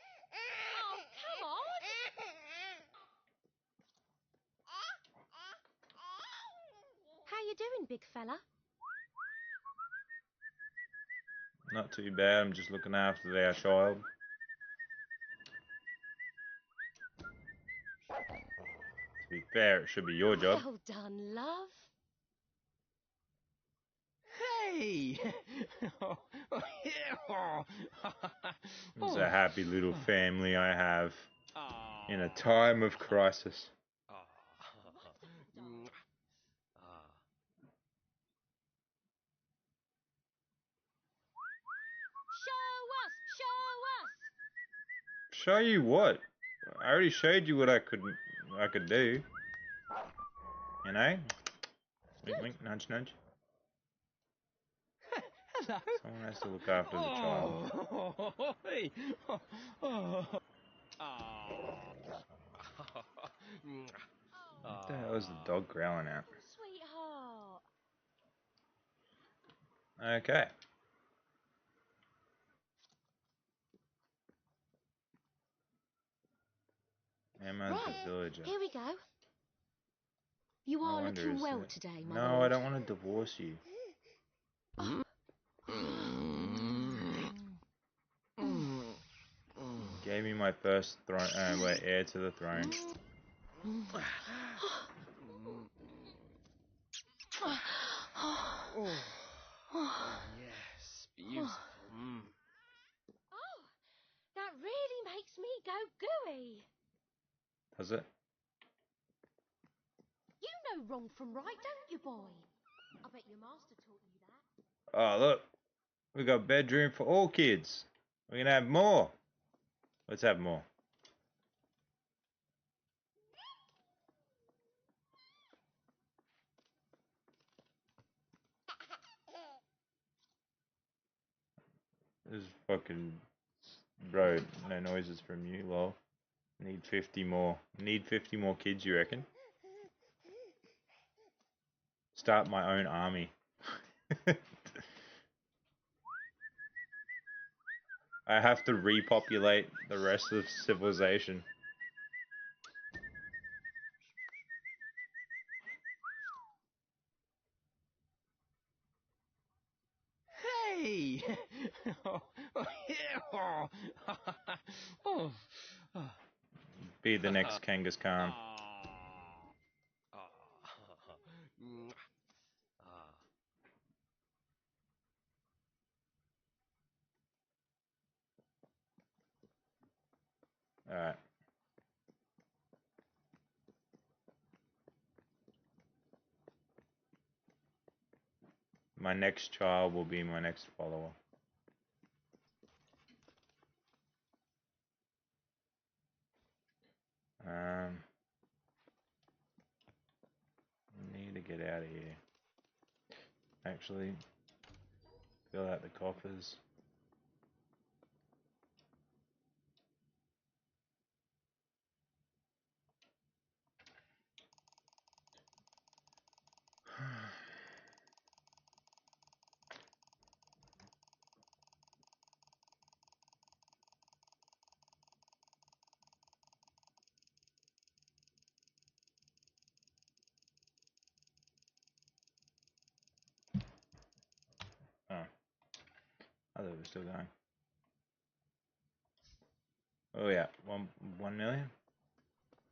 B: Oh, come on. How you doing, big fella?
P: Not too bad. I'm just looking after our child. To be fair, it should be your job.
B: Well done, love.
E: Hey!
P: It's a happy little family I have in a time of crisis. Show you what? I already showed you what I could do. You know? Wink, wink, nudge, nudge.
E: Hello.
P: Someone has to look after the child. What the hell is the dog growling at?
B: Sweetheart.
P: Okay. Emma's the villager.
B: Here we go. You
P: I
B: are
P: wonder,
B: looking
P: is
B: well
P: it-
B: today, my
P: No,
B: lord.
P: I don't want to divorce you. Gave me my first throne, heir to the throne.
E: Yes, beautiful.
B: Oh, that really makes me go gooey.
P: Does it?
B: You know wrong from right, don't you, boy? I bet your master taught you that.
P: Oh, look. We got bedroom for all kids. We're going to have more. Let's have more. This is fucking... Bro, no noises from you, lol. Need 50 more. Need 50 more kids, you reckon? Start my own army. I have to repopulate the rest of civilization.
E: Hey!
P: Be the next Kangas Khan. Alright. My next child will be my next follower. Need to get out of here. Actually, fill out the coffers. Oh. I thought it was still going. Oh yeah, 1 million?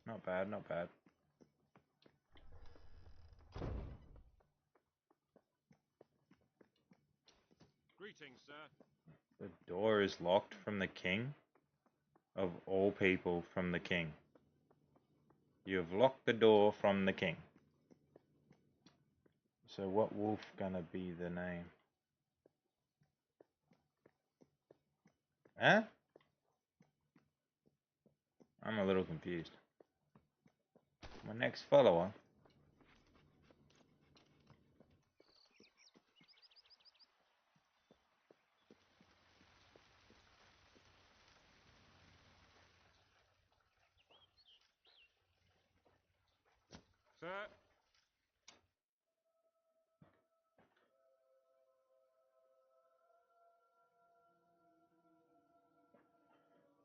P: Not bad, not bad.
U: Greetings, sir.
P: The door is locked from the king? Of all people, from the king. You've locked the door from the king. So what wolf gonna be the name? Huh? I'm a little confused. My next follower?
U: Sir?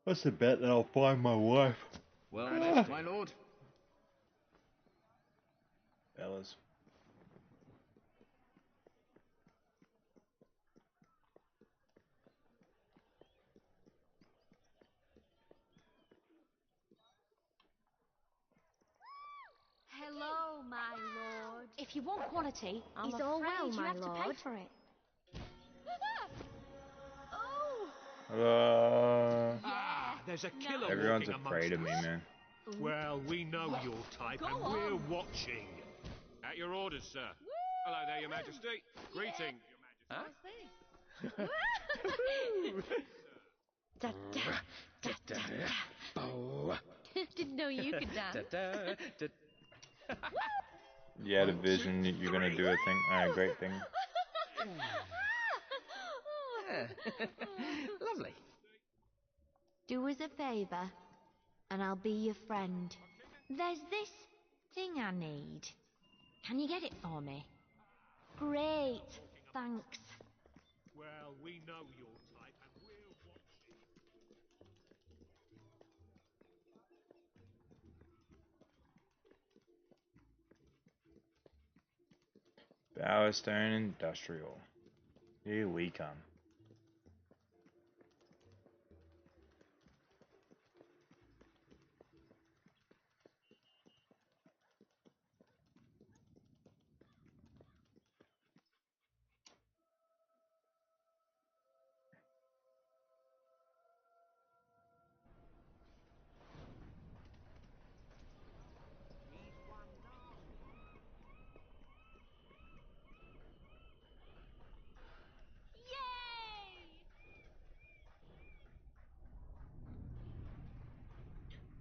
P: What's the bet that I'll find my wife?
E: Well met, my lord.
P: Fellas.
B: Hello, my lord. If you want quality, I'm
Q: Is all
B: afraid
Q: well,
B: you
Q: my
B: have to pay
Q: lord?
B: for it.
U: There's a killer
P: Everyone's
U: walking
P: afraid of
U: amongst
P: me,
U: us.
P: man.
U: Well, we know your type and we're watching. At your orders, sir. Hello there, your majesty. Greeting.
B: Da, da, da, da, da. Didn't know you could dance.
P: You had a vision that you're gonna do a great thing.
E: Lovely.
J: Do us a favour, and I'll be your friend. There's this thing I need.
B: Can you get it for me?
J: Great, thanks.
U: Well, we know your type and we're watching.
P: Bowerstone Industrial. Here we come.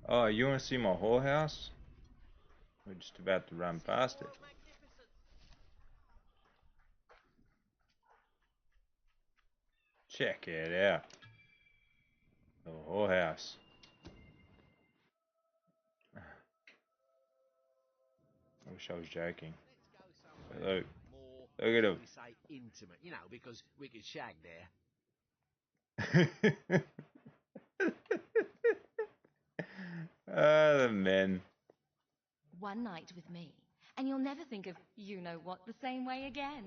P: Oh, you want to see my whorehouse? We're just about to run past it. Check it out. The whole house. I wish I was joking. But look. Look at him.
F: We say intimate, you know, because we could shag there.
P: The men.
K: One night with me, and you'll never think of you-know-what the same way again.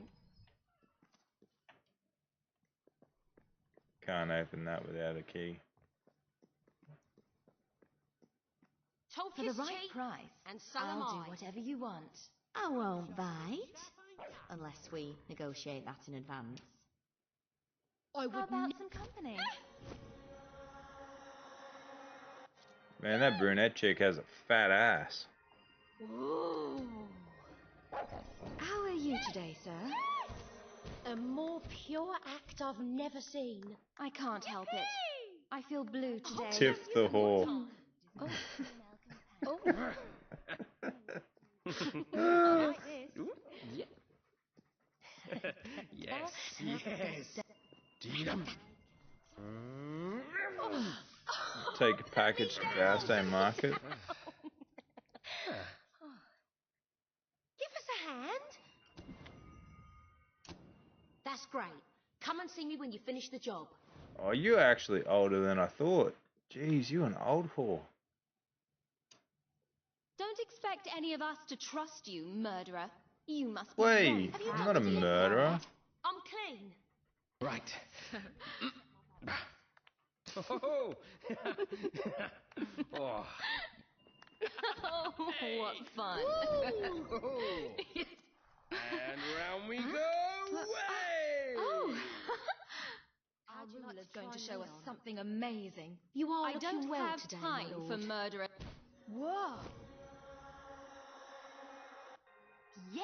P: Can't open that without a key.
K: For the right price,
B: and so
K: I'll
B: am
K: do
B: I.
K: whatever you want.
J: I won't bite. Unless we negotiate that in advance.
K: How about some company?
P: Man, that brunette chick has a fat ass.
K: Ooh. How are you today, sir?
B: A more pure act I've never seen.
K: I can't help it. I feel blue today.
P: Tiff the whore.
K: Oh. Oh. I like this.
E: Yeah. Yes, yes. Deedum.
P: Take a package to Bairstow Market.
B: Give us a hand. That's great. Come and see me when you finish the job.
P: Oh, you're actually older than I thought. Jeez, you an old whore.
K: Don't expect any of us to trust you, murderer. You must be
P: Wait, I'm not a murderer.
B: I'm clean.
E: Right. Oh. Oh.
K: Oh, what fun.
E: And round we go. Way!
K: Oh. Our ruler's going to show us something amazing.
B: You are
K: I
B: looking
K: don't
B: well
K: have
B: today,
K: time
B: my lord.
K: for murderer. Whoa. Yeah.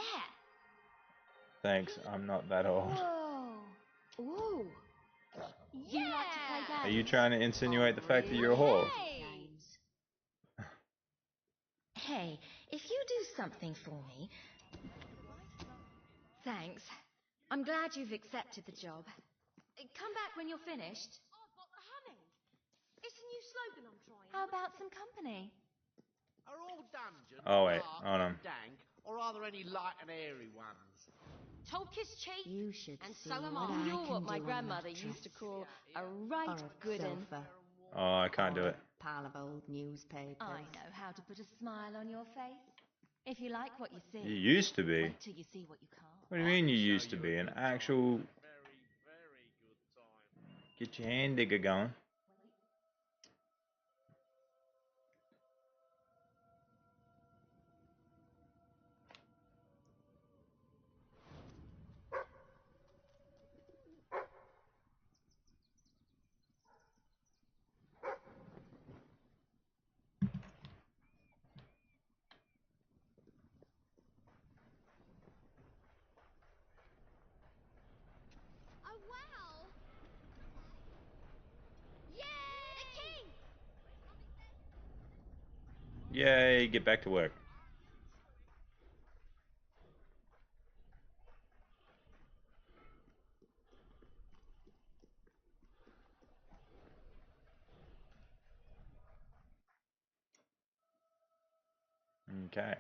P: Thanks, I'm not that old.
K: Whoa. Ooh.
B: You like to play games?
P: Are you trying to insinuate the fact that you're a whore?
K: Hey, if you do something for me... Thanks. I'm glad you've accepted the job. Come back when you're finished.
B: I've got the honey. It's a new slogan I'm trying.
K: How about some company?
F: Are all dungeons
P: Oh wait,
F: dark
P: hold on.
F: and dank, or are there any light and airy ones?
B: Talk is cheap,
J: You should
B: and
J: see
B: so am
J: what
B: I.
J: I
K: You're
J: can
K: what my
J: do on
K: grandmother
J: that
K: used to
J: dress.
K: call a right
J: Or a
K: good un.
J: sofa.
P: Oh, I can't do
J: Or
P: it.
J: a pile of old newspapers.
K: I know how to put a smile on your face. If you like what you see,
P: You used to be.
K: wait till you see what you can't.
P: What do you mean you used to be? An actual... Get your hand digger going.
B: Oh, wow. Yay! The king!
P: Yay, get back to work. Okay.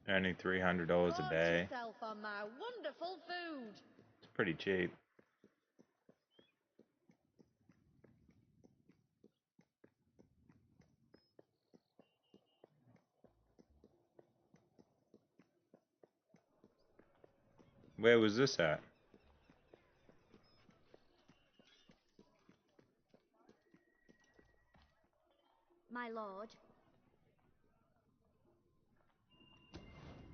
P: Earning $300 a day.
B: yourself on my wonderful food.
P: It's pretty cheap. Where was this at?
J: My lord.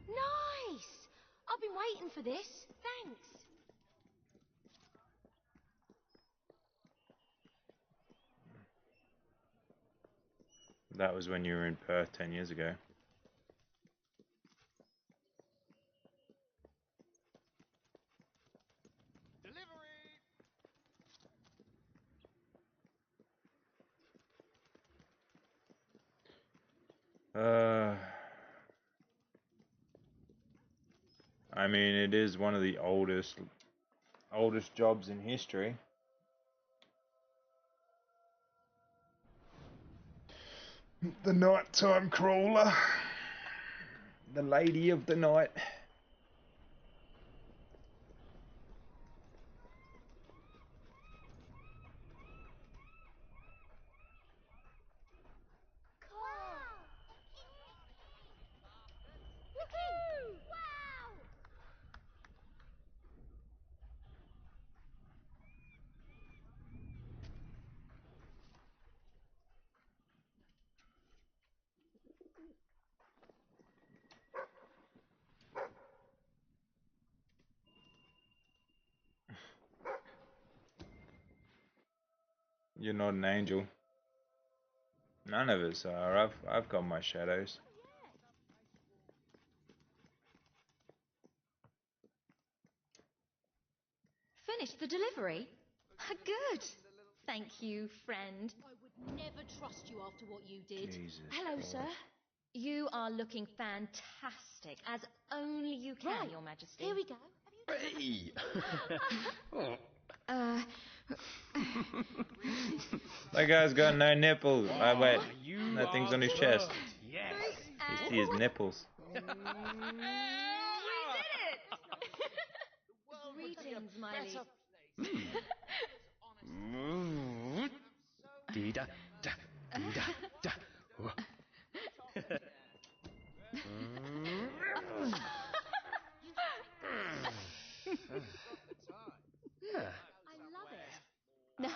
B: Nice! I've been waiting for this. Thanks.
P: That was when you were in Perth 10 years ago. I mean, it is one of the oldest jobs in history. The nighttime crawler. The lady of the night. You're not an angel. None of us are. I've got my shadows.
K: Finished the delivery? Good. Thank you, friend.
B: I would never trust you after what you did.
P: Jesus
K: Hello,
P: Christ.
K: sir. You are looking fantastic, as only you can,
B: Right.
K: Your Majesty.
B: Here we go.
E: Hey!
P: That guy's got no nipples. Oh, wait.
E: You
P: Nothing's
E: are
P: on his
E: good.
P: chest.
E: Yes.
P: You see his nipples.
K: We did it! Greetings, my liege.
E: Dee-da, da, dee-da, da. Yeah.
B: I love it.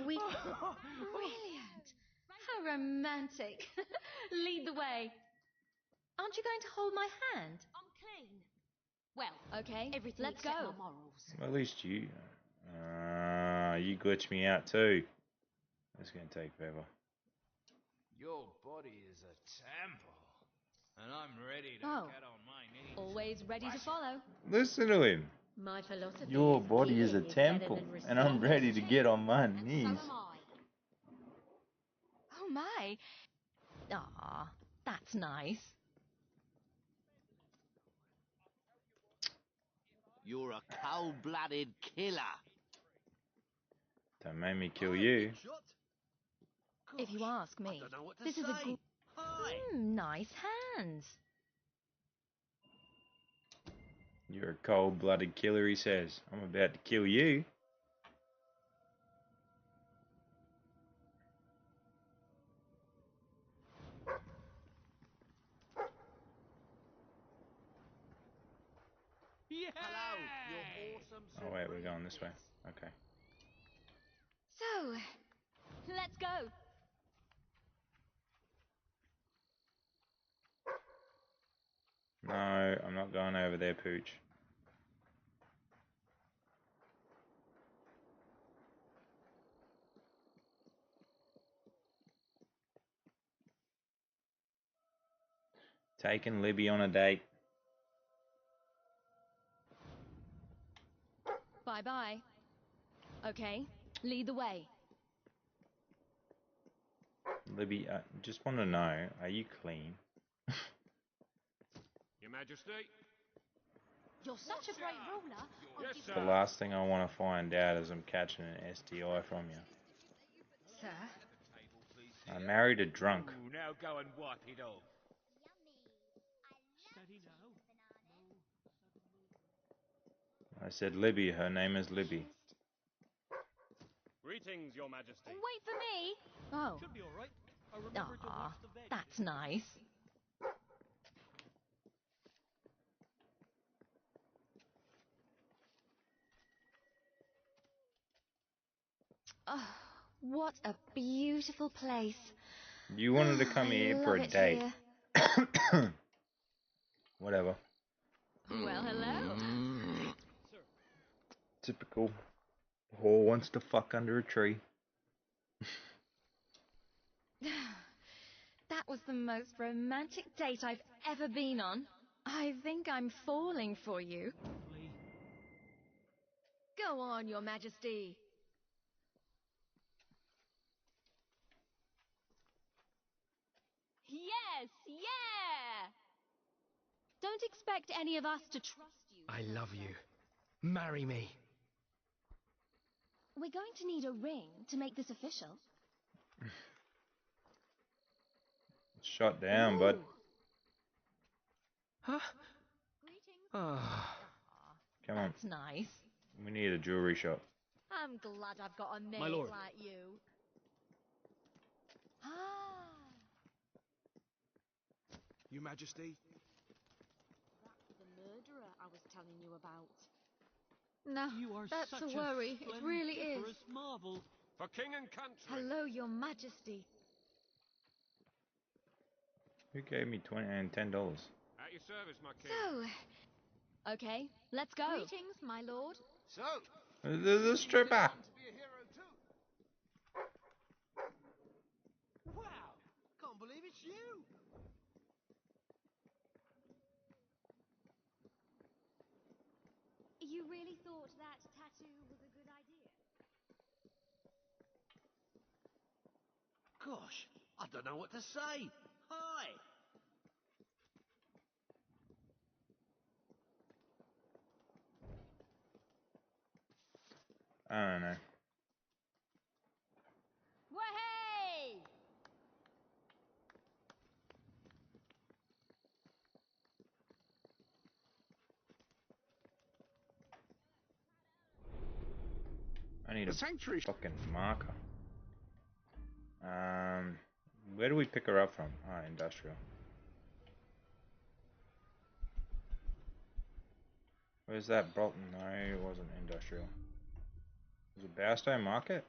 K: We... Brilliant. How romantic. Lead the way. Aren't you going to hold my hand?
B: I'm clean. Well,
K: Okay,
B: everything
K: let's
B: except
K: go.
B: my morals.
P: At least you. You glitched me out too. It's gonna take forever.
F: Your body is a temple, and I'm ready to
K: Oh.
F: get on my knees.
K: Always ready to follow.
P: Listen to him.
B: My philosophy
P: Your
B: is
P: body is a
B: giving better
P: temple,
B: than
P: and I'm
B: receiving.
P: ready to get on my knees.
B: So am I.
K: Oh my. Ah, that's nice.
N: You're a cold-blooded killer.
P: Don't make me kill you.
K: If you ask me, this is a nice hands.
P: You're a cold-blooded killer, he says. I'm about to kill you.
F: Yeah!
N: Hello, you're awesome.
P: Oh wait, we're going this way. Okay.
K: So, let's go.
P: No, I'm not going over there, Pooch. Taking Libby on a date.
K: Bye-bye. Okay, lead the way.
P: Libby, I just want to know, are you clean?
U: Your Majesty?
B: You're such a great ruler. I'll
U: Yes,
B: give
U: sir.
P: The last thing I want to find out is I'm catching an STI from you.
K: Sir?
P: I married a drunk.
U: Ooh, now go and wipe it off. Steady now.
P: I said Libby, her name is Libby.
U: Greetings, Your Majesty.
K: Wait for me. Oh.
F: Should be all right. I remember to
K: Aw,
F: wash the veg.
K: that's nice. Oh, what a beautiful place.
P: You wanted to come
K: I
P: here for a
K: love it
P: date.
K: here.
P: Whatever.
K: Well, hello.
P: Typical Whore wants to fuck under a tree.
K: That was the most romantic date I've ever been on. I think I'm falling for you.
R: Go on, Your Majesty.
B: Yes, yeah! Don't expect any of us to trust you.
E: I love you. Marry me.
B: We're going to need a ring to make this official.
P: Shot down, bud.
E: Huh? Ah.
P: Come on.
R: That's nice.
P: We need a jewelry shop.
R: I'm glad I've got a mate
E: My lord.
R: like you.
B: Ah.
E: Your Majesty.
R: That's the murderer I was telling you about.
Q: No,
U: You are
Q: that's
U: such
Q: a worry. It really is.
U: splendiferous marvel. For king and country.
Q: Hello, Your Majesty.
P: Who gave me $20 and $10?
U: At your service, my king.
B: So, okay, let's go.
R: Greetings, my lord.
H: So,
P: There's a stripper.
H: to be a hero too.
O: Wow! Can't believe it's you!
B: You really thought that tattoo was a good idea?
O: Gosh, I don't know what to say. Hi!
P: I don't know.
B: Wahey!
P: I need
H: The
P: a
H: sanctuary.
P: fucking marker. Where do we pick her up from? Ah, industrial. Where's that? Bolton? No, it wasn't industrial. Was it Bowstone Market?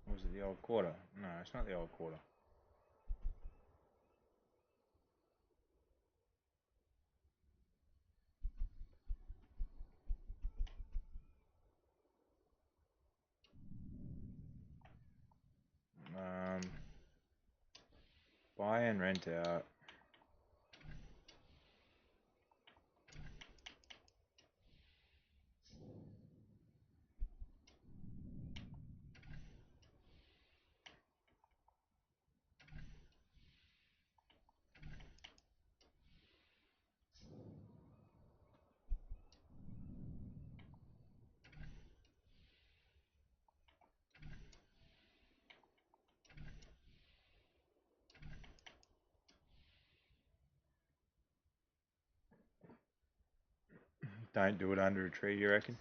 P: Or was it the old quarter? No, it's not the old quarter. Buy and rent out. Don't do it under a tree, you reckon?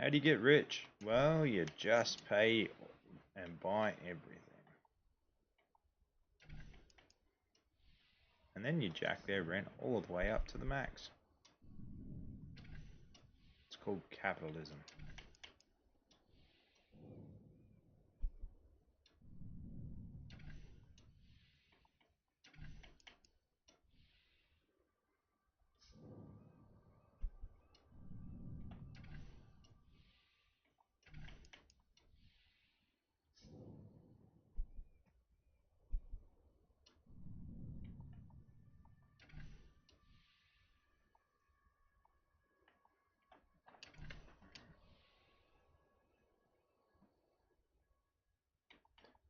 P: How do you get rich? Well, you just pay and buy everything. And then you jack their rent all the way up to the max. It's called capitalism.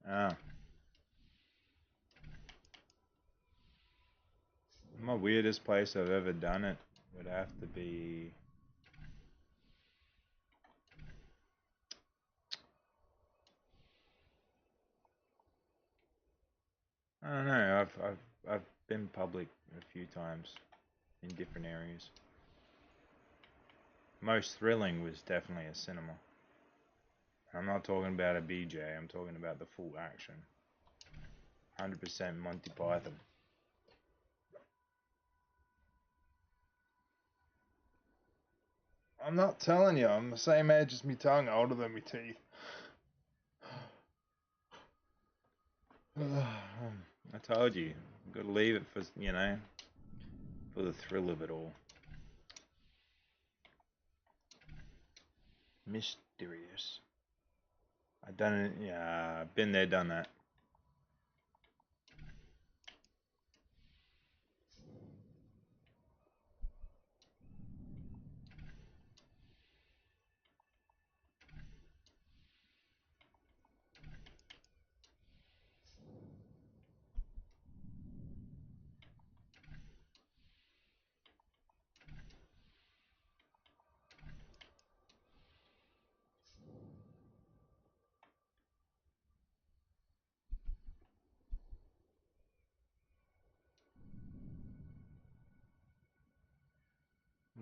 P: Ah. My weirdest place I've ever done it would have to be... I don't know. I've been public a few times in different areas. Most thrilling was definitely a cinema. I'm not talking about a BJ, I'm talking about the full action. 100% Monty Python. I'm not telling you, I'm the same age as me tongue, older than me teeth. I told you, gotta leave it for, you know, for the thrill of it all. Mysterious. I've done it, yeah, been there, done that.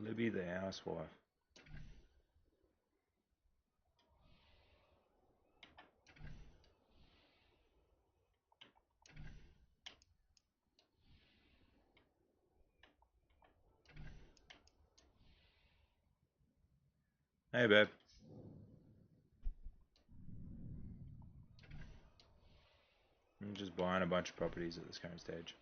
P: Libby the housewife. Hey, babe. I'm just buying a bunch of properties at this current stage.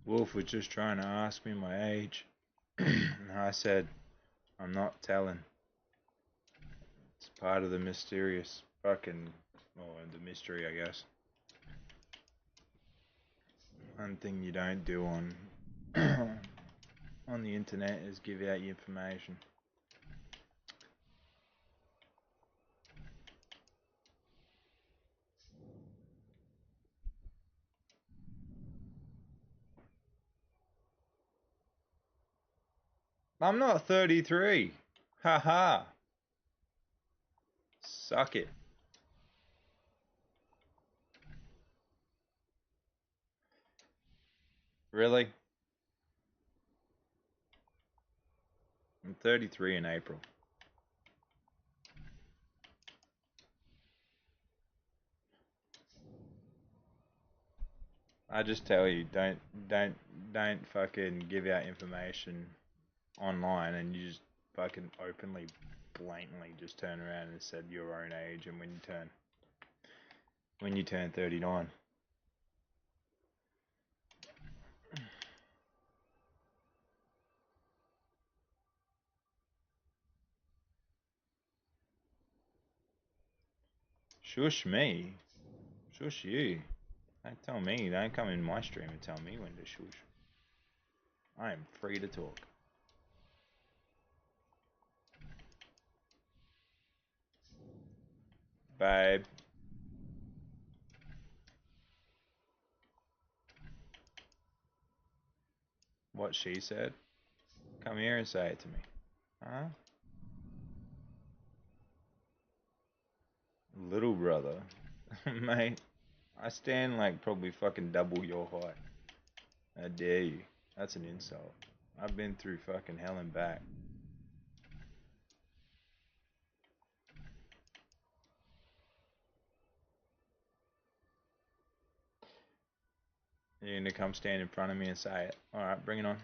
P: Wolf was just trying to ask me my age. And I said, I'm not telling. It's part of the mysterious fucking, or the mystery, I guess. One thing you don't do on on the internet is give out your information. I'm not 33. Haha. Suck it. Really? I'm 33 in April. I just tell you, don't fucking give out information online and you just fucking openly, blatantly just turn around and said your own age and when you turn 39. Shush me. Shush you. Don't tell me. Don't come in my stream and tell me when to shush. I am free to talk. Babe. What she said? Come here and say it to me. Huh? Little brother. Mate, I stand like probably fucking double your height. How dare you? That's an insult. I've been through fucking hell and back. You're gonna come stand in front of me and say it. Alright, bring it on.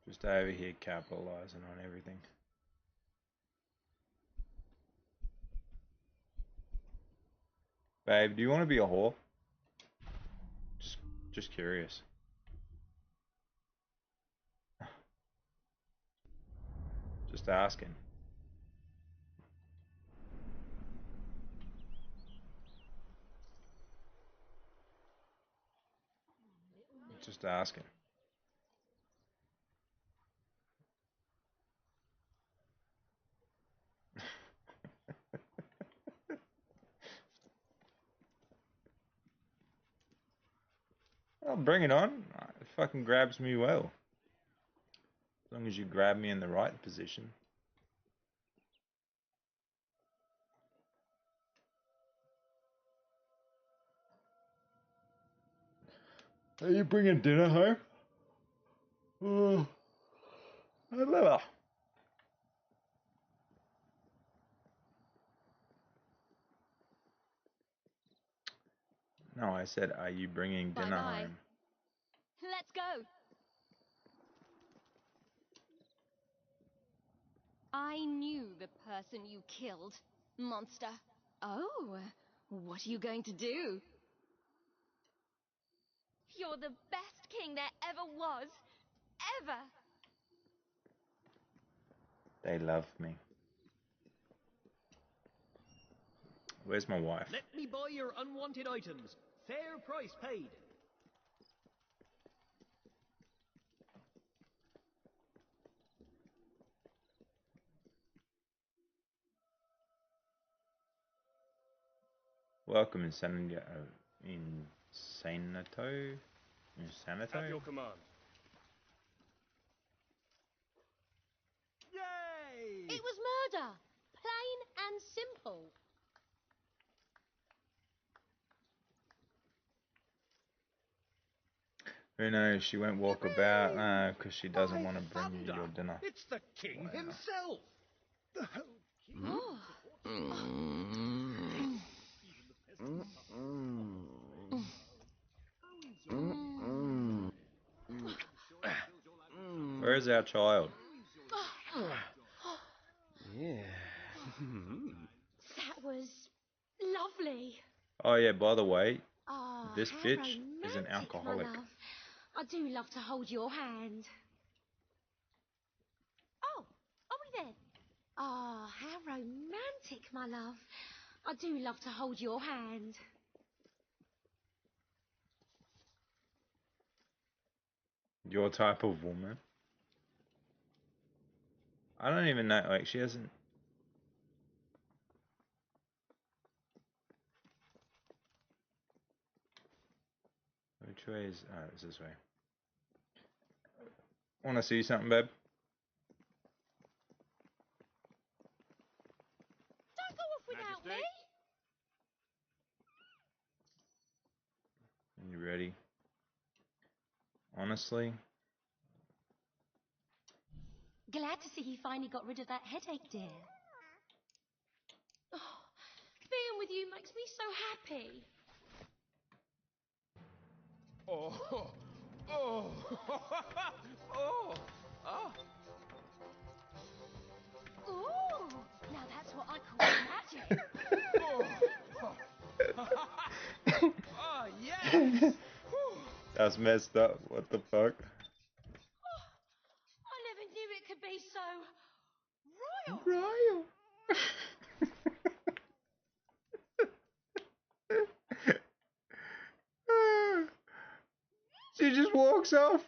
P: Just over here capitalizing on everything. Babe, do you want to be a whore? Just curious. Just asking. Just asking. Well, bring it on. It fucking grabs me well. long as you grab me in the right position. Are you bringing dinner home? Oh, I love it. No, I said, are you bringing dinner
K: Bye-bye.
P: home?
K: Let's go. I knew the person you killed, monster. Oh, what are you going to do? You're the best king there ever was. Ever.
P: They love me. Where's my wife?
A: Let me buy your unwanted items. Fair price paid.
P: Welcome, Insanato. Insanato?
U: At your command.
B: Yay! It was murder. Plain and simple.
P: Who knows? She won't walk about because she doesn't want to bring you your dinner.
H: It's the king himself. The whole
P: Where's our child?
E: Yeah.
B: That was lovely.
P: Oh yeah, by the way,
B: Oh,
P: this
B: how
P: bitch is an
B: romantic,
P: alcoholic.
B: My love. I do love to hold your hand. Oh, are we there? Oh, how romantic, my love. I do love to hold your hand.
P: Your type of woman. I don't even know, like she hasn't. Which way is, oh, it's this way. Want to see something, babe?
B: Don't go off without me.
P: You ready? Honestly,
B: Glad to see he finally got rid of that headache, dear. Oh, being with you makes me so happy.
E: Oh, oh, oh, oh.
B: Ooh, now that's what I call magic.
E: Oh, yes!
P: that's messed up. What the fuck?
B: I never knew it could be so royal.
P: Royal. She just walks off.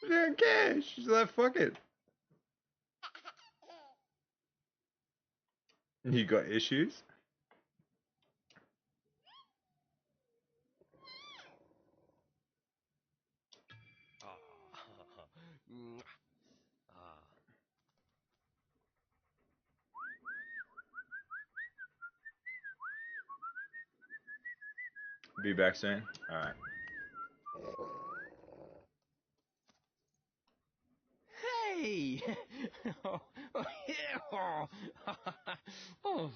P: She don't care. She's like, fuck it. You got issues? Be back soon. Alright.
E: Hey! Oh, yeah. Oh. Oh.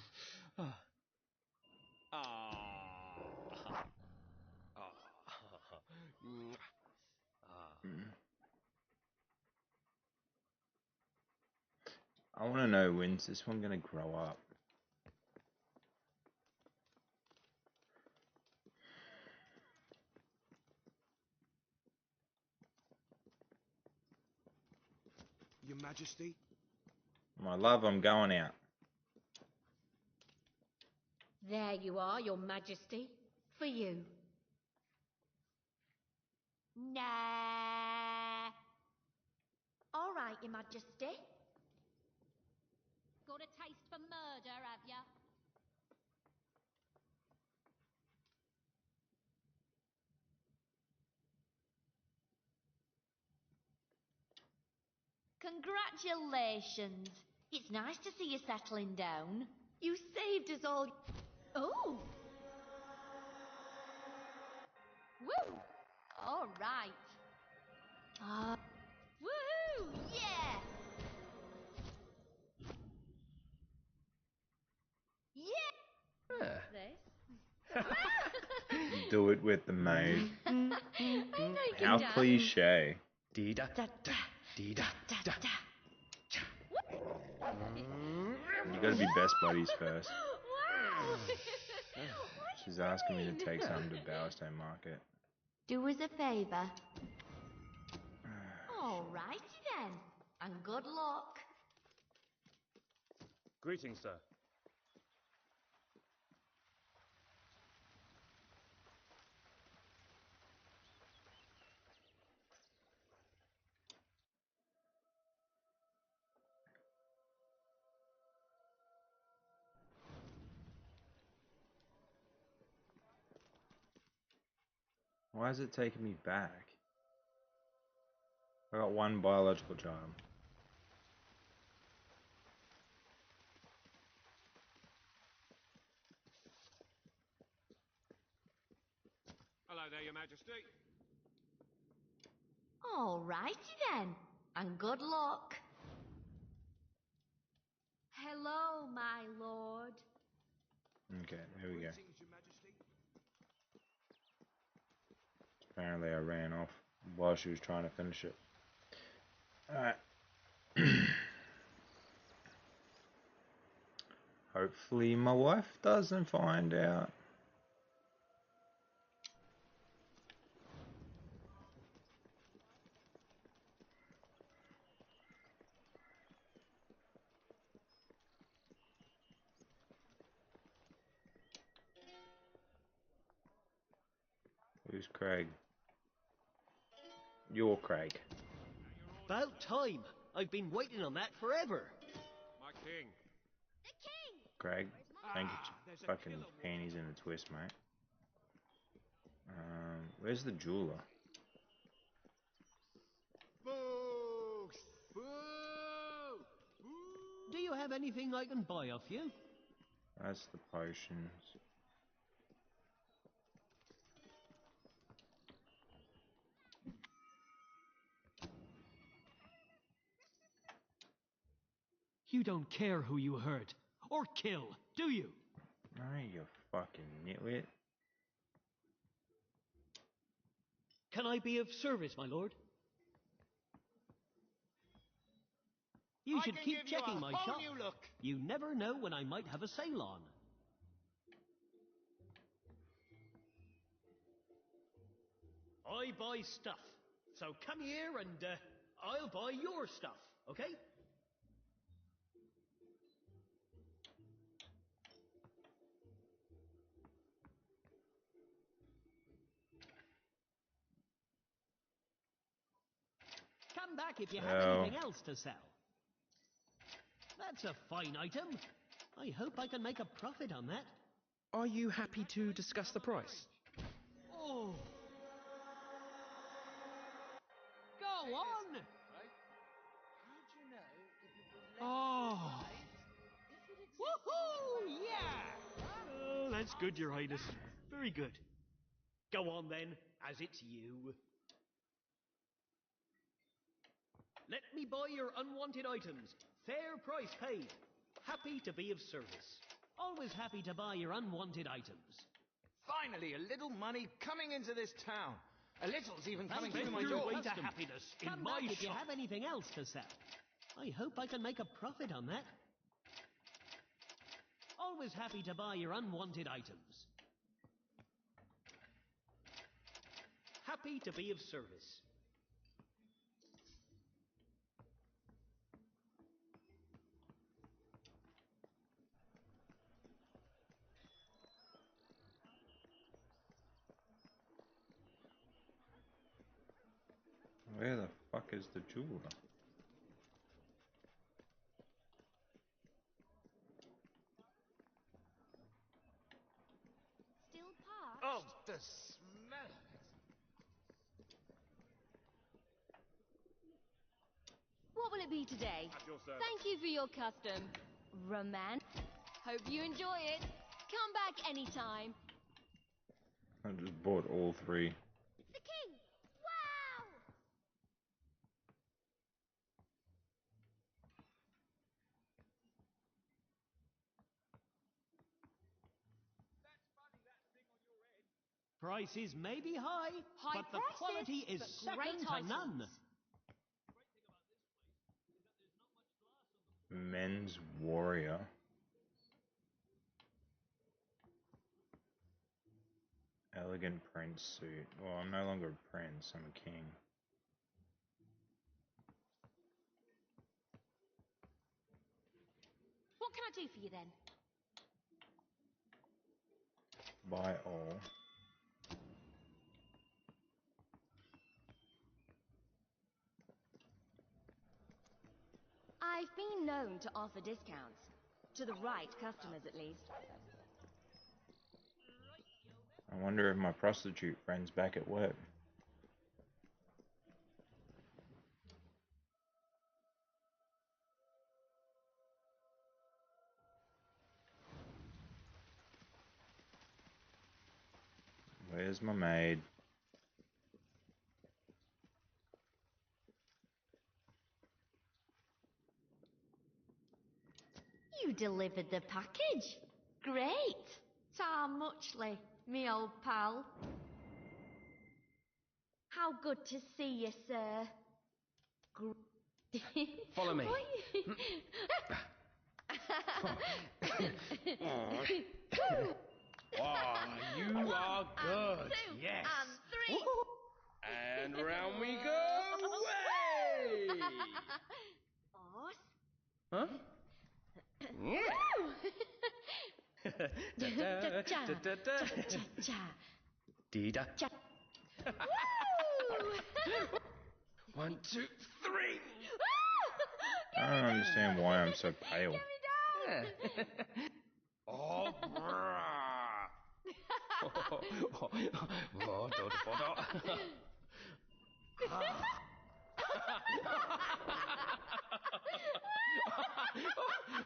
P: I want to know, when's this one gonna grow up?
U: Your Majesty?
P: My love, I'm going out.
B: There you are, your majesty. For you. Nah. All right, your majesty. Got a taste for murder, have ya?
J: Congratulations. It's nice to see you settling down. You saved us all. Oh! Woo! All right. Woohoo! Yeah! Yeah! This?
P: Do it with the maid. How
J: down.
P: cliche.
E: Dee-da,
J: Da, da,
E: dee-da,
J: da, da.
P: You gotta be best buddies first.
J: Wow!
P: She's asking me to take something to Bowerstone Market.
J: Do us a favour. All righty then. And good luck.
U: Greetings, sir.
P: Why is it taking me back? I got one biological charm.
U: Hello there, Your Majesty.
J: All righty then. And good luck. Hello, my lord.
P: Okay, there we go.
U: Greetings, Your Majesty.
P: Apparently I ran off while she was trying to finish it. Alright. Hopefully my wife doesn't find out. Who's Craig? You're Craig.
A: About time. I've been waiting on that forever.
U: My king.
P: Craig, thank you. Fucking panties in a twist, mate. Where's the jeweler?
A: Boo! Boo! Do you have anything I can buy off you?
P: That's the potions.
A: You don't care who you hurt or kill, do you?
P: No, you fucking nitwit.
A: Can I be of service, my lord? You should keep checking my shop. You never know when I might have a sale on. I buy stuff. So come here and I'll buy your stuff, okay? Come back if you have anything else to sell. That's a fine item. I hope I can make a profit on that.
E: Are you happy to discuss the price?
A: Oh. Go on. Oh. Woohoo! Yeah! That's good, Your Highness. Very good. Go on then, as it's you. Let me buy your unwanted items. Fair price paid. Happy to be of service. Always happy to buy your unwanted items.
O: Finally, a little money coming into this town. A little's even coming through my
A: your
O: door.
A: way to happiness in
O: Come
A: my
O: back
A: if you have anything else to sell. I hope I can make a profit on that. Always happy to buy your unwanted items. Happy to be of service.
P: Where the fuck is the jeweler?
J: Still parched?
O: Oh, the smell of it.
J: What
K: will it be today?
U: At your service.
K: Thank you for your custom. Roman. Hope you enjoy it. Come back anytime.
P: I just bought all three.
K: The king! Wow!
I: Prices may be high,
B: High
I: but the
B: prices,
I: quality is
B: but great
I: second to none.
P: Men's warrior. Elegant prince suit. Well, I'm no longer a prince, I'm a king.
B: What can I do for you then?
P: Buy all.
K: I've been known to offer discounts. To the right customers, at least.
P: I wonder if my prostitute friend's back at work. Where's my maid?
J: You delivered the package. Great. Tom Muchley, me old pal. How good to see you, sir.
E: Follow me. Oh, you are good. Yes.
J: And 3.
E: And round we go. Way! Huh? Dida. 1, 2, 3.
P: I don't understand why I'm so pale.
E: Oh, brah.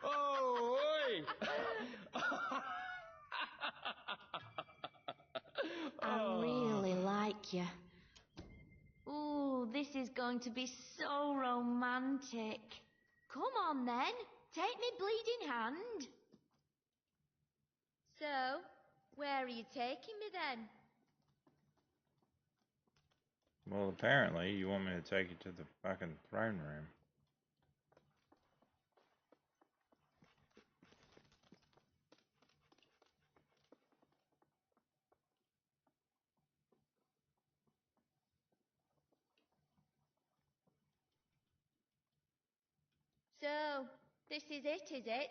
E: Oh, oi.
J: I really like you. Ooh, this is going to be so romantic. Come on then, take me bleeding hand. So, where are you taking me then?
P: Well, apparently you want me to take you to the fucking throne room.
J: So, this is it?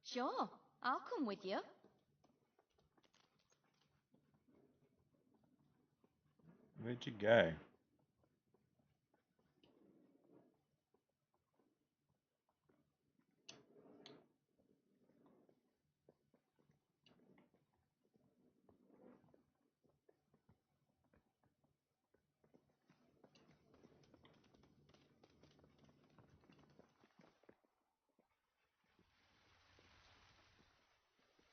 J: Sure, I'll come with you.
P: Where'd you go?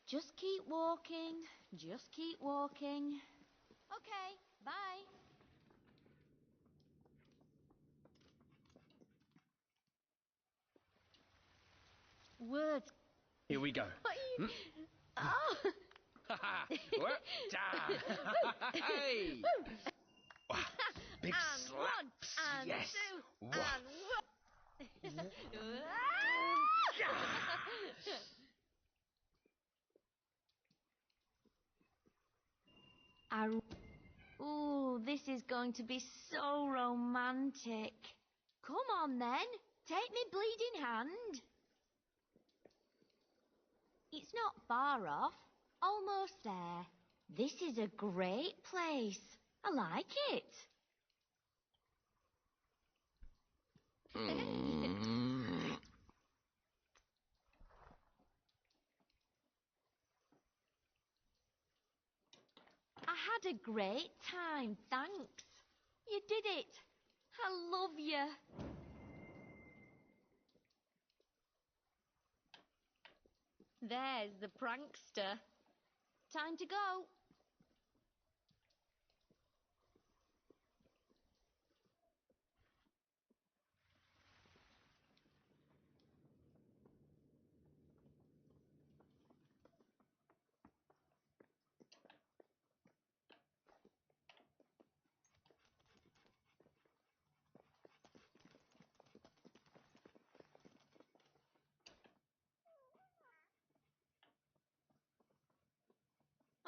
J: Just keep walking, just keep walking. Okay, bye. Words.
E: Here we go.
J: Oh.
E: Hey! Big
J: and
E: slaps.
J: 1, and
E: Yes.
J: 2,
E: Wah.
J: and 1. Ooh, this is going to be so romantic. Come on then, take me bleeding hand. It's not far off, almost there. This is a great place. I like it. I had a great time, thanks. You did it. I love you. There's the prankster. Time to go.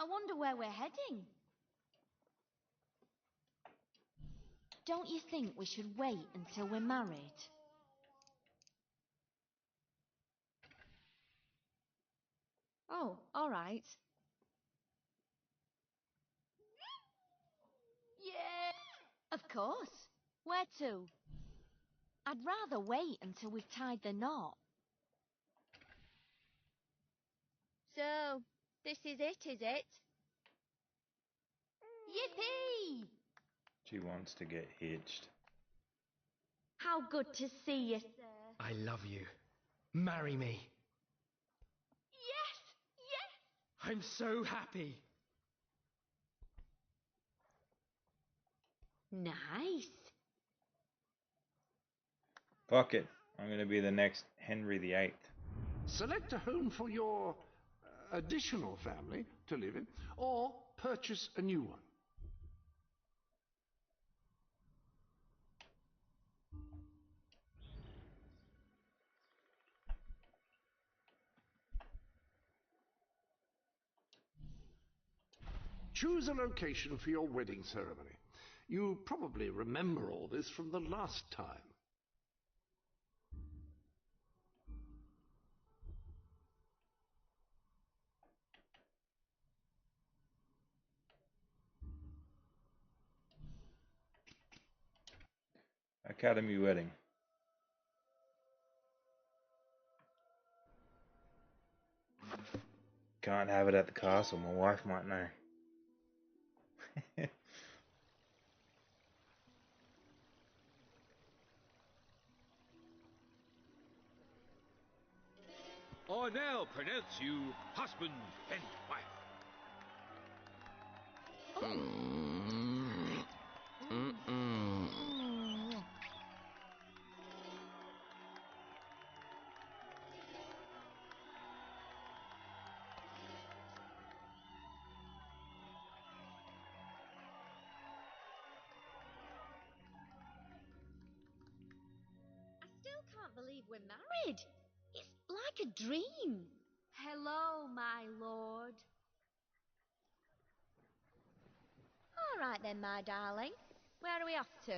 J: I wonder where we're heading. Don't you think we should wait until we're married? Oh, all right. Yeah! Of course. Where to? I'd rather wait until we've tied the knot. So, this is it? Yippee!
P: She wants to get hitched.
J: How good to see you, sir.
E: I love you. Marry me.
J: Yes!
E: I'm so happy.
J: Nice.
P: Fuck it. I'm gonna be the next Henry VIII.
S: Select a home for your additional family to live in, or purchase a new one. Choose a location for your wedding ceremony. You probably remember all this from the last time.
P: Academy wedding. Can't have it at the castle. My wife might know.
U: I now pronounce you husband and wife.
J: I still can't believe we're married. It's like a dream. Hello, my lord. All right then, my darling. Where are we off to?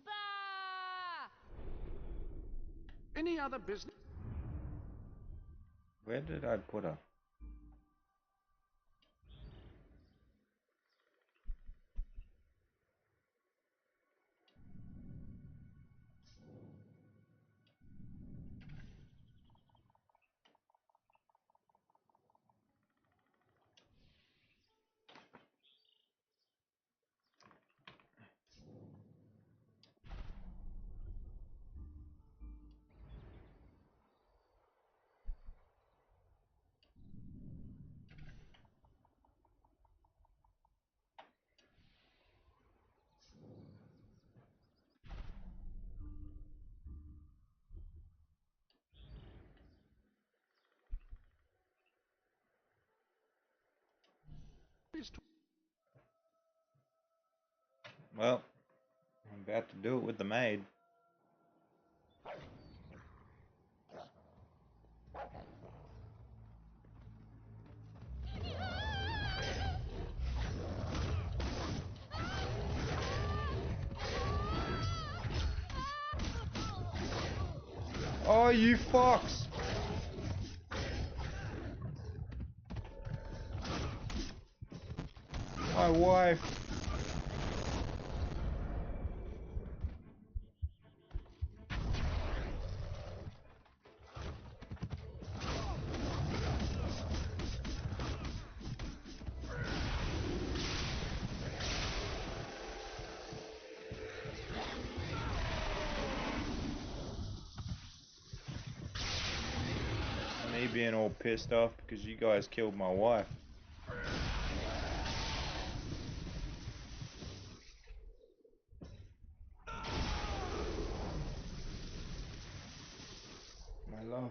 J: Bah!
S: Any other business?
P: Where did I put her? Well, I'm about to do it with the maid. Oh, you fox! My wife. Me being all pissed off because you guys killed my wife. My love.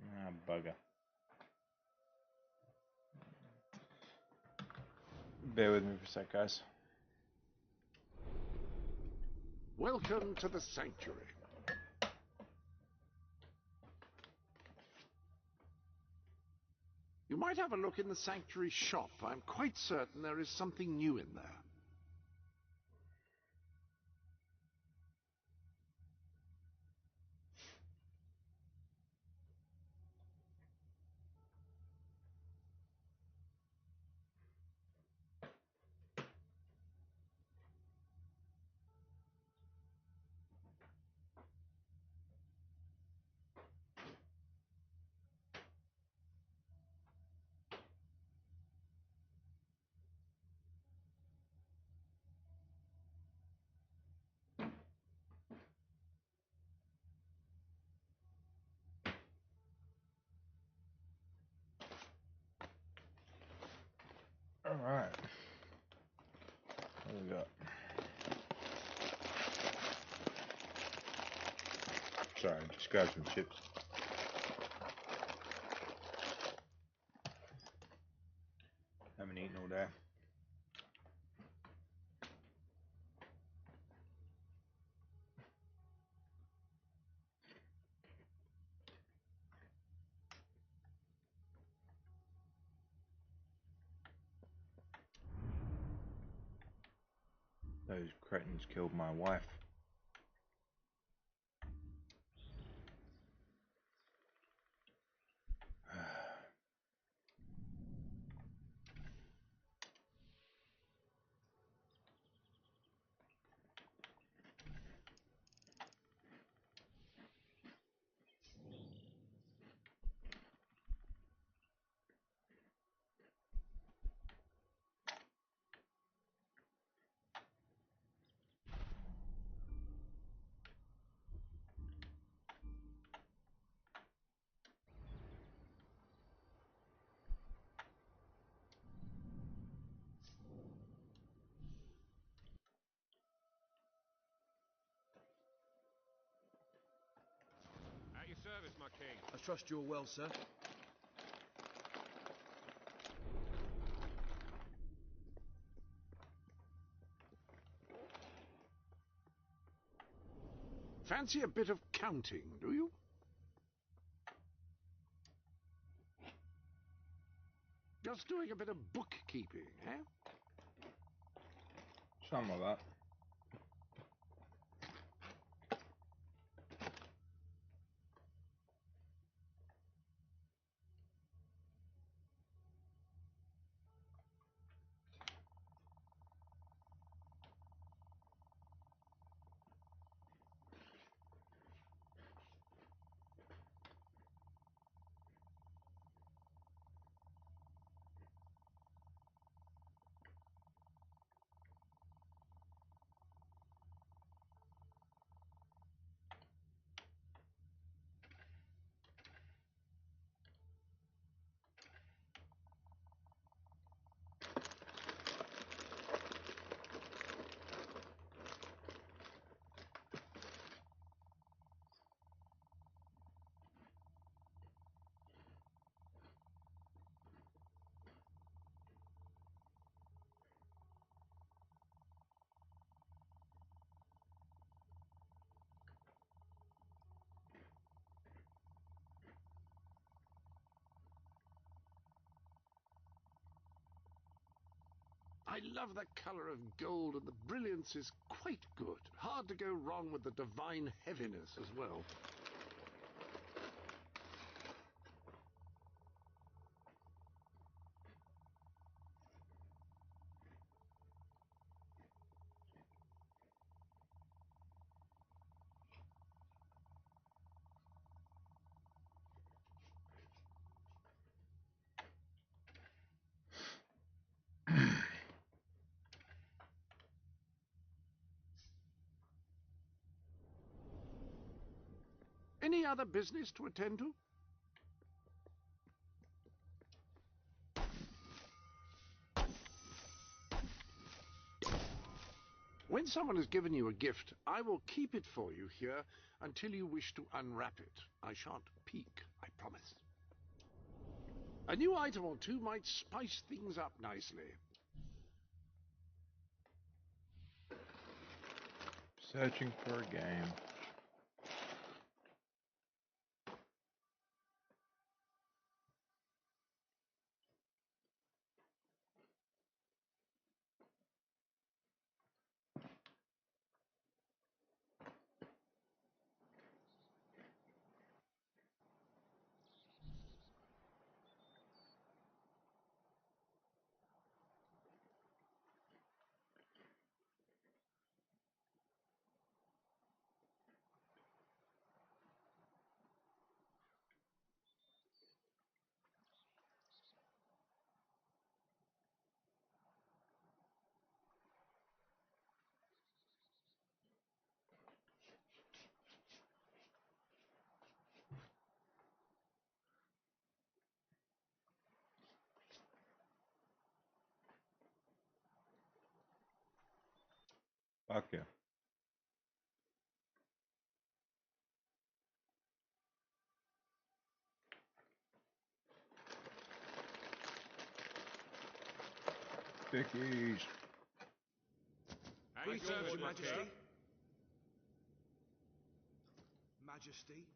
P: Ah, bugger. Bear with me for a sec, guys.
S: Welcome to the sanctuary. You might have a look in the sanctuary shop. I'm quite certain there is something new in there.
P: Alright. What do we got? Sorry, just grab some chips. Haven't eaten all day. Those cretins killed my wife.
U: At your service, my king.
E: I trust you're well, sir.
S: Fancy a bit of counting, do you? Just doing a bit of bookkeeping, eh?
P: Something like that.
S: I love that colour of gold, and the brilliance is quite good. Hard to go wrong with the divine heaviness as well.
H: Any other business to attend to? When someone has given you a gift, I will keep it for you here until you wish to unwrap it. I shan't peek, I promise. A new item or two might spice things up nicely.
P: Searching for a game. Fuck yeah. Stickies.
U: How you service, Your Majesty?
I: Majesty.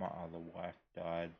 P: My other wife died.